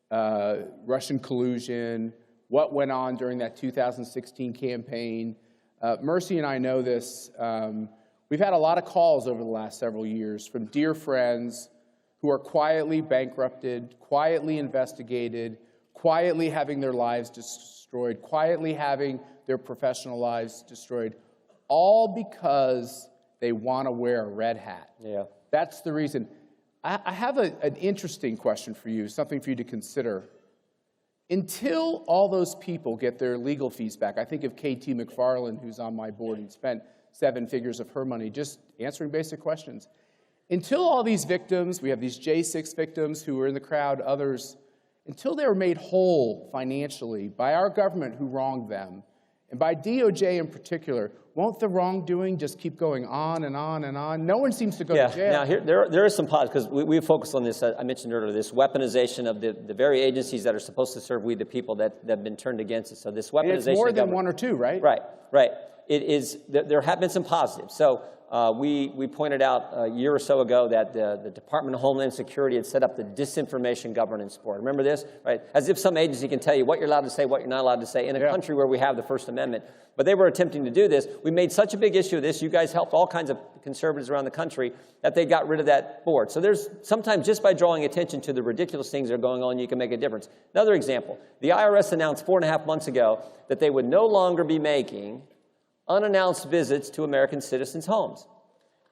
Russian collusion, what went on during that 2016 campaign. Mercy and I know this. We've had a lot of calls over the last several years from dear friends who are quietly bankrupted, quietly investigated, quietly having their lives destroyed, quietly having their professional lives destroyed, all because they want to wear a red hat. Yeah. That's the reason. I have an interesting question for you, something for you to consider. Until all those people get their legal fees back, I think of KT McFarland, who's on my board and spent 7 figures of her money just answering basic questions. Until all these victims, we have these J6 victims who were in the crowd, others, until they were made whole financially by our government who wronged them, and by DOJ in particular, won't the wrongdoing just keep going on and on and on? No one seems to go to jail. Now, there is some positives, because we focused on this, I mentioned earlier, this weaponization of the very agencies that are supposed to serve we the people that have been turned against us. So this weaponization. It's more than one or two, right? Right. It is, there have been some positives. So we pointed out a year or so ago that the Department of Homeland Security had set up the Disinformation Governance Board. Remember this? Right? As if some agency can tell you what you're allowed to say, what you're not allowed to say in a country where we have the First Amendment. But they were attempting to do this. We made such a big issue of this. You guys helped all kinds of conservatives around the country that they got rid of that board. So there's sometimes just by drawing attention to the ridiculous things that are going on, you can make a difference. Another example, the IRS announced 4.5 months ago that they would no longer be making unannounced visits to American citizens' homes.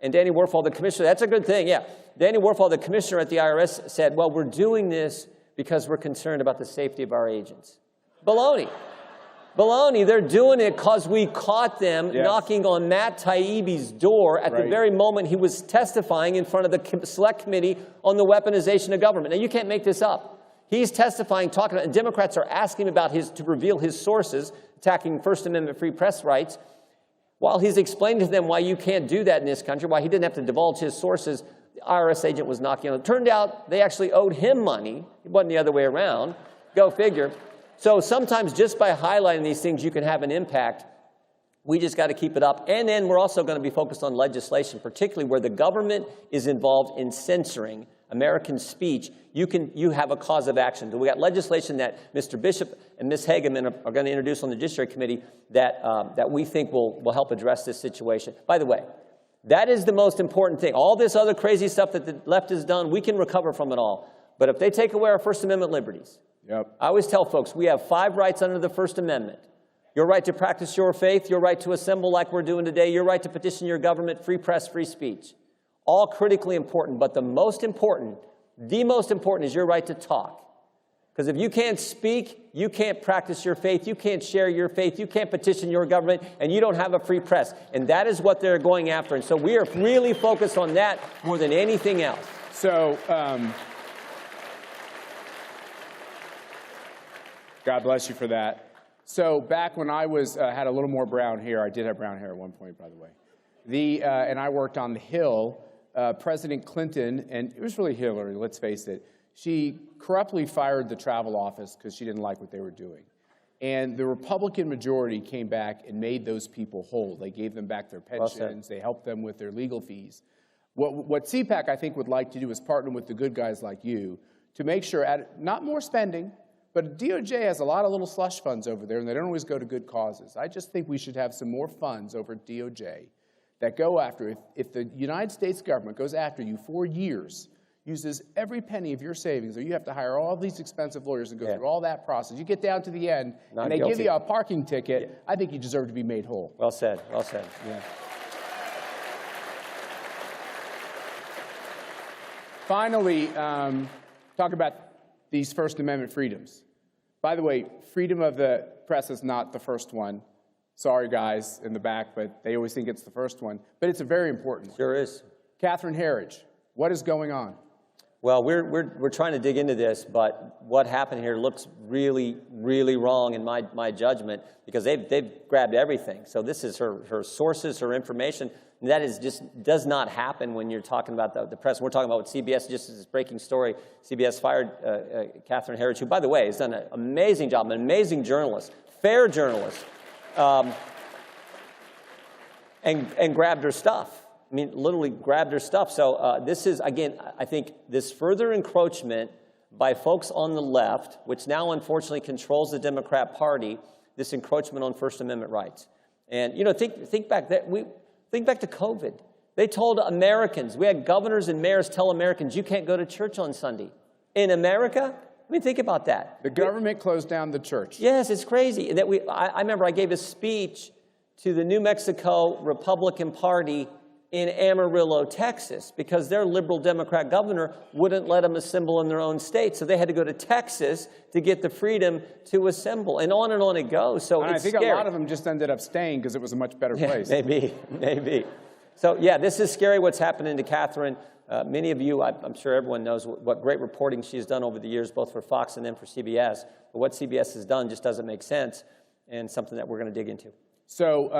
And Danny Werfel, the commissioner, that's a good thing, yeah. Danny Werfel, the commissioner at the IRS, said, well, we're doing this because we're concerned about the safety of our agents. Baloney. Baloney, they're doing it because we caught them knocking on Matt Taibbi's door at the very moment he was testifying in front of the Select Committee on the weaponization of government. Now, you can't make this up. He's testifying, talking about, and Democrats are asking about to reveal his sources, attacking First Amendment free press rights. While he's explaining to them why you can't do that in this country, why he didn't have to divulge his sources, the IRS agent was knocking on it. It turned out they actually owed him money. It wasn't the other way around. Go figure. So sometimes just by highlighting these things, you can have an impact. We just got to keep it up. And then we're also going to be focused on legislation, particularly where the government is involved in censoring American speech. You have a cause of action. We got legislation that Mr. Bishop and Ms. Hageman are going to introduce on the Judiciary Committee that we think will help address this situation. By the way, that is the most important thing. All this other crazy stuff that the left has done, we can recover from it all. But if they take away our First Amendment liberties, I always tell folks, we have 5 rights under the First Amendment. Your right to practice your faith, your right to assemble like we're doing today, your right to petition your government, free press, free speech. All critically important, but the most important is your right to talk. Because if you can't speak, you can't practice your faith, you can't share your faith, you can't petition your government, and you don't have a free press. And that is what they're going after. And so we are really focused on that more than anything else. So, God bless you for that. So back when I had a little more brown hair, I did have brown hair at one point, by the way, and I worked on the Hill, President Clinton, and it was really Hillary, let's face it, she corruptly fired the travel office because she didn't like what they were doing. And the Republican majority came back and made those people whole. They gave them back their pensions. They helped them with their legal fees. What CPAC, I think, would like to do is partner with the good guys like you to make sure, not more spending, but DOJ has a lot of little slush funds over there, and they don't always go to good causes. I just think we should have some more funds over at DOJ that go after, if the United States government goes after you for years, uses every penny of your savings, or you have to hire all these expensive lawyers and go through all that process. You get down to the end, and they give you a parking ticket. I think you deserve to be made whole. Well said. Well said. Yeah. Finally, talk about these First Amendment freedoms. By the way, freedom of the press is not the first one. Sorry, guys in the back, but they always think it's the first one. But it's a very important one. Sure is. Catherine Herridge, what is going on? Well, we're trying to dig into this, but what happened here looks really, really wrong in my judgment, because they've grabbed everything. So this is her sources, her information. And that is just does not happen when you're talking about the press. We're talking about what CBS, just as this breaking story, CBS fired Catherine Herridge, who, by the way, has done an amazing job, an amazing journalist, fair journalist, and grabbed her stuff. I mean, literally grabbed her stuff. So this is, again, I think this further encroachment by folks on the left, which now unfortunately controls the Democrat Party, this encroachment on First Amendment rights. And, you know, think back to COVID. They told Americans, we had governors and mayors tell Americans, you can't go to church on Sunday. In America? I mean, think about that. The government closed down the church. Yes, it's crazy. And that I remember I gave a speech to the New Mexico Republican Party in Amarillo, Texas, because their liberal Democrat governor wouldn't let them assemble in their own state. So they had to go to Texas to get the freedom to assemble. And on it goes. So and it's I think scary. a lot of them just ended up staying because it was a much better place. Maybe. So, yeah, this is scary what's happening to Catherine. Many of you, I'm sure everyone knows what great reporting she's done over the years, both for Fox and then for CBS. But what CBS has done just doesn't make sense, and something that we're going to dig into. So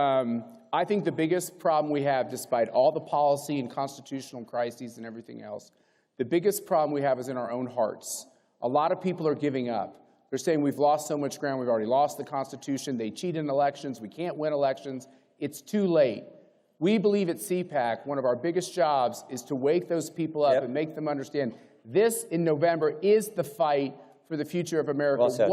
I think the biggest problem we have, despite all the policy and constitutional crises and everything else, the biggest problem we have is in our own hearts. A lot of people are giving up. They're saying we've lost so much ground, we've already lost the Constitution, they cheat in elections, we can't win elections, it's too late. We believe at CPAC, one of our biggest jobs is to wake those people up and make them understand this in November is the fight for the future of America. Well said.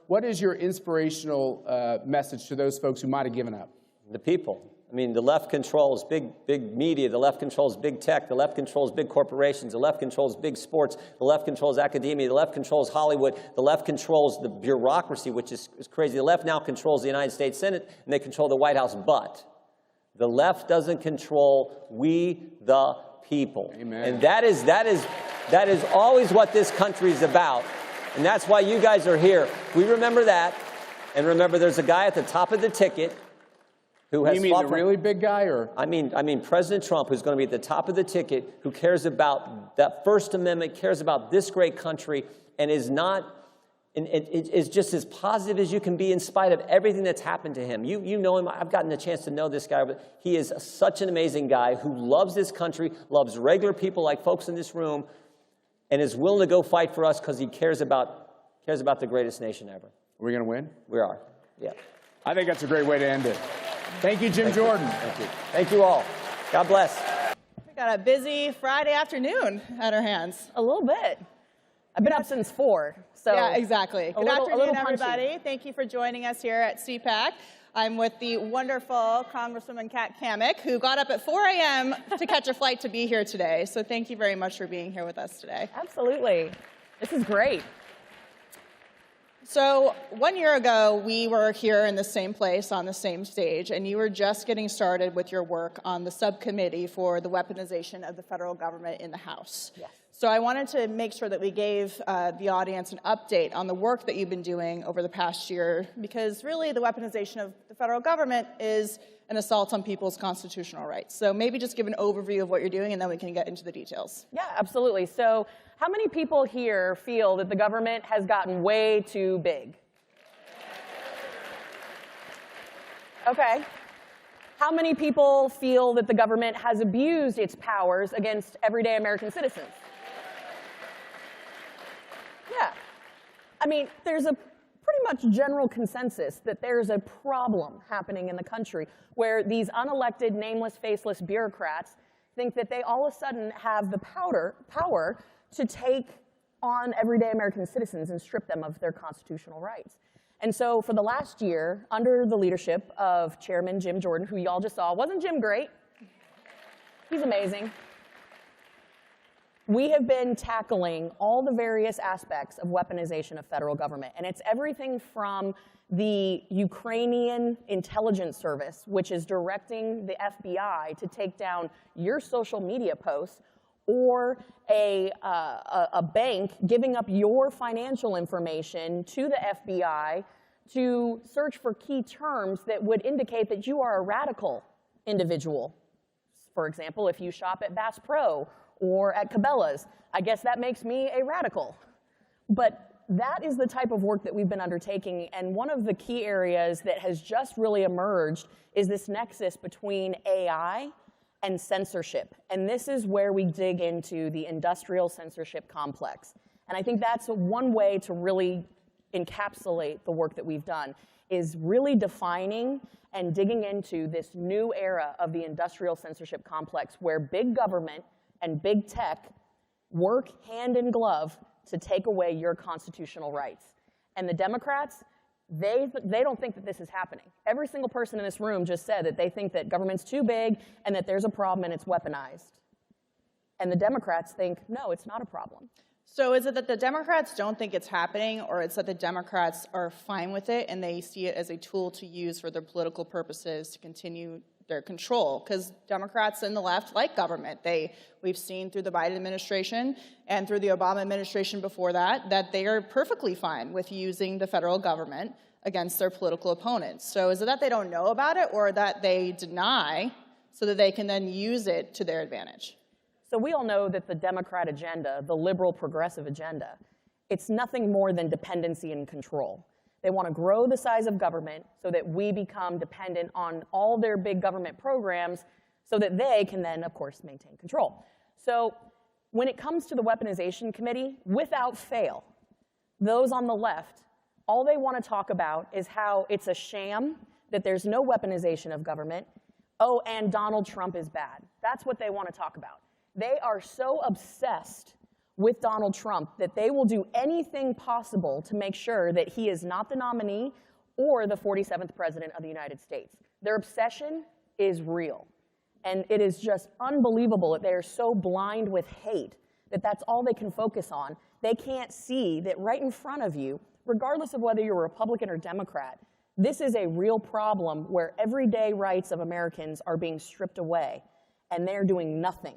What is your inspirational message to those folks who might have given up? The people. I mean, the left controls big media. The left controls big tech. The left controls big corporations. The left controls big sports. The left controls academia. The left controls Hollywood. The left controls the bureaucracy, which is crazy. The left now controls the United States Senate, and they control the White House. But the left doesn't control we the people. Amen. And that is always what this country is about. And that's why you guys are here. We remember that. And remember, there's a guy at the top of the ticket who has You mean the really big guy? Or I mean President Trump, who's going to be at the top of the ticket, who cares about that First Amendment, cares about this great country, and is just as positive as you can be in spite of everything that's happened to him. You know him. I've gotten a chance to know this guy. But he is such an amazing guy who loves this country, loves regular people like folks in this room, and is willing to go fight for us because he cares about the greatest nation ever. Are we going to win? We are, yeah. I think that's a great way to end it. Thank you, Jim Jordan. Thank you. Thank you all. God bless. We got a busy Friday afternoon at our hands. A little bit. I've been up since 4. So yeah, exactly. Good afternoon, punchy. everybody. Thank you for joining us here at CPAC. I'm with the wonderful Congresswoman Kat Cammack, who got up at 4 a.m. to catch a flight to be here today. So thank you very much for being here with us today. Absolutely. This is great. So 1 year ago, we were here in the same place on the same stage, and you were just getting started with your work on the subcommittee for the weaponization of the federal government in the House. Yes. So I wanted to make sure that we gave the audience an update on the work that you've been doing over the past year, because really the weaponization of the federal government is an assault on people's constitutional rights. So maybe just give an overview of what you're doing, and then we can get into the details. Yeah, absolutely. So how many people here feel that the government has gotten way too big? Okay. How many people feel that the government has abused its powers against everyday American citizens? Yeah. I mean, there's a pretty much general consensus that there's a problem happening in the country where these unelected, nameless, faceless bureaucrats think that they all of a sudden have the power to take on everyday American citizens and strip them of their constitutional rights. And so for the last year, under the leadership of Chairman Jim Jordan, who y'all just saw, wasn't Jim great? He's amazing. we have been tackling all the various aspects of weaponization of federal government. And it's everything from the Ukrainian intelligence service, which is directing the FBI to take down your social media posts, or a bank giving up your financial information to the FBI to search for key terms that would indicate that you are a radical individual. For example, if you shop at Bass Pro or at Cabela's, I guess that makes me a radical. But that is the type of work that we've been undertaking, and one of the key areas that has just really emerged is this nexus between AI and censorship. And this is where we dig into the industrial censorship complex. And I think that's one way to really encapsulate the work that we've done, is really defining and digging into this new era of the industrial censorship complex, where big government and big tech work hand in glove to take away your constitutional rights. And the Democrats, they don't think that this is happening. Every single person in this room just said that they think that government's too big and that there's a problem and it's weaponized. And the Democrats think, no, it's not a problem. So is it that the Democrats don't think it's happening, or it's that the Democrats are fine with it and they see it as a tool to use for their political purposes to continue their control? Because Democrats and the left like government. We've seen through the Biden administration and through the Obama administration before that, that they are perfectly fine with using the federal government against their political opponents. So is it that they don't know about it, or that they deny so that they can then use it to their advantage? So we all know that the Democrat agenda, the liberal progressive agenda, it's nothing more than dependency and control. They want to grow the size of government so that we become dependent on all their big government programs so that they can then, of course, maintain control. So when it comes to the weaponization committee, without fail, those on the left, all they want to talk about is how it's a sham, that there's no weaponization of government, oh, and Donald Trump is bad. That's what they want to talk about. They are so obsessed with Donald Trump that they will do anything possible to make sure that he is not the nominee or the 47th president of the United States. Their obsession is real. And it is just unbelievable that they are so blind with hate that that's all they can focus on. They can't see that right in front of you, regardless of whether you're a Republican or Democrat, this is a real problem where everyday rights of Americans are being stripped away, and they're doing nothing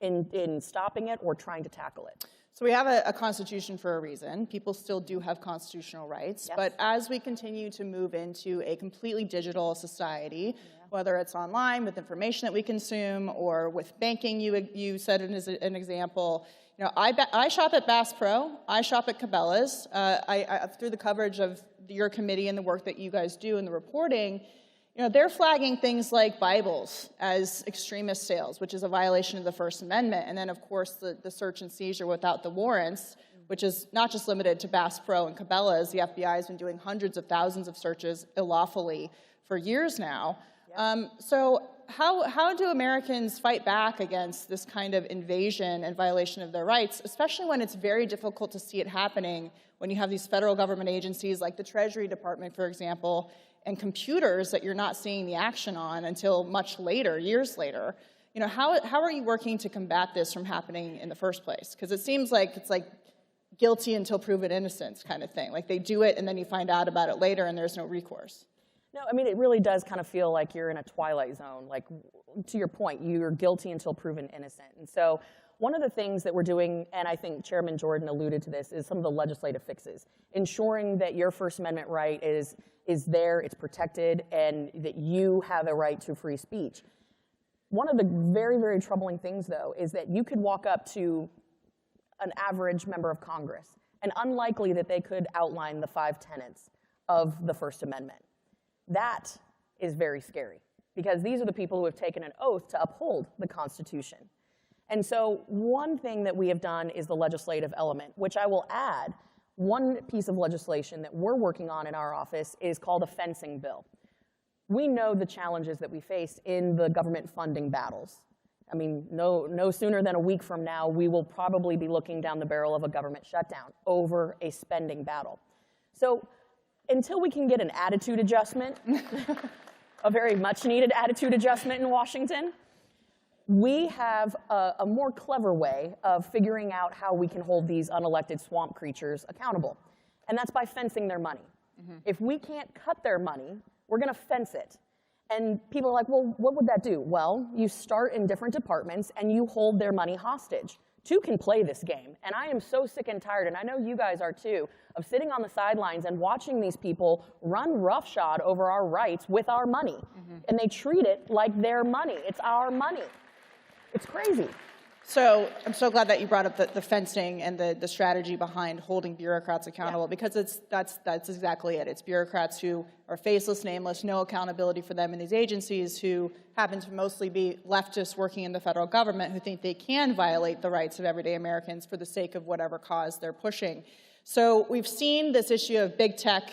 in stopping it or trying to tackle it. So we have a constitution for a reason. People still do have constitutional rights. Yes. But as we continue to move into a completely digital society, whether it's online with information that we consume or with banking, you said it as an example. You know, I shop at Bass Pro. I shop at Cabela's. Through the coverage of your committee and the work that you guys do in the reporting, you know, they're flagging things like Bibles as extremist sales, which is a violation of the First Amendment. And then, of course, the search and seizure without the warrants, which is not just limited to Bass Pro and Cabela's. The FBI has been doing hundreds of thousands of searches illawfully for years now. So how do Americans fight back against this kind of invasion and violation of their rights, especially when it's very difficult to see it happening when you have these federal government agencies like the Treasury Department, for example, and computers that you're not seeing the action on until much later, years later? You know, how are you working to combat this from happening in the first place? Because it seems like it's like guilty until proven innocent kind of thing. Like they do it and then you find out about it later and there's no recourse. No, I mean, it really does kind of feel like you're in a twilight zone. Like, to your point, you're guilty until proven innocent. And so one of the things that we're doing, and I think Chairman Jordan alluded to this, is some of the legislative fixes, ensuring that your First Amendment right is there, it's protected, and that you have a right to free speech. One of the very, very troubling things, though, is that you could walk up to an average member of Congress, and unlikely that they could outline the 5 tenets of the First Amendment. That is very scary, because these are the people who have taken an oath to uphold the Constitution. And so one thing that we have done is the legislative element, which I will add. One piece of legislation that we're working on in our office is called a fencing bill. We know the challenges that we face in the government funding battles. I mean, no sooner than a week from now, we will probably be looking down the barrel of a government shutdown over a spending battle. So until we can get an attitude adjustment, a very much needed attitude adjustment in Washington, we have a more clever way of figuring out how we can hold these unelected swamp creatures accountable, and that's by fencing their money. If we can't cut their money, we're going to fence it. And people are like, well, what would that do? Well, you start in different departments and you hold their money hostage. Two can play this game, and I am so sick and tired, and I know you guys are too, of sitting on the sidelines and watching these people run roughshod over our rights with our money. And they treat it like their money. It's our money. It's crazy. So I'm so glad that you brought up the fencing and the strategy behind holding bureaucrats accountable, because that's exactly it. It's bureaucrats who are faceless, nameless, no accountability for them in these agencies, who happen to mostly be leftists working in the federal government who think they can violate the rights of everyday Americans for the sake of whatever cause they're pushing. So we've seen this issue of big tech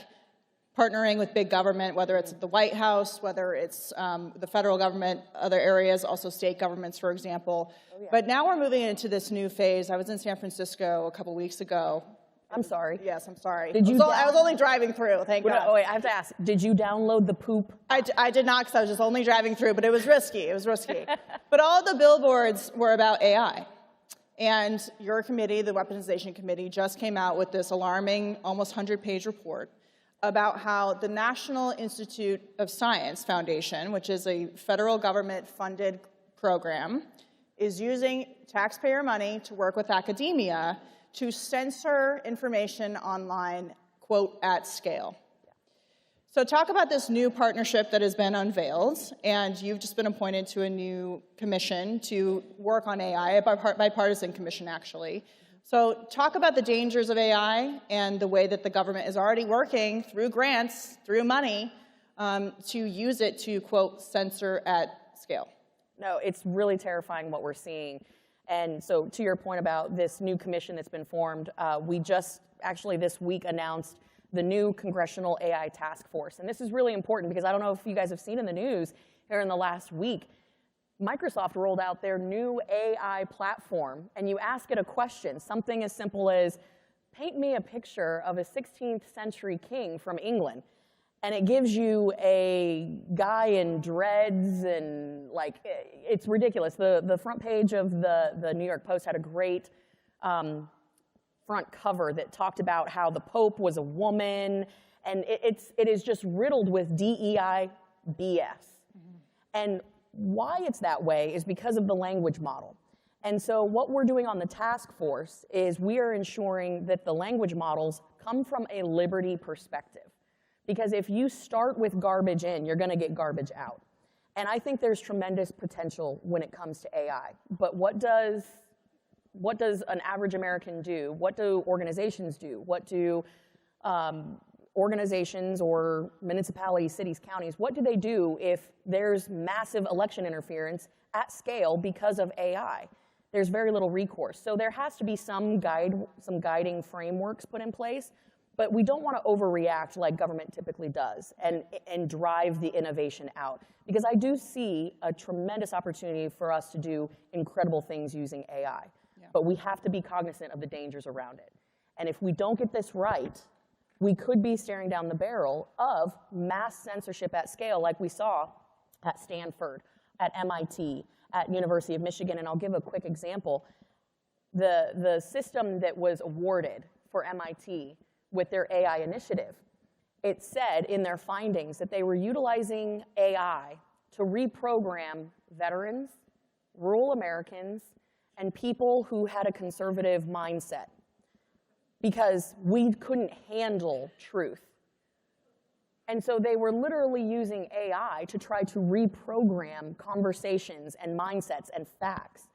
partnering with big government, whether it's at the White House, whether it's the federal government, other areas, also state governments, for example. But now we're moving into this new phase. I was in San Francisco a couple weeks ago. I'm sorry. Yes, I'm sorry. Did you I was only driving through, thank God. Oh, wait, I have to ask, did you download the poop? I did not, because I was just only driving through, but it was risky. It was risky. But all the billboards were about AI. And your committee, the Weaponization Committee, just came out with this alarming, almost 100-page report about how the National Institute of Science Foundation, which is a federal government-funded program, is using taxpayer money to work with academia to censor information online, quote, at scale. So talk about this new partnership that has been unveiled, and you've just been appointed to a new commission to work on AI, a bipartisan commission, actually. So talk about the dangers of AI and the way that the government is already working through grants, through money, to use it to, quote, censor at scale. No, it's really terrifying what we're seeing. And so to your point about this new commission that's been formed, we just actually this week announced the new Congressional AI Task Force. And this is really important because I don't know if you guys have seen in the news here in the last week, Microsoft rolled out their new AI platform, and you ask it a question, something as simple as, paint me a picture of a 16th century king from England. And it gives you a guy in dreads, and like, it's ridiculous. The front page of the New York Post had a great front cover that talked about how the Pope was a woman, and it is just riddled with DEI BS. And why it's that way is because of the language model. And so what we're doing on the task force is we are ensuring that the language models come from a liberty perspective. Because if you start with garbage in, you're going to get garbage out. And I think there's tremendous potential when it comes to AI. But what does an average American do? What do organizations do? What do organizations or municipalities, cities, counties, what do they do if there's massive election interference at scale because of AI? There's very little recourse. So there has to be some guiding frameworks put in place, but we don't want to overreact like government typically does and drive the innovation out. Because I do see a tremendous opportunity for us to do incredible things using AI. Yeah. But we have to be cognizant of the dangers around it. And if we don't get this right, we could be staring down the barrel of mass censorship at scale like we saw at Stanford, at MIT, at University of Michigan. And I'll give a quick example. The system that was awarded for MIT with their AI initiative, it said in their findings that they were utilizing AI to reprogram veterans, rural Americans, and people who had a conservative mindset, because we couldn't handle truth. And so they were literally using AI to try to reprogram conversations and mindsets and facts.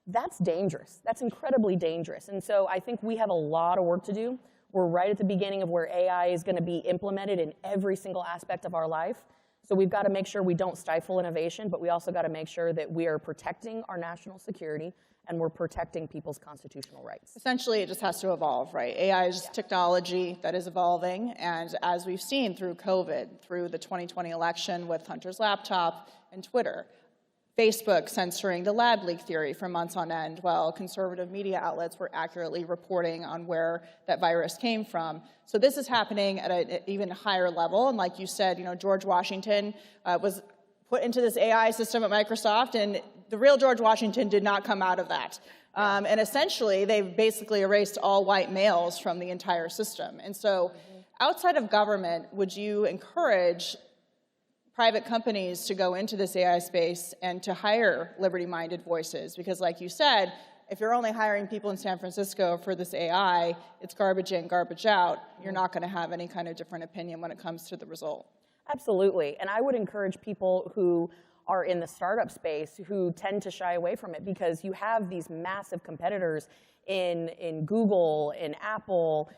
That's dangerous. That's incredibly dangerous. And so I think we have a lot of work to do. We're right at the beginning of where AI is going to be implemented in every single aspect of our life. So we've got to make sure we don't stifle innovation, but we also got to make sure that we are protecting our national security and we're protecting people's constitutional rights. Essentially, it just has to evolve, right? AI is technology that is evolving, and as we've seen through COVID, through the 2020 election with Hunter's laptop and Twitter, Facebook censoring the lab leak theory for months on end while conservative media outlets were accurately reporting on where that virus came from. So this is happening at an even higher level, and like you said, George Washington was put into this AI system at Microsoft, and the real George Washington did not come out of that. And essentially, they've basically erased all white males from the entire system. And so outside of government, would you encourage private companies to go into this AI space and to hire liberty-minded voices? Because like you said, if you're only hiring people in San Francisco for this AI, it's garbage in, garbage out. You're not going to have any kind of different opinion when it comes to the result. Absolutely. And I would encourage people who are in the startup space who tend to shy away from it, because you have these massive competitors in Google, in Apple,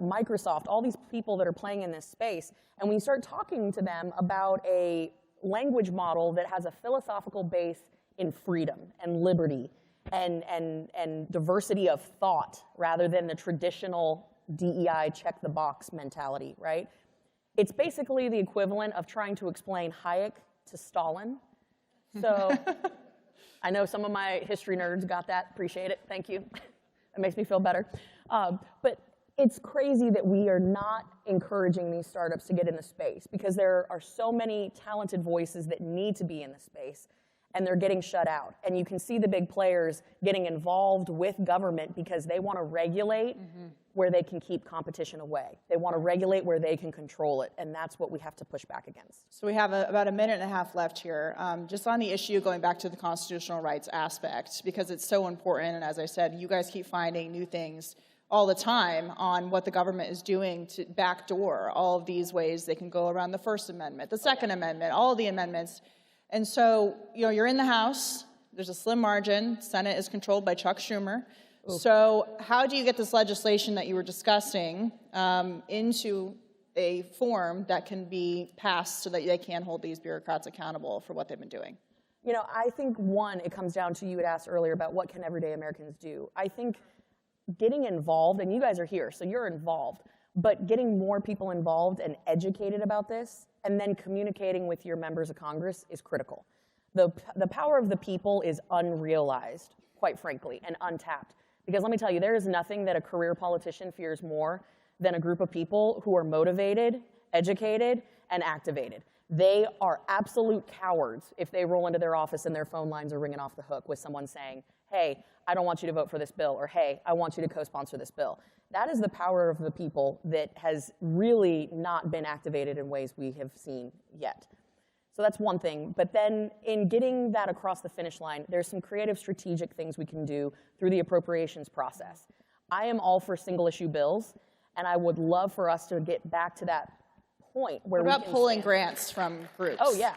Microsoft, all these people that are playing in this space. And when you start talking to them about a language model that has a philosophical base in freedom and liberty and diversity of thought rather than the traditional DEI check the box mentality, right? It's basically the equivalent of trying to explain Hayek to Stalin. So I know some of my history nerds got that, appreciate it, thank you. It makes me feel better. But it's crazy that we are not encouraging these startups to get in the space, because there are so many talented voices that need to be in the space, and they're getting shut out. And you can see the big players getting involved with government because they want to regulate where they can keep competition away. They want to regulate where they can control it, and that's what we have to push back against. So we have about a minute and a half left here. Just on the issue, going back to the constitutional rights aspect, because it's so important, and as I said, you guys keep finding new things all the time on what the government is doing to backdoor all of these ways they can go around the First Amendment, the Second Amendment, all of the amendments. And so, you're in the House, there's a slim margin, Senate is controlled by Chuck Schumer. Ooh. So how do you get this legislation that you were discussing into a form that can be passed so that they can hold these bureaucrats accountable for what they've been doing? I think, one, it comes down to, you had asked earlier about what can everyday Americans do. I think getting involved, and you guys are here, so you're involved, but getting more people involved and educated about this, and then communicating with your members of Congress is critical. The power of the people is unrealized, quite frankly, and untapped. Because let me tell you, there is nothing that a career politician fears more than a group of people who are motivated, educated, and activated. They are absolute cowards if they roll into their office and their phone lines are ringing off the hook with someone saying, hey, I don't want you to vote for this bill, or hey, I want you to co-sponsor this bill. That is the power of the people that has really not been activated in ways we have seen yet. So that's one thing. But then in getting that across the finish line, there's some creative strategic things we can do through the appropriations process. I am all for single issue bills, and I would love for us to get back to that point where what about pulling grants from groups? Oh, yeah.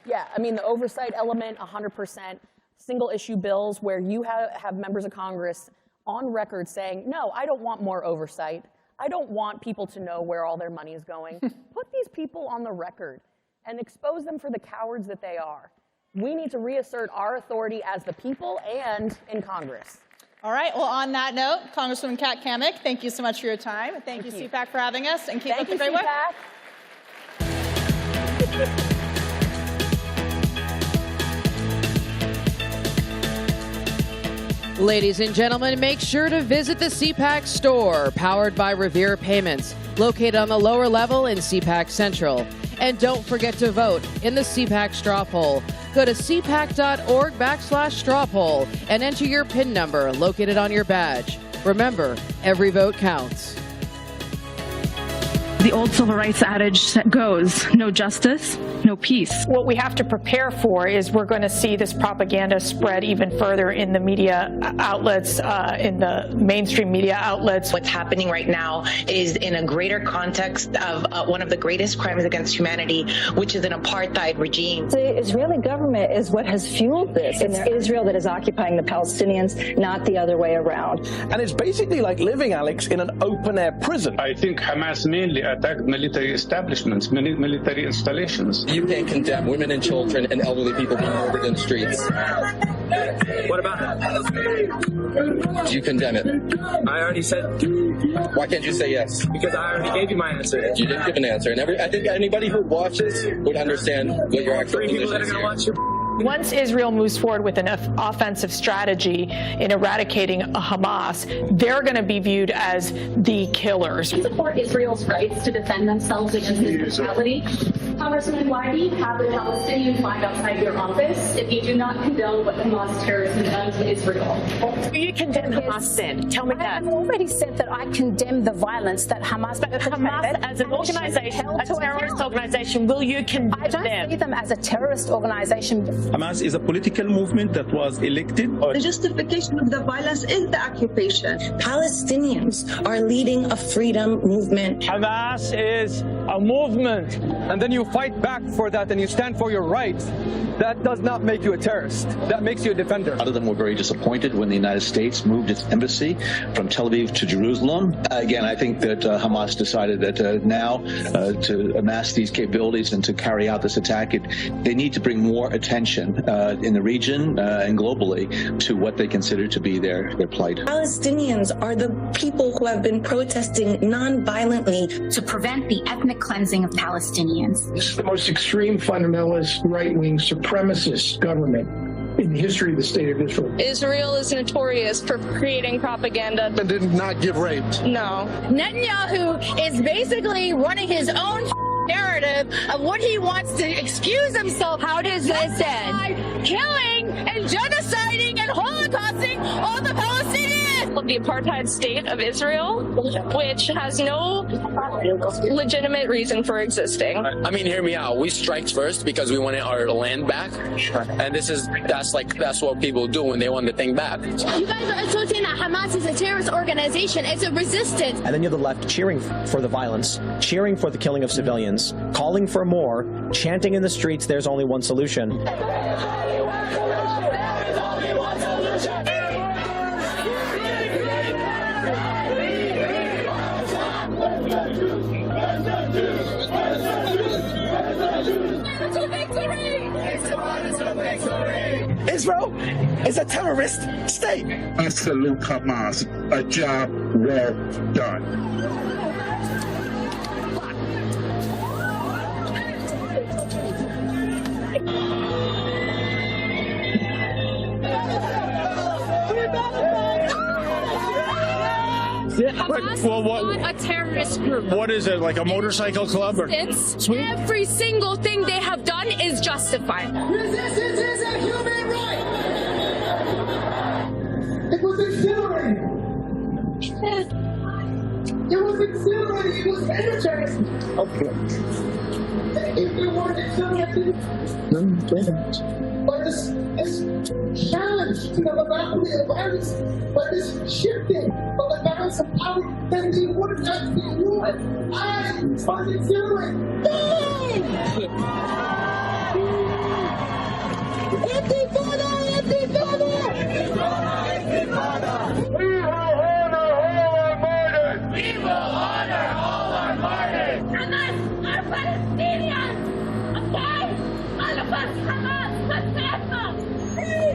Yeah, I mean, the oversight element, 100%. Single issue bills where you have members of Congress on record saying, no, I don't want more oversight. I don't want people to know where all their money is going. Put these people on the record and expose them for the cowards that they are. We need to reassert our authority as the people and in Congress. All right, well, on that note, Congresswoman Kat Cammack, thank you so much for your time. Thank you, CPAC, for having us, and keep up the great work. Ladies and gentlemen, make sure to visit the CPAC store, powered by Revere Payments, located on the lower level in CPAC Central. And don't forget to vote in the CPAC straw poll. Go to cpac.org/straw poll and enter your PIN number located on your badge. Remember, every vote counts. The old civil rights adage goes, no justice, no peace. What we have to prepare for is we're going to see this propaganda spread even further in the media outlets, in the mainstream media outlets. What's happening right now is in a greater context of one of the greatest crimes against humanity, which is an apartheid regime. The Israeli government is what has fueled this. It's Israel that is occupying the Palestinians, not the other way around. And it's basically like living, Alex, in an open-air prison. I think Hamas mainly attacked military establishments, military installations. You can't condemn women and children and elderly people being murdered in the streets. What about it? Do you condemn it? I already said. Why can't you say yes? Because I already gave you my answer. You didn't give an answer, and I think anybody who watches would understand what your actual position is here. Once Israel moves forward with an offensive strategy in eradicating Hamas, they're going to be viewed as the killers. Do you support Israel's rights to defend themselves against this brutality? Congressman, why do you have the Palestinian flag outside your office if you do not condone what Hamas terrorism done to Israel? Do you condemn Hamas then? Tell me that. I've already said that I condemn the violence that Hamas... But Hamas as an organization, a terrorist organization, will you condemn them? I don't see them as a terrorist organization. Hamas is a political movement that was elected. The justification of the violence is the occupation. Palestinians are leading a freedom movement. Hamas is a movement, and then you fight back for that and you stand for your rights. That does not make you a terrorist. That makes you a defender. A lot of them were very disappointed when the United States moved its embassy from Tel Aviv to Jerusalem. Again, I think that Hamas decided that now to amass these capabilities and to carry out this attack, they need to bring more attention in the region and globally to what they consider to be their plight. Palestinians are the people who have been protesting non-violently to prevent the ethnic cleansing of Palestinians. This is the most extreme fundamentalist, right-wing, supremacist government in the history of the state of Israel. Israel is notorious for creating propaganda. And did not get raped. No. Netanyahu is basically running his own narrative of what he wants to excuse himself. How does this end? Killing and genociding and holocausting all the Palestinians. Of the apartheid state of Israel, which has no legitimate reason for existing. I mean, hear me out. We striked first because we wanted our land back, and that's what people do when they want the thing back. You guys are associating that Hamas is a terrorist organization. It's a resistance. And then you have the left cheering for the violence, cheering for the killing of civilians, calling for more, chanting in the streets, there's only one solution. Israel is a terrorist state. I salute Hamas. A job well done. Hamas is not a terrorist group. What is it, like a motorcycle club? Or? It's every single thing they have done is justified. Resistance is a human right. It was exhilarating. It was exhilarating. It was energizing. Okay. If it weren't exhilarating, but this challenge to the monopoly of violence, but this shifting of the balance of power, then we would not be one. I was exhilarated. Intifada! Intifada! We will honor all our martyrs! We will honor all our martyrs! Hamas are Palestinians! Okay? All of us Hamas must stand.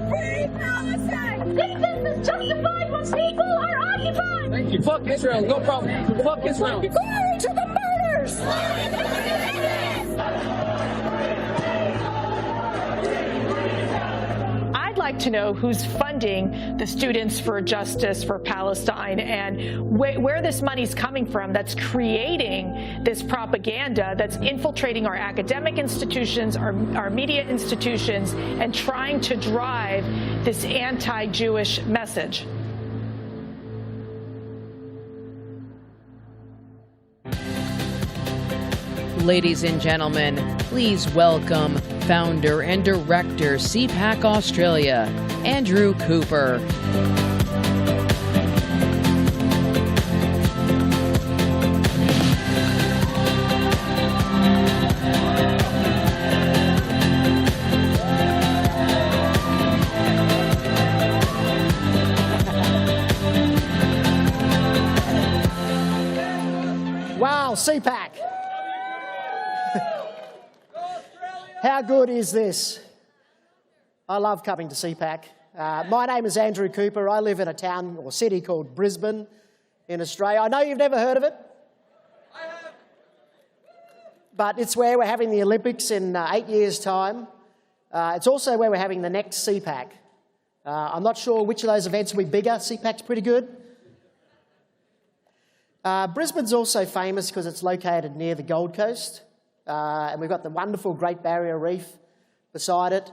Free Palestine! This is justified when people are occupied! Thank you. Fuck Israel, no problem. Fuck Israel. Glory to the martyrs! I'd like to know who's funding the Students for Justice for Palestine and where this money's coming from that's creating this propaganda that's infiltrating our academic institutions, our media institutions, and trying to drive this anti-Jewish message. Ladies and gentlemen, please welcome founder and director CPAC Australia, Andrew Cooper. Wow, CPAC. How good is this? I love coming to CPAC. My name is Andrew Cooper. I live in a town or city called Brisbane in Australia. I know you've never heard of it. I have. But it's where we're having the Olympics in 8 years' time. It's also where we're having the next CPAC. I'm not sure which of those events will be bigger. CPAC's pretty good. Brisbane's also famous because it's located near the Gold Coast. and we've got the wonderful Great Barrier Reef beside it.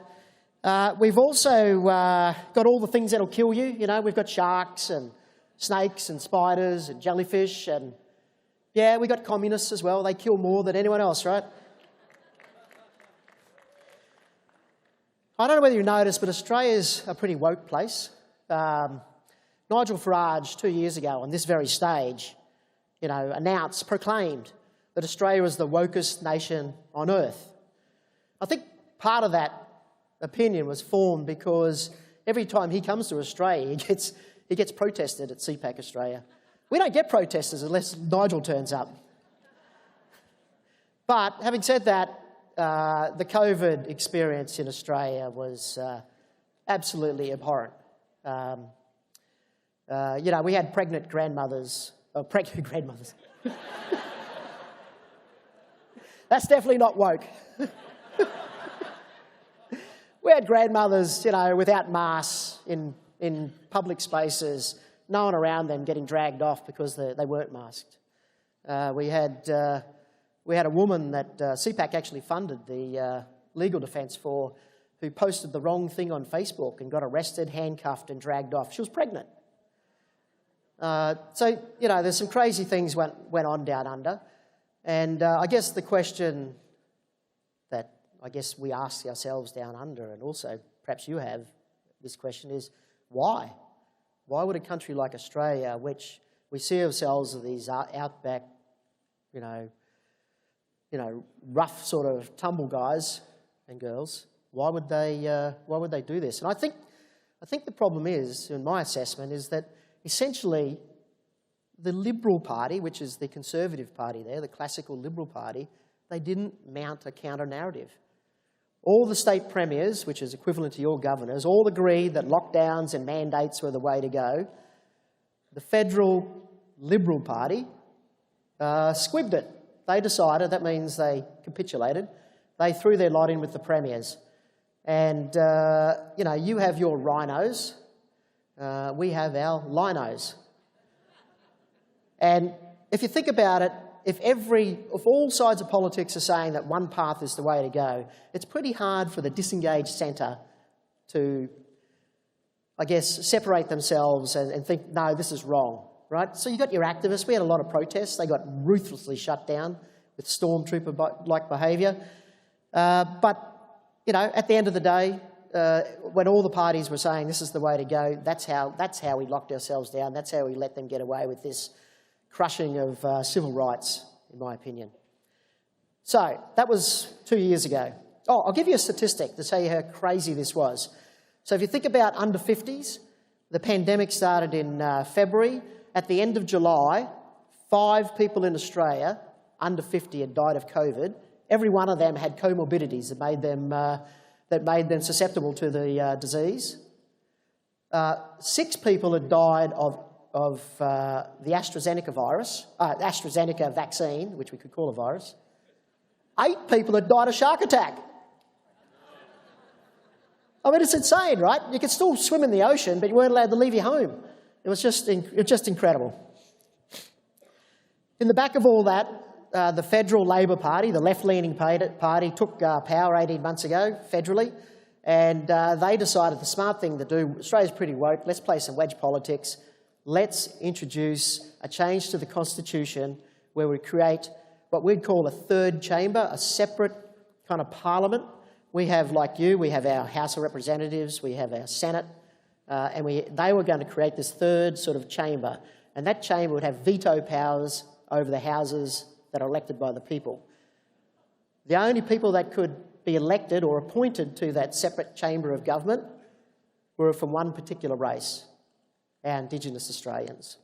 We've also got all the things that'll kill you. You know, we've got sharks and snakes and spiders and jellyfish, and yeah, we've got communists as well. They kill more than anyone else, right? I don't know whether you noticed, but Australia's a pretty woke place. Nigel Farage, 2 years ago on this very stage, you know, proclaimed that Australia was the wokest nation on earth. I think part of that opinion was formed because every time he comes to Australia, he gets protested at CPAC Australia. We don't get protesters unless Nigel turns up. But having said that, the COVID experience in Australia was absolutely abhorrent. You know, we had pregnant grandmothers. That's definitely not woke. We had grandmothers, you know, without masks in public spaces, no one around them getting dragged off because they weren't masked. We had a woman that CPAC actually funded the legal defence for, who posted the wrong thing on Facebook and got arrested, handcuffed and dragged off. She was pregnant. So, you know, there's some crazy things went on down under. And I guess the question that I guess we ask ourselves down under, and also perhaps you have this question, is why? Why would a country like Australia, which we see ourselves as these outback, you know, rough sort of tumble guys and girls, why would they do this? And I think the problem is, in my assessment, is that essentially the Liberal Party, which is the Conservative Party there, the classical Liberal Party, they didn't mount a counter-narrative. All the state premiers, which is equivalent to your governors, all agreed that lockdowns and mandates were the way to go. The federal Liberal Party squibbed it. They decided, that means they capitulated. They threw their lot in with the premiers. And, you know, you have your rhinos, we have our linos. And if you think about it, if all sides of politics are saying that one path is the way to go, it's pretty hard for the disengaged centre to, I guess, separate themselves and think, no, this is wrong, right? So you got your activists. We had a lot of protests. They got ruthlessly shut down with stormtrooper-like behaviour. But, you know, at the end of the day, when all the parties were saying this is the way to go, that's how we locked ourselves down. That's how we let them get away with this crushing of civil rights, in my opinion. So that was 2 years ago. Oh, I'll give you a statistic to tell you how crazy this was. So if you think about under 50s, the pandemic started in February. At the end of July, 5 people in Australia under 50 had died of COVID. Every one of them had comorbidities that made them susceptible to the disease. 6 people had died of the AstraZeneca vaccine, which we could call a virus. 8 people had died of shark attack. I mean, it's insane, right? You could still swim in the ocean, but you weren't allowed to leave your home. It was just incredible. In the back of all that, the Federal Labor Party, the left-leaning party, took power 18 months ago, federally, and they decided the smart thing to do, Australia's pretty woke, let's play some wedge politics. Let's introduce a change to the Constitution where we create what we'd call a third chamber, a separate kind of parliament. We have, like you, we have our House of Representatives, we have our Senate, and they were going to create this third sort of chamber. And that chamber would have veto powers over the houses that are elected by the people. The only people that could be elected or appointed to that separate chamber of government were from one particular race, our Indigenous Australians.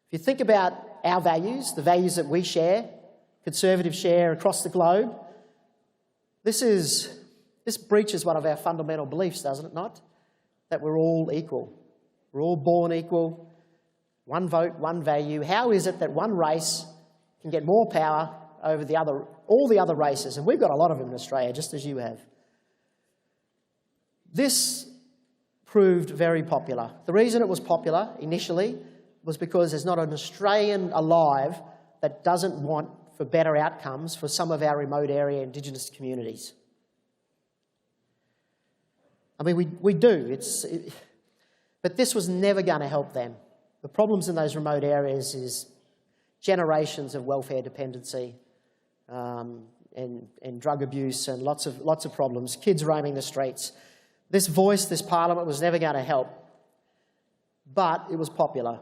If you think about our values, the values that we share, Conservatives share across the globe, this breaches one of our fundamental beliefs, doesn't it not? That we're all equal. We're all born equal, one vote, one value. How is it that one race can get more power over all the other races? And we've got a lot of them in Australia, just as you have. This proved very popular. The reason it was popular initially was because there's not an Australian alive that doesn't want for better outcomes for some of our remote area Indigenous communities. I mean, we do. But this was never going to help them. The problems in those remote areas is generations of welfare dependency and drug abuse and lots of problems, kids roaming the streets. This voice, this parliament was never going to help. But it was popular.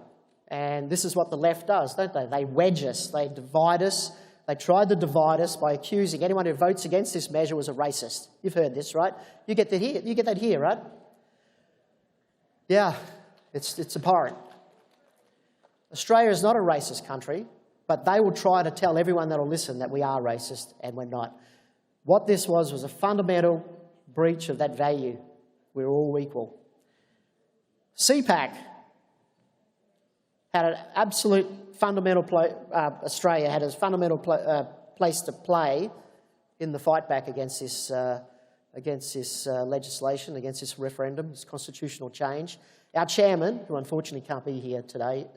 And this is what the left does, don't they? They wedge us, they divide us. They tried to divide us by accusing anyone who votes against this measure was a racist. You've heard this, right? You get that here, right? Yeah, it's abhorrent. Australia is not a racist country, but they will try to tell everyone that will listen that we are racist, and we're not. What this was a fundamental breach of that value. We're all equal. CPAC had an absolute fundamental Australia had a fundamental place to play in the fight back against this legislation, against this referendum, this constitutional change. Our chairman, who unfortunately can't be here today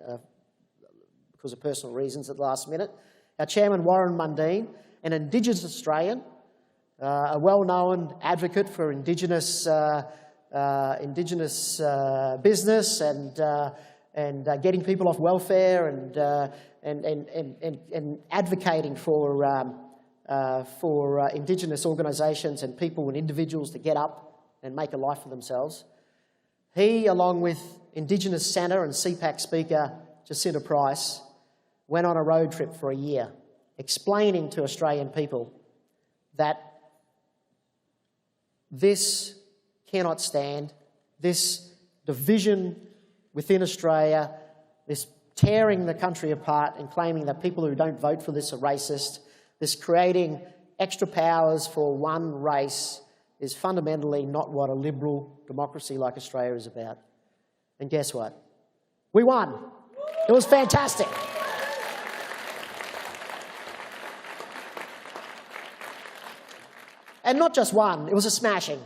because of personal reasons at the last minute, our chairman Warren Mundine, an Indigenous Australian, a well-known advocate for Indigenous business and getting people off welfare and advocating for Indigenous organisations and people and individuals to get up and make a life for themselves. He, along with Indigenous Centre and CPAC Speaker Jacinta Price, went on a road trip for a year explaining to Australian people that this cannot stand, this division within Australia, this tearing the country apart and claiming that people who don't vote for this are racist, this creating extra powers for one race is fundamentally not what a liberal democracy like Australia is about. And guess what? We won. It was fantastic. And not just one, it was a smashing.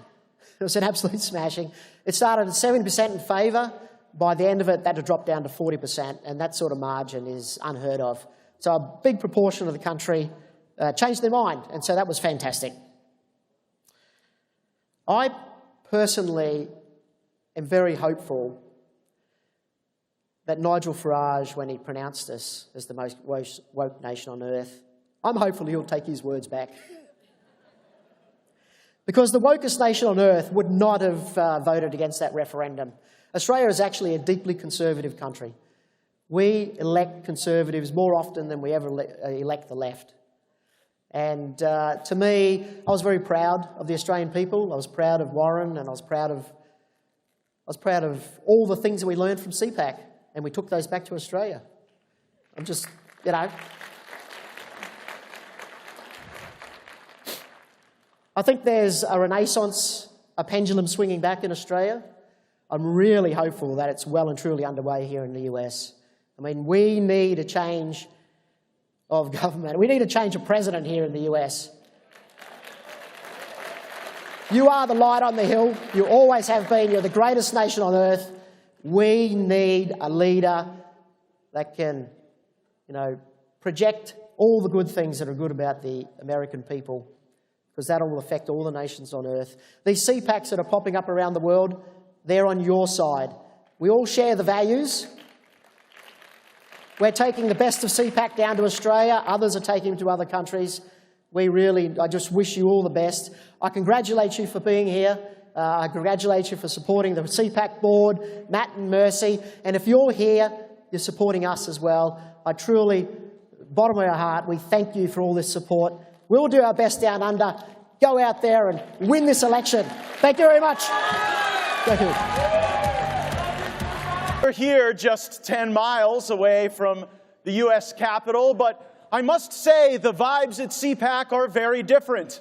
It was an absolute smashing. It started at 70% in favour. By the end of it, that had dropped down to 40%, and that sort of margin is unheard of. So a big proportion of the country changed their mind, and so that was fantastic. I personally am very hopeful that Nigel Farage, when he pronounced us as the most woke nation on earth, I'm hopeful he'll take his words back. Because the wokest nation on earth would not have voted against that referendum. Australia is actually a deeply conservative country. We elect Conservatives more often than we ever elect the left. And to me, I was very proud of the Australian people. I was proud of Warren, and I was proud of all the things that we learned from CPAC, and we took those back to Australia. I'm just, you know. I think there's a renaissance, a pendulum swinging back in Australia. I'm really hopeful that it's well and truly underway here in the US. I mean, we need a change of government. We need a change of president here in the US. You are the light on the hill. You always have been. You're the greatest nation on earth. We need a leader that can, you know, project all the good things that are good about the American people, because that will affect all the nations on earth. These CPACs that are popping up around the world, they're on your side. We all share the values. We're taking the best of CPAC down to Australia. Others are taking them to other countries. I just wish you all the best. I congratulate you for being here. I congratulate you for supporting the CPAC board, Matt and Mercy. And if you're here, you're supporting us as well. I truly, bottom of our heart, we thank you for all this support. We'll do our best down under. Go out there and win this election. Thank you very much. Thank you. We're here just 10 miles away from the U.S. Capitol, but I must say the vibes at CPAC are very different.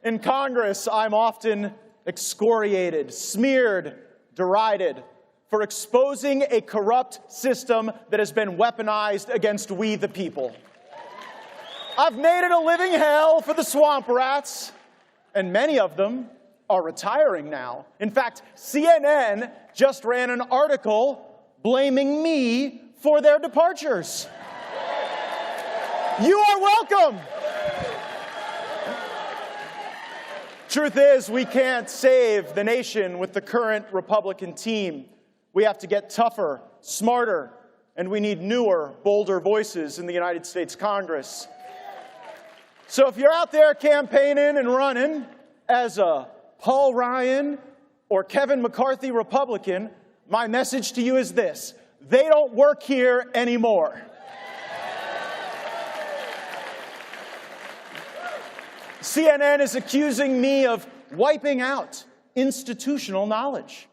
In Congress, I'm often excoriated, smeared, derided for exposing a corrupt system that has been weaponized against we the people. I've made it a living hell for the swamp rats, and many of them are retiring now. In fact, CNN just ran an article blaming me for their departures. You are welcome. Truth is, we can't save the nation with the current Republican team. We have to get tougher, smarter, and we need newer, bolder voices in the United States Congress. So if you're out there campaigning and running as a Paul Ryan or Kevin McCarthy Republican, my message to you is this: they don't work here anymore. CNN is accusing me of wiping out institutional knowledge.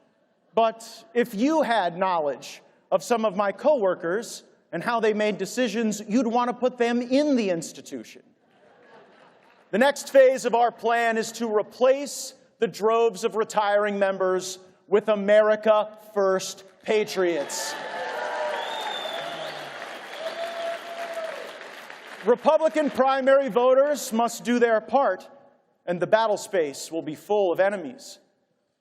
But if you had knowledge of some of my coworkers and how they made decisions, you'd want to put them in the institution. The next phase of our plan is to replace the droves of retiring members with America First patriots. Republican primary voters must do their part, and the battle space will be full of enemies.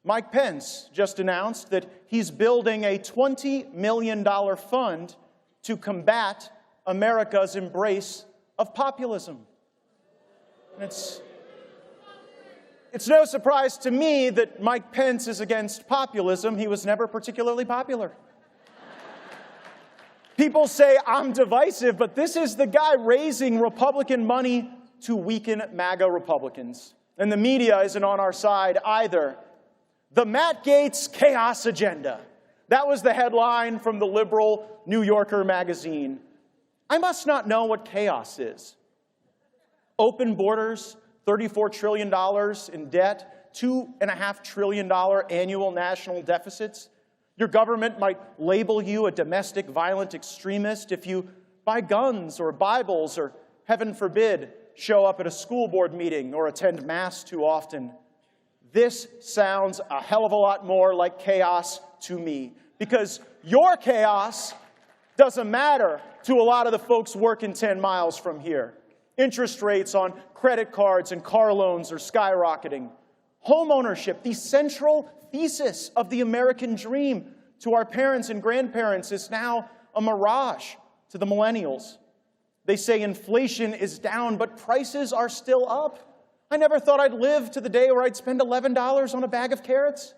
Mike Pence just announced that he's building a $20 million fund to combat America's embrace of populism. And it's no surprise to me that Mike Pence is against populism. He was never particularly popular. People say I'm divisive, but this is the guy raising Republican money to weaken MAGA Republicans. And the media isn't on our side either. The Matt Gaetz chaos agenda. That was the headline from the liberal New Yorker magazine. I must not know what chaos is. Open borders, $34 trillion in debt, $2.5 trillion annual national deficits. Your government might label you a domestic violent extremist if you buy guns or Bibles or, heaven forbid, show up at a school board meeting or attend Mass too often. This sounds a hell of a lot more like chaos to me, because your chaos doesn't matter to a lot of the folks working 10 miles from here. Interest rates on credit cards and car loans are skyrocketing. Home ownership, the central thesis of the American dream to our parents and grandparents, is now a mirage to the millennials. They say inflation is down, but prices are still up. I never thought I'd live to the day where I'd spend $11 on a bag of carrots.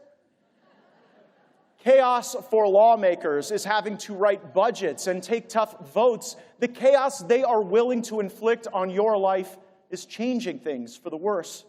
Chaos for lawmakers is having to write budgets and take tough votes. The chaos they are willing to inflict on your life is changing things for the worse.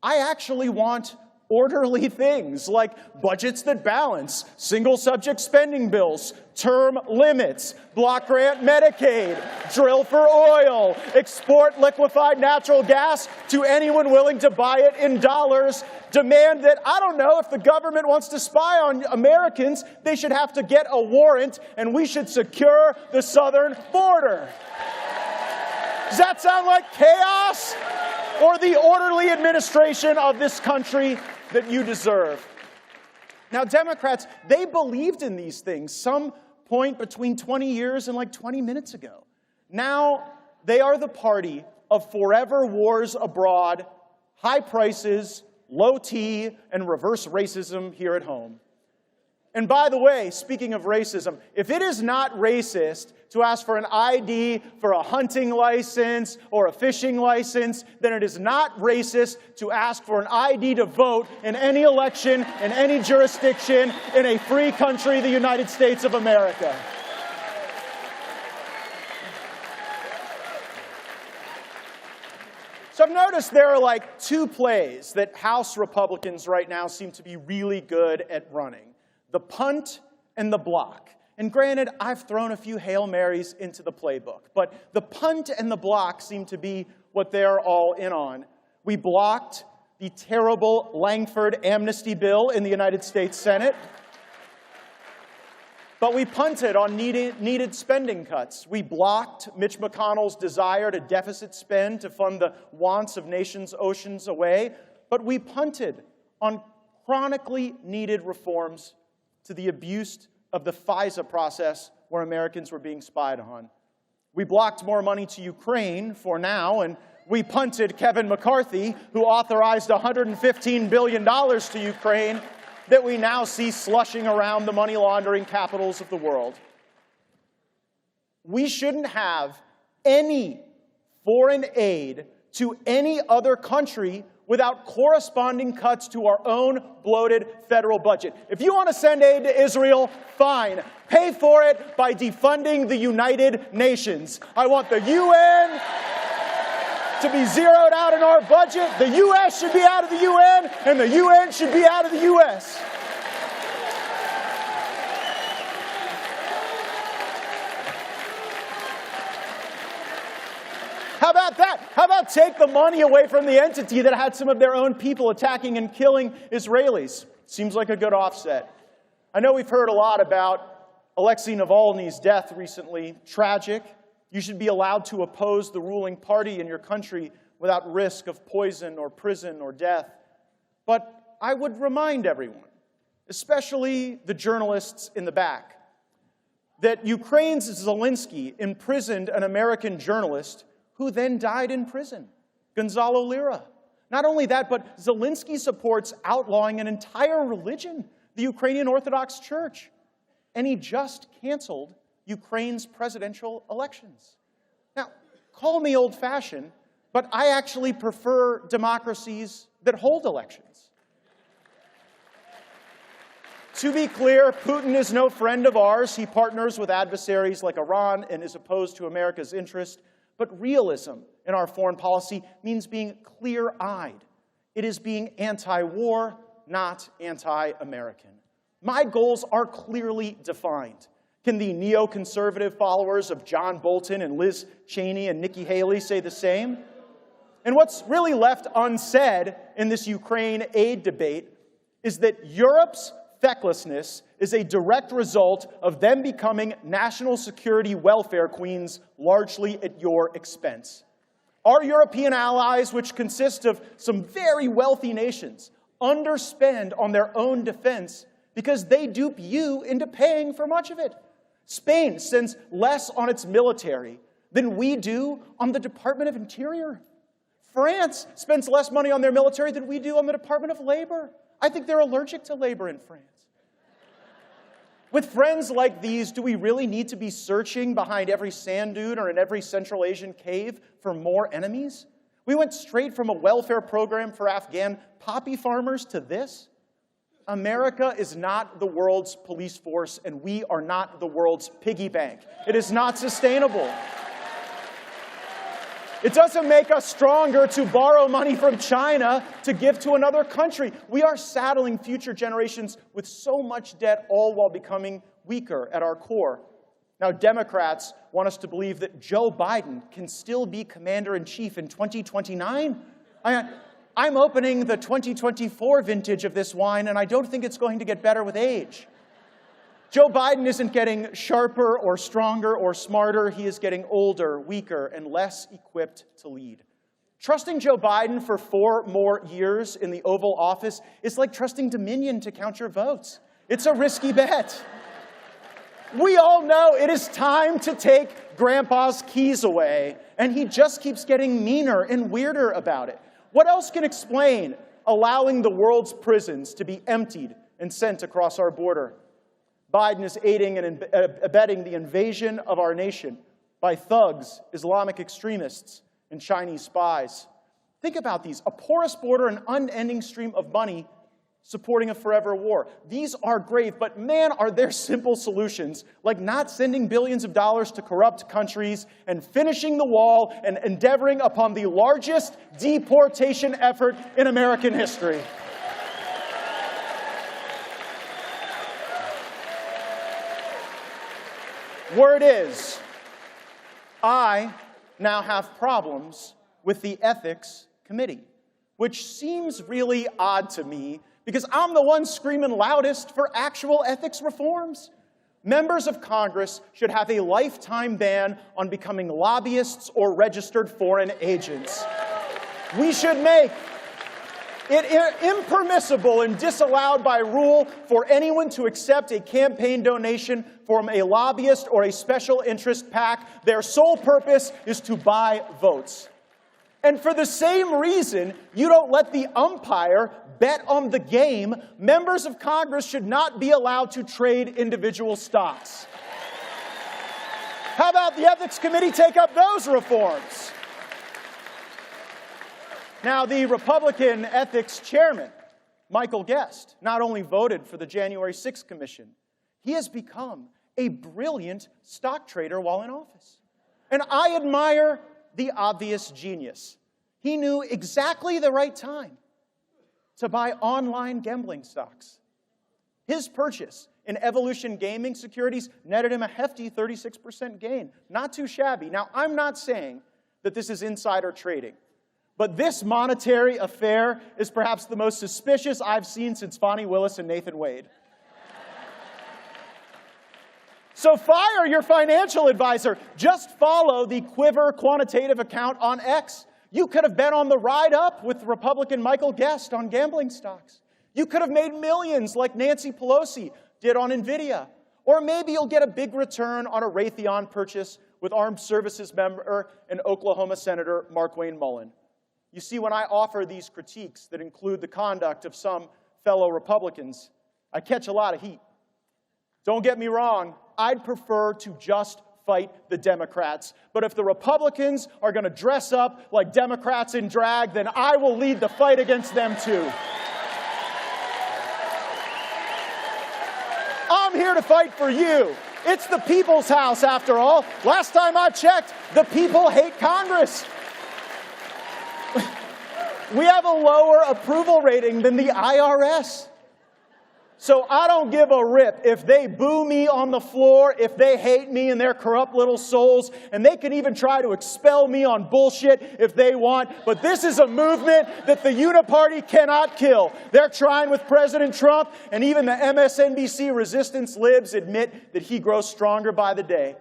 I actually want orderly things like budgets that balance, single-subject spending bills, term limits, block grant Medicaid, drill for oil, export liquefied natural gas to anyone willing to buy it in dollars, demand that, I don't know, if the government wants to spy on Americans, they should have to get a warrant, and we should secure the southern border. Does that sound like chaos? Or the orderly administration of this country that you deserve? Now, Democrats, they believed in these things some point between 20 years and like 20 minutes ago. Now, they are the party of forever wars abroad, high prices, low tea, and reverse racism here at home. And by the way, speaking of racism, if it is not racist to ask for an ID for a hunting license or a fishing license, then it is not racist to ask for an ID to vote in any election, in any jurisdiction, in a free country, the United States of America. So I've noticed there are like two plays that House Republicans right now seem to be really good at running: the punt and the block. And granted, I've thrown a few Hail Marys into the playbook, but the punt and the block seem to be what they're all in on. We blocked the terrible Langford amnesty bill in the United States Senate, but we punted on needed spending cuts. We blocked Mitch McConnell's desire to deficit spend to fund the wants of nations oceans away, but we punted on chronically needed reforms to the abuse of the FISA process where Americans were being spied on. We blocked more money to Ukraine for now, and we punted Kevin McCarthy, who authorized $115 billion to Ukraine that we now see slushing around the money laundering capitals of the world. We shouldn't have any foreign aid to any other country without corresponding cuts to our own bloated federal budget. If you want to send aid to Israel, fine. Pay for it by defunding the United Nations. I want the UN to be zeroed out in our budget. The U.S. should be out of the UN, and the UN should be out of the U.S. How about that? How about take the money away from the entity that had some of their own people attacking and killing Israelis? Seems like a good offset. I know we've heard a lot about Alexei Navalny's death recently. Tragic. You should be allowed to oppose the ruling party in your country without risk of poison or prison or death. But I would remind everyone, especially the journalists in the back, that Ukraine's Zelensky imprisoned an American journalist who then died in prison, Gonzalo Lira. Not only that, but Zelensky supports outlawing an entire religion, the Ukrainian Orthodox Church. And he just canceled Ukraine's presidential elections. Now, call me old-fashioned, but I actually prefer democracies that hold elections. To be clear, Putin is no friend of ours. He partners with adversaries like Iran and is opposed to America's interest. But realism in our foreign policy means being clear-eyed. It is being anti-war, not anti-American. My goals are clearly defined. Can the neoconservative followers of John Bolton and Liz Cheney and Nikki Haley say the same? And what's really left unsaid in this Ukraine aid debate is that Europe's fecklessness is a direct result of them becoming national security welfare queens, largely at your expense. Our European allies, which consist of some very wealthy nations, underspend on their own defense because they dupe you into paying for much of it. Spain spends less on its military than we do on the Department of Interior. France spends less money on their military than we do on the Department of Labor. I think they're allergic to labor in France. With friends like these, do we really need to be searching behind every sand dune or in every Central Asian cave for more enemies? We went straight from a welfare program for Afghan poppy farmers to this. America is not the world's police force, and we are not the world's piggy bank. It is not sustainable. It doesn't make us stronger to borrow money from China to give to another country. We are saddling future generations with so much debt, all while becoming weaker at our core. Now, Democrats want us to believe that Joe Biden can still be commander-in-chief in 2029. I'm opening the 2024 vintage of this wine, and I don't think it's going to get better with age. Joe Biden isn't getting sharper or stronger or smarter. He is getting older, weaker, and less equipped to lead. Trusting Joe Biden for 4 more years in the Oval Office is like trusting Dominion to count your votes. It's a risky bet. We all know it is time to take Grandpa's keys away, and he just keeps getting meaner and weirder about it. What else can explain allowing the world's prisons to be emptied and sent across our border? Biden is aiding and abetting the invasion of our nation by thugs, Islamic extremists, and Chinese spies. Think about these: a porous border, an unending stream of money supporting a forever war. These are grave, but man, are there simple solutions, like not sending billions of dollars to corrupt countries and finishing the wall and endeavoring upon the largest deportation effort in American history. Word is, I now have problems with the Ethics Committee, which seems really odd to me because I'm the one screaming loudest for actual ethics reforms. Members of Congress should have a lifetime ban on becoming lobbyists or registered foreign agents. We should make it impermissible and disallowed by rule for anyone to accept a campaign donation from a lobbyist or a special interest PAC. Their sole purpose is to buy votes. And for the same reason you don't let the umpire bet on the game, members of Congress should not be allowed to trade individual stocks. How about the Ethics Committee take up those reforms? Now, the Republican Ethics Chairman, Michael Gaetz, not only voted for the January 6th Commission, he has become a brilliant stock trader while in office. And I admire the obvious genius. He knew exactly the right time to buy online gambling stocks. His purchase in Evolution Gaming Securities netted him a hefty 36% gain. Not too shabby. Now, I'm not saying that this is insider trading, but this monetary affair is perhaps the most suspicious I've seen since Fonnie Willis and Nathan Wade. So fire your financial advisor. Just follow the Quiver quantitative account on X. You could have been on the ride up with Republican Michael Gaetz on gambling stocks. You could have made millions like Nancy Pelosi did on NVIDIA. Or maybe you'll get a big return on a Raytheon purchase with Armed Services member and Oklahoma Senator Markwayne Mullin. You see, when I offer these critiques that include the conduct of some fellow Republicans, I catch a lot of heat. Don't get me wrong, I'd prefer to just fight the Democrats. But if the Republicans are going to dress up like Democrats in drag, then I will lead the fight against them too. I'm here to fight for you. It's the people's house, after all. Last time I checked, the people hate Congress. We have a lower approval rating than the IRS. So I don't give a rip if they boo me on the floor, if they hate me and their corrupt little souls, and they can even try to expel me on bullshit if they want. But this is a movement that the Uniparty cannot kill. They're trying with President Trump, and even the MSNBC resistance libs admit that he grows stronger by the day.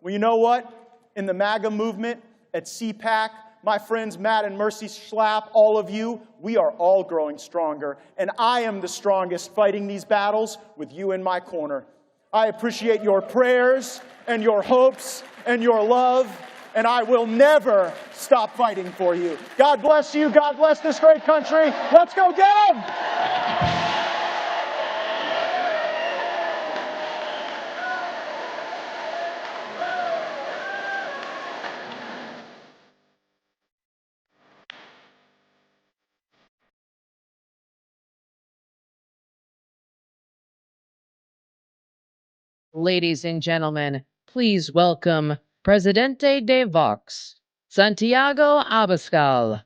Well, you know what? In the MAGA movement, at CPAC, my friends Matt and Mercy Schlapp, all of you, we are all growing stronger. And I am the strongest fighting these battles with you in my corner. I appreciate your prayers and your hopes and your love, and I will never stop fighting for you. God bless you. God bless this great country. Let's go get them! Ladies and gentlemen, please welcome Presidente de Vox, Santiago Abascal.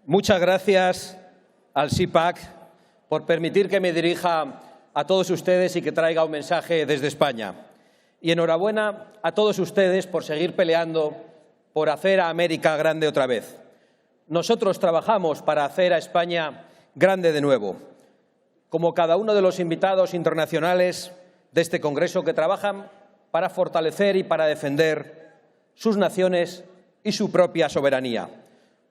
Muchas gracias al CPAC por permitir que me dirija a todos ustedes y que traiga un mensaje desde España. Y enhorabuena a todos ustedes por seguir peleando por hacer a América grande otra vez. Nosotros trabajamos para hacer a España grande de nuevo, como cada uno de los invitados internacionales de este Congreso que trabajan para fortalecer y para defender sus naciones y su propia soberanía.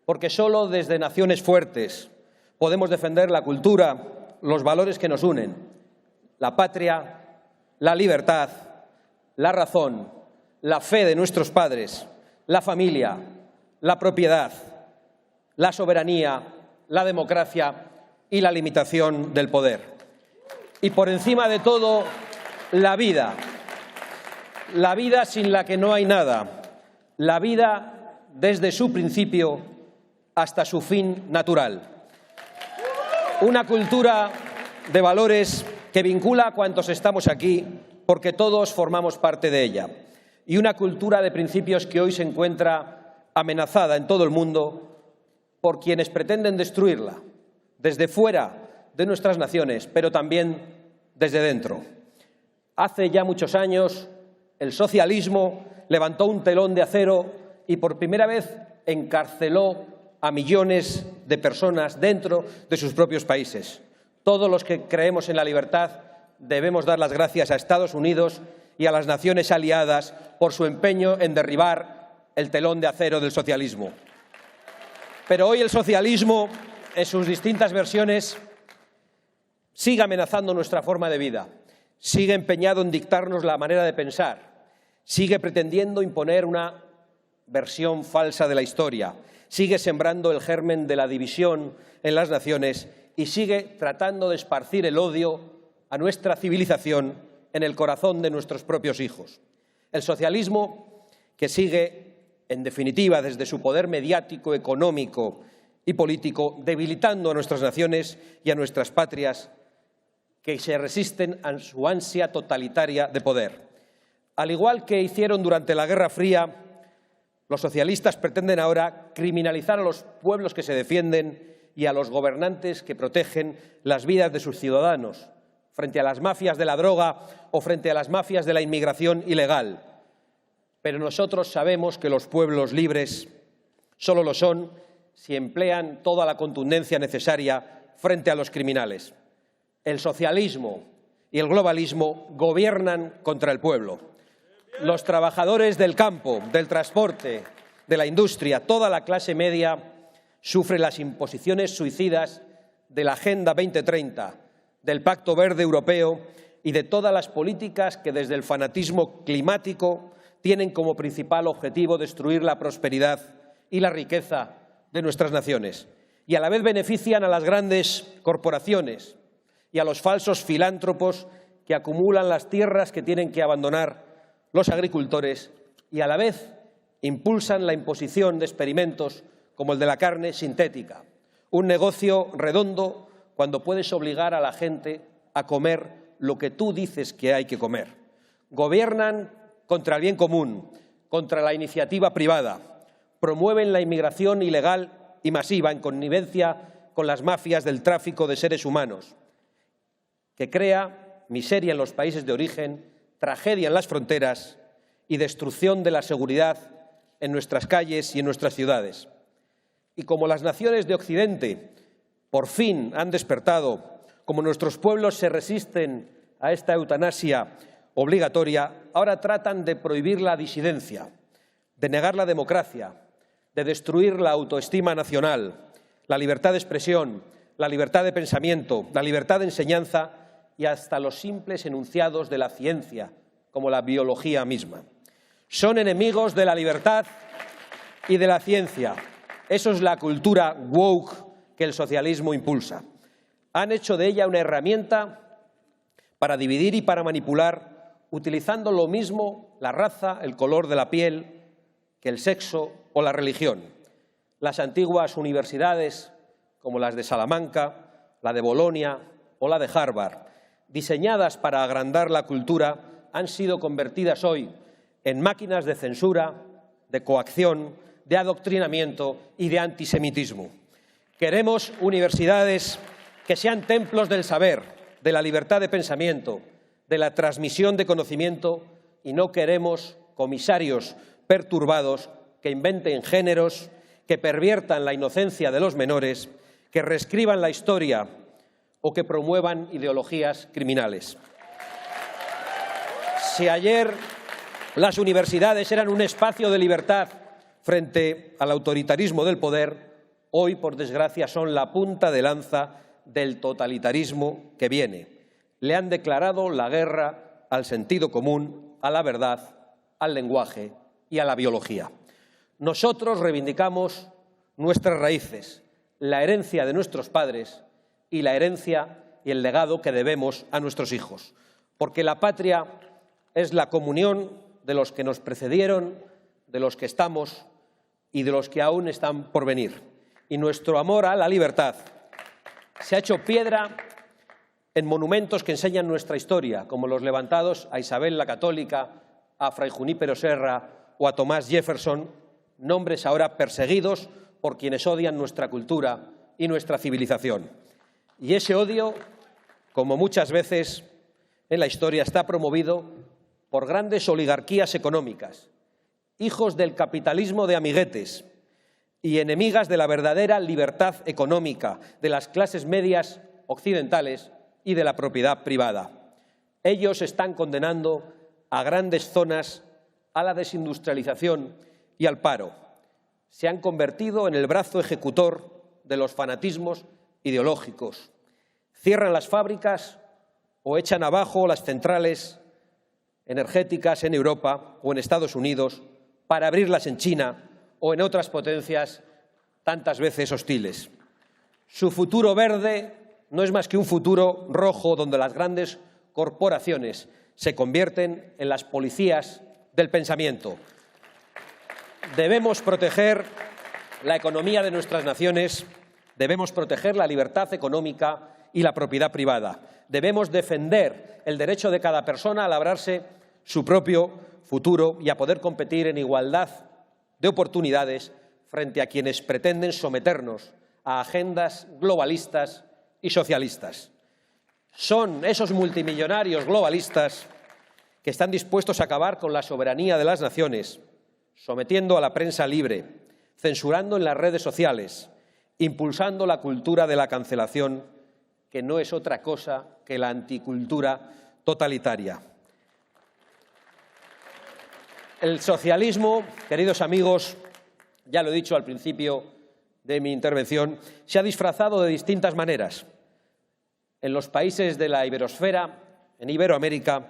Porque solo desde naciones fuertes podemos defender la cultura, los valores que nos unen, la patria, la libertad, la razón, la fe de nuestros padres, la familia, la propiedad, la soberanía, la democracia y la limitación del poder. Y por encima de todo, la vida sin la que no hay nada, la vida desde su principio hasta su fin natural. Una cultura de valores que vincula a cuantos estamos aquí, porque todos formamos parte de ella. Y una cultura de principios que hoy se encuentra amenazada en todo el mundo por quienes pretenden destruirla, desde fuera de nuestras naciones, pero también desde dentro. Hace ya muchos años, el socialismo levantó un telón de acero y por primera vez encarceló a millones de personas dentro de sus propios países. Todos los que creemos en la libertad debemos dar las gracias a Estados Unidos y a las naciones aliadas por su empeño en derribar el telón de acero del socialismo. Pero hoy el socialismo, en sus distintas versiones, sigue amenazando nuestra forma de vida, sigue empeñado en dictarnos la manera de pensar, sigue pretendiendo imponer una versión falsa de la historia, sigue sembrando el germen de la división en las naciones y sigue tratando de esparcir el odio a nuestra civilización en el corazón de nuestros propios hijos. El socialismo, que sigue, en definitiva, desde su poder mediático, económico y político, debilitando a nuestras naciones y a nuestras patrias, que se resisten a su ansia totalitaria de poder. Al igual que hicieron durante la Guerra Fría, los socialistas pretenden ahora criminalizar a los pueblos que se defienden y a los gobernantes que protegen las vidas de sus ciudadanos frente a las mafias de la droga o frente a las mafias de la inmigración ilegal. Pero nosotros sabemos que los pueblos libres solo lo son si emplean toda la contundencia necesaria frente a los criminales. El socialismo y el globalismo gobiernan contra el pueblo. Los trabajadores del campo, del transporte, de la industria, toda la clase media sufre las imposiciones suicidas de la Agenda 2030, del Pacto Verde Europeo y de todas las políticas que desde el fanatismo climático tienen como principal objetivo destruir la prosperidad y la riqueza de nuestras naciones. Y a la vez benefician a las grandes corporaciones y a los falsos filántropos que acumulan las tierras que tienen que abandonar los agricultores y a la vez impulsan la imposición de experimentos como el de la carne sintética, un negocio redondo cuando puedes obligar a la gente a comer lo que tú dices que hay que comer. Gobiernan contra el bien común, contra la iniciativa privada, promueven la inmigración ilegal y masiva en connivencia con las mafias del tráfico de seres humanos, que crea miseria en los países de origen, tragedia en las fronteras y destrucción de la seguridad en nuestras calles y en nuestras ciudades. Y como las naciones de Occidente por fin han despertado, como nuestros pueblos se resisten a esta eutanasia obligatoria, ahora tratan de prohibir la disidencia, de negar la democracia, de destruir la autoestima nacional, la libertad de expresión, la libertad de pensamiento, la libertad de enseñanza y hasta los simples enunciados de la ciencia, como la biología misma. Son enemigos de la libertad y de la ciencia. Eso es la cultura woke que el socialismo impulsa. Han hecho de ella una herramienta para dividir y para manipular, utilizando lo mismo la raza, el color de la piel, que el sexo o la religión. Las antiguas universidades, como las de Salamanca, la de Bolonia o la de Harvard, diseñadas para agrandar la cultura, han sido convertidas hoy en máquinas de censura, de coacción, de adoctrinamiento y de antisemitismo. Queremos universidades que sean templos del saber, de la libertad de pensamiento, de la transmisión de conocimiento y no queremos comisarios perturbados que inventen géneros, que perviertan la inocencia de los menores, que reescriban la historia o que promuevan ideologías criminales. Si ayer las universidades eran un espacio de libertad frente al autoritarismo del poder, hoy, por desgracia, son la punta de lanza del totalitarismo que viene. Le han declarado la guerra al sentido común, a la verdad, al lenguaje y a la biología. Nosotros reivindicamos nuestras raíces, la herencia de nuestros padres y la herencia y el legado que debemos a nuestros hijos, porque la patria es la comunión de los que nos precedieron, de los que estamos y de los que aún están por venir. Y nuestro amor a la libertad se ha hecho piedra en monumentos que enseñan nuestra historia, como los levantados a Isabel la Católica, a Fray Junípero Serra o a Thomas Jefferson, nombres ahora perseguidos por quienes odian nuestra cultura y nuestra civilización. Y ese odio, como muchas veces en la historia, está promovido por grandes oligarquías económicas, hijos del capitalismo de amiguetes y enemigas de la verdadera libertad económica de las clases medias occidentales y de la propiedad privada. Ellos están condenando a grandes zonas a la desindustrialización y al paro. Se han convertido en el brazo ejecutor de los fanatismos ideológicos. Cierran las fábricas o echan abajo las centrales energéticas en Europa o en Estados Unidos para abrirlas en China o en otras potencias tantas veces hostiles. Su futuro verde no es más que un futuro rojo donde las grandes corporaciones se convierten en las policías del pensamiento. Debemos proteger la economía de nuestras naciones, debemos proteger la libertad económica y la propiedad privada. Debemos defender el derecho de cada persona a labrarse su propio futuro y a poder competir en igualdad de oportunidades frente a quienes pretenden someternos a agendas globalistas y socialistas. Son esos multimillonarios globalistas que están dispuestos a acabar con la soberanía de las naciones, sometiendo a la prensa libre, censurando en las redes sociales, impulsando la cultura de la cancelación, que no es otra cosa que la anticultura totalitaria. El socialismo, queridos amigos, ya lo he dicho al principio de mi intervención, se ha disfrazado de distintas maneras. En los países de la iberosfera, en Iberoamérica,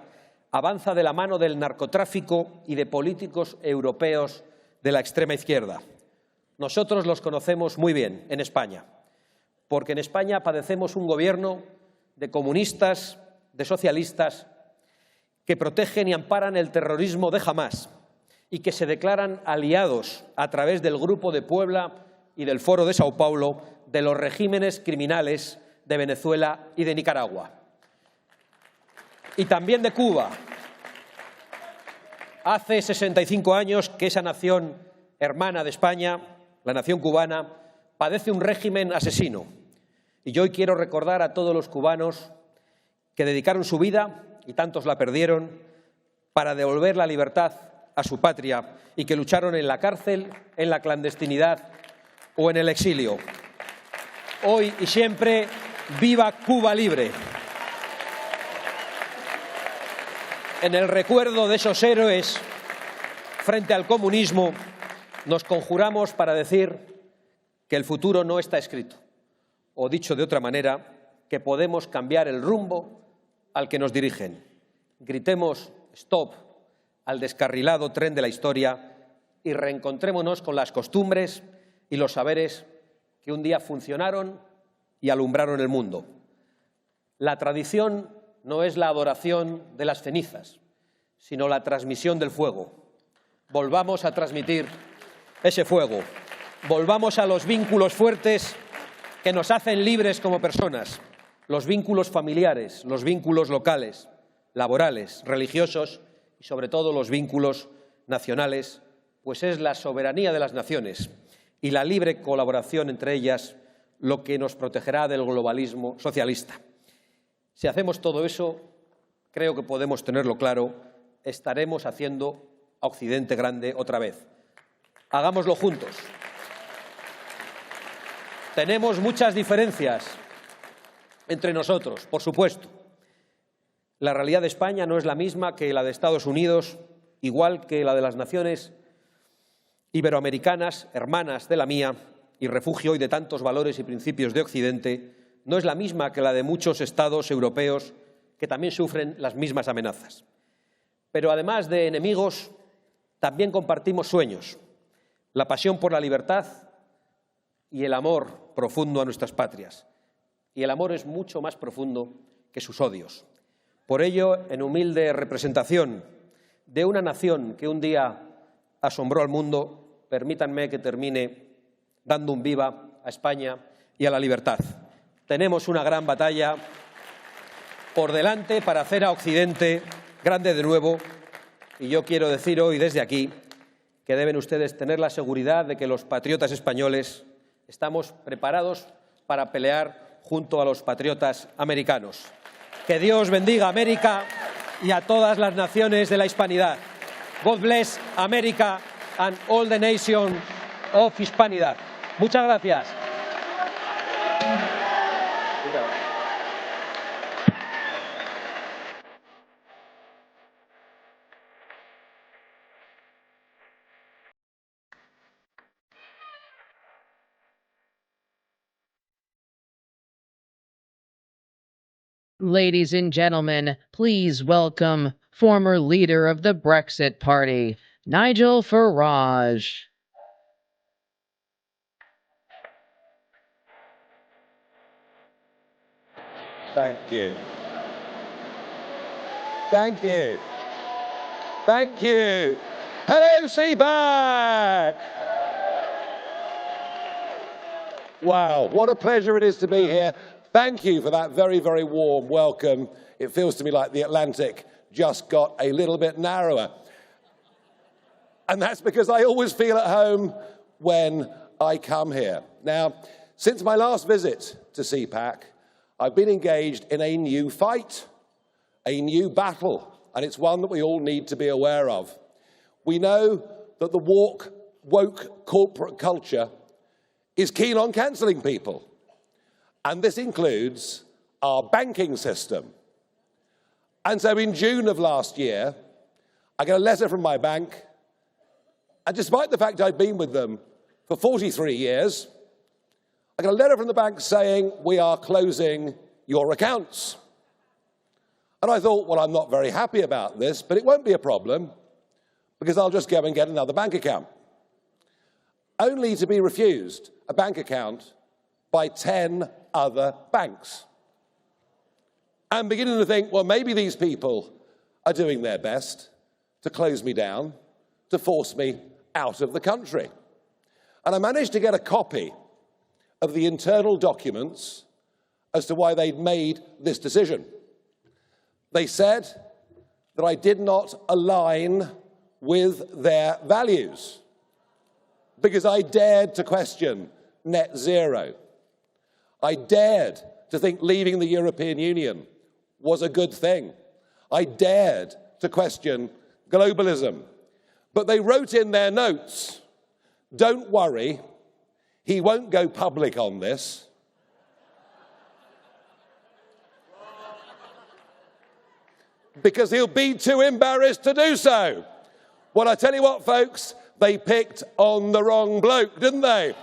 avanza de la mano del narcotráfico y de políticos europeos de la extrema izquierda. Nosotros los conocemos muy bien en España, porque en España padecemos un gobierno de comunistas, de socialistas, que protegen y amparan el terrorismo de Hamas y que se declaran aliados a través del Grupo de Puebla y del Foro de Sao Paulo de los regímenes criminales de Venezuela y de Nicaragua. Y también de Cuba. Hace 65 años que esa nación hermana de España, la nación cubana, padece un régimen asesino. Y yo hoy quiero recordar a todos los cubanos que dedicaron su vida, y tantos la perdieron, para devolver la libertad a su patria y que lucharon en la cárcel, en la clandestinidad o en el exilio. Hoy y siempre, ¡viva Cuba libre! En el recuerdo de esos héroes frente al comunismo, nos conjuramos para decir que el futuro no está escrito, o dicho de otra manera, que podemos cambiar el rumbo al que nos dirigen. Gritemos stop al descarrilado tren de la historia y reencontrémonos con las costumbres y los saberes que un día funcionaron y alumbraron el mundo. La tradición no es la adoración de las cenizas, sino la transmisión del fuego. Volvamos a transmitir ese fuego. Volvamos a los vínculos fuertes que nos hacen libres como personas, los vínculos familiares, los vínculos locales, laborales, religiosos y sobre todo los vínculos nacionales, pues es la soberanía de las naciones y la libre colaboración entre ellas lo que nos protegerá del globalismo socialista. Si hacemos todo eso, creo que podemos tenerlo claro, estaremos haciendo a Occidente grande otra vez. Hagámoslo juntos. Tenemos muchas diferencias entre nosotros, por supuesto. La realidad de España no es la misma que la de Estados Unidos, igual que la de las naciones iberoamericanas, hermanas de la mía, y refugio hoy de tantos valores y principios de Occidente, no es la misma que la de muchos estados europeos que también sufren las mismas amenazas. Pero además de enemigos, también compartimos sueños, la pasión por la libertad y el amor profundo a nuestras patrias. Y el amor es mucho más profundo que sus odios. Por ello, en humilde representación de una nación que un día asombró al mundo, permítanme que termine dando un viva a España y a la libertad. Tenemos una gran batalla por delante para hacer a Occidente grande de nuevo, y yo quiero decir hoy desde aquí que deben ustedes tener la seguridad de que los patriotas españoles estamos preparados para pelear junto a los patriotas americanos. Que Dios bendiga a América y a todas las naciones de la hispanidad. God bless America and all the nations of Hispanidad. Muchas gracias. Ladies and gentlemen, please welcome former leader of the Brexit Party, Nigel Farage. Thank you. Thank you. Thank you. Hello, CPAC! Wow, what a pleasure it is to be here. Thank you for that very, very warm welcome. It feels to me like the Atlantic just got a little bit narrower. And that's because I always feel at home when I come here. Now, since my last visit to CPAC, I've been engaged in a new fight, a new battle, and it's one that we all need to be aware of. We know that the woke corporate culture is keen on cancelling people. And this includes our banking system. And so in June of last year, I got a letter from my bank, and despite the fact I'd been with them for 43 years, I got a letter from the bank saying, we are closing your accounts. And I thought, well, I'm not very happy about this, but it won't be a problem, because I'll just go and get another bank account. Only to be refused a bank account by 10 other banks. I'm beginning to think, well, maybe these people are doing their best to close me down, to force me out of the country. And I managed to get a copy of the internal documents as to why they'd made this decision. They said that I did not align with their values because I dared to question net zero. I dared to think leaving the European Union was a good thing. I dared to question globalism. But they wrote in their notes, don't worry, he won't go public on this. Because he'll be too embarrassed to do so. Well, I tell you what, folks, they picked on the wrong bloke, didn't they?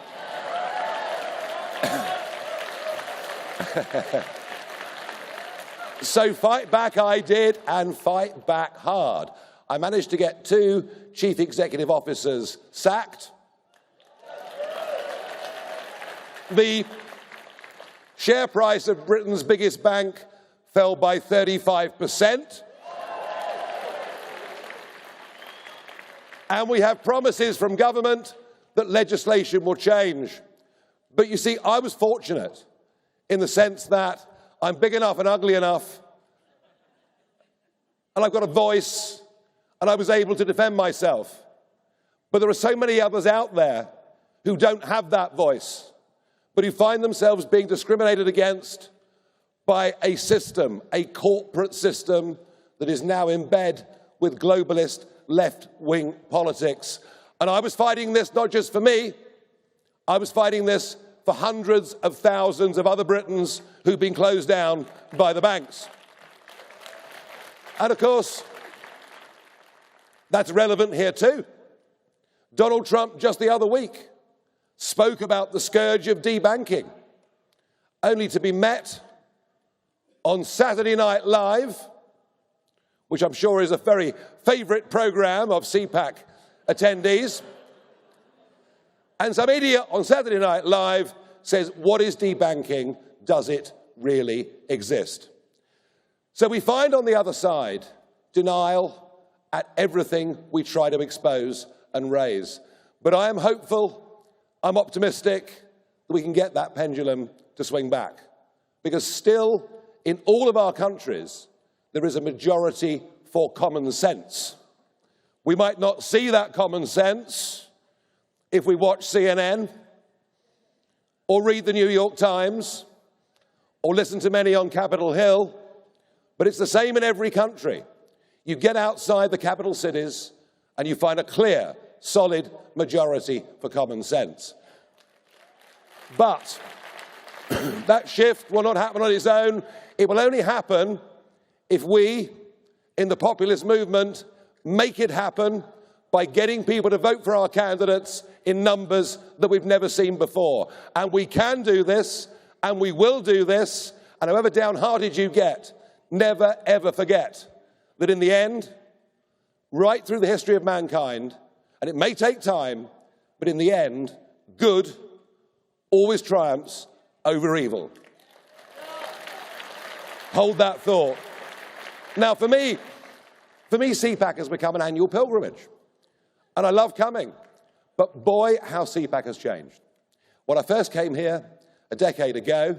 So fight back I did, and fight back hard. I managed to get 2 chief executive officers sacked. The share price of Britain's biggest bank fell by 35%. And we have promises from government that legislation will change. But you see, I was fortunate in the sense that I'm big enough and ugly enough, and I've got a voice, and I was able to defend myself. But there are so many others out there who don't have that voice, but who find themselves being discriminated against by a system, a corporate system that is now in bed with globalist left-wing politics. And I was fighting this not just for me, I was fighting this for hundreds of thousands of other Britons who've been closed down by the banks. And of course, that's relevant here too. Donald Trump just the other week spoke about the scourge of debanking, only to be met on Saturday Night Live, which I'm sure is a very favourite programme of CPAC attendees. And some idiot on Saturday Night Live says, what is debanking? Does it really exist? So we find on the other side denial at everything we try to expose and raise. But I am hopeful, I'm optimistic that we can get that pendulum to swing back. Because still, in all of our countries, there is a majority for common sense. We might not see that common sense if we watch CNN, or read the New York Times, or listen to many on Capitol Hill, but it's the same in every country. You get outside the capital cities, and you find a clear, solid majority for common sense. But that shift will not happen on its own. It will only happen if we, in the populist movement, make it happen by getting people to vote for our candidates in numbers that we've never seen before. And we can do this, and we will do this, And however downhearted you get, never ever forget that in the end, right through the history of mankind, and it may take time, but in the end, good always triumphs over evil. Hold that thought. Now, for me, CPAC has become an annual pilgrimage. And I love coming. But boy, how CPAC has changed. When I first came here a decade ago,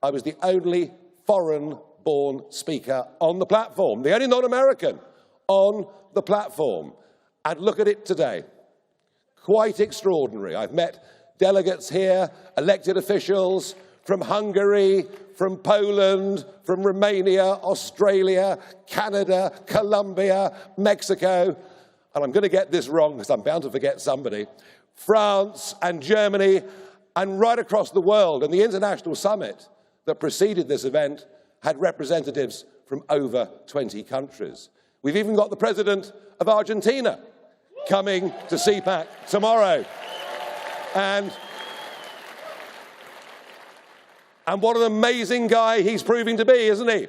I was the only foreign-born speaker on the platform, the only non-American on the platform. And look at it today. Quite extraordinary. I've met delegates here, elected officials from Hungary, from Poland, from Romania, Australia, Canada, Colombia, Mexico, and I'm going to get this wrong because I'm bound to forget somebody, France and Germany, and right across the world. And the international summit that preceded this event had representatives from over 20 countries. We've even got the president of Argentina coming to CPAC tomorrow. And what an amazing guy he's proving to be, isn't he?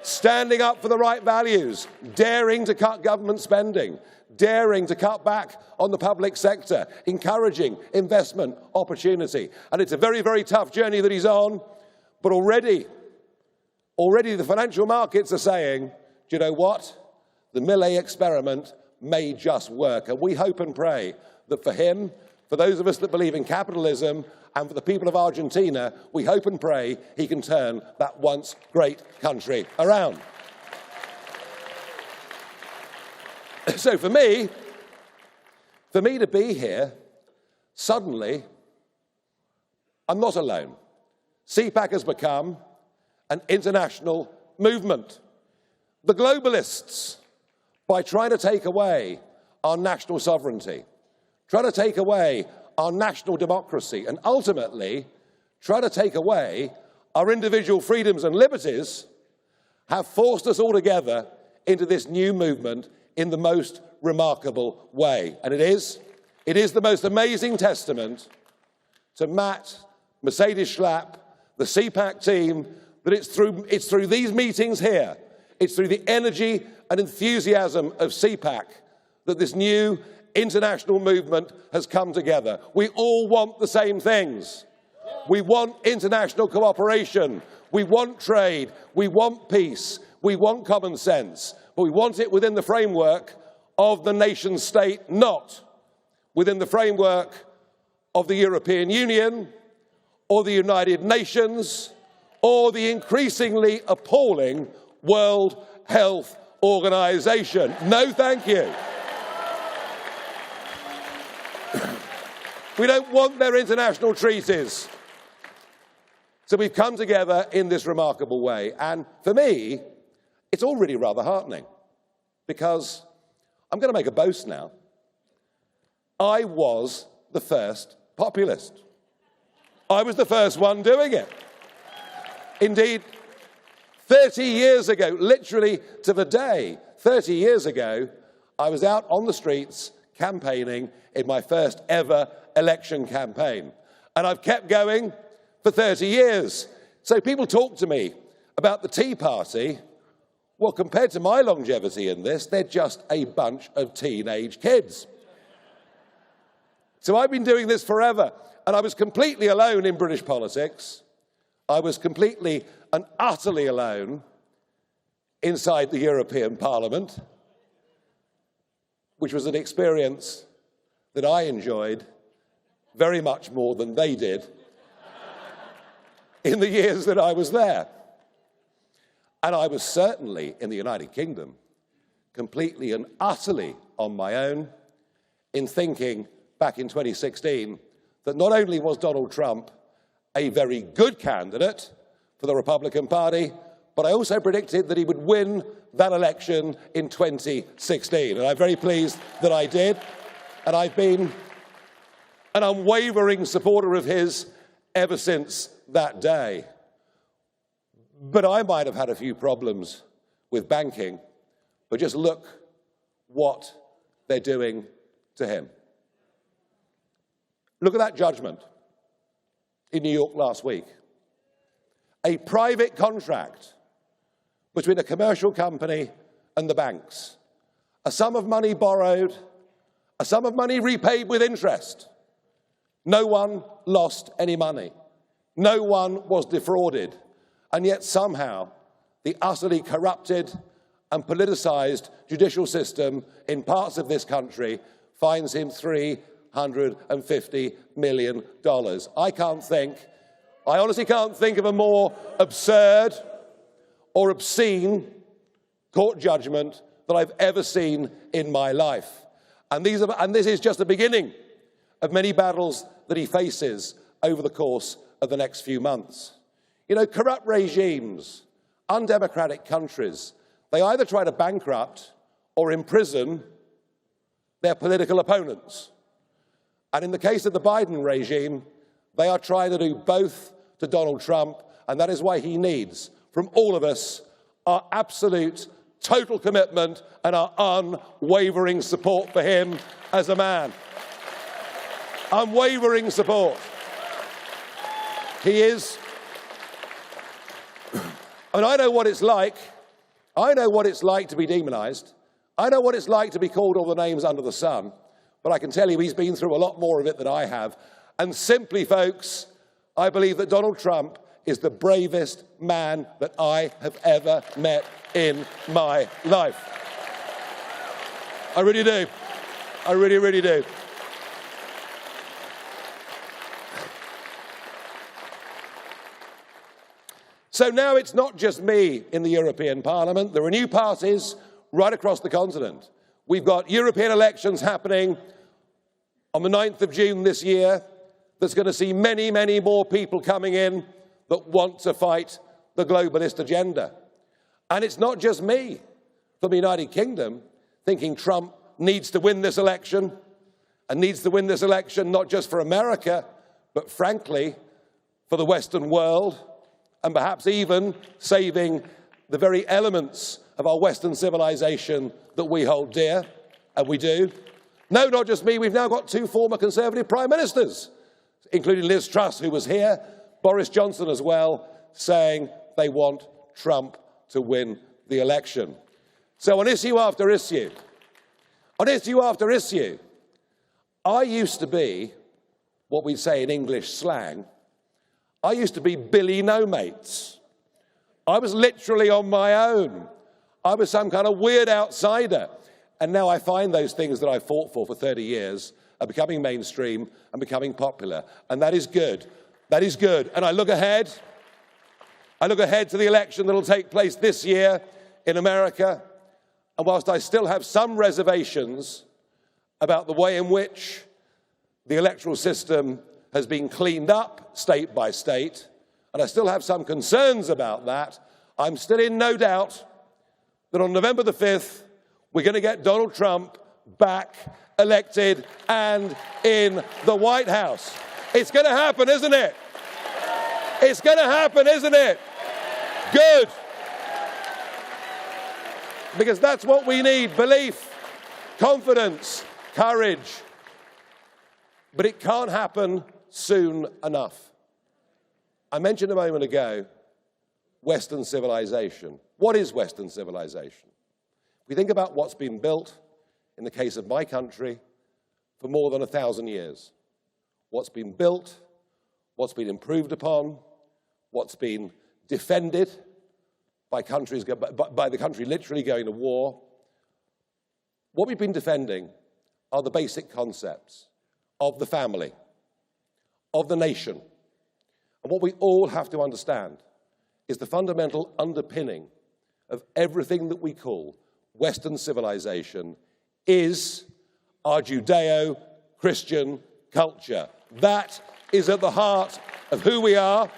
Standing up for the right values, daring to cut government spending, daring to cut back on the public sector, encouraging investment opportunity. And it's a very, very tough journey that he's on, but already the financial markets are saying, do you know what? The Millet experiment may just work. And we hope and pray that for him, for those of us that believe in capitalism, and for the people of Argentina, we hope and pray he can turn that once great country around. So for me to be here, suddenly, I'm not alone. CPAC has become an international movement. The globalists, by trying to take away our national sovereignty, trying to take away our national democracy, and ultimately try to take away our individual freedoms and liberties, have forced us all together into this new movement in the most remarkable way. And it is the most amazing testament to Matt, Mercedes Schlapp, the CPAC team, that it's through these meetings here, it's through the energy and enthusiasm of CPAC that this new international movement has come together. We all want the same things. We want international cooperation. We want trade. We want peace. We want common sense. But we want it within the framework of the nation state, not within the framework of the European Union or the United Nations or the increasingly appalling World Health Organization. No, thank you. We don't want their international treaties. So we've come together in this remarkable way. And for me, it's all really rather heartening, because I'm going to make a boast now. I was the first populist. I was the first one doing it. Indeed, 30 years ago, literally to the day, 30 years ago, I was out on the streets campaigning in my first ever election campaign. And I've kept going for 30 years. So people talk to me about the Tea Party. Well, compared to my longevity in this, they're just a bunch of teenage kids. So I've been doing this forever. And I was completely alone in British politics. I was completely and utterly alone inside the European Parliament, which was an experience that I enjoyed very much more than they did in the years that I was there. And I was certainly, in the United Kingdom, completely and utterly on my own in thinking back in 2016 that not only was Donald Trump a very good candidate for the Republican Party, but I also predicted that he would win that election in 2016. And I'm very pleased that I did. And I've been an unwavering supporter of his ever since that day. But I might have had a few problems with banking, but just look what they're doing to him. Look at that judgment in New York last week. a private contract between a commercial company and the banks. A sum of money borrowed, a sum of money repaid with interest. No one lost any money. No one was defrauded. And yet somehow the utterly corrupted and politicized judicial system in parts of this country fines him $350 million. I honestly can't think of a more absurd or obscene court judgment that I've ever seen in my life. And this is just the beginning of many battles that he faces over the course of the next few months. You know, corrupt regimes, undemocratic countries, they either try to bankrupt or imprison their political opponents. And in the case of the Biden regime, they are trying to do both to Donald Trump, and that is why he needs, from all of us, our absolute, total commitment and our unwavering support for him as a man. Unwavering support. He is, and I know what it's like. I know what it's like to be demonized. I know what it's like to be called all the names under the sun. But I can tell you he's been through a lot more of it than I have. And simply, folks, I believe that Donald Trump is the bravest man that I have ever met in my life. I really do. I really, really do. So now it's not just me in the European Parliament. There are new parties right across the continent. We've got European elections happening on the 9th of June this year. That's going to see many, many more people coming in that want to fight the globalist agenda. And it's not just me from the United Kingdom thinking Trump needs to win this election, and needs to win this election not just for America, but frankly, for the Western world, and perhaps even saving the very elements of our Western civilization that we hold dear, and we do. No, not just me. We've now got two former Conservative Prime Ministers, including Liz Truss, who was here, Boris Johnson as well, saying they want Trump to win the election. So on issue after issue, I used to be, what we say in English slang, I used to be Billy No Mates. I was literally on my own. I was some kind of weird outsider. And now I find those things that I fought for 30 years are becoming mainstream and becoming popular. And that is good. That is good. And I look ahead to the election that will take place this year in America. And whilst I still have some reservations about the way in which the electoral system has been cleaned up state by state, and I still have some concerns about that, I'm still in no doubt that on November the 5th, we're going to get Donald Trump back elected and in the White House. It's going to happen, isn't it? It's going to happen, isn't it? Good. Because that's what we need: belief, confidence, courage. But it can't happen soon enough. I mentioned a moment ago Western civilization. What is Western civilization? We think about what's been built, in the case of my country, for more than 1,000 years. What's been built, what's been improved upon, what's been defended by the country literally going to war. What we've been defending are the basic concepts of the family, of the nation. And what we all have to understand is the fundamental underpinning of everything that we call Western civilization is our Judeo-Christian culture. That is at the heart of who we are,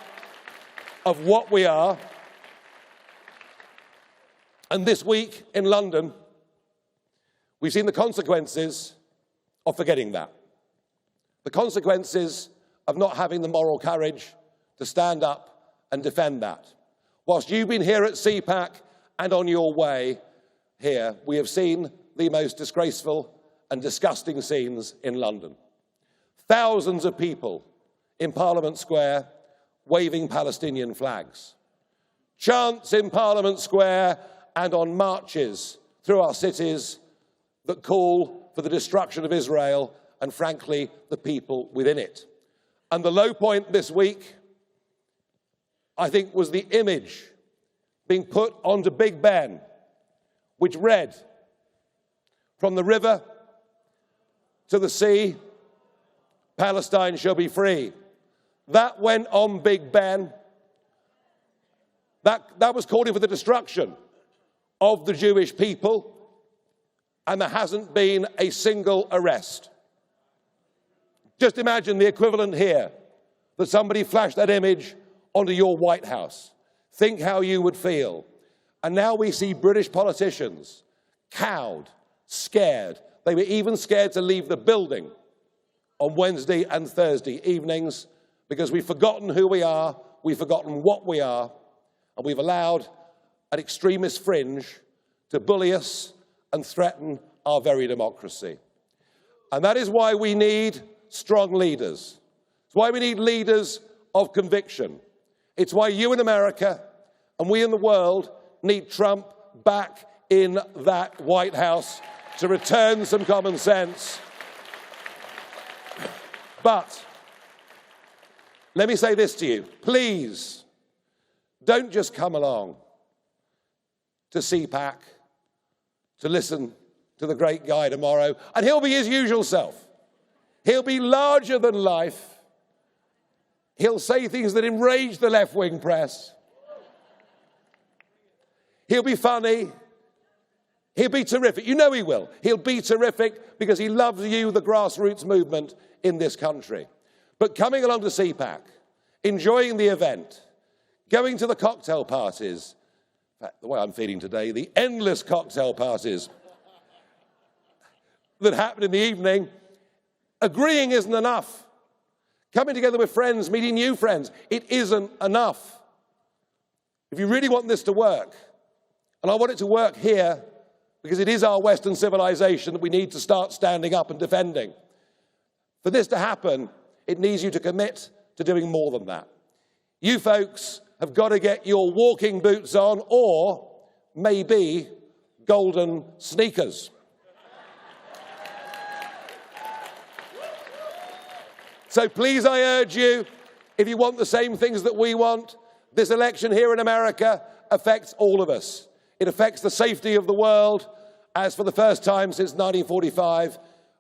of what we are. And this week in London, we've seen the consequences of forgetting that. The consequences of not having the moral courage to stand up and defend that. Whilst you've been here at CPAC and on your way here, we have seen the most disgraceful and disgusting scenes in London. Thousands of people in Parliament Square waving Palestinian flags. Chants in Parliament Square and on marches through our cities that call for the destruction of Israel and, frankly, the people within it. And the low point this week, I think, was the image being put onto Big Ben, which read, "From the river to the sea, Palestine shall be free." That went on Big Ben. That was calling for the destruction of the Jewish people, and there hasn't been a single arrest. Just imagine the equivalent here, that somebody flashed that image onto your White House. Think how you would feel. And now we see British politicians cowed, scared. They were even scared to leave the building on Wednesday and Thursday evenings because we've forgotten who we are, we've forgotten what we are, and we've allowed an extremist fringe to bully us and threaten our very democracy. And that is why we need strong leaders. It's why we need leaders of conviction. It's why you in America and we in the world need Trump back in that White House to return some common sense. But let me say this to you. Please, don't just come along to CPAC to listen to the great guy tomorrow, and he'll be his usual self. He'll be larger than life. He'll say things that enrage the left-wing press. He'll be funny. He'll be terrific. You know he will. He'll be terrific because he loves you, the grassroots movement in this country. But coming along to CPAC, enjoying the event, going to the cocktail parties, in fact, the way I'm feeling today, the endless cocktail parties that happen in the evening, agreeing isn't enough. Coming together with friends, meeting new friends, it isn't enough. If you really want this to work, and I want it to work here because it is our Western civilization that we need to start standing up and defending. For this to happen, it needs you to commit to doing more than that. You folks have got to get your walking boots on, or maybe golden sneakers. So please, I urge you, if you want the same things that we want, this election here in America affects all of us. It affects the safety of the world, as for the first time since 1945,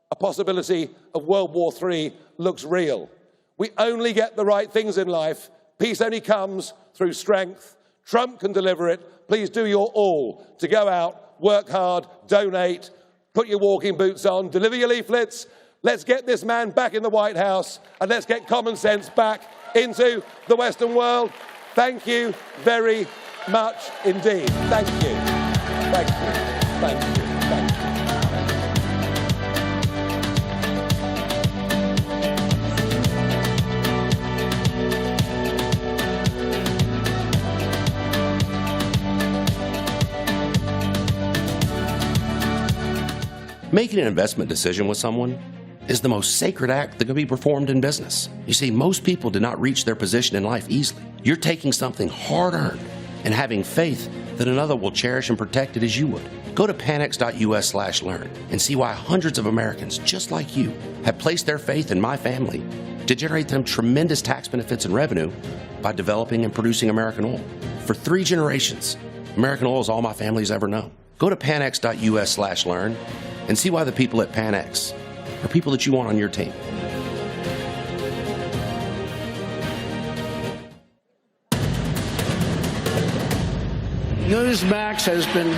a possibility of World War III looks real. We only get the right things in life. Peace only comes through strength. Trump can deliver it. Please do your all to go out, work hard, donate, put your walking boots on, deliver your leaflets. Let's get this man back in the White House, and let's get common sense back into the Western world. Thank you very much indeed. Thank you. Thank you. Thank you. Thank you. Making an investment decision with someone is the most sacred act that can be performed in business. You see, most people do not reach their position in life easily. You're taking something hard-earned and having faith that another will cherish and protect it as you would. Go to panex.us/learn and see why hundreds of Americans just like you have placed their faith in my family to generate them tremendous tax benefits and revenue by developing and producing American oil. For 3 generations, American oil is all my family's ever known. Go to panex.us/learn and see why the people at Panex are people that you want on your team. Newsmax has been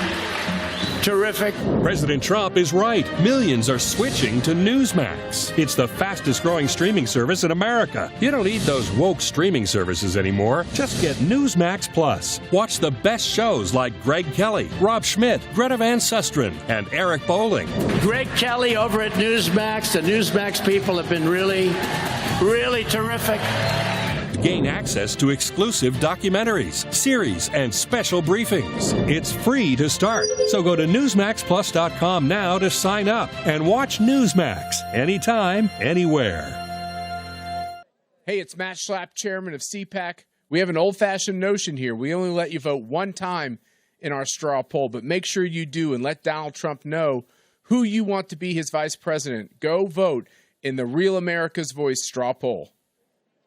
terrific. President Trump is right. Millions are switching to Newsmax. It's the fastest growing streaming service in America. You don't need those woke streaming services anymore. Just get Newsmax Plus. Watch the best shows like Greg Kelly, Rob Schmidt, Greta Van Susteren, and Eric Bowling. Greg Kelly over at Newsmax. The Newsmax people have been really terrific. Gain access to exclusive documentaries, series, and special briefings. It's free to start. So go to NewsmaxPlus.com now to sign up and watch Newsmax anytime, anywhere. Hey, it's Matt Schlapp, chairman of CPAC. We have an old-fashioned notion here. We only let you vote one time in our straw poll, but make sure you do and let Donald Trump know who you want to be his vice president. Go vote in the Real America's Voice straw poll.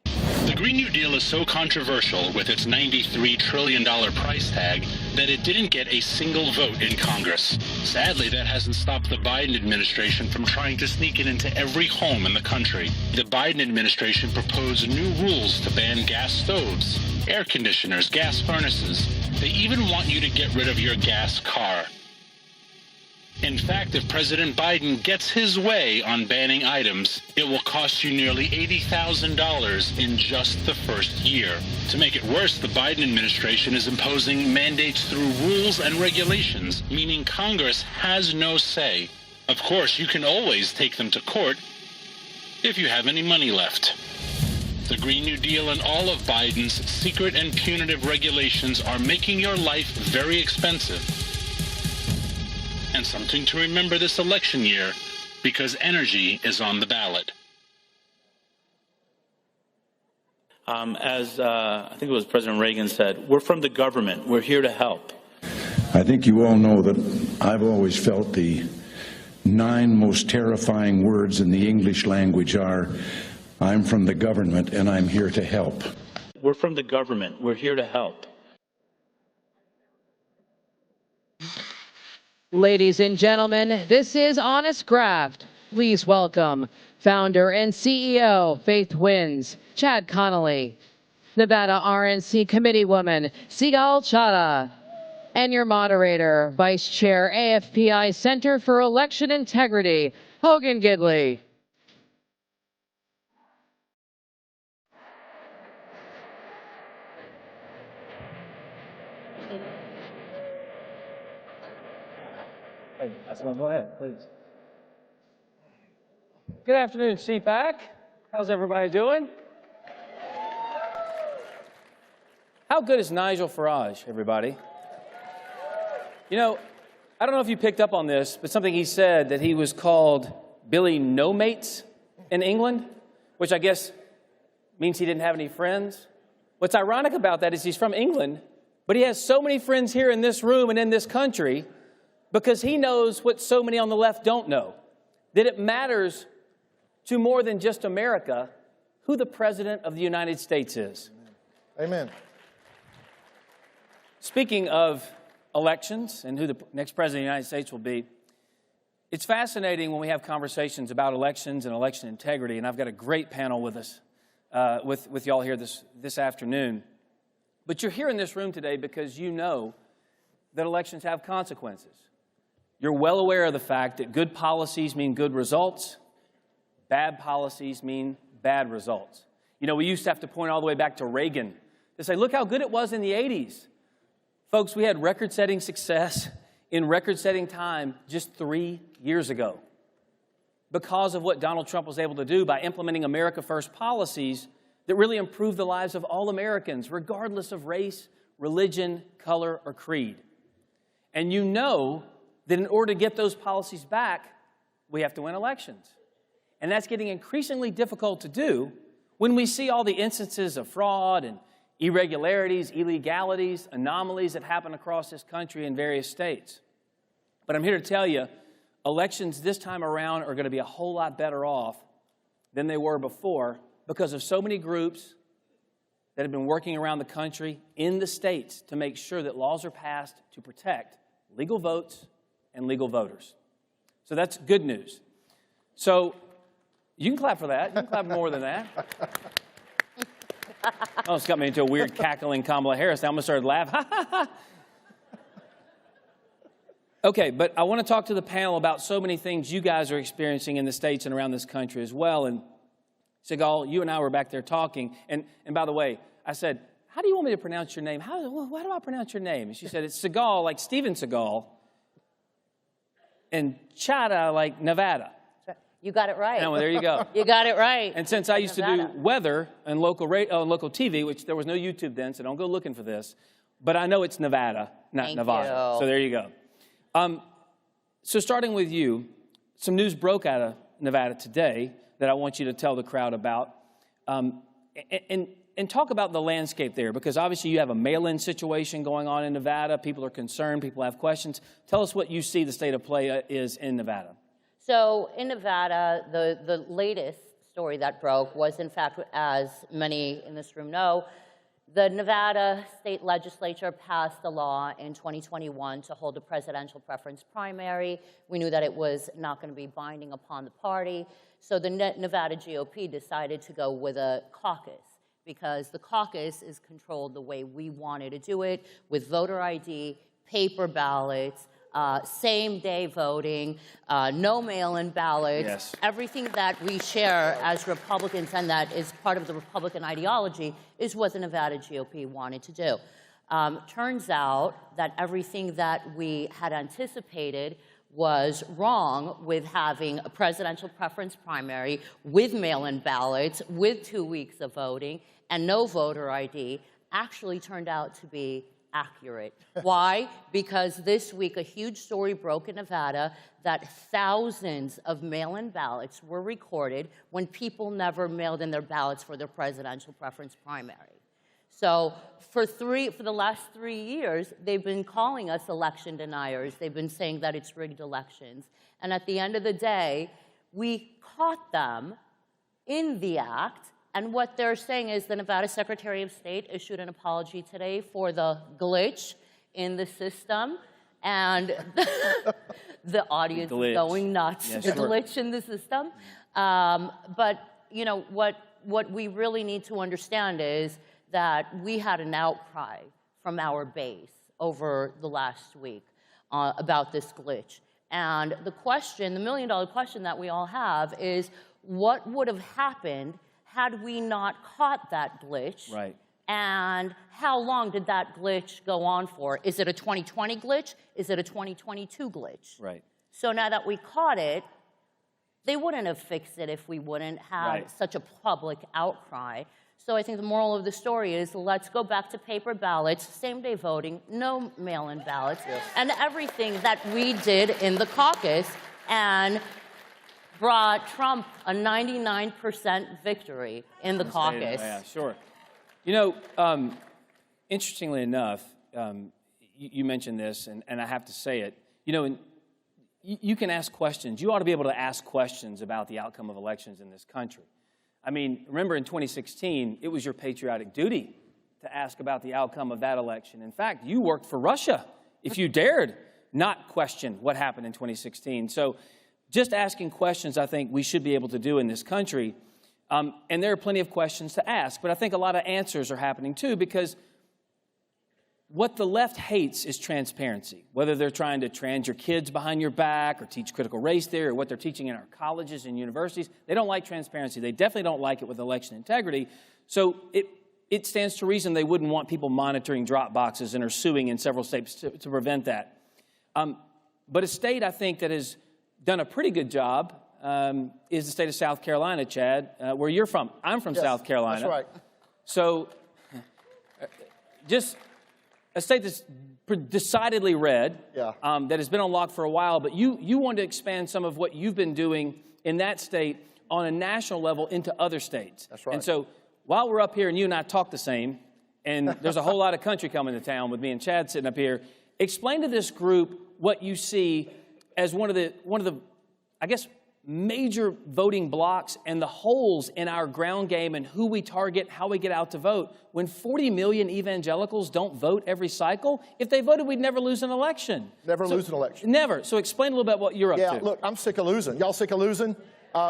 The Green New Deal is so controversial with its $93 trillion price tag that it didn't get a single vote in Congress. Sadly, that hasn't stopped the Biden administration from trying to sneak it into every home in the country. The Biden administration proposed new rules to ban gas stoves, air conditioners, gas furnaces. They even want you to get rid of your gas car. In fact, if President Biden gets his way on banning items, it will cost you nearly $80,000 in just the first year. To make it worse, the Biden administration is imposing mandates through rules and regulations, meaning Congress has no say. Of course, you can always take them to court if you have any money left. The Green New Deal and all of Biden's secret and punitive regulations are making your life very expensive. And something to remember this election year, because energy is on the ballot. As I think it was President Reagan said, we're from the government. We're here to help. I think you all know that I've always felt the 9 most terrifying words in the English language are, I'm from the government and I'm here to help. We're from the government. We're here to help. Ladies and gentlemen, this is Honest Graft. Please welcome founder and CEO, Faith Wins, Chad Connolly, Nevada RNC Committeewoman, Sigal Chada, and your moderator, Vice Chair, AFPI Center for Election Integrity, Hogan Gidley. Go ahead, please. Good afternoon, CPAC. How's everybody doing? How good is Nigel Farage, everybody? You know, I don't know if you picked up on this, but something he said, that he was called Billy No Mates in England, which I guess means he didn't have any friends. What's ironic about that is he's from England, but he has so many friends here in this room and in this country because he knows what so many on the left don't know, that it matters to more than just America who the President of the United States is. Amen. Speaking of elections and who the next President of the United States will be, it's fascinating when we have conversations about elections and election integrity, and I've got a great panel with us, with y'all here this afternoon. But you're here in this room today because you know that elections have consequences. You're well aware of the fact that good policies mean good results, bad policies mean bad results. You know, we used to have to point all the way back to Reagan to say, look how good it was in the 80s. Folks, we had record-setting success in record-setting time just 3 years ago because of what Donald Trump was able to do by implementing America First policies that really improved the lives of all Americans, regardless of race, religion, color, or creed. And you know that in order to get those policies back, we have to win elections. And that's getting increasingly difficult to do when we see all the instances of fraud and irregularities, illegalities, anomalies that happen across this country in various states. But I'm here to tell you, elections this time around are going to be a whole lot better off than they were before because of so many groups that have been working around the country in the states to make sure that laws are passed to protect legal votes and legal voters. So that's good news. So you can clap for that. You can clap more than that. Oh, it's got me into a weird cackling Kamala Harris. I almost started laughing. Okay, but I want to talk to the panel about so many things you guys are experiencing in the states and around this country as well. And Sigal, you and I were back there talking. And by the way, I said, how do you want me to pronounce your name? Why do I pronounce your name? And she said, it's Seagal, like Steven Seagal, and Chada, like Nevada. You got it right. Well, there you go. You got it right. And since I used to do weather and local TV, which there was no YouTube then, so don't go looking for this, but I know it's Nevada, not Nevada. You. So there you go. So starting with you, some news broke out of Nevada today that I want you to tell the crowd about. And talk about the landscape there, because obviously you have a mail-in situation going on in Nevada. People are concerned. People have questions. Tell us what you see the state of play is in Nevada. So in Nevada, the latest story that broke was, in fact, as many in this room know, the Nevada state legislature passed a law in 2021 to hold a presidential preference primary. We knew that it was not going to be binding upon the party. So the Nevada GOP decided to go with a caucus, because the caucus is controlled the way we wanted to do it, with voter ID, paper ballots, same-day voting, no mail-in ballots. Yes. Everything that we share as Republicans and that is part of the Republican ideology is what the Nevada GOP wanted to do. Turns out that everything that we had anticipated was wrong, with having a presidential preference primary, with mail-in ballots, with 2 weeks of voting, and no voter ID, actually turned out to be accurate. Why? Because this week a huge story broke in Nevada that thousands of mail-in ballots were recorded when people never mailed in their ballots for their presidential preference primary. So for the last 3 years, they've been calling us election deniers. They've been saying that it's rigged elections. And at the end of the day, we caught them in the act. And what they're saying is the Nevada Secretary of State issued an apology today for the glitch in the system. And the audience is going nuts. Yeah, the sure. glitch in the system. But, you know, what we really need to understand is that we had an outcry from our base over the last week about this glitch. And the question, the million-dollar question that we all have is, what would have happened had we not caught that glitch? Right. And how long did that glitch go on for? Is it a 2020 glitch? Is it a 2022 glitch? Right. So now that we caught it, they wouldn't have fixed it if we wouldn't have such a public outcry. So I think the moral of the story is, let's go back to paper ballots, same-day voting, no mail-in ballots, and everything that we did in the caucus, and brought Trump a 99% victory in the caucus. Yeah, sure. You know, interestingly enough, you mentioned this, and I have to say it. You know, you can ask questions. You ought to be able to ask questions about the outcome of elections in this country. I mean, remember in 2016, it was your patriotic duty to ask about the outcome of that election. In fact, you worked for Russia if you dared not question what happened in 2016. So just asking questions, I think we should be able to do in this country. And there are plenty of questions to ask, but I think a lot of answers are happening too, because what the left hates is transparency, whether they're trying to trans your kids behind your back or teach critical race theory or what they're teaching in our colleges and universities. They don't like transparency. They definitely don't like it with election integrity. So it stands to reason they wouldn't want people monitoring drop boxes and are suing in several states to prevent that. But a state, I think, that has done a pretty good job is the state of South Carolina, Chad, where you're from. I'm from South Carolina. That's right. So just a state that's decidedly red, that has been on lock for a while, but you want to expand some of what you've been doing in that state on a national level into other states. That's right. And so while we're up here and you and I talk the same, and there's a whole lot of country coming to town with me and Chad sitting up here, explain to this group what you see as one of the, I guess, major voting blocks and the holes in our ground game and who we target, how we get out to vote. When 40 million evangelicals don't vote every cycle, if they voted, we'd never lose an election. Never lose an election. Never. So explain a little bit what you're up to. Yeah, look, I'm sick of losing. Y'all sick of losing?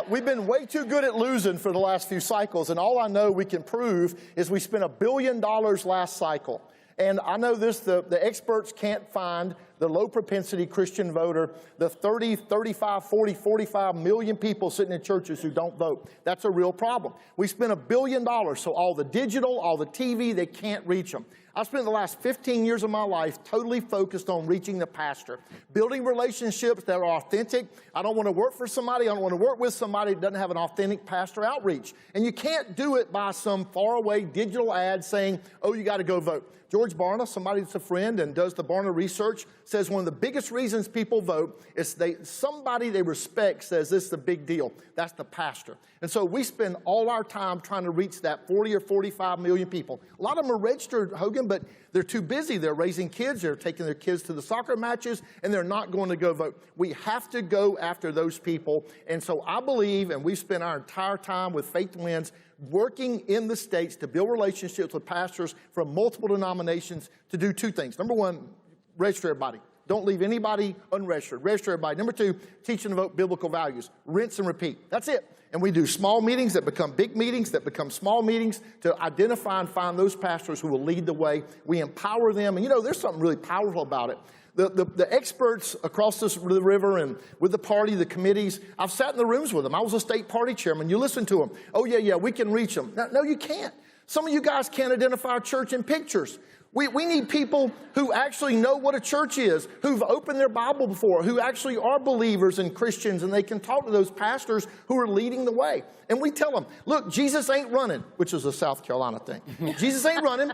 We've been way too good at losing for the last few cycles, and all I know we can prove is we spent $1 billion last cycle. And I know this, the experts can't find the low-propensity Christian voter, the 30, 35, 40, 45 million people sitting in churches who don't vote. That's a real problem. We spent $1 billion, so all the digital, all the TV, they can't reach them. I've spent the last 15 years of my life totally focused on reaching the pastor, building relationships that are authentic. I don't want to work for somebody. I don't want to work with somebody that doesn't have an authentic pastor outreach. And you can't do it by some faraway digital ad saying, oh, you got to go vote. George Barna, somebody that's a friend and does the Barna research, says one of the biggest reasons people vote is somebody they respect says this is a big deal. That's the pastor. And so we spend all our time trying to reach that 40 or 45 million people. A lot of them are registered, Hogan, but they're too busy. They're raising kids. They're taking their kids to the soccer matches, and they're not going to go vote. We have to go after those people. And so I believe, and we've spent our entire time with Faith Wins working in the states to build relationships with pastors from multiple denominations to do two things. Number one, register everybody. Don't leave anybody unregistered. Register everybody. Number two, teach and devote biblical values. Rinse and repeat. That's it. And we do small meetings that become big meetings, that become small meetings to identify and find those pastors who will lead the way. We empower them. And you know, there's something really powerful about it. The experts across the river and with the party, the committees, I've sat in the rooms with them. I was a state party chairman. You listen to them. Oh, yeah, we can reach them. No, you can't. Some of you guys can't identify a church in pictures. We need people who actually know what a church is, who've opened their Bible before, who actually are believers and Christians, and they can talk to those pastors who are leading the way. And we tell them, look, Jesus ain't running, which is a South Carolina thing. Jesus ain't running.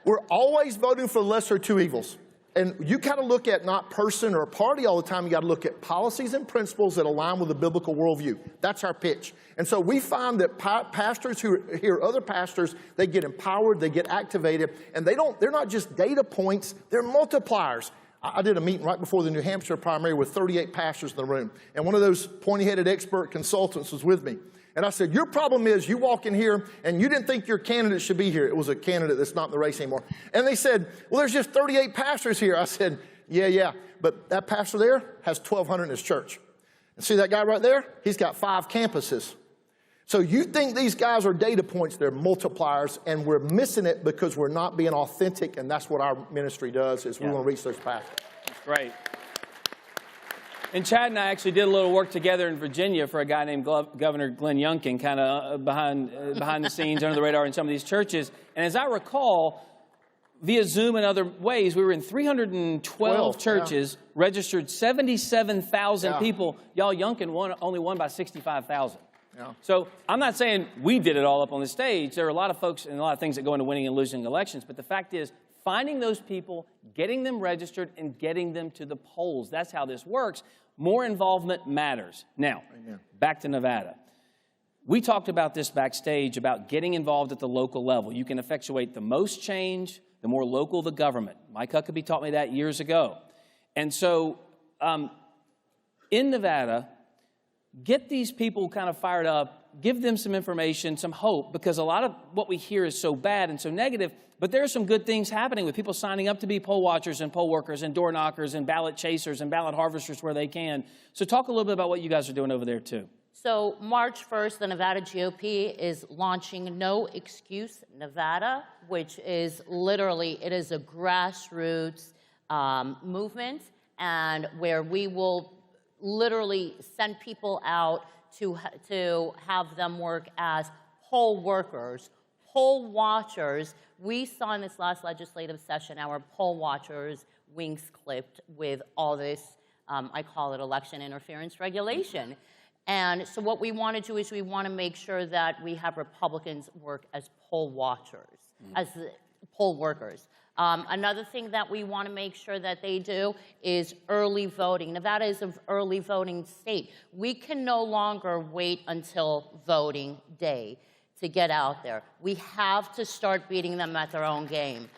We're always voting for the lesser of two evils. And you got to look at not person or party all the time. You got to look at policies and principles that align with the biblical worldview. That's our pitch. And so we find that pastors who hear other pastors, they get empowered, they get activated, and they're not just data points, they're multipliers. I did a meeting right before the New Hampshire primary with 38 pastors in the room. And one of those pointy-headed expert consultants was with me. And I said, your problem is you walk in here and you didn't think your candidate should be here. It was a candidate that's not in the race anymore. And they said, well, there's just 38 pastors here. I said, yeah, but that pastor there has 1,200 in his church. And see that guy right there? He's got 5 campuses. So you think these guys are data points, they're multipliers, and we're missing it because we're not being authentic, and that's what our ministry does, is we want to reach those pastors. That's great. And Chad and I actually did a little work together in Virginia for a guy named Governor Glenn Youngkin, kind of behind the scenes, under the radar in some of these churches. And as I recall, via Zoom and other ways, we were in 312 churches, registered 77,000 people. Y'all, Youngkin only won by 65,000. Yeah. So I'm not saying we did it all up on the stage. There are a lot of folks and a lot of things that go into winning and losing elections. But the fact is, finding those people, getting them registered, and getting them to the polls. That's how this works. More involvement matters. Now, back to Nevada. We talked about this backstage, about getting involved at the local level. You can effectuate the most change, the more local the government. Mike Huckabee taught me that years ago. And so in Nevada, get these people kind of fired up, give them some information, some hope, because a lot of what we hear is so bad and so negative, but there are some good things happening with people signing up to be poll watchers and poll workers and door knockers and ballot chasers and ballot harvesters where they can. So talk a little bit about what you guys are doing over there, too. So March 1st, the Nevada GOP is launching No Excuse Nevada, which is literally, it is a grassroots movement, and where we will literally send people out to have them work as poll workers, poll watchers. We saw in this last legislative session our poll watchers' wings clipped with all this, I call it election interference regulation. And so what we want to do is we want to make sure that we have Republicans work as poll watchers, as poll workers. Another thing that we want to make sure that they do is early voting. Nevada is an early voting state. We can no longer wait until voting day to get out there. We have to start beating them at their own game.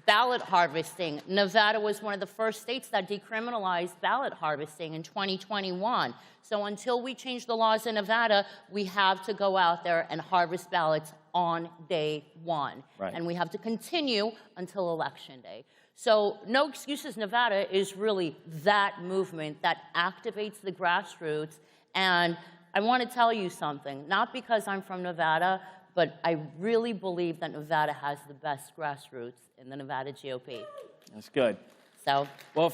Ballot harvesting. Nevada was one of the first states that decriminalized ballot harvesting in 2021. So until we change the laws in Nevada, we have to go out there and harvest ballots on day one. Right. And we have to continue until Election Day. So No Excuses Nevada is really that movement that activates the grassroots. And I want to tell you something, not because I'm from Nevada, but I really believe that Nevada has the best grassroots in the Nevada GOP. That's good. So, well,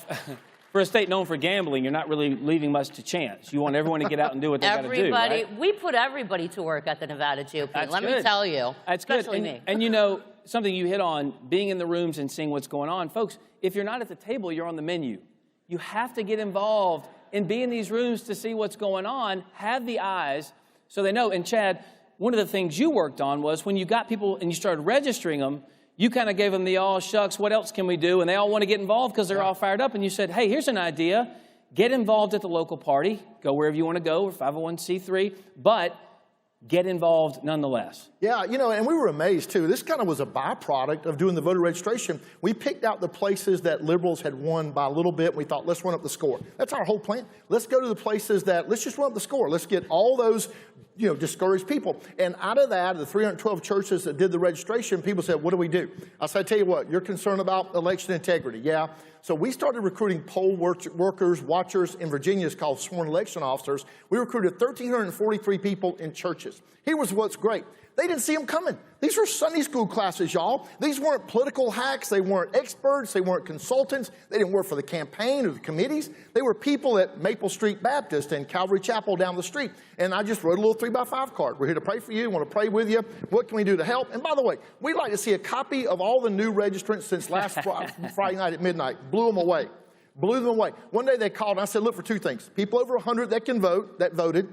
for a state known for gambling, you're not really leaving much to chance. You want everyone to get out and do what they got to do, right? We put everybody to work at the Nevada GOP. That's Let good. me tell you. That's especially good. me. And you know, something you hit on, being in the rooms and seeing what's going on. Folks, if you're not at the table, you're on the menu. You have to get involved and be in these rooms to see what's going on, have the eyes so they know. And Chad, one of the things you worked on was when you got people and you started registering them, you kind of gave them the all shucks, what else can we do? And they all want to get involved because they're all fired up. And you said, hey, here's an idea. Get involved at the local party. Go wherever you want to go, or 501c3, but get involved nonetheless. Yeah, you know, and we were amazed too. This kind of was a byproduct of doing the voter registration. We picked out the places that liberals had won by a little bit, and we thought, let's run up the score. That's our whole plan. Let's go to the places that, let's just run up the score. Let's get all those, you know, discouraged people. And out of that, the 312 churches that did the registration, people said, what do we do? I said, I tell you what, you're concerned about election integrity. Yeah. So we started recruiting poll workers, watchers in Virginia. It's called sworn election officers. We recruited 1,343 people in churches. Here was what's great. They didn't see them coming. These were Sunday school classes, y'all. These weren't political hacks. They weren't experts. They weren't consultants. They didn't work for the campaign or the committees. They were people at Maple Street Baptist and Calvary Chapel down the street. And I just wrote a little 3x5 card. We're here to pray for you. Want to pray with you. What can we do to help? And by the way, we'd like to see a copy of all the new registrants since last Friday night at midnight. Blew them away. Blew them away. One day they called and I said, look for two things. People over 100 that can vote, that voted.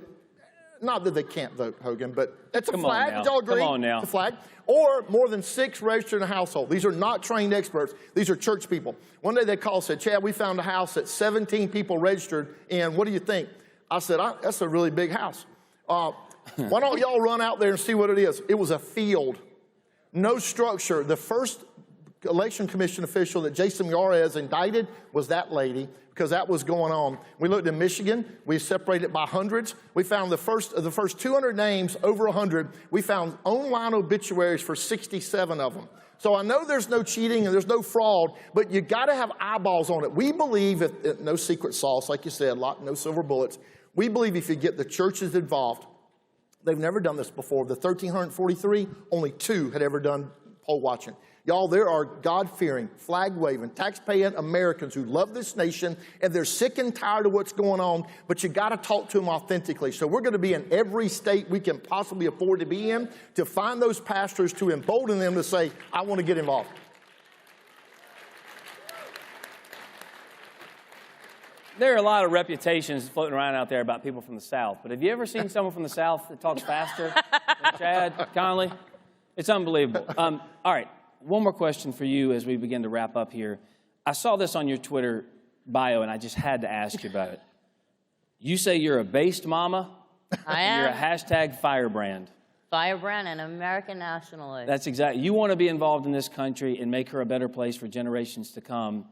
Not that they can't vote, Hogan, but it's a flag. Did y'all agree? Come on now. It's a flag. Or more than 6 registered in a household. These are not trained experts. These are church people. One day they called and said, Chad, we found a house that 17 people registered in. What do you think? I said, that's a really big house. Why don't y'all run out there and see what it is? It was a field. No structure. The first election commission official that Jason Miyares indicted was that lady, because that was going on. We looked in Michigan. We separated it by hundreds. We found the first 200 names, over 100. We found online obituaries for 67 of them. So I know there's no cheating and there's no fraud, but you got to have eyeballs on it. We believe, no secret sauce, like you said, no silver bullets. We believe if you get the churches involved, they've never done this before. The 1,343, only 2 had ever done poll watching. Y'all, there are God-fearing, flag-waving, tax-paying Americans who love this nation, and they're sick and tired of what's going on, but you got to talk to them authentically. So we're going to be in every state we can possibly afford to be in to find those pastors, to embolden them to say, I want to get involved. There are a lot of reputations floating around out there about people from the South, but have you ever seen someone from the South that talks faster than Chad Conley? It's unbelievable. All right. One more question for you as we begin to wrap up here. I saw this on your Twitter bio, and I just had to ask you about it. You say you're a based mama. I am. You're a hashtag firebrand. Firebrand and American nationalist. That's exactly. You want to be involved in this country and make her a better place for generations to come.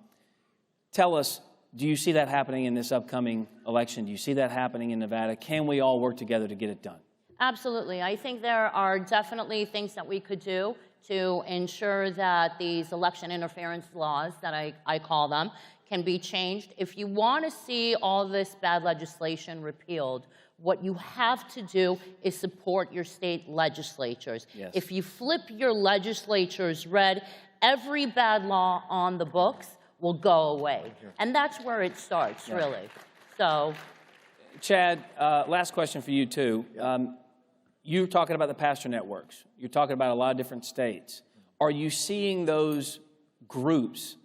Tell us, do you see that happening in this upcoming election? Do you see that happening in Nevada? Can we all work together to get it done? Absolutely. I think there are definitely things that we could do to ensure that these election interference laws, that I call them, can be changed. If you want to see all this bad legislation repealed, what you have to do is support your state legislatures. Yes. If you flip your legislatures red, every bad law on the books will go away. And that's where it starts, really. So, Chad, last question for you, too. You're talking about the pastor networks. You're talking about a lot of different states. Are you seeing those groups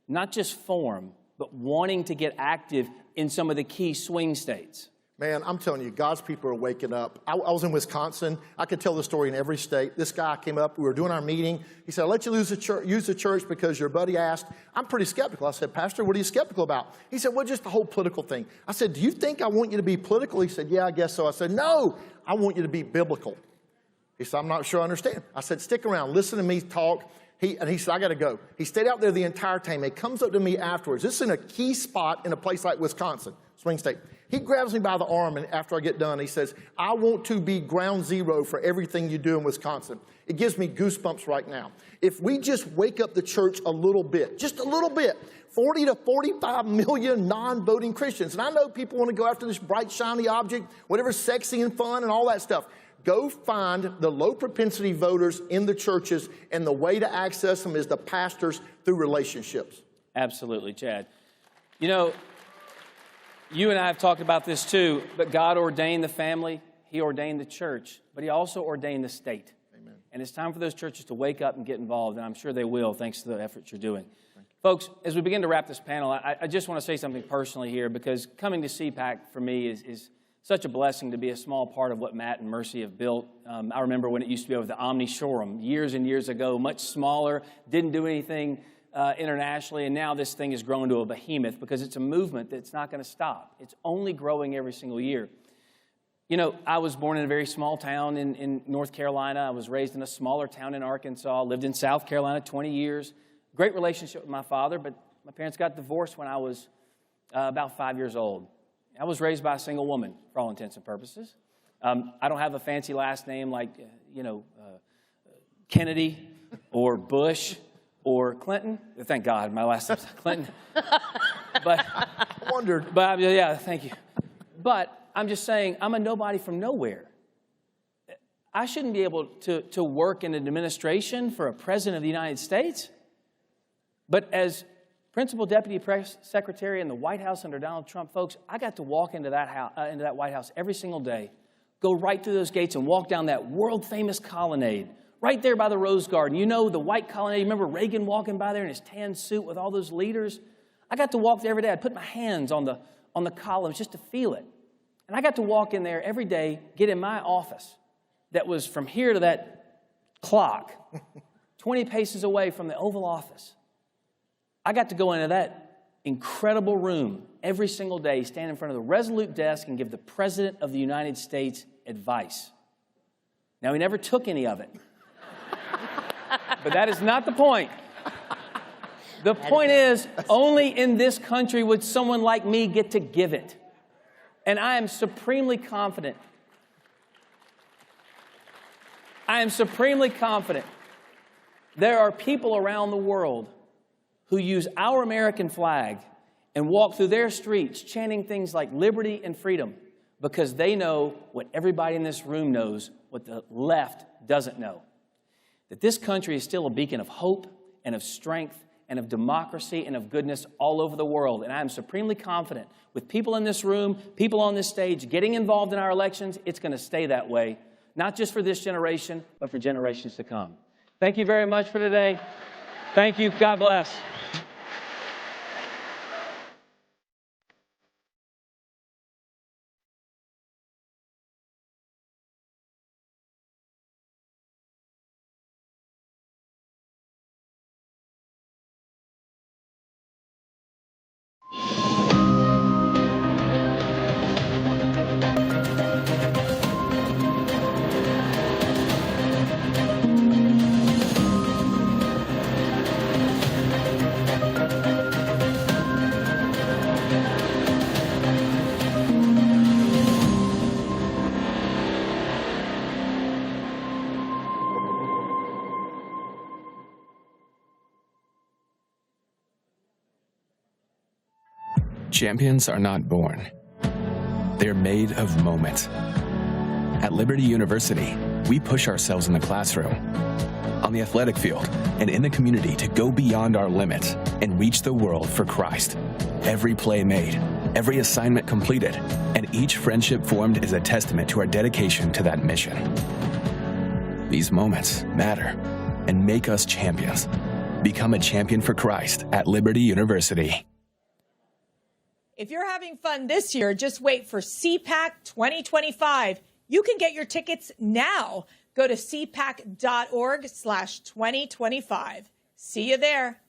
not just form, but wanting to get active in some of the key swing states? Man, I'm telling you, God's people are waking up. I was in Wisconsin. I could tell the story in every state. This guy came up. We were doing our meeting. He said, I'll let you use the church because your buddy asked. I'm pretty skeptical. I said, Pastor, what are you skeptical about? He said, well, just the whole political thing. I said, do you think I want you to be political? He said, yeah, I guess so. I said, no, I want you to be biblical. He said, I'm not sure I understand. I said, stick around. Listen to me talk. He said, I got to go. He stayed out there the entire time. He comes up to me afterwards. This is in a key spot in a place like Wisconsin, swing state. He grabs me by the arm, and after I get done, he says, I want to be ground zero for everything you do in Wisconsin. It gives me goosebumps right now. If we just wake up the church a little bit, just a little bit, 40 to 45 million non-voting Christians. And I know people want to go after this bright, shiny object, whatever's sexy and fun and all that stuff. Go find the low-propensity voters in the churches, and the way to access them is the pastors through relationships. Absolutely, Chad. You know, you and I have talked about this too, but God ordained the family, He ordained the church, but He also ordained the state. Amen. And it's time for those churches to wake up and get involved, and I'm sure they will, thanks to the efforts you're doing. Folks, as we begin to wrap this panel, I just want to say something personally here, because coming to CPAC for me is such a blessing to be a small part of what Matt and Mercy have built. I remember when it used to be over the Omni Showroom years and years ago, much smaller, didn't do anything internationally, and now this thing has grown to a behemoth because it's a movement that's not going to stop. It's only growing every single year. You know, I was born in a very small town in North Carolina. I was raised in a smaller town in Arkansas, lived in South Carolina 20 years. Great relationship with my father, but my parents got divorced when I was about 5 years old. I was raised by a single woman, for all intents and purposes. I don't have a fancy last name like, Kennedy or Bush or Clinton. Thank God, my last name's Clinton. But I wondered. But yeah, thank you. But I'm just saying, I'm a nobody from nowhere. I shouldn't be able to work in an administration for a president of the United States. But as Principal Deputy Press Secretary in the White House under Donald Trump, folks, I got to walk into that White House every single day, go right through those gates and walk down that world-famous colonnade, right there by the Rose Garden. You know, the white colonnade. Remember Reagan walking by there in his tan suit with all those leaders? I got to walk there every day. I'd put my hands on the columns just to feel it. And I got to walk in there every day, get in my office that was from here to that clock, 20 paces away from the Oval Office. I got to go into that incredible room every single day, stand in front of the Resolute desk and give the President of the United States advice. Now, he never took any of it. But that is not the point. The point is, only in this country would someone like me get to give it. And I am supremely confident. I am supremely confident there are people around the world who use our American flag and walk through their streets chanting things like liberty and freedom because they know what everybody in this room knows, what the left doesn't know. That this country is still a beacon of hope and of strength and of democracy and of goodness all over the world. And I am supremely confident with people in this room, people on this stage, getting involved in our elections, it's going to stay that way, not just for this generation, but for generations to come. Thank you very much for today. Thank you. God bless. Champions are not born. They're made of moments. At Liberty University, we push ourselves in the classroom, on the athletic field, and in the community to go beyond our limits and reach the world for Christ. Every play made, every assignment completed, and each friendship formed is a testament to our dedication to that mission. These moments matter and make us champions. Become a champion for Christ at Liberty University. If you're having fun this year, just wait for CPAC 2025. You can get your tickets now. Go to cpac.org/2025. See you there.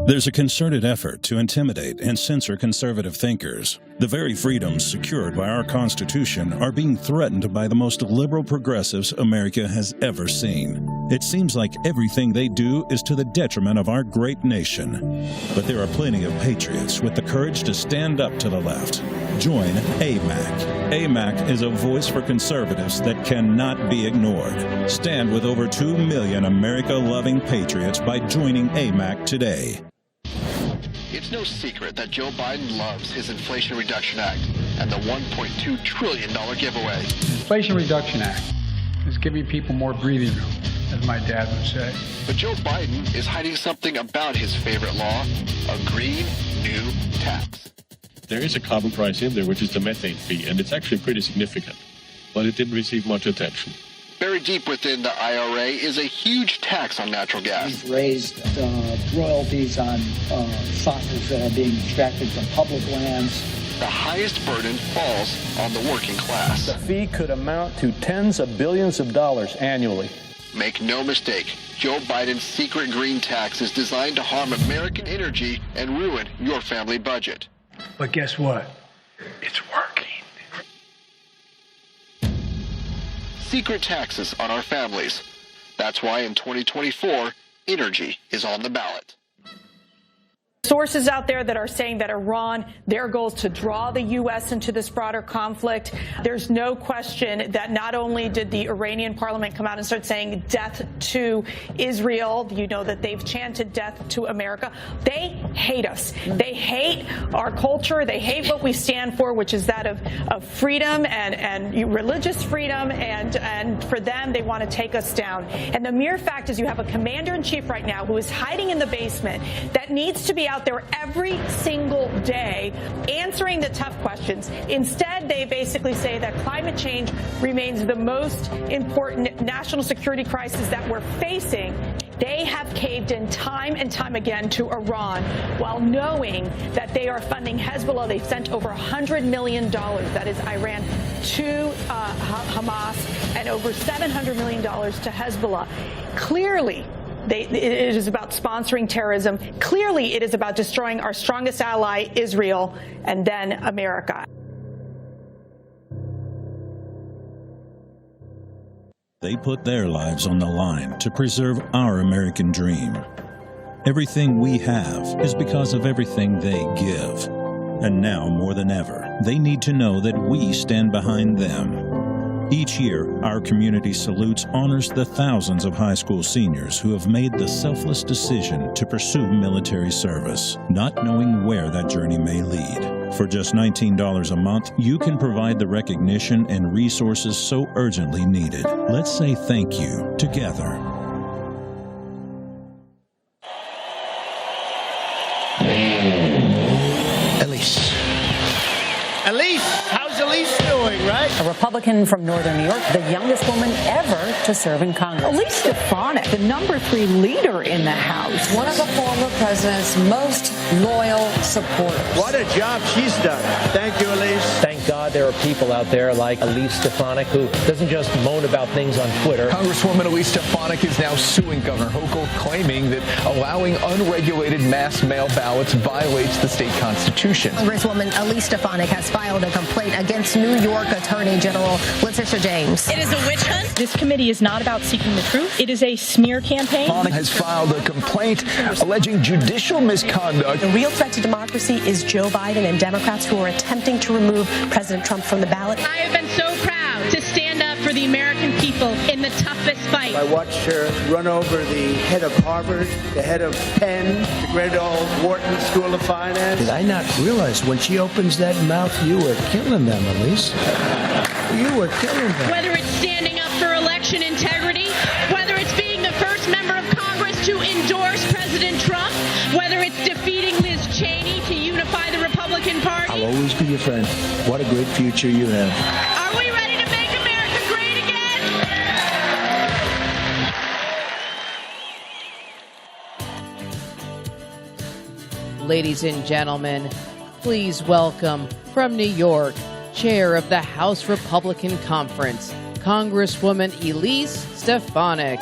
There's a concerted effort to intimidate and censor conservative thinkers. The very freedoms secured by our Constitution are being threatened by the most liberal progressives America has ever seen. It seems like everything they do is to the detriment of our great nation. But there are plenty of patriots with the courage to stand up to the left. Join AMAC. AMAC is a voice for conservatives that cannot be ignored. Stand with over 2 million America-loving patriots by joining AMAC today. It's no secret that Joe Biden loves his Inflation Reduction Act and the $1.2 trillion giveaway. Inflation Reduction Act is giving people more breathing room, as my dad would say. But Joe Biden is hiding something about his favorite law, a green new tax. There is a carbon price in there, which is the methane fee, and it's actually pretty significant, but it didn't receive much attention. Buried deep within the IRA is a huge tax on natural gas. He's raised royalties on fossils that are being extracted from public lands. The highest burden falls on the working class. The fee could amount to tens of billions of dollars annually. Make no mistake, Joe Biden's secret green tax is designed to harm American energy and ruin your family budget. But guess what? It's working. Secret taxes on our families. That's why in 2024, energy is on the ballot. Sources out there that are saying that Iran, their goal is to draw the U.S. into this broader conflict. There's no question that not only did the Iranian parliament come out and start saying death to Israel, you know that they've chanted death to America. They hate us. They hate our culture. They hate what we stand for, which is that of freedom and religious freedom. And for them, they want to take us down. And the mere fact is you have a commander-in-chief right now who is hiding in the basement that needs to be out there every single day answering the tough questions. Instead, they basically say that climate change remains the most important national security crisis that we're facing. They have caved in time and time again to Iran while knowing that they are funding Hezbollah. They've sent over $100 million, that is Iran, to Hamas, and over $700 million to Hezbollah. Clearly, it is about sponsoring terrorism. Clearly, it is about destroying our strongest ally, Israel, and then America. They put their lives on the line to preserve our American dream. Everything we have is because of everything they give. And now, more than ever, they need to know that we stand behind them. Each year, our community salutes honors the thousands of high school seniors who have made the selfless decision to pursue military service, not knowing where that journey may lead. For just $19 a month, you can provide the recognition and resources so urgently needed. Let's say thank you together. Elise, how's Elise doing, right? A Republican from Northern New York, the youngest woman ever to serve in Congress. Elise Stefanik, the #3 leader in the House. One of the former president's most loyal supporters. What a job she's done. Thank you, Elise. Thank God there are people out there like Elise Stefanik who doesn't just moan about things on Twitter. Congresswoman Elise Stefanik is now suing Governor Hochul, claiming that allowing unregulated mass mail ballots violates the state constitution. Congresswoman Elise Stefanik has filed a complaint against New York Attorney General Letitia James. It is a witch hunt. This committee is not about seeking the truth. It is a smear campaign. Stefanik has filed a complaint alleging judicial misconduct. The real threat to democracy is Joe Biden and Democrats who are attempting to remove President Trump from the ballot. I have been so proud to stand up for the American people in the toughest fight. I watched her run over the head of Harvard, the head of Penn, the great old Wharton School of Finance. Did I not realize when she opens that mouth, you were killing them, Elise? You were killing them. Whether it's standing up for election integrity, whether it's being the first member of Congress to endorse President Trump, whether it's defeating Liz Cheney to unify the Republican Party. I'll always be your friend. What a great future you have. Are we ready to make America great again? Ladies and gentlemen, please welcome from New York, Chair of the House Republican Conference, Congresswoman Elise Stefanik.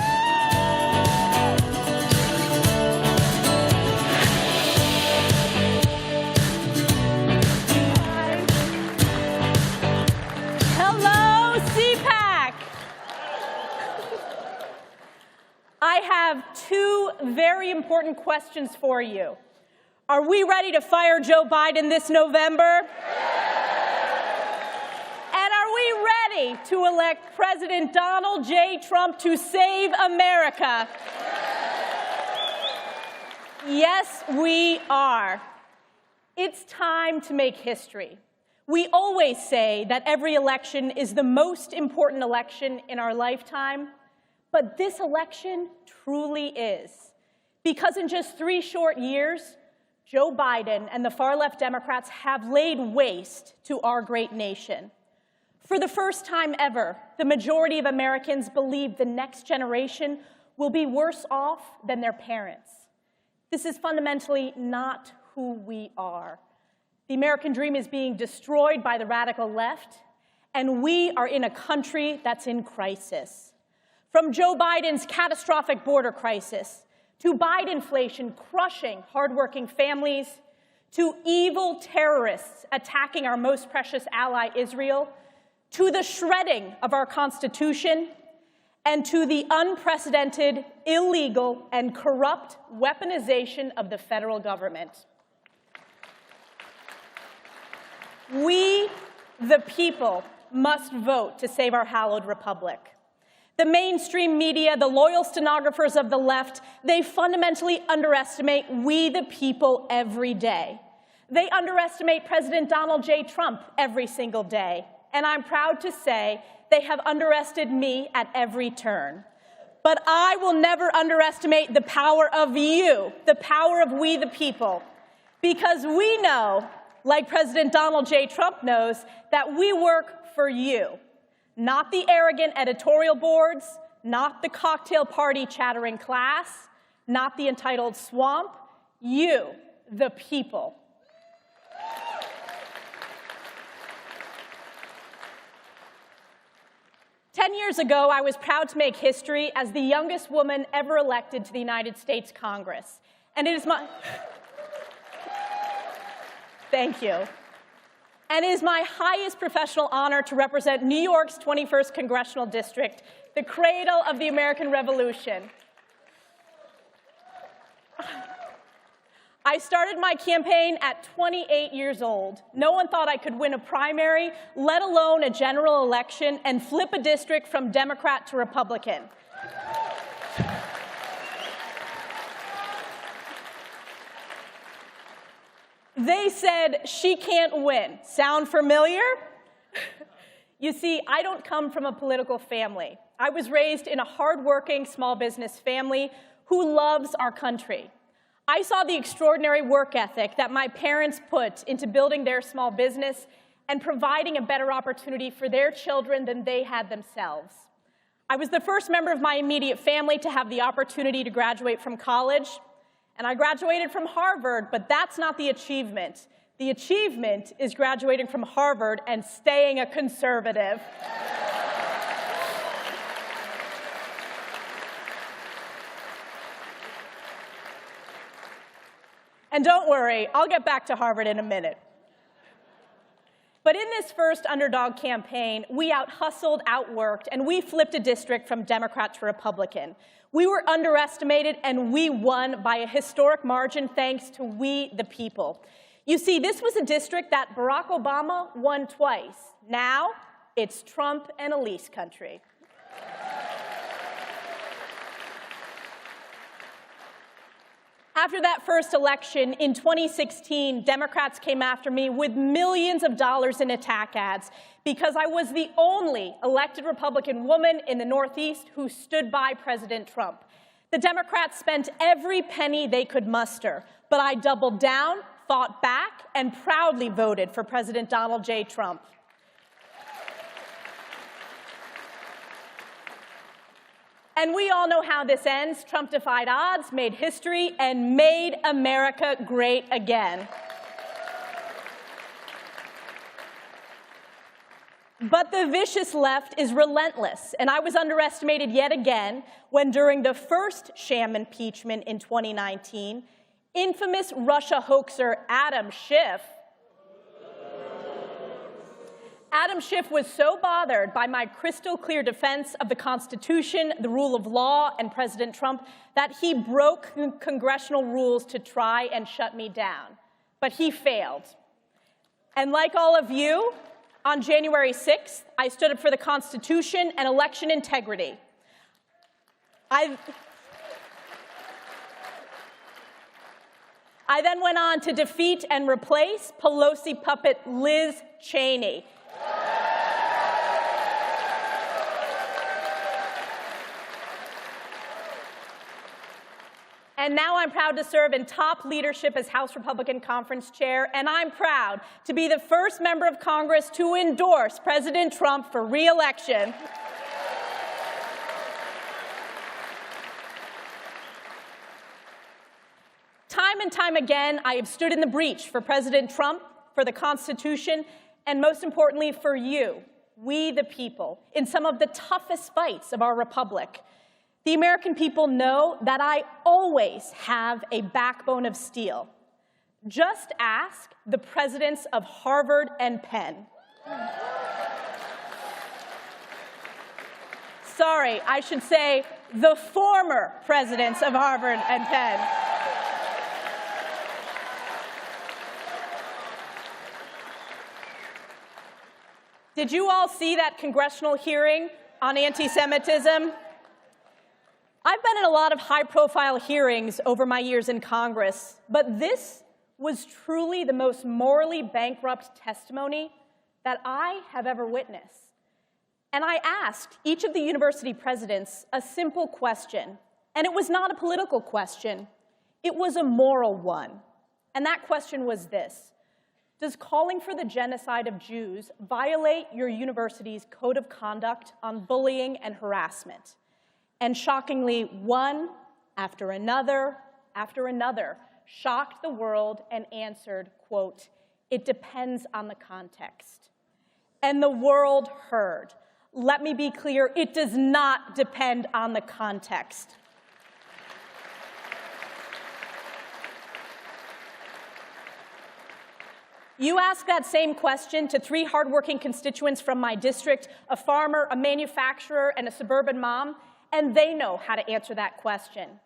Hello, CPAC. I have two very important questions for you. Are we ready to fire Joe Biden this November? And are we ready to elect President Donald J. Trump to save America? Yes, we are. It's time to make history. We always say that every election is the most important election in our lifetime, but this election truly is. Because in just 3 short years, Joe Biden and the far-left Democrats have laid waste to our great nation. For the first time ever, the majority of Americans believe the next generation will be worse off than their parents. This is fundamentally not who we are. The American dream is being destroyed by the radical left, and we are in a country that's in crisis. From Joe Biden's catastrophic border crisis, to Bidenflation crushing hardworking families, to evil terrorists attacking our most precious ally, Israel, to the shredding of our Constitution, and to the unprecedented, illegal, and corrupt weaponization of the federal government. We, the people, must vote to save our hallowed republic. The mainstream media, the loyal stenographers of the left, they fundamentally underestimate we, the people, every day. They underestimate President Donald J. Trump every single day. And I'm proud to say they have underestimated me at every turn. But I will never underestimate the power of you, the power of we the people, because we know, like President Donald J. Trump knows, that we work for you, not the arrogant editorial boards, not the cocktail party chattering class, not the entitled swamp, you, the people. Ten years ago, I was proud to make history as the youngest woman ever elected to the United States Congress. And it is my... Thank you. And it is my highest professional honor to represent New York's 21st Congressional District, the cradle of the American Revolution. I started my campaign at 28 years old. No one thought I could win a primary, let alone a general election, and flip a district from Democrat to Republican. They said, she can't win. Sound familiar? You see, I don't come from a political family. I was raised in a hardworking small business family who loves our country. I saw the extraordinary work ethic that my parents put into building their small business and providing a better opportunity for their children than they had themselves. I was the first member of my immediate family to have the opportunity to graduate from college, and I graduated from Harvard, but that's not the achievement. The achievement is graduating from Harvard and staying a conservative. And don't worry, I'll get back to Harvard in a minute. But in this first underdog campaign, we out-hustled, outworked, and we flipped a district from Democrat to Republican. We were underestimated, and we won by a historic margin thanks to we, the people. You see, this was a district that Barack Obama won twice. Now, it's Trump and Elise country. After that first election in 2016, Democrats came after me with millions of dollars in attack ads because I was the only elected Republican woman in the Northeast who stood by President Trump. The Democrats spent every penny they could muster, but I doubled down, fought back, and proudly voted for President Donald J. Trump. And we all know how this ends. Trump defied odds, made history, and made America great again. But the vicious left is relentless, and I was underestimated yet again when during the first sham impeachment in 2019, infamous Russia hoaxer Adam Schiff was so bothered by my crystal clear defense of the Constitution, the rule of law, and President Trump that he broke congressional rules to try and shut me down. But he failed. And like all of you, on January 6th, I stood up for the Constitution and election integrity. I then went on to defeat and replace Pelosi puppet Liz Cheney. And now I'm proud to serve in top leadership as House Republican Conference Chair, and I'm proud to be the first member of Congress to endorse President Trump for re-election. Time and time again, I have stood in the breach for President Trump, for the Constitution, and most importantly, for you, we the people, in some of the toughest fights of our republic. The American people know that I always have a backbone of steel. Just ask the presidents of Harvard and Penn. Sorry, I should say the former presidents of Harvard and Penn. Did you all see that congressional hearing on anti-Semitism? I've been in a lot of high-profile hearings over my years in Congress, but this was truly the most morally bankrupt testimony that I have ever witnessed. And I asked each of the university presidents a simple question, and it was not a political question. It was a moral one. And that question was this: does calling for the genocide of Jews violate your university's code of conduct on bullying and harassment? And shockingly, one after another shocked the world and answered, quote, "It depends on the context." And the world heard. Let me be clear, it does not depend on the context. You ask that same question to 3 hardworking constituents from my district, a farmer, a manufacturer, and a suburban mom, and they know how to answer that question.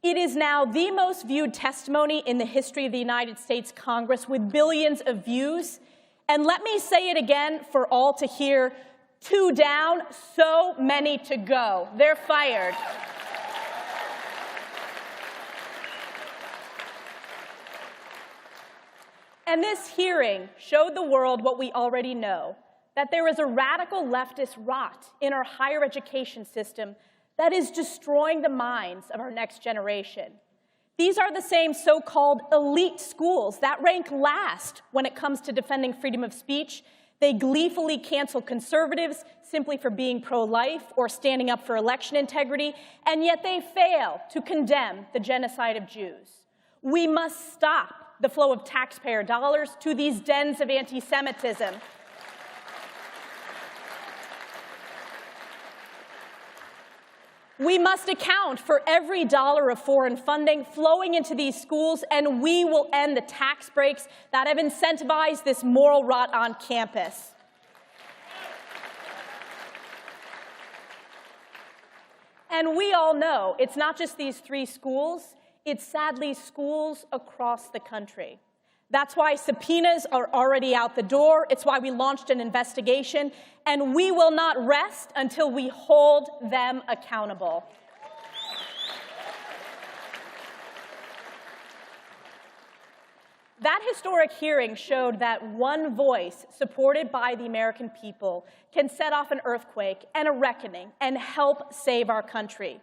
It is now the most viewed testimony in the history of the United States Congress with billions of views. And let me say it again for all to hear: 2 down, so many to go. They're fired. And this hearing showed the world what we already know, that there is a radical leftist rot in our higher education system that is destroying the minds of our next generation. These are the same so-called elite schools that rank last when it comes to defending freedom of speech. They gleefully cancel conservatives simply for being pro-life or standing up for election integrity, and yet they fail to condemn the genocide of Jews. We must stop the flow of taxpayer dollars to these dens of anti-Semitism. We must account for every dollar of foreign funding flowing into these schools, and we will end the tax breaks that have incentivized this moral rot on campus. And we all know it's not just these 3 schools. It's sadly schools across the country. That's why subpoenas are already out the door. It's why we launched an investigation, and we will not rest until we hold them accountable. That historic hearing showed that one voice supported by the American people can set off an earthquake and a reckoning and help save our country.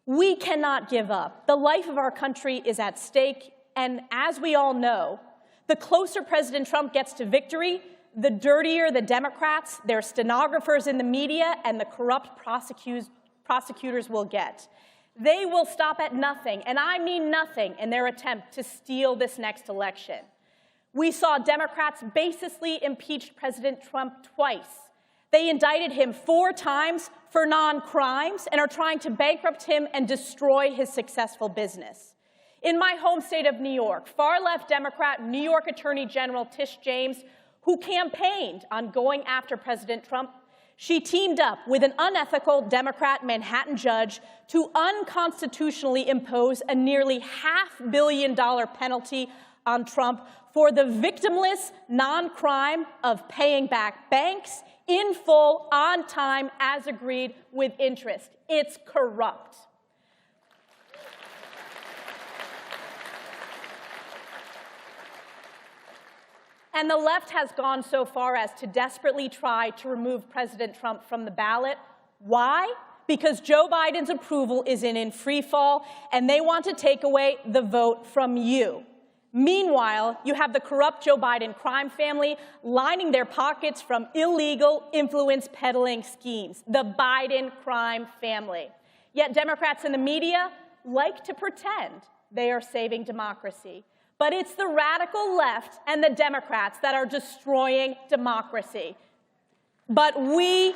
We cannot give up. The life of our country is at stake, and as we all know, the closer President Trump gets to victory, the dirtier the Democrats, their stenographers in the media, and the corrupt prosecutors will get. They will stop at nothing, and I mean nothing, in their attempt to steal this next election. We saw Democrats baselessly impeach President Trump twice. They indicted him 4 times for non-crimes and are trying to bankrupt him and destroy his successful business. In my home state of New York, far-left Democrat New York Attorney General Tish James, who campaigned on going after President Trump, she teamed up with an unethical Democrat Manhattan judge to unconstitutionally impose a nearly $500 million penalty on Trump for the victimless non-crime of paying back banks in full, on time, as agreed, with interest. It's corrupt. And the left has gone so far as to desperately try to remove President Trump from the ballot. Why? because Joe Biden's approval is in free fall, and they want to take away the vote from you. Meanwhile, you have the corrupt Joe Biden crime family lining their pockets from illegal influence peddling schemes, the Biden crime family. Yet Democrats in the media like to pretend they are saving democracy. But it's the radical left and the Democrats that are destroying democracy. But we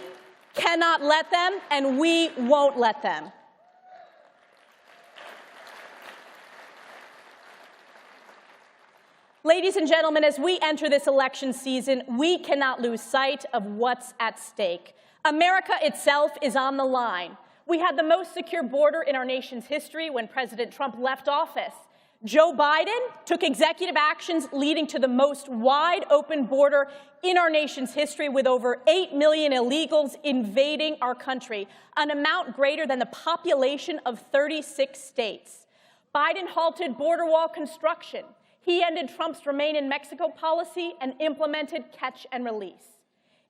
cannot let them, and we won't let them. Ladies and gentlemen, as we enter this election season, we cannot lose sight of what's at stake. America itself is on the line. We had the most secure border in our nation's history when President Trump left office. Joe Biden took executive actions leading to the most wide-open border in our nation's history, with over 8 million illegals invading our country, an amount greater than the population of 36 states. Biden halted border wall construction. He ended Trump's Remain in Mexico policy and implemented catch and release.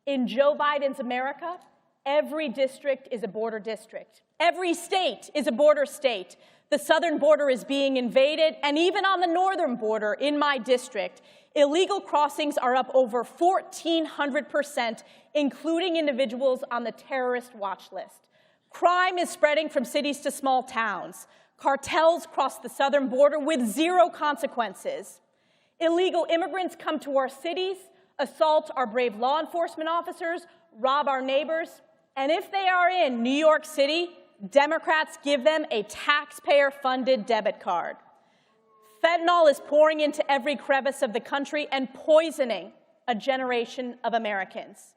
In Joe Biden's America, every district is a border district. Every state is a border state. The southern border is being invaded, and even on the northern border in my district, illegal crossings are up over 1,400%, including individuals on the terrorist watch list. Crime is spreading from cities to small towns. Cartels cross the southern border with zero consequences. Illegal immigrants come to our cities, assault our brave law enforcement officers, rob our neighbors, and if they are in New York City, Democrats give them a taxpayer-funded debit card. Fentanyl is pouring into every crevice of the country and poisoning a generation of Americans.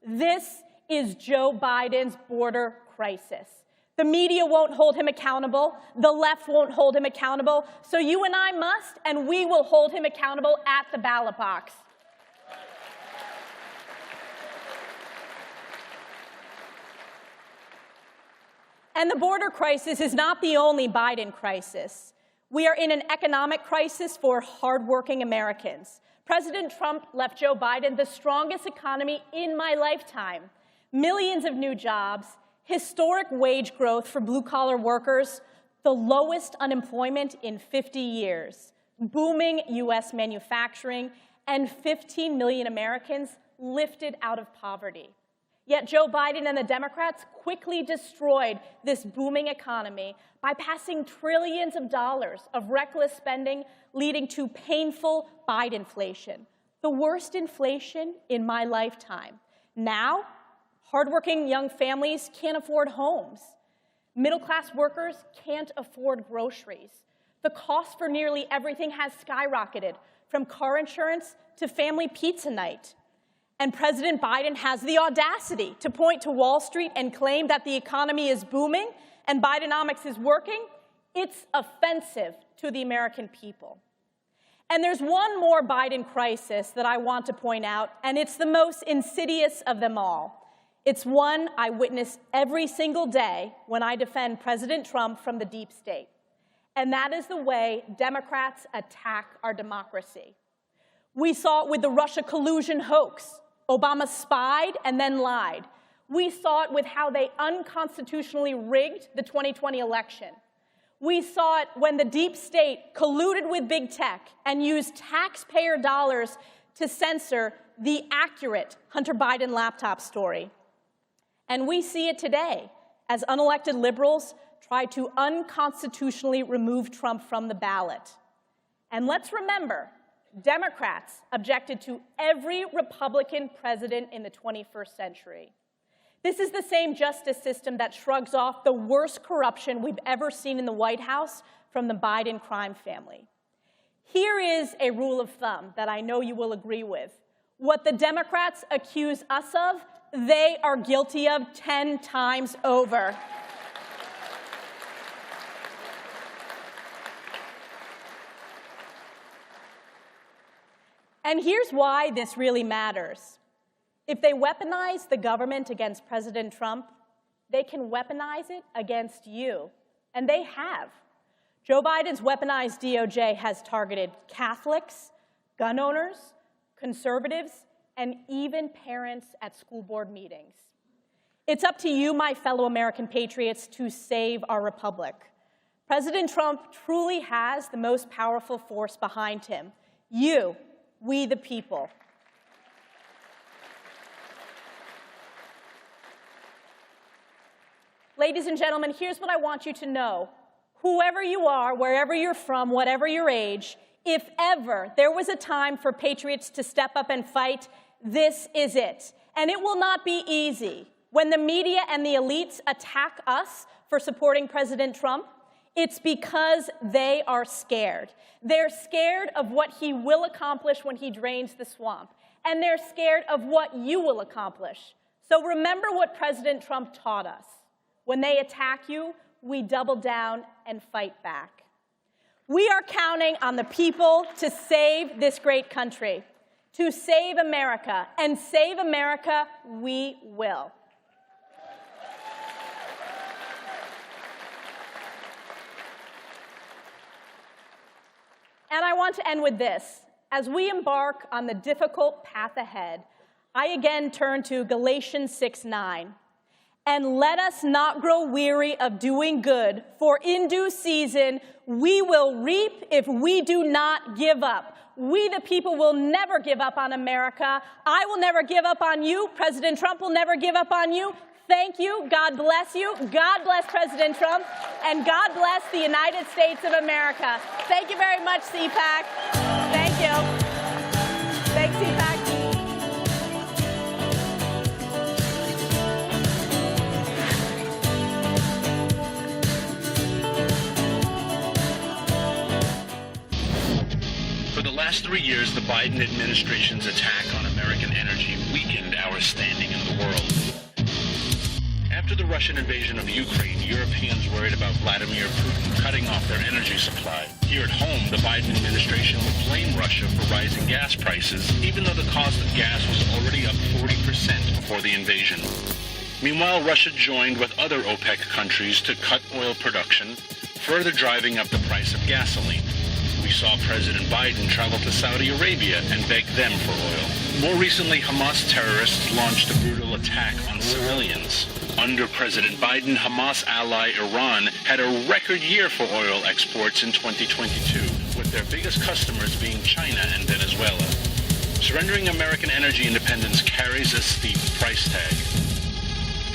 This is Joe Biden's border crisis. The media won't hold him accountable. The left won't hold him accountable. So you and I must, and we will hold him accountable at the ballot box. And the border crisis is not the only Biden crisis. We are in an economic crisis for hardworking Americans. President Trump left Joe Biden the strongest economy in my lifetime. Millions of new jobs, historic wage growth for blue-collar workers, the lowest unemployment in 50 years, booming U.S. manufacturing, and 15 million Americans lifted out of poverty. Yet Joe Biden and the Democrats quickly destroyed this booming economy by passing trillions of dollars of reckless spending, leading to painful Bidenflation, the worst inflation in my lifetime. Now, hardworking young families can't afford homes. Middle-class workers can't afford groceries. The cost for nearly everything has skyrocketed, from car insurance to family pizza night. And President Biden has the audacity to point to Wall Street and claim that the economy is booming and Bidenomics is working. It's offensive to the American people. And there's one more Biden crisis that I want to point out, and it's the most insidious of them all. It's one I witness every single day when I defend President Trump from the deep state. And that is the way Democrats attack our democracy. We saw it with the Russia collusion hoax. Obama spied and then lied. We saw it with how they unconstitutionally rigged the 2020 election. We saw it when the deep state colluded with big tech and used taxpayer dollars to censor the accurate Hunter Biden laptop story. And we see it today as unelected liberals try to unconstitutionally remove Trump from the ballot. And let's remember, Democrats objected to every Republican president in the 21st century. This is the same justice system that shrugs off the worst corruption we've ever seen in the White House from the Biden crime family. Here is a rule of thumb that I know you will agree with. What the Democrats accuse us of, they are guilty of 10 times over. And here's why this really matters. If they weaponize the government against President Trump, they can weaponize it against you. And they have. Joe Biden's weaponized DOJ has targeted Catholics, gun owners, conservatives, and even parents at school board meetings. It's up to you, my fellow American patriots, to save our republic. President Trump truly has the most powerful force behind him. You, we the people. Ladies and gentlemen, here's what I want you to know. Whoever you are, wherever you're from, whatever your age, if ever there was a time for patriots to step up and fight, this is it. And it will not be easy. When the media and the elites attack us for supporting President Trump, it's because they are scared. They're scared of what he will accomplish when he drains the swamp. And they're scared of what you will accomplish. So remember what President Trump taught us. When they attack you, we double down and fight back. We are counting on the people to save this great country, to save America, and save America we will. And I want to end with this. As we embark on the difficult path ahead, I again turn to Galatians 6:9. And let us not grow weary of doing good, for in due season we will reap if we do not give up. We, the people, will never give up on America. I will never give up on you. President Trump will never give up on you. Thank you. God bless you. God bless President Trump. And God bless the United States of America. Thank you very much, CPAC. Thank you. Thanks, CPAC. For the last 3 years, the Biden administration's attack on American energy weakened our standing in the world. After the Russian invasion of Ukraine, Europeans worried about Vladimir Putin cutting off their energy supply. Here at home, the Biden administration would blame Russia for rising gas prices, even though the cost of gas was already up 40% before the invasion. Meanwhile, Russia joined with other OPEC countries to cut oil production, further driving up the price of gasoline. We saw President Biden travel to Saudi Arabia and beg them for oil. More recently, Hamas terrorists launched a brutal attack on civilians. Under President Biden, Hamas ally Iran had a record year for oil exports in 2022, with their biggest customers being China and Venezuela. Surrendering American energy independence carries a steep price tag.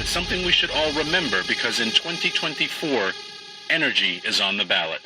It's something we should all remember because in 2024, energy is on the ballot.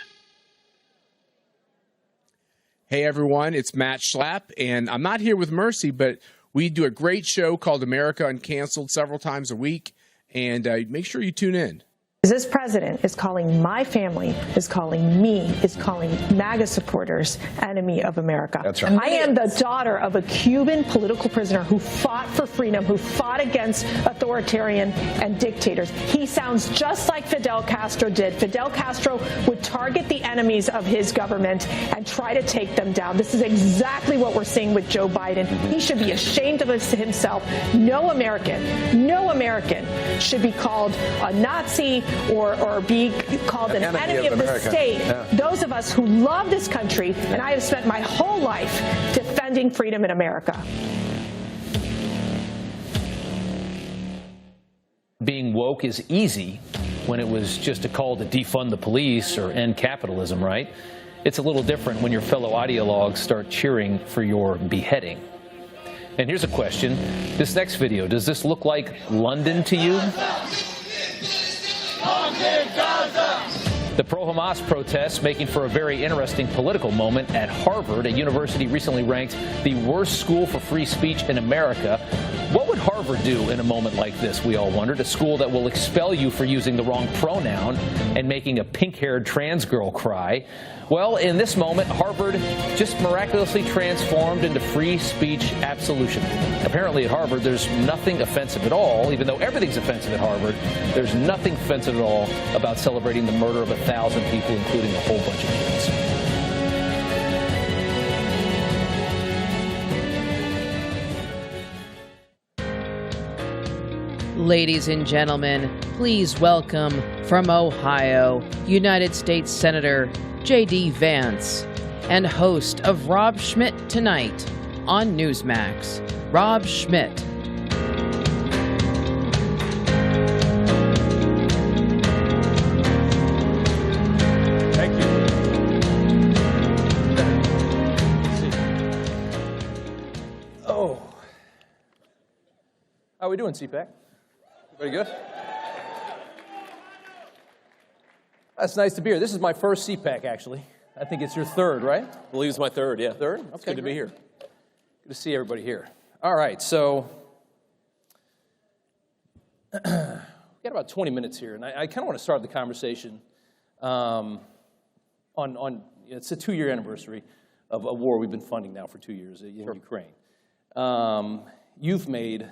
Hey everyone, it's Matt Schlapp, and I'm not here with Mercy, but we do a great show called America Uncanceled several times a week, and make sure you tune in. This president is calling my family, is calling me, is calling MAGA supporters enemy of America. That's right. I am the daughter of a Cuban political prisoner who fought for freedom, who fought against authoritarian and dictators. He sounds just like Fidel Castro did. Fidel Castro would target the enemies of his government and try to take them down. This is exactly what we're seeing with Joe Biden. He should be ashamed of himself. No American should be called a Nazi or be called an enemy of the state. Yeah. Those of us who love this country, and I have spent my whole life defending freedom in America. Being woke is easy when it was just a call to defund the police or end capitalism, right? It's a little different when your fellow ideologues start cheering for your beheading. And here's a question. This next video, does this look like London to you? The pro-Hamas protests making for a very interesting political moment at Harvard. A university recently ranked the worst school for free speech in America. What would Harvard do in a moment like this, we all wondered? A school that will expel you for using the wrong pronoun and making a pink-haired trans girl cry. Well, in this moment, Harvard just miraculously transformed into free speech absolution. Apparently at Harvard, there's nothing offensive at all, even though everything's offensive at Harvard. There's nothing offensive at all about celebrating the murder of 1,000 people, including a whole bunch of kids. Ladies and gentlemen, please welcome from Ohio, United States Senator J.D. Vance, and host of Rob Schmidt Tonight on Newsmax, Rob Schmidt. we doing, CPAC? Everybody good? That's nice to be here. This is my first CPAC, actually. I think it's your third, right? I believe it's my third, yeah. Third? Okay, it's good to be here. Good to see everybody here. All right, so we've got about 20 minutes here, and I kind of want to start the conversation on it's a 2-year anniversary of a war we've been funding now for 2 years in Ukraine. You've made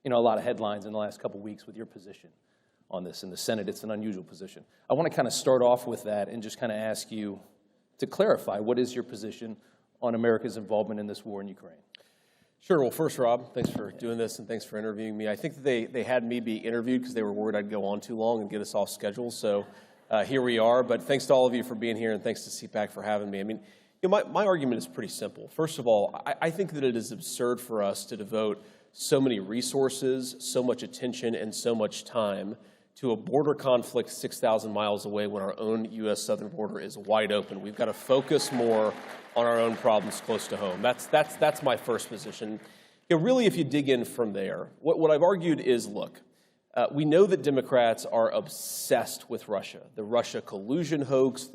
a lot of headlines in the last couple of weeks with your position on this in the Senate. It's an unusual position. I want to kind of start off with that and just kind of ask you to clarify, what is your position on America's involvement in this war in Ukraine? Sure. Well, first, Rob, thanks for doing this and thanks for interviewing me. I think that they had me be interviewed because they were worried I'd go on too long and get us off schedule. So here we are. But thanks to all of you for being here, and thanks to CPAC for having me. I mean, my argument is pretty simple. First of all, I think that it is absurd for us to devote so many resources, so much attention, and so much time to a border conflict 6,000 miles away when our own U.S. southern border is wide open. We've got to focus more on our own problems close to home. That's my first position. Really, if you dig in from there, what I've argued is, look, we know that Democrats are obsessed with Russia. The Russia collusion hoax,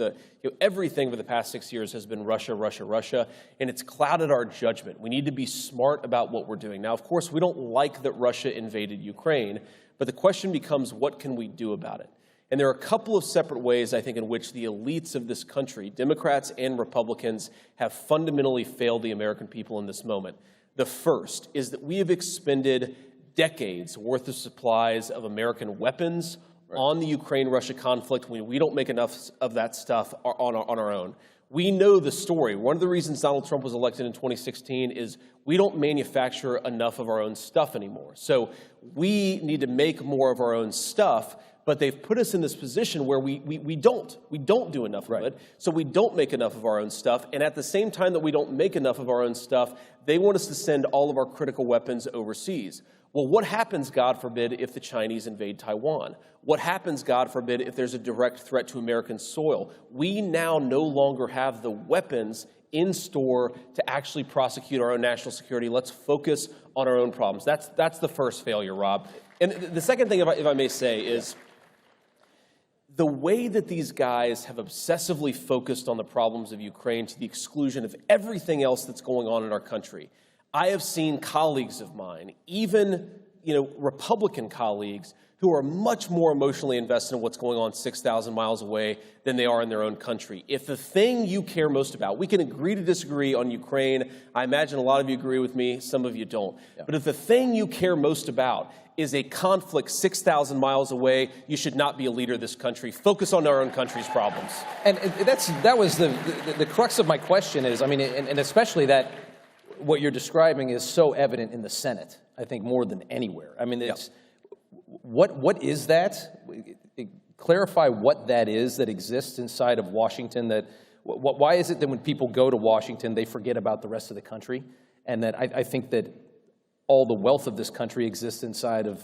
everything for the past 6 years has been Russia, Russia, Russia, and it's clouded our judgment. We need to be smart about what we're doing. Now, of course, we don't like that Russia invaded Ukraine, but the question becomes, what can we do about it? And there are a couple of separate ways, I think, in which the elites of this country, Democrats and Republicans, have fundamentally failed the American people in this moment. The first is that we have expended decades worth of supplies of American weapons on the Ukraine-Russia conflict when we don't make enough of that stuff on our own. We know the story. One of the reasons Donald Trump was elected in 2016 is we don't manufacture enough of our own stuff anymore. So we need to make more of our own stuff, but they've put us in this position where we don't do enough of it, so we don't make enough of our own stuff, and at the same time that we don't make enough of our own stuff, they want us to send all of our critical weapons overseas. Well, what happens, God forbid, if the Chinese invade Taiwan? What happens, God forbid, if there's a direct threat to American soil? We now no longer have the weapons in store to actually prosecute our own national security. Let's focus on our own problems. That's the first failure, Rob. And the second thing, if I may say, is the way that these guys have obsessively focused on the problems of Ukraine to the exclusion of everything else that's going on in our country. I have seen colleagues of mine, even Republican colleagues, who are much more emotionally invested in what's going on 6,000 miles away than they are in their own country. If the thing you care most about, we can agree to disagree on Ukraine. I imagine a lot of you agree with me, some of you don't. Yeah. But if the thing you care most about is a conflict 6,000 miles away, you should not be a leader of this country. Focus on our own country's problems. And that was the crux of my question is, I mean, and especially that what you're describing is so evident in the Senate, I think, more than anywhere. I mean, it's, what is that? Clarify what that is that exists inside of Washington. Why is it that when people go to Washington, they forget about the rest of the country? And that I think that all the wealth of this country exists inside of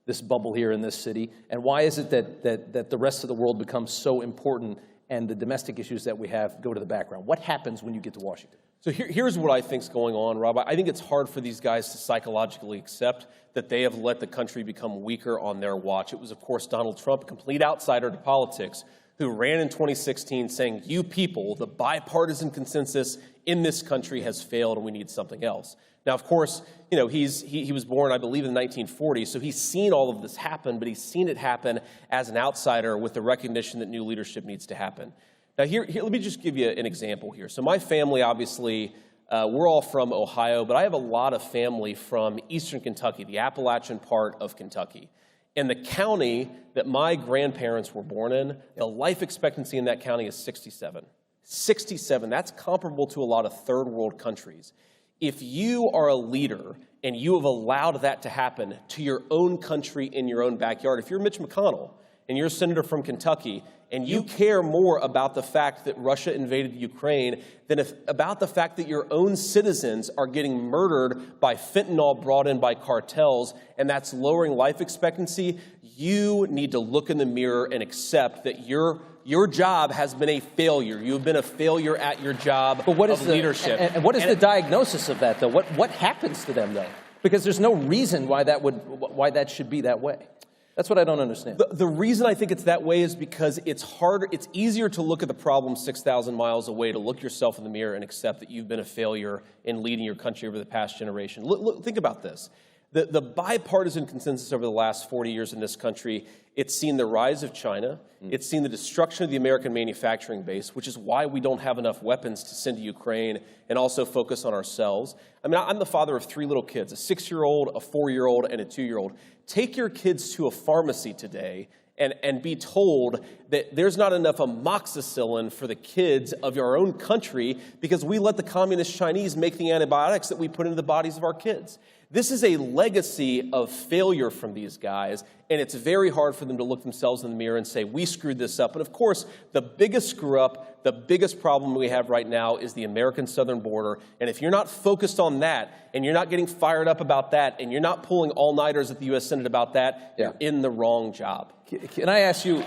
this bubble here in this city. And why is it that the rest of the world becomes so important and the domestic issues that we have go to the background? What happens when you get to Washington? So here's what I think is going on, Rob. I think it's hard for these guys to psychologically accept that they have let the country become weaker on their watch. It was, of course, Donald Trump, a complete outsider to politics, who ran in 2016 saying, you people, the bipartisan consensus in this country has failed and we need something else. Now, of course, he was born, I believe, in the 1940s, so he's seen all of this happen, but he's seen it happen as an outsider with the recognition that new leadership needs to happen. Now, here, let me just give you an example here. So my family, obviously, we're all from Ohio, but I have a lot of family from eastern Kentucky, the Appalachian part of Kentucky. In the county that my grandparents were born in, the life expectancy in that county is 67. 67, that's comparable to a lot of third world countries. If you are a leader and you have allowed that to happen to your own country in your own backyard, if you're Mitch McConnell and you're a senator from Kentucky and you care more about the fact that Russia invaded Ukraine than about the fact that your own citizens are getting murdered by fentanyl brought in by cartels, and that's lowering life expectancy, you need to look in the mirror and accept that your job has been a failure. You have been a failure at your job of leadership. And what is the diagnosis of that, though? What happens to them, though? Because there's no reason why that should be that way. That's what I don't understand. The reason I think it's that way is because it's easier to look at the problem 6,000 miles away, to look yourself in the mirror and accept that you've been a failure in leading your country over the past generation. Think about this. The bipartisan consensus over the last 40 years in this country, it's seen the rise of China, it's seen the destruction of the American manufacturing base, which is why we don't have enough weapons to send to Ukraine and also focus on ourselves. I mean, I'm the father of 3 little kids, a 6-year-old, a 4-year-old, and a 2-year-old. Take your kids to a pharmacy today and be told that there's not enough amoxicillin for the kids of our own country because we let the communist Chinese make the antibiotics that we put into the bodies of our kids. This is a legacy of failure from these guys, and it's very hard for them to look themselves in the mirror and say, we screwed this up. And of course, the biggest screw up, the biggest problem we have right now is the American southern border. And if you're not focused on that, and you're not getting fired up about that, and you're not pulling all-nighters at the U.S. Senate about that, you're in the wrong job. Can I ask you,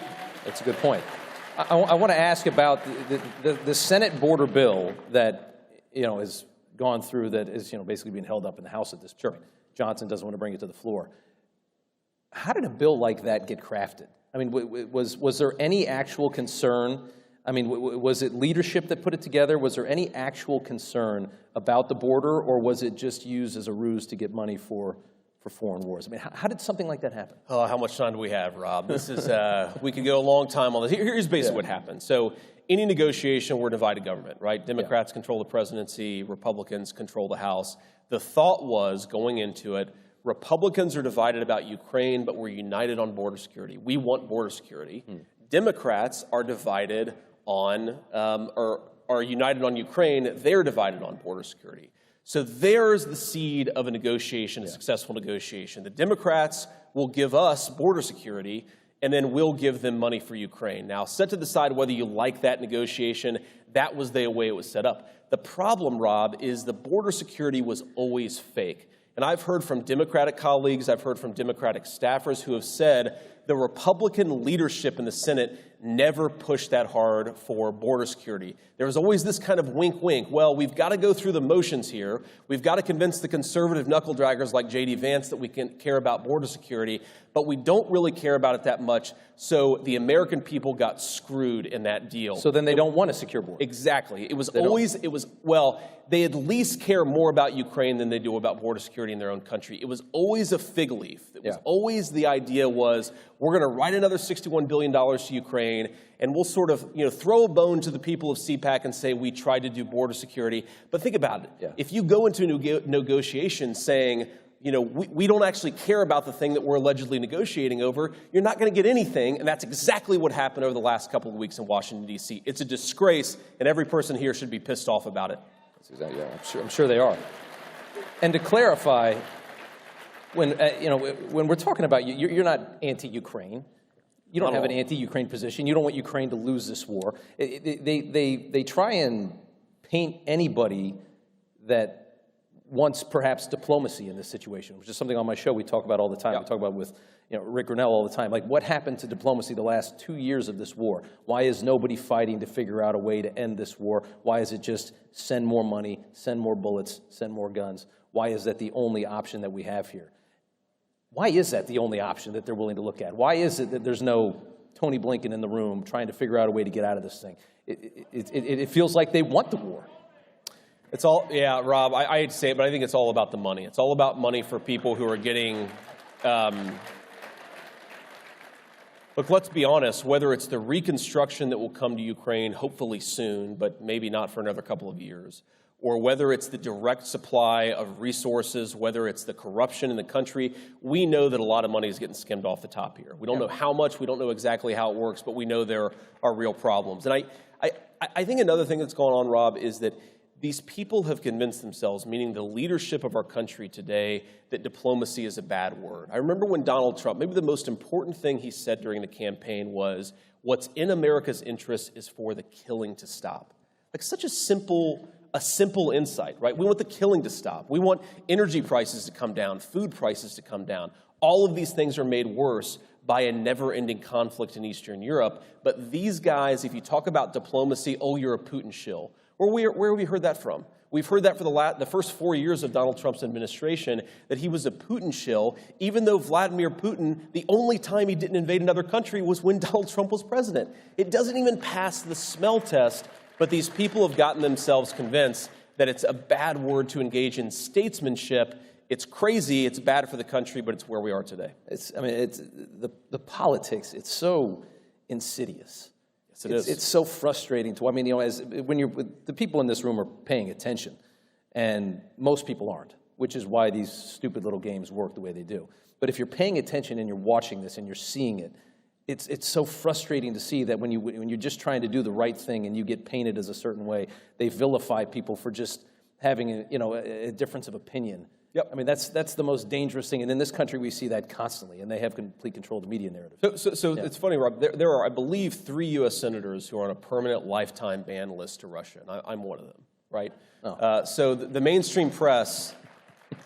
that's a good point. I want to ask about the Senate border bill that, is gone through, that is, basically being held up in the House at this point. Johnson doesn't want to bring it to the floor. How did a bill like that get crafted? I mean, was there any actual concern? I mean, was it leadership that put it together? Was there any actual concern about the border, or was it just used as a ruse to get money for foreign wars? I mean, how did something like that happen? Oh, how much time do we have, Rob? This is, we could go a long time on this. Here's basically what happened. So any negotiation, we're divided government, right? Democrats control the presidency, Republicans control the House. The thought was, going into it, Republicans are divided about Ukraine, but we're united on border security. We want border security. Democrats are divided on, or are united on Ukraine. They're divided on border security. So there's the seed of a negotiation, a successful negotiation. The Democrats will give us border security, and then we'll give them money for Ukraine. Now, set to the side whether you like that negotiation, that was the way it was set up. The problem, Rob, is the border security was always fake. And I've heard from Democratic colleagues, I've heard from Democratic staffers who have said the Republican leadership in the Senate never pushed that hard for border security. There was always this kind of wink, wink. Well, we've got to go through the motions here. We've got to convince the conservative knuckle draggers like J.D. Vance that we can care about border security, but we don't really care about it that much. So the American people got screwed in that deal. So then they don't want a secure border. Exactly. It was well, they at least care more about Ukraine than they do about border security in their own country. It was always a fig leaf. It was always, the idea was, we're going to write another $61 billion to Ukraine, and we'll sort of, throw a bone to the people of CPAC and say we tried to do border security. But think about it. If you go into a negotiation saying, we don't actually care about the thing that we're allegedly negotiating over, you're not going to get anything, and that's exactly what happened over the last couple of weeks in Washington, D.C. It's a disgrace, and every person here should be pissed off about it. That's exactly, I'm sure they are. And to clarify, when we're talking about you're not anti-Ukraine. You don't have an anti-Ukraine position. You don't want Ukraine to lose this war. They try and paint anybody that wants perhaps diplomacy in this situation, which is something on my show we talk about all the time. We talk about with Rick Grinnell all the time. Like, what happened to diplomacy the last 2 years of this war? Why is nobody fighting to figure out a way to end this war? Why is it just send more money, send more bullets, send more guns? Why is that the only option that we have here? Why is that the only option that they're willing to look at? Why is it that there's no Tony Blinken in the room trying to figure out a way to get out of this thing? It feels like they want the war. It's all, Rob, I hate to say it, but I think it's all about the money. It's all about money for people who are getting, look, let's be honest, whether it's the reconstruction that will come to Ukraine hopefully soon, but maybe not for another couple of years, or whether it's the direct supply of resources, whether it's the corruption in the country, we know that a lot of money is getting skimmed off the top here. We don't know how much, we don't know exactly how it works, but we know there are real problems. And I think another thing that's going on, Rob, is that these people have convinced themselves, meaning the leadership of our country today, that diplomacy is a bad word. I remember when Donald Trump, maybe the most important thing he said during the campaign was, what's in America's interest is for the killing to stop. Like, such a simple insight, right? We want the killing to stop. We want energy prices to come down, food prices to come down. All of these things are made worse by a never-ending conflict in Eastern Europe. But these guys, if you talk about diplomacy, oh, you're a Putin shill. Where have we heard that from? We've heard that for the first 4 years of Donald Trump's administration, that he was a Putin shill, even though Vladimir Putin, the only time he didn't invade another country was when Donald Trump was president. It doesn't even pass the smell test, but these people have gotten themselves convinced that it's a bad word to engage in statesmanship. It's crazy, it's bad for the country, but it's where we are today. It's the politics, it's so insidious. Yes, it is. It's so frustrating to, when the people in this room are paying attention, and most people aren't, which is why these stupid little games work the way they do. But if you're paying attention and you're watching this and you're seeing it, it's so frustrating to see that when you're just trying to do the right thing and you get painted as a certain way, they vilify people for just having a difference of opinion. Yep. I mean, that's the most dangerous thing. And in this country, we see that constantly, and they have complete control of the media narrative. So It's funny, Rob. There are, I believe, 3 U.S. senators who are on a permanent lifetime ban list to Russia, and I'm one of them, right? Oh. So the mainstream press,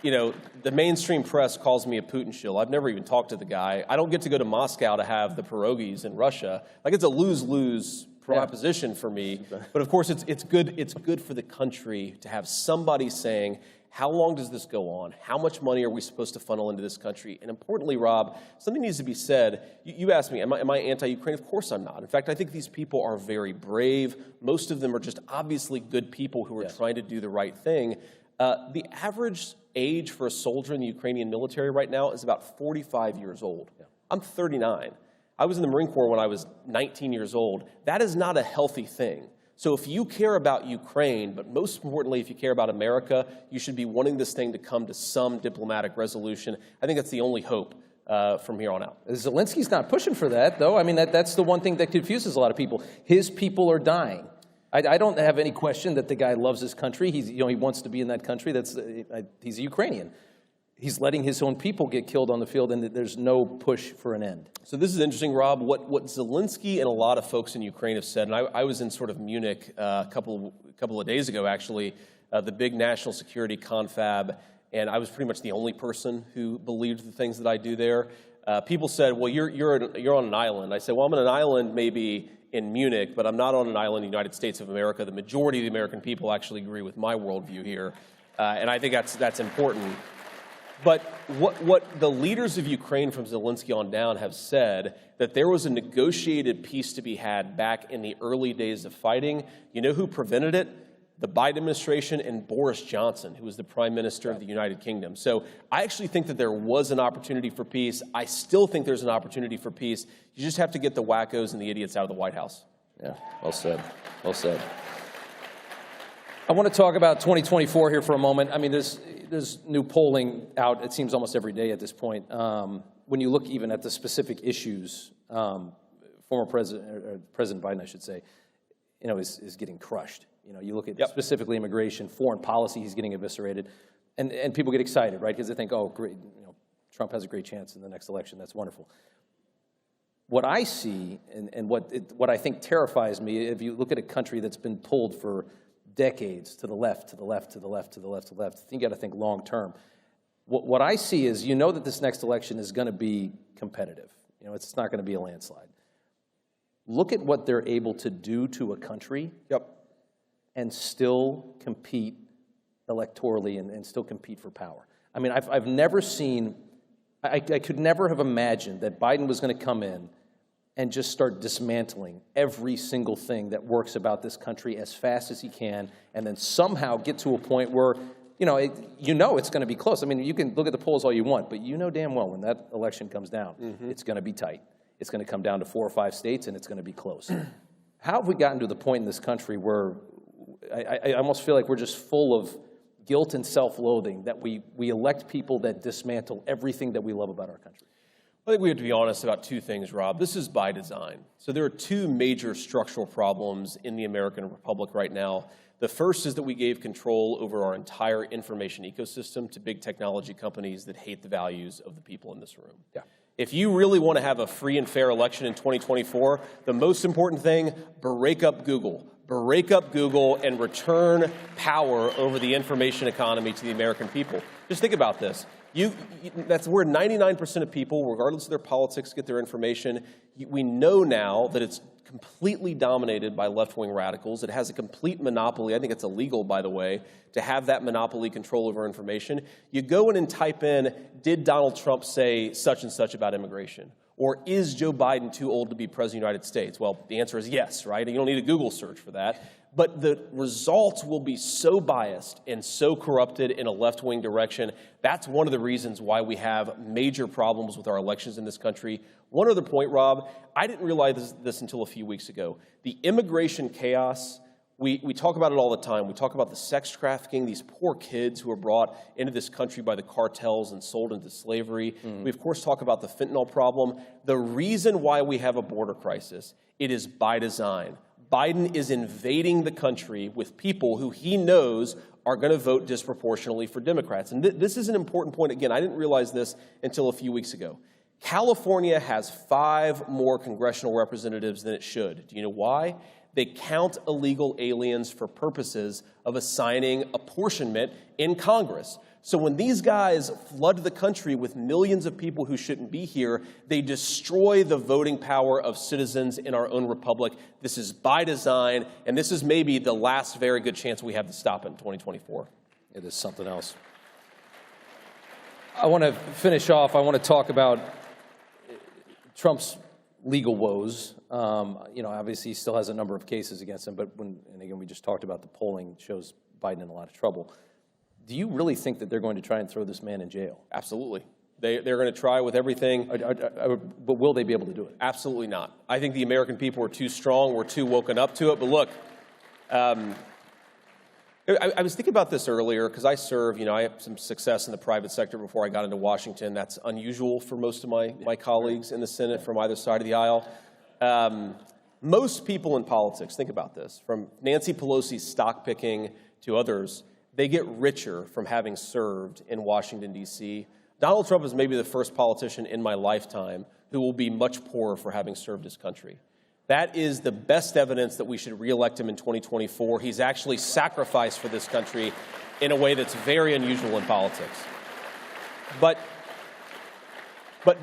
the mainstream press calls me a Putin shill. I've never even talked to the guy. I don't get to go to Moscow to have the pierogies in Russia. Like, it's a lose-lose proposition for me. But of course, it's good for the country to have somebody saying, how long does this go on? How much money are we supposed to funnel into this country? And importantly, Rob, something needs to be said. You asked me, am I anti-Ukraine? Of course I'm not. In fact, I think these people are very brave. Most of them are just obviously good people who are trying to do the right thing. The average age for a soldier in the Ukrainian military right now is about 45 years old. Yeah. I'm 39. I was in the Marine Corps when I was 19 years old. That is not a healthy thing. So if you care about Ukraine, but most importantly, if you care about America, you should be wanting this thing to come to some diplomatic resolution. I think that's the only hope from here on out. Zelensky's not pushing for that, though. I mean, that's the one thing that confuses a lot of people. His people are dying. I don't have any question that the guy loves his country. He wants to be in that country. He's a Ukrainian. He's letting his own people get killed on the field, and there's no push for an end. So this is interesting, Rob. What Zelensky and a lot of folks in Ukraine have said, and I was in sort of Munich a couple of days ago, actually, the big national security confab, and I was pretty much the only person who believed the things that I do there. People said, well, you're on an island. I said, well, I'm on an island maybe in Munich, but I'm not on an island in the United States of America. The majority of the American people actually agree with my worldview here, and I think that's important. But what the leaders of Ukraine from Zelensky on down have said, that there was a negotiated peace to be had back in the early days of fighting. You know who prevented it? The Biden administration and Boris Johnson, who was the Prime Minister of the United Kingdom. So I actually think that there was an opportunity for peace. I still think there's an opportunity for peace. You just have to get the wackos and the idiots out of the White House. Yeah, well said. Well said. I want to talk about 2024 here for a moment. I mean, there's new polling out, it seems almost every day at this point. When you look even at the specific issues, former President Biden, I should say, is getting crushed. You look at specifically immigration, foreign policy, he's getting eviscerated. And people get excited, right? Because they think, oh, great, Trump has a great chance in the next election. That's wonderful. What I see and what I think terrifies me, if you look at a country that's been pulled for decades to the left, to the left, to the left, to the left, to the left. You got to think long term. What I see is, that this next election is going to be competitive. It's not going to be a landslide. Look at what they're able to do to a country and still compete electorally and still compete for power. I mean, I've never seen, I could never have imagined that Biden was going to come in and just start dismantling every single thing that works about this country as fast as he can, and then somehow get to a point where, it's going to be close. I mean, you can look at the polls all you want, but damn well when that election comes down, it's going to be tight. It's going to come down to 4 or 5 states, and it's going to be close. How have we gotten to the point in this country where I almost feel like we're just full of guilt and self-loathing that we elect people that dismantle everything that we love about our country? I think we have to be honest about 2 things, Rob. This is by design. So there are 2 major structural problems in the American Republic right now. The first is that we gave control over our entire information ecosystem to big technology companies that hate the values of the people in this room. Yeah. If you really want to have a free and fair election in 2024, the most important thing, break up Google. Break up Google and return power over the information economy to the American people. Just think about this. That's where 99% of people, regardless of their politics, get their information. We know now that it's completely dominated by left-wing radicals. It has a complete monopoly. I think it's illegal, by the way, to have that monopoly control over information. You go in and type in, did Donald Trump say such and such about immigration? Or is Joe Biden too old to be president of the United States? Well, the answer is yes, right? You don't need a Google search for that. But the results will be so biased and so corrupted in a left-wing direction. That's one of the reasons why we have major problems with our elections in this country. One other point, Rob, I didn't realize this until a few weeks ago. The immigration chaos, we talk about it all the time. We talk about the sex trafficking, these poor kids who are brought into this country by the cartels and sold into slavery. We, of course, talk about the fentanyl problem. The reason why we have a border crisis, it is by design. Biden is invading the country with people who he knows are going to vote disproportionately for Democrats. And this is an important point. Again, I didn't realize this until a few weeks ago. California has 5 more congressional representatives than it should. Do you know why? They count illegal aliens for purposes of assigning apportionment in Congress. So when these guys flood the country with millions of people who shouldn't be here, they destroy the voting power of citizens in our own republic. This is by design, and this is maybe the last very good chance we have to stop it in 2024. It is something else. I want to finish off. I want to talk about Trump's legal woes. Obviously he still has a number of cases against him, but and again, we just talked about the polling shows Biden in a lot of trouble. Do you really think that they're going to try and throw this man in jail? Absolutely. They're going to try with everything. But will they be able to do it? Absolutely not. I think the American people are too strong. We're too woken up to it. But look, I was thinking about this earlier because I serve, I had some success in the private sector before I got into Washington. That's unusual for most of my colleagues in the Senate from either side of the aisle. Most people in politics, think about this, from Nancy Pelosi's stock picking to others, they get richer from having served in Washington, D.C. Donald Trump is maybe the first politician in my lifetime who will be much poorer for having served his country. That is the best evidence that we should reelect him in 2024. He's actually sacrificed for this country in a way that's very unusual in politics. But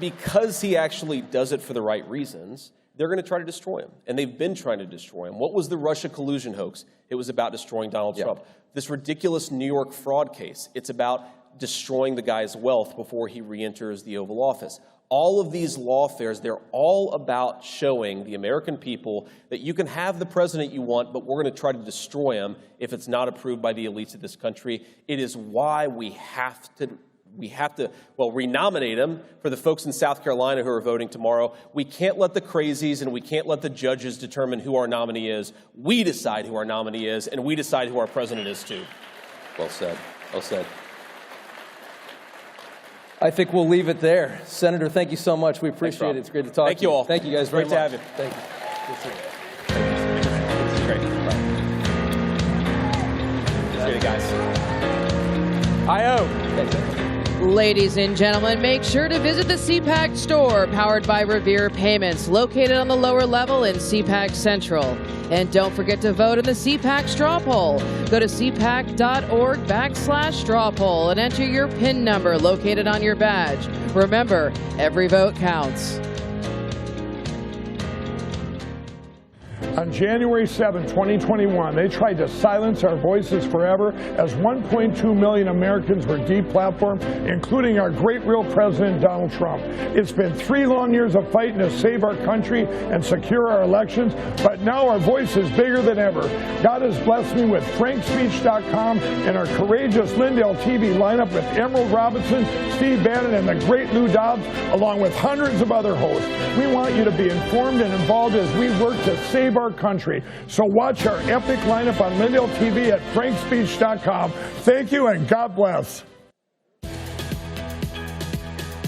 because he actually does it for the right reasons, they're going to try to destroy him. And they've been trying to destroy him. What was the Russia collusion hoax? It was about destroying Donald Trump. This ridiculous New York fraud case, it's about destroying the guy's wealth before he re-enters the Oval Office. All of these lawfares, they're all about showing the American people that you can have the president you want, but we're going to try to destroy him if it's not approved by the elites of this country. It is why we have to renominate him for the folks in South Carolina who are voting tomorrow. We can't let the crazies and we can't let the judges determine who our nominee is. We decide who our nominee is, and we decide who our president is too. Well said. Well said. I think we'll leave it there. Senator, thank you so much. We appreciate it. It's great to talk to you. Thank you all. Thank you guys very much. Great to have you. Thank you. Good to see you. This is great. Appreciate it, guys. Ladies and gentlemen, make sure to visit the CPAC store, powered by Revere Payments, located on the lower level in CPAC Central. And don't forget to vote in the CPAC straw poll. Go to cpac.org/straw poll and enter your PIN number located on your badge. Remember, every vote counts. On January 7, 2021, they tried to silence our voices forever as 1.2 million Americans were deplatformed, including our great real president, Donald Trump. It's been 3 long years of fighting to save our country and secure our elections, but now our voice is bigger than ever. God has blessed me with frankspeech.com and our courageous Lindell TV lineup with Emerald Robinson, Steve Bannon, and the great Lou Dobbs, along with hundreds of other hosts. We want you to be informed and involved as we work to save our country. So watch our epic lineup on Lindell TV at frankspeech.com. Thank you and God bless.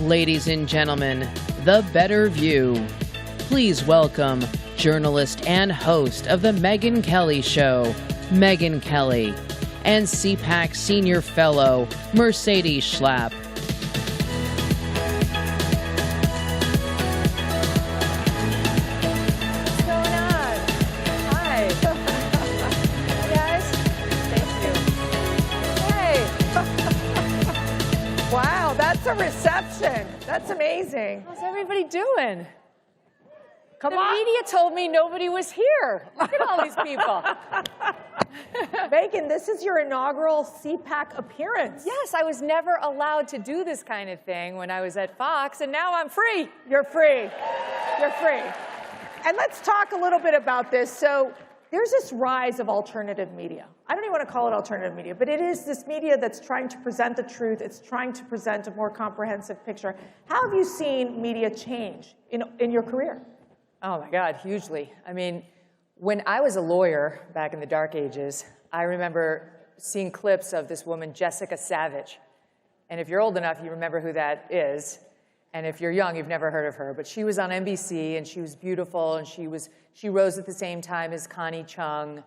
Ladies and gentlemen, The Better View. Please welcome journalist and host of The Megyn Kelly Show, Megyn Kelly, and CPAC Senior Fellow, Mercedes Schlapp. That's amazing. How's everybody doing? Come the on. media told me nobody was here. Look at all these people. Megan, this is your inaugural CPAC appearance. Yes, I was never allowed to do this kind of thing when I was at Fox, and now I'm free. You're free. You're free. And let's talk a little bit about this. So there's this rise of alternative media. I don't even want to call it alternative media, but it is this media that's trying to present the truth. It's trying to present a more comprehensive picture. How have you seen media change in your career? Oh my God, hugely. I mean, when I was a lawyer back in the dark ages, I remember seeing clips of this woman, Jessica Savage. And if you're old enough, you remember who that is. And if you're young, you've never heard of her. But she was on NBC, and she was beautiful, and she rose at the same time as Connie Chung,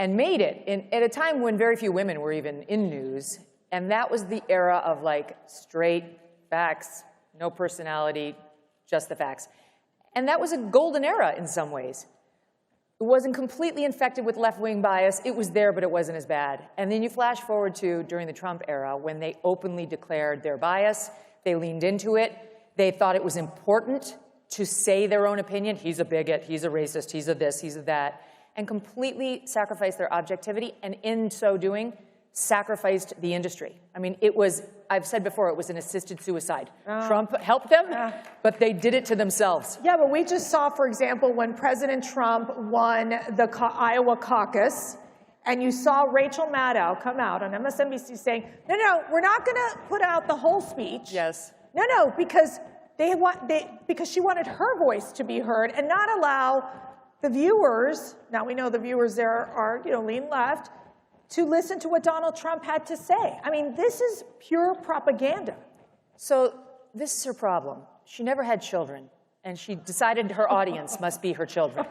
and made it at a time when very few women were even in news. And that was the era of like straight facts, no personality, just the facts. And that was a golden era in some ways. It wasn't completely infected with left-wing bias. It was there, but it wasn't as bad. And then you flash forward to during the Trump era when they openly declared their bias. They leaned into it. They thought it was important to say their own opinion. He's a bigot, he's a racist, he's a this, he's a that, and completely sacrificed their objectivity, and in so doing, sacrificed the industry. I mean, it was, I've said before, it was an assisted suicide. Trump helped them, but they did it to themselves. Yeah, but we just saw, for example, when President Trump won the Iowa caucus, and you saw Rachel Maddow come out on MSNBC saying, no, we're not going to put out the whole speech. Yes. No, because because she wanted her voice to be heard and not allow the viewers, now we know the viewers there are, lean left, to listen to what Donald Trump had to say. I mean, this is pure propaganda. So this is her problem. She never had children, and she decided her audience must be her children.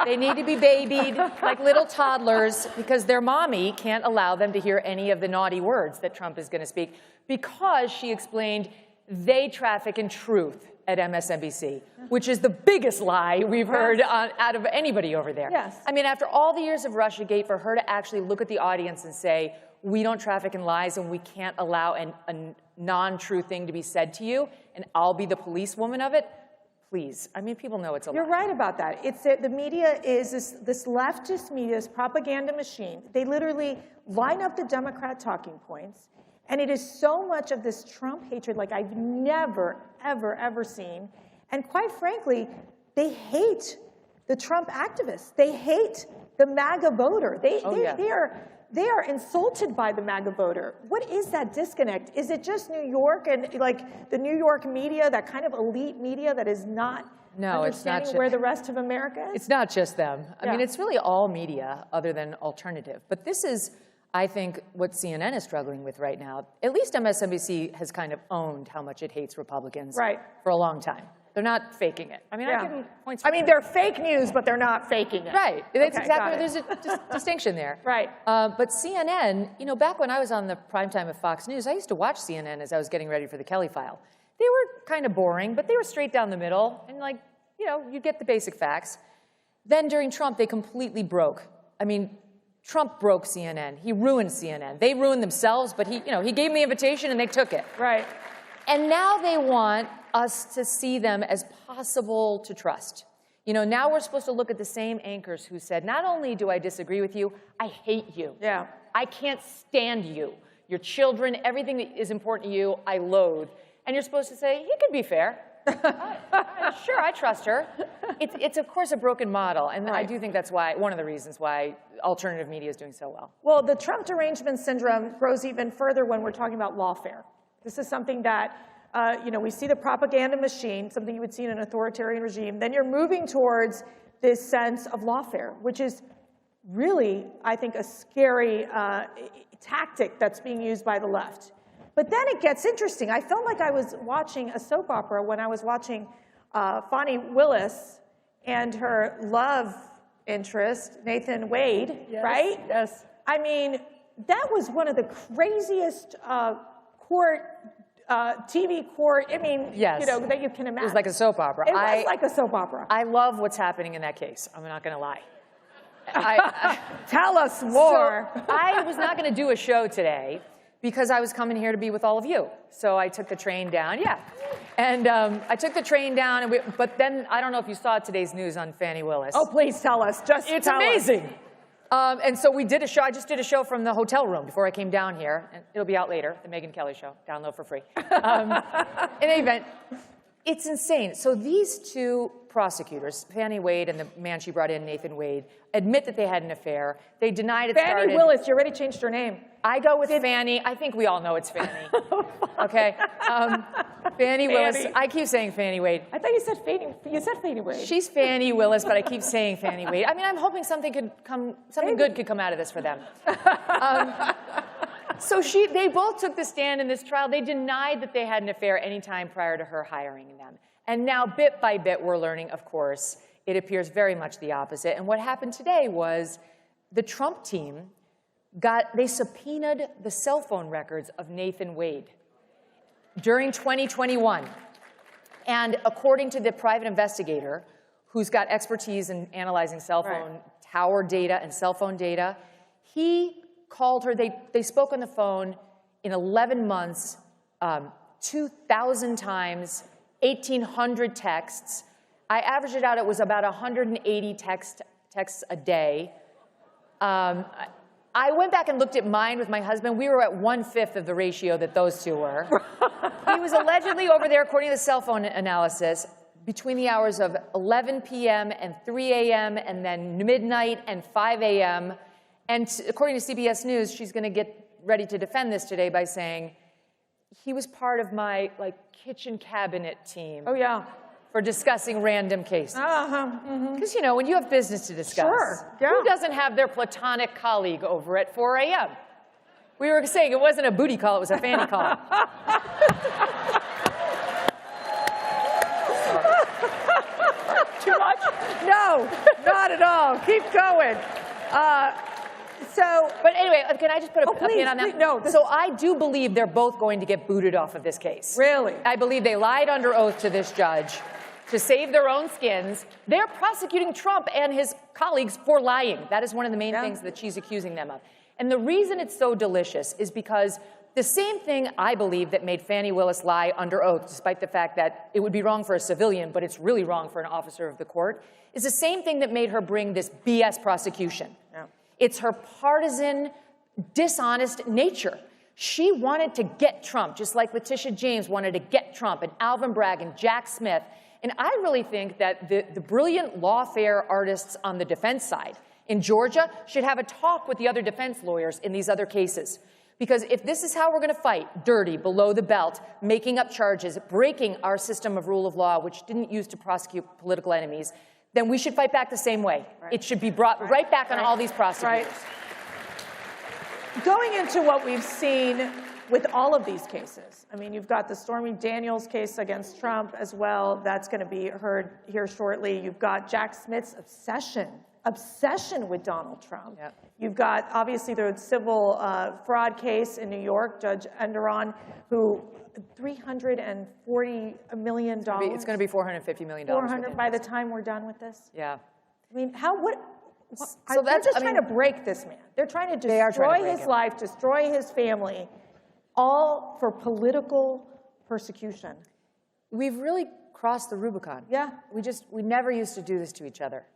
They need to be babied like little toddlers because their mommy can't allow them to hear any of the naughty words that Trump is going to speak because she explained they traffic in truth at MSNBC, which is the biggest lie we've heard out of anybody over there. Yes. I mean, after all the years of Russiagate, for her to actually look at the audience and say, we don't traffic in lies and we can't allow a non-true thing to be said to you, and I'll be the policewoman of it, please. I mean, people know it's a lie. You're right about that. It's the media is this leftist media, this propaganda machine. They literally line up the Democrat talking points. And it is so much of this Trump hatred like I've never, ever seen. And quite frankly, they hate the Trump activists. They hate the MAGA voter. They are insulted by the MAGA voter. What is that disconnect? Is it just New York and like the New York media, that kind of elite media that is not understanding where the rest of America is? It's not just them. I mean, it's really all media other than alternative. But this is, I think, what CNN is struggling with right now. At least MSNBC has kind of owned how much it hates Republicans for a long time. They're not faking it. I mean, I give them points for they're fake news, but they're not faking it. Right. That's exactly, there's a distinction there. Right. But CNN, back when I was on the primetime of Fox News, I used to watch CNN as I was getting ready for the Kelly File. They were kind of boring, but they were straight down the middle, and you get the basic facts. Then during Trump, they completely broke. I mean, Trump broke CNN. He ruined CNN. They ruined themselves, but he gave them the invitation and they took it. Right. And now they want us to see them as possible to trust. Now we're supposed to look at the same anchors who said, not only do I disagree with you, I hate you. Yeah. I can't stand you. Your children, everything that is important to you, I loathe. And you're supposed to say, he can be fair. Sure, I trust her. It's of course a broken model, and I do think that's one of the reasons why alternative media is doing so well. Well, the Trump derangement syndrome grows even further when we're talking about lawfare. This is something that we see the propaganda machine, something you would see in an authoritarian regime. Then you're moving towards this sense of lawfare, which is really, I think, a scary tactic that's being used by the left. But then it gets interesting. I felt like I was watching a soap opera when I was watching Fani Willis and her love interest, Nathan Wade, right? Yes. I mean, that was one of the craziest TV court, that you can imagine. It was like a soap opera. It was like a soap opera. I love what's happening in that case. I'm not going to lie. Tell us more. So I was not going to do a show today Because I was coming here to be with all of you. So I took the train down, yeah. And I took the train down, and but then I don't know if you saw today's news on Fani Willis. Oh, please tell us. It's amazing. And so we did a show. I just did a show from the hotel room before I came down here. And it'll be out later, the Megyn Kelly show. Download for free. In any event, it's insane. So these two prosecutors, Fani Wade and the man she brought in, Nathan Wade, admit that they had an affair. They denied it started. Fani Willis, you already changed her name. I go with Fani. I think we all know it's Fani. Okay. Fani Willis. I keep saying Fani Wade. I thought you said Fani. You said Fani Wade. She's Fani Willis, but I keep saying Fani Wade. I mean, I'm hoping something good could come out of this for them. So they both took the stand in this trial. They denied that they had an affair any time prior to her hiring them. And now, bit by bit, we're learning, of course, it appears very much the opposite. And what happened today was the Trump team they subpoenaed the cell phone records of Nathan Wade during 2021. And according to the private investigator, who's got expertise in analyzing cell phone tower data and cell phone data, he called her. They spoke on the phone in 11 months, 2,000 times, 1,800 texts. I averaged it out. It was about 180 texts a day. I went back and looked at mine with my husband. We were at 1/5 of the ratio that those two were. He was allegedly over there, according to the cell phone analysis, between the hours of 11 p.m. and 3 a.m. and then midnight and 5 a.m. And according to CBS News, she's going to get ready to defend this today by saying, he was part of my kitchen cabinet team. Oh, yeah. For discussing random cases. Because, you know, when you have business to discuss, who doesn't have their platonic colleague over at 4 a.m.? We were saying it wasn't a booty call, it was a Fani call. Too much? No, not at all. Keep going. But anyway, can I just put a pin on that? Please, no. So I do believe they're both going to get booted off of this case. Really? I believe they lied under oath to this judge to save their own skins. They're prosecuting Trump and his colleagues for lying. That is one of the main things that she's accusing them of. And the reason it's so delicious is because the same thing, I believe, that made Fani Willis lie under oath, despite the fact that it would be wrong for a civilian, but it's really wrong for an officer of the court, is the same thing that made her bring this BS prosecution. Yeah. It's her partisan, dishonest nature. She wanted to get Trump, just like Letitia James wanted to get Trump, and Alvin Bragg and Jack Smith. And I really think that the brilliant lawfare artists on the defense side in Georgia should have a talk with the other defense lawyers in these other cases. Because if this is how we're going to fight, dirty, below the belt, making up charges, breaking our system of rule of law, which didn't use to prosecute political enemies, then we should fight back the same way. It should be brought right back on all these prosecutors. Going into what we've seen with all of these cases, I mean, you've got the Stormy Daniels case against Trump as well. That's going to be heard here shortly. You've got Jack Smith's obsession with Donald Trump. Yep. You've got, obviously, the civil fraud case in New York, Judge Enderon, who $340 million. It's going to be $450 million. 400 by the time we're done with this? Yeah. I mean, so they're just trying to break this man. They're trying to destroy his life, destroy his family, all for political persecution. We've really crossed the Rubicon. Yeah. We never used to do this to each other.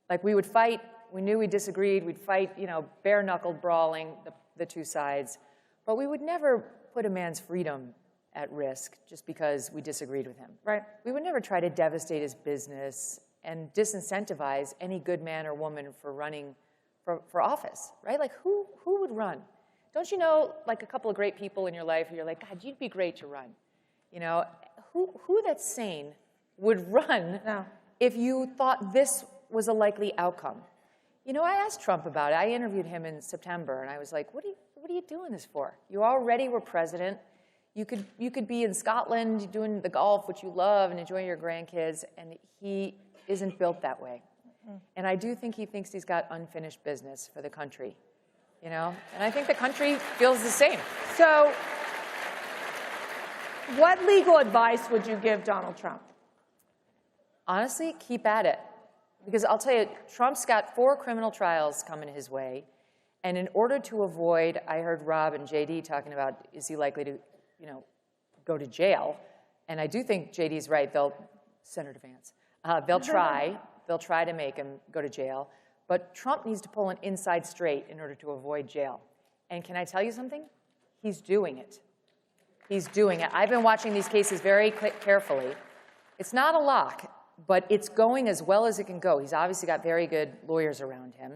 Like, we would fight, we knew we disagreed, we'd fight, you know, bare-knuckled brawling, the two sides. But we would never put a man's freedom at risk just because we disagreed with him. Right. We would never try to devastate his business and disincentivize any good man or woman for running for office, right? Like, who would run? Don't you know, like, a couple of great people in your life who you're like, God, you'd be great to run? You know, who that's sane would run if you thought this was a likely outcome? You know, I asked Trump about it. I interviewed him in September, and I was like, what are you doing this for? You already were president. You could be in Scotland doing the golf, which you love, and enjoying your grandkids, and he isn't built that way. And I do think he thinks he's got unfinished business for the country, you know? And I think the country feels the same. So what legal advice would you give Donald Trump? Honestly, keep at it. Because I'll tell you, Trump's got 4 criminal trials coming his way, And in order to avoid, I heard Rob and JD talking about, is he likely to, go to jail? And I do think JD's right. Senator Vance, they'll try to make him go to jail. But Trump needs to pull an inside straight in order to avoid jail. And can I tell you something? He's doing it. He's doing it. I've been watching these cases very carefully. It's not a lock, but it's going as well as it can go. He's obviously got very good lawyers around him.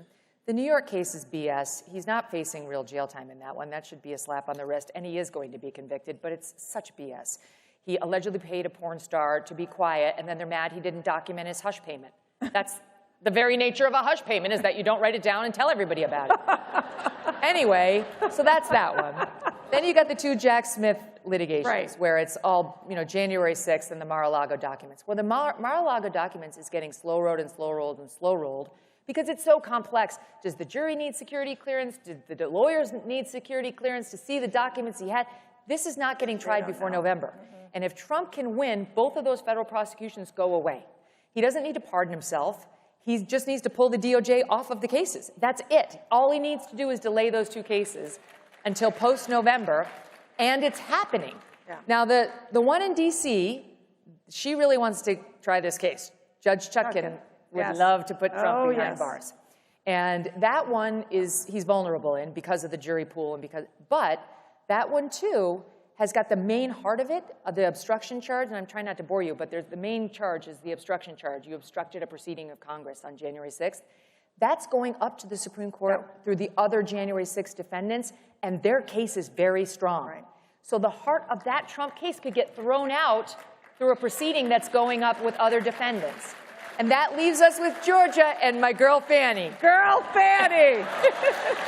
The New York case is BS. He's not facing real jail time in that one. That should be a slap on the wrist, and he is going to be convicted, but it's such BS. He allegedly paid a porn star to be quiet, and then they're mad he didn't document his hush payment. That's the very nature of a hush payment, is that you don't write it down and tell everybody about it. Anyway, so that's that one. Then you got the two Jack Smith litigations, where it's all, January 6th and the Mar-a-Lago documents. Well, the Mar-a-Lago documents is getting slow-rolled and slow-rolled and slow-rolled because it's so complex. Does the jury need security clearance? Did the lawyers need security clearance to see the documents he had? This is not getting tried before November. And if Trump can win, both of those federal prosecutions go away. He doesn't need to pardon himself. He just needs to pull the DOJ off of the cases. That's it. All he needs to do is delay those two cases until post-November, and it's happening. Yeah. Now, the one in D.C., she really wants to try this case. Judge Chutkan would love to put Trump behind bars. And that one he's vulnerable in because of the jury pool, but that one, too, has got the main heart of it, the obstruction charge, and I'm trying not to bore you, but the main charge is the obstruction charge. You obstructed a proceeding of Congress on January 6th. That's going up to the Supreme Court through the other January 6th defendants, and their case is very strong. Right. So the heart of that Trump case could get thrown out through a proceeding that's going up with other defendants. And that leaves us with Georgia and my girl Fannie. Girl Fannie!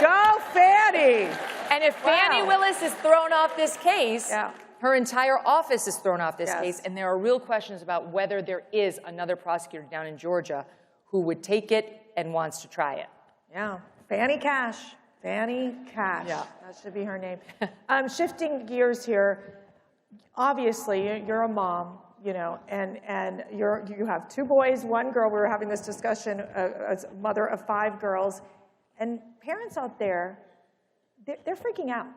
Go Fannie! And if Fannie Willis is thrown off this case, her entire office is thrown off this case, and there are real questions about whether there is another prosecutor down in Georgia who would take it and wants to try it. Yeah, Fannie Cash. Fannie Cash. Yeah. That should be her name. Shifting gears here, obviously you're a mom, and you have two boys, one girl. We were having this discussion as a mother of 5 girls, and parents out there, they're freaking out.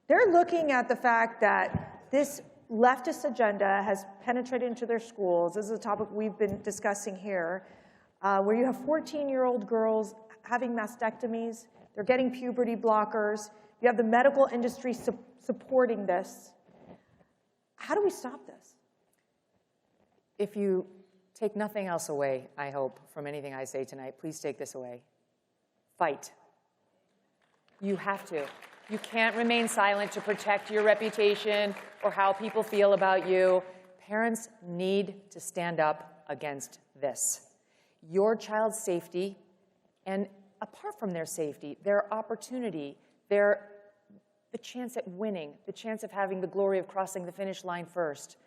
They're looking at the fact that this leftist agenda has penetrated into their schools. This is a topic we've been discussing here, where you have 14-year-old girls having mastectomies. They're getting puberty blockers. You have the medical industry supporting this. How do we stop this? If you take nothing else away, I hope, from anything I say tonight, please take this away. Fight. You have to. You can't remain silent to protect your reputation or how people feel about you. Parents need to stand up against this. Your child's safety, and apart from their safety, their opportunity, the chance at winning, the chance of having the glory of crossing the finish line first,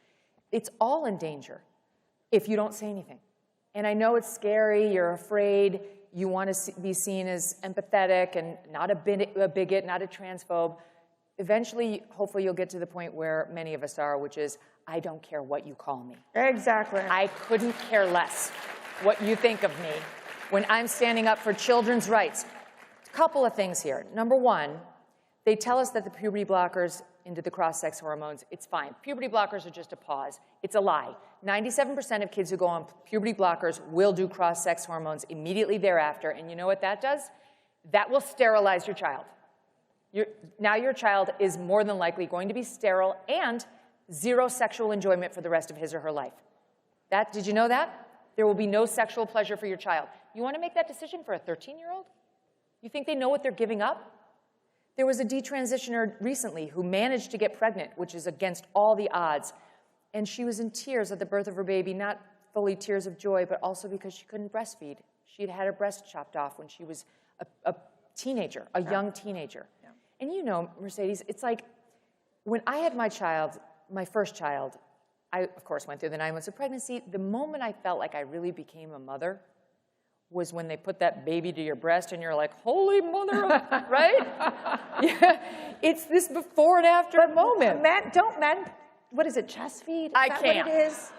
it's all in danger if you don't say anything. And I know it's scary, you're afraid, you want to be seen as empathetic and not a bigot, not a transphobe. Eventually, hopefully you'll get to the point where many of us are, which is, I don't care what you call me. Exactly. I couldn't care less what you think of me when I'm standing up for children's rights. A couple of things here. Number one, they tell us that the puberty blockers into the cross-sex hormones, it's fine. Puberty blockers are just a pause. It's a lie. 97% of kids who go on puberty blockers will do cross-sex hormones immediately thereafter, and you know what that does? That will sterilize your child. Now your child is more than likely going to be sterile and zero sexual enjoyment for the rest of his or her life. Did you know that? There will be no sexual pleasure for your child. You want to make that decision for a 13-year-old? You think they know what they're giving up? There was a detransitioner recently who managed to get pregnant, which is against all the odds. And she was in tears at the birth of her baby, not fully tears of joy, but also because she couldn't breastfeed. She'd had her breast chopped off when she was a teenager, a young teenager. Yeah. And you know, Mercedes, it's like when I had my child, my first child, I, of course, went through the 9 months of pregnancy. The moment I felt like I really became a mother was when they put that baby to your breast and you're like, holy mother, right? Yeah, it's this before and after moment. What is it, chest feed? I can't. What it is?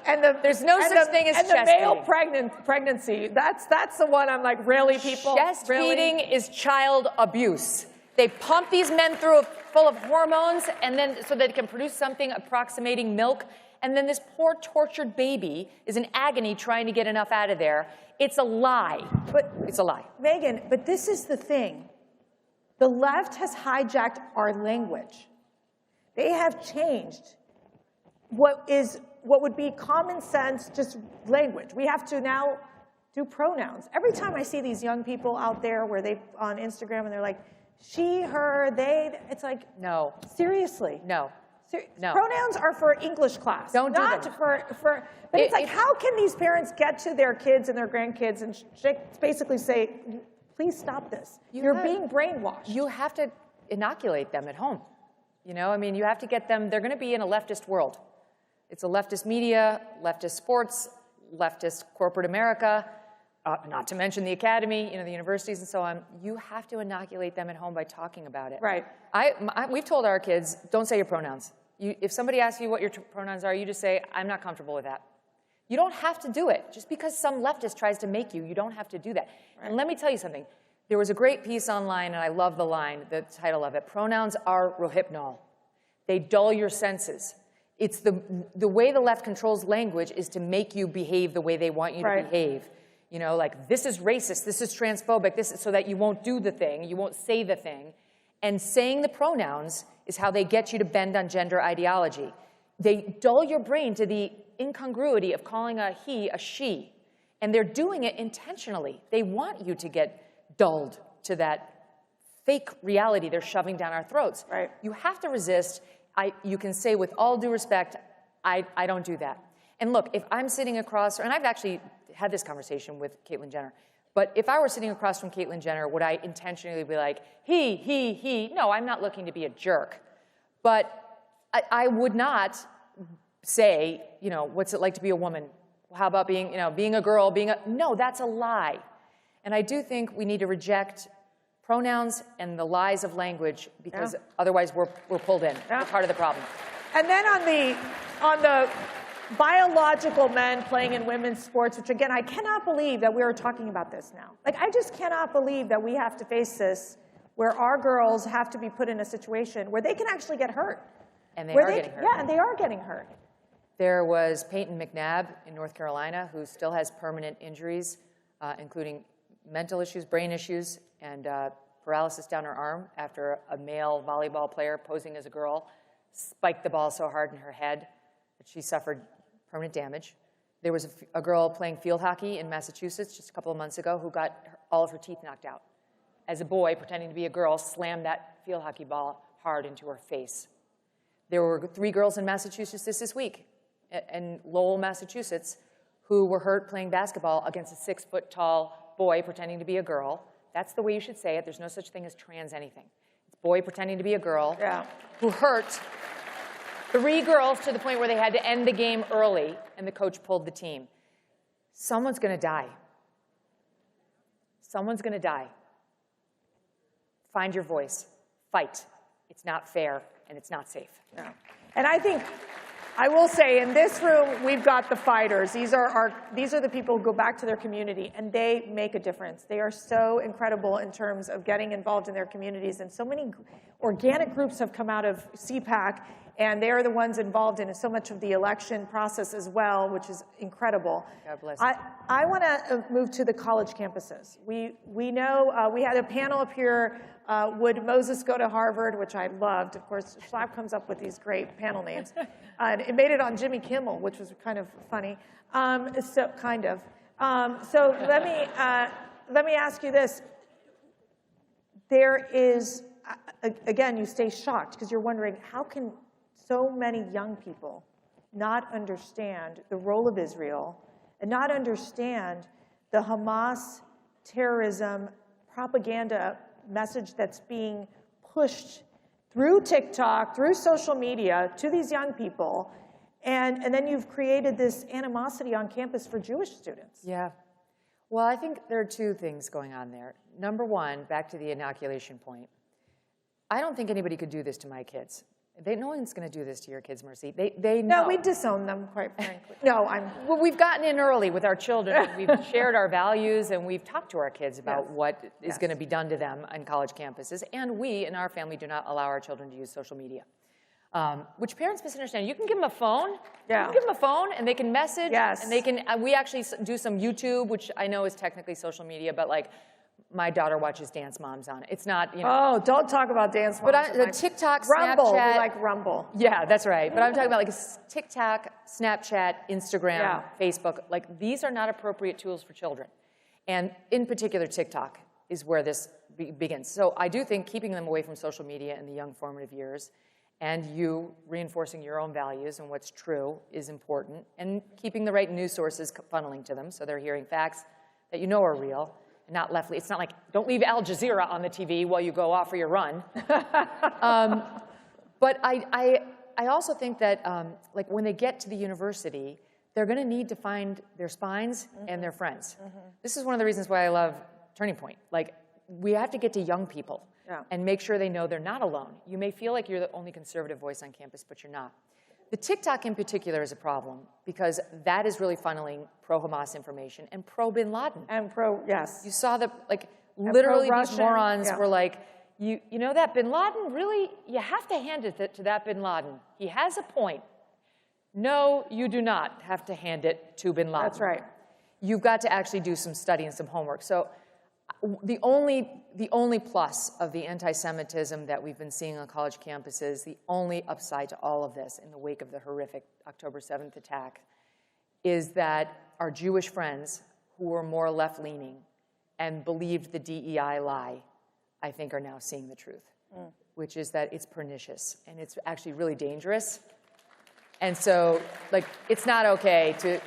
There's no such thing as chest feeding. And the male feeding. pregnancy, that's the one I'm like, really, people? Chest really? feeding is child abuse. They pump these men full of hormones, and then so that it can produce something approximating milk, and then this poor tortured baby is in agony trying to get enough out of there. It's a lie. It's a lie. Megan, but this is the thing. The left has hijacked our language. They have changed what would be common sense, just language. We have to now do pronouns. Every time I see these young people out there where they on Instagram and they're like, she, her, they, it's like, no. Seriously. No. No. Pronouns are for English class. Don't do not them. But it's like, how can these parents get to their kids and their grandkids and basically say, please stop this. You're being brainwashed. You have to inoculate them at home. You know, I mean, you have to get them, they're going to be in a leftist world. It's a leftist media, leftist sports, leftist corporate America, not to mention the academy, you know, the universities and so on. You have to inoculate them at home by talking about it. Right. We've told our kids, don't say your pronouns. If somebody asks you what your pronouns are, you just say, I'm not comfortable with that. You don't have to do it. Just because some leftist tries to make you, you don't have to do that. Right. And let me tell you something. There was a great piece online, and I love the line, the title of it. Pronouns are rohypnol. They dull your senses. It's the way the left controls language is to make you behave the way they want you to behave. You know, like, this is racist, this is transphobic, this is so that you won't do the thing, you won't say the thing. And saying the pronouns is how they get you to bend on gender ideology. They dull your brain to the incongruity of calling a he a she. And they're doing it intentionally. They want you to get dulled to that fake reality they're shoving down our throats. Right. You have to resist. You can say with all due respect, I don't do that. And look, if I'm sitting across, and I've actually had this conversation with Caitlyn Jenner, but if I were sitting across from Caitlyn Jenner, would I intentionally be like, he? No, I'm not looking to be a jerk. But I would not say, you know, what's it like to be a woman? How about being, you know, being a girl, no, that's a lie. And I do think we need to reject pronouns and the lies of language because otherwise we're pulled in. We're part of the problem. And then on the biological men playing in women's sports, which again, I cannot believe that we are talking about this now. Like, I just cannot believe that we have to face this where our girls have to be put in a situation where they can actually get hurt. And they are getting hurt. Yeah, and they are getting hurt. There was Peyton McNabb in North Carolina who still has permanent injuries, including mental issues, brain issues, and paralysis down her arm after a male volleyball player posing as a girl spiked the ball so hard in her head that she suffered permanent damage. There was a girl playing field hockey in Massachusetts just a couple of months ago who got all of her teeth knocked out. As a boy, pretending to be a girl, slammed that field hockey ball hard into her face. There were 3 girls in Massachusetts this week, in Lowell, Massachusetts, who were hurt playing basketball against a 6-foot-tall boy pretending to be a girl. That's the way you should say it. There's no such thing as trans anything. It's boy pretending to be a girl who hurt 3 girls to the point where they had to end the game early, and the coach pulled the team. Someone's going to die. Someone's going to die. Find your voice. Fight. It's not fair, and it's not safe. Yeah. And I think, I will say, in this room, we've got the fighters. These are the people who go back to their community, and they make a difference. They are so incredible in terms of getting involved in their communities, and so many organic groups have come out of CPAC, and they are the ones involved in so much of the election process as well, which is incredible. God bless. I want to move to the college campuses. We know we had a panel up here. Would Moses go to Harvard, which I loved. Of course, Schlapp comes up with these great panel names. And it made it on Jimmy Kimmel, which was kind of funny. So let me ask you this. There is, again, you stay shocked because you're wondering, how can so many young people not understand the role of Israel and not understand the Hamas terrorism propaganda message that's being pushed through TikTok, through social media to these young people, and then you've created this animosity on campus for Jewish students. Yeah. Well, I think there are 2 things going on there. Number one, back to the inoculation point. I don't think anybody could do this to my kids. No one's going to do this to your kids, Mercy. They know. No, we disown them, quite frankly. Well, we've gotten in early with our children. We've shared our values, and we've talked to our kids about what is going to be done to them on college campuses. And we, in our family, do not allow our children to use social media, which parents misunderstand. You can give them a phone. Yeah. You can give them a phone, and they can message. Yes. And they can. We actually do some YouTube, which I know is technically social media, but like, my daughter watches Dance Moms on it. It's not, you know. Oh, don't talk about Dance Moms. But the TikTok, Rumble, Snapchat. we like Rumble. Yeah, that's right. But I'm talking about like TikTok, Snapchat, Instagram, Facebook. Like, these are not appropriate tools for children. And in particular, TikTok is where this begins. So I do think keeping them away from social media in the young formative years and you reinforcing your own values and what's true is important, and keeping the right news sources funneling to them so they're hearing facts that you know are real. Not left. It's not like, don't leave Al Jazeera on the TV while you go off for your run. But I also think that like when they get to the university, they're going to need to find their spines and their friends. This is one of the reasons why I love Turning Point. Like, we have to get to young people and make sure they know they're not alone. You may feel like you're the only conservative voice on campus, but you're not. The TikTok in particular is a problem because that is really funneling pro-Hamas information and pro-Bin Laden. And You saw the, like, literally these morons were like, you know that Bin Laden, really, you have to hand it to that Bin Laden. He has a point. No, you do not have to hand it to Bin Laden. That's right. You've got to actually do some study and some homework. So the only plus of the anti-Semitism that we've been seeing on college campuses, the only upside to all of this in the wake of the horrific October 7th attack, is that our Jewish friends who were more left-leaning and believed the DEI lie, I think are now seeing the truth, which is that it's pernicious and it's actually really dangerous. And so, like, it's not okay to,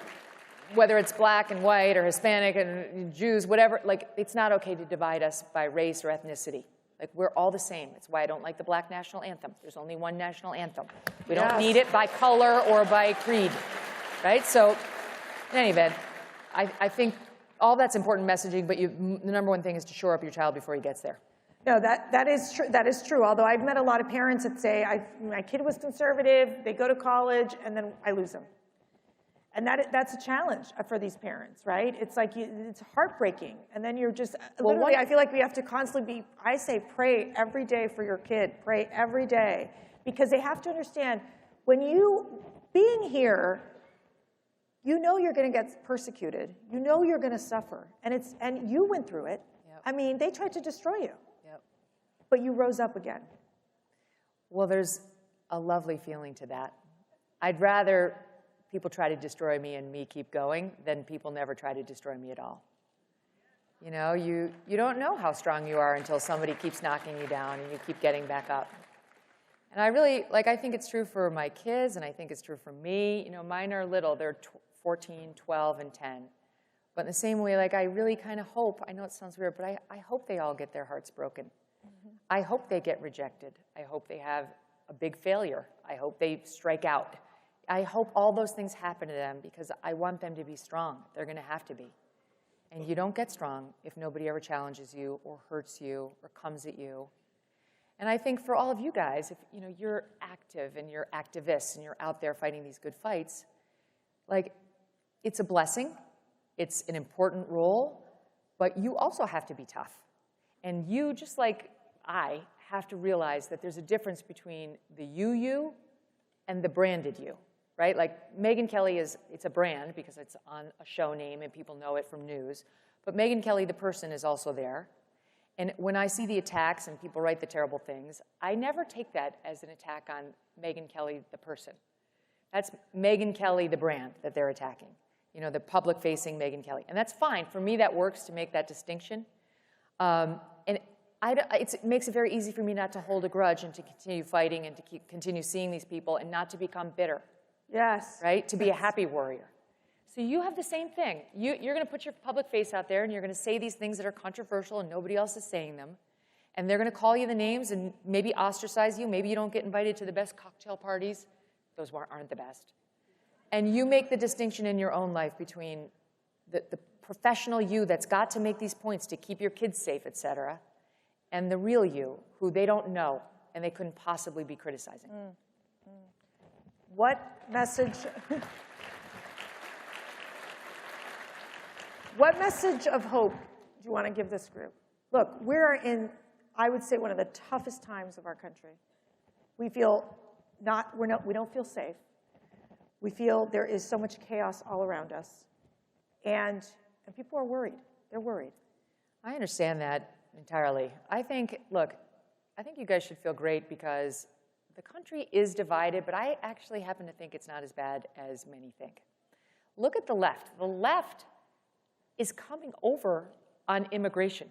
whether it's black and white or Hispanic and Jews, whatever, like, it's not okay to divide us by race or ethnicity. Like, we're all the same. It's why I don't like the Black national anthem. There's only one national anthem. We don't need it by color or by creed, right? So, in any event, I think all that's important messaging, but the number one thing is to shore up your child before he gets there. No, that is true. That is true. Although I've met a lot of parents that say, my kid was conservative, they go to college, and then I lose them. And that's a challenge for these parents, right? It's like, it's heartbreaking. And then you're just, literally, I feel like we have to constantly I say pray every day for your kid. Pray every day. Because they have to understand, when being here, you know you're going to get persecuted. You know you're going to suffer. And you went through it. Yep. I mean, they tried to destroy you. Yep. But you rose up again. Well, there's a lovely feeling to that. I'd rather people try to destroy me and me keep going than people never try to destroy me at all. You know, you don't know how strong you are until somebody keeps knocking you down and you keep getting back up. And I really, I think it's true for my kids, and I think it's true for me. You know, mine are little. They're 14, 12, and 10. But in the same way, I really kind of hope, I know it sounds weird, but I hope they all get their hearts broken. I hope they get rejected. I hope they have a big failure. I hope they strike out. I hope all those things happen to them because I want them to be strong. They're going to have to be. And you don't get strong if nobody ever challenges you or hurts you or comes at you. And I think for all of you guys, if you're active and you're activists and you're out there fighting these good fights, it's a blessing. It's an important role, but you also have to be tough. And you, just like I, have to realize that there's a difference between the you and the branded you. Right? Like, Megyn Kelly it's a brand because it's on a show name and people know it from news. But Megyn Kelly, the person, is also there. And when I see the attacks and people write the terrible things, I never take that as an attack on Megyn Kelly, the person. That's Megyn Kelly, the brand that they're attacking. You know, the public-facing Megyn Kelly. And that's fine. For me, that works to make that distinction. And it makes it very easy for me not to hold a grudge and to continue fighting and to continue seeing these people and not to become bitter. Yes. Right? To be a happy warrior. So you have the same thing. You're going to put your public face out there and you're going to say these things that are controversial and nobody else is saying them. And they're going to call you the names and maybe ostracize you. Maybe you don't get invited to the best cocktail parties. Those aren't the best. And you make the distinction in your own life between the professional you that's got to make these points to keep your kids safe, et cetera, and the real you who they don't know, and they couldn't possibly be criticizing. What message? What message of hope do you want to give this group? Look, we're in, I would say, one of the toughest times of our country. We feel we don't feel safe. We feel there is so much chaos all around us. And people are worried. They're worried. I understand that entirely. I think you guys should feel great because the country is divided, but I actually happen to think it's not as bad as many think. Look at the left. The left is coming over on immigration,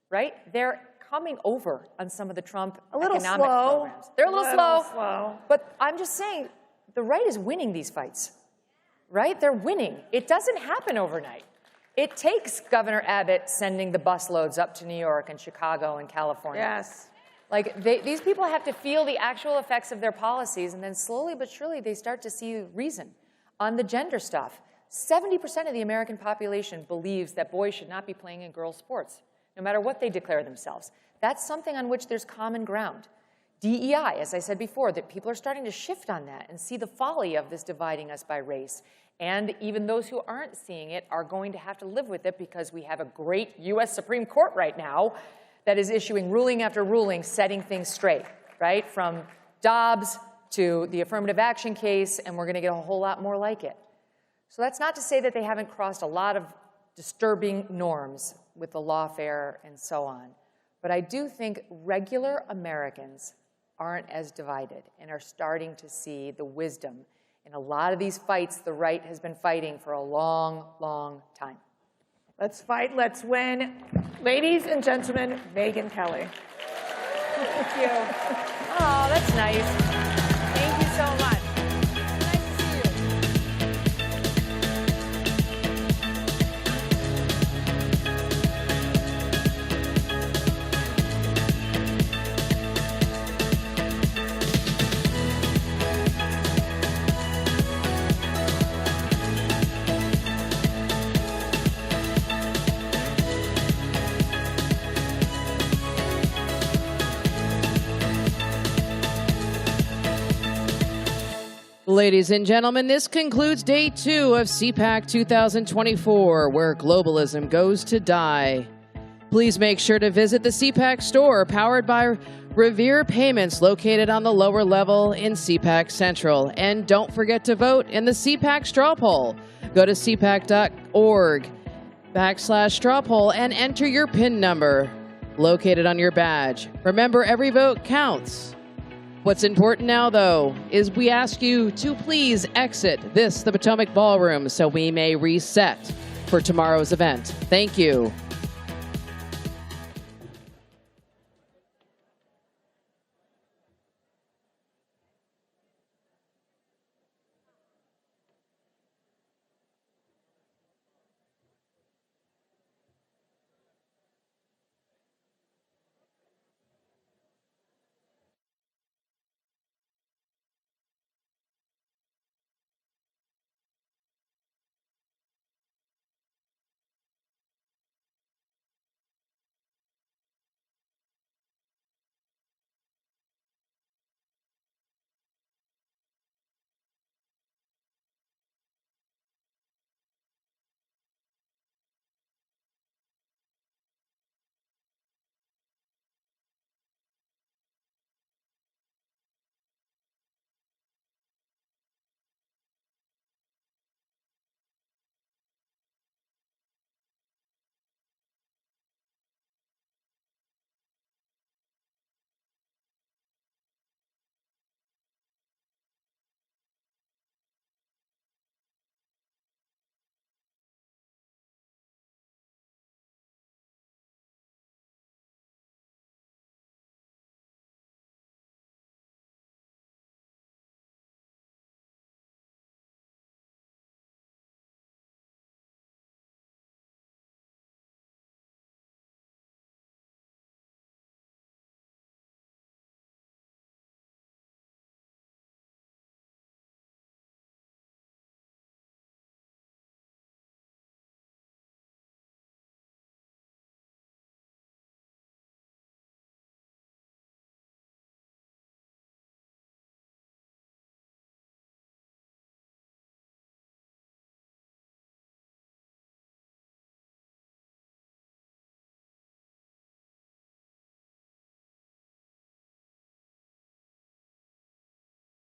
right? They're coming over on some of the Trump economic programs. They're a little slow. But I'm just saying, the right is winning these fights, right? They're winning. It doesn't happen overnight. It takes Governor Abbott sending the busloads up to New York and Chicago and California. Yes. Like, these people have to feel the actual effects of their policies, and then slowly but surely they start to see reason. On the gender stuff, 70% of the American population believes that boys should not be playing in girls' sports, no matter what they declare themselves. That's something on which there's common ground. DEI, as I said before, that people are starting to shift on that and see the folly of this dividing us by race. And even those who aren't seeing it are going to have to live with it because we have a great U.S. Supreme Court right now that is issuing ruling after ruling, setting things straight, right? From Dobbs to the affirmative action case, and we're going to get a whole lot more like it. So that's not to say that they haven't crossed a lot of disturbing norms with the lawfare and so on. But I do think regular Americans aren't as divided and are starting to see the wisdom in a lot of these fights the right has been fighting for a long, long time. Let's fight, let's win. Ladies and gentlemen, Megyn Kelly. Thank you. Oh, that's nice. Thank you so much. Ladies and gentlemen, this concludes day 2 of CPAC 2024, where globalism goes to die. Please make sure to visit the CPAC store, powered by Revere Payments, located on the lower level in CPAC Central. And don't forget to vote in the CPAC straw poll. Go to cpac.org/straw poll and enter your PIN number, located on your badge. Remember, every vote counts. What's important now, though, is we ask you to please exit the Potomac Ballroom so we may reset for tomorrow's event. Thank you.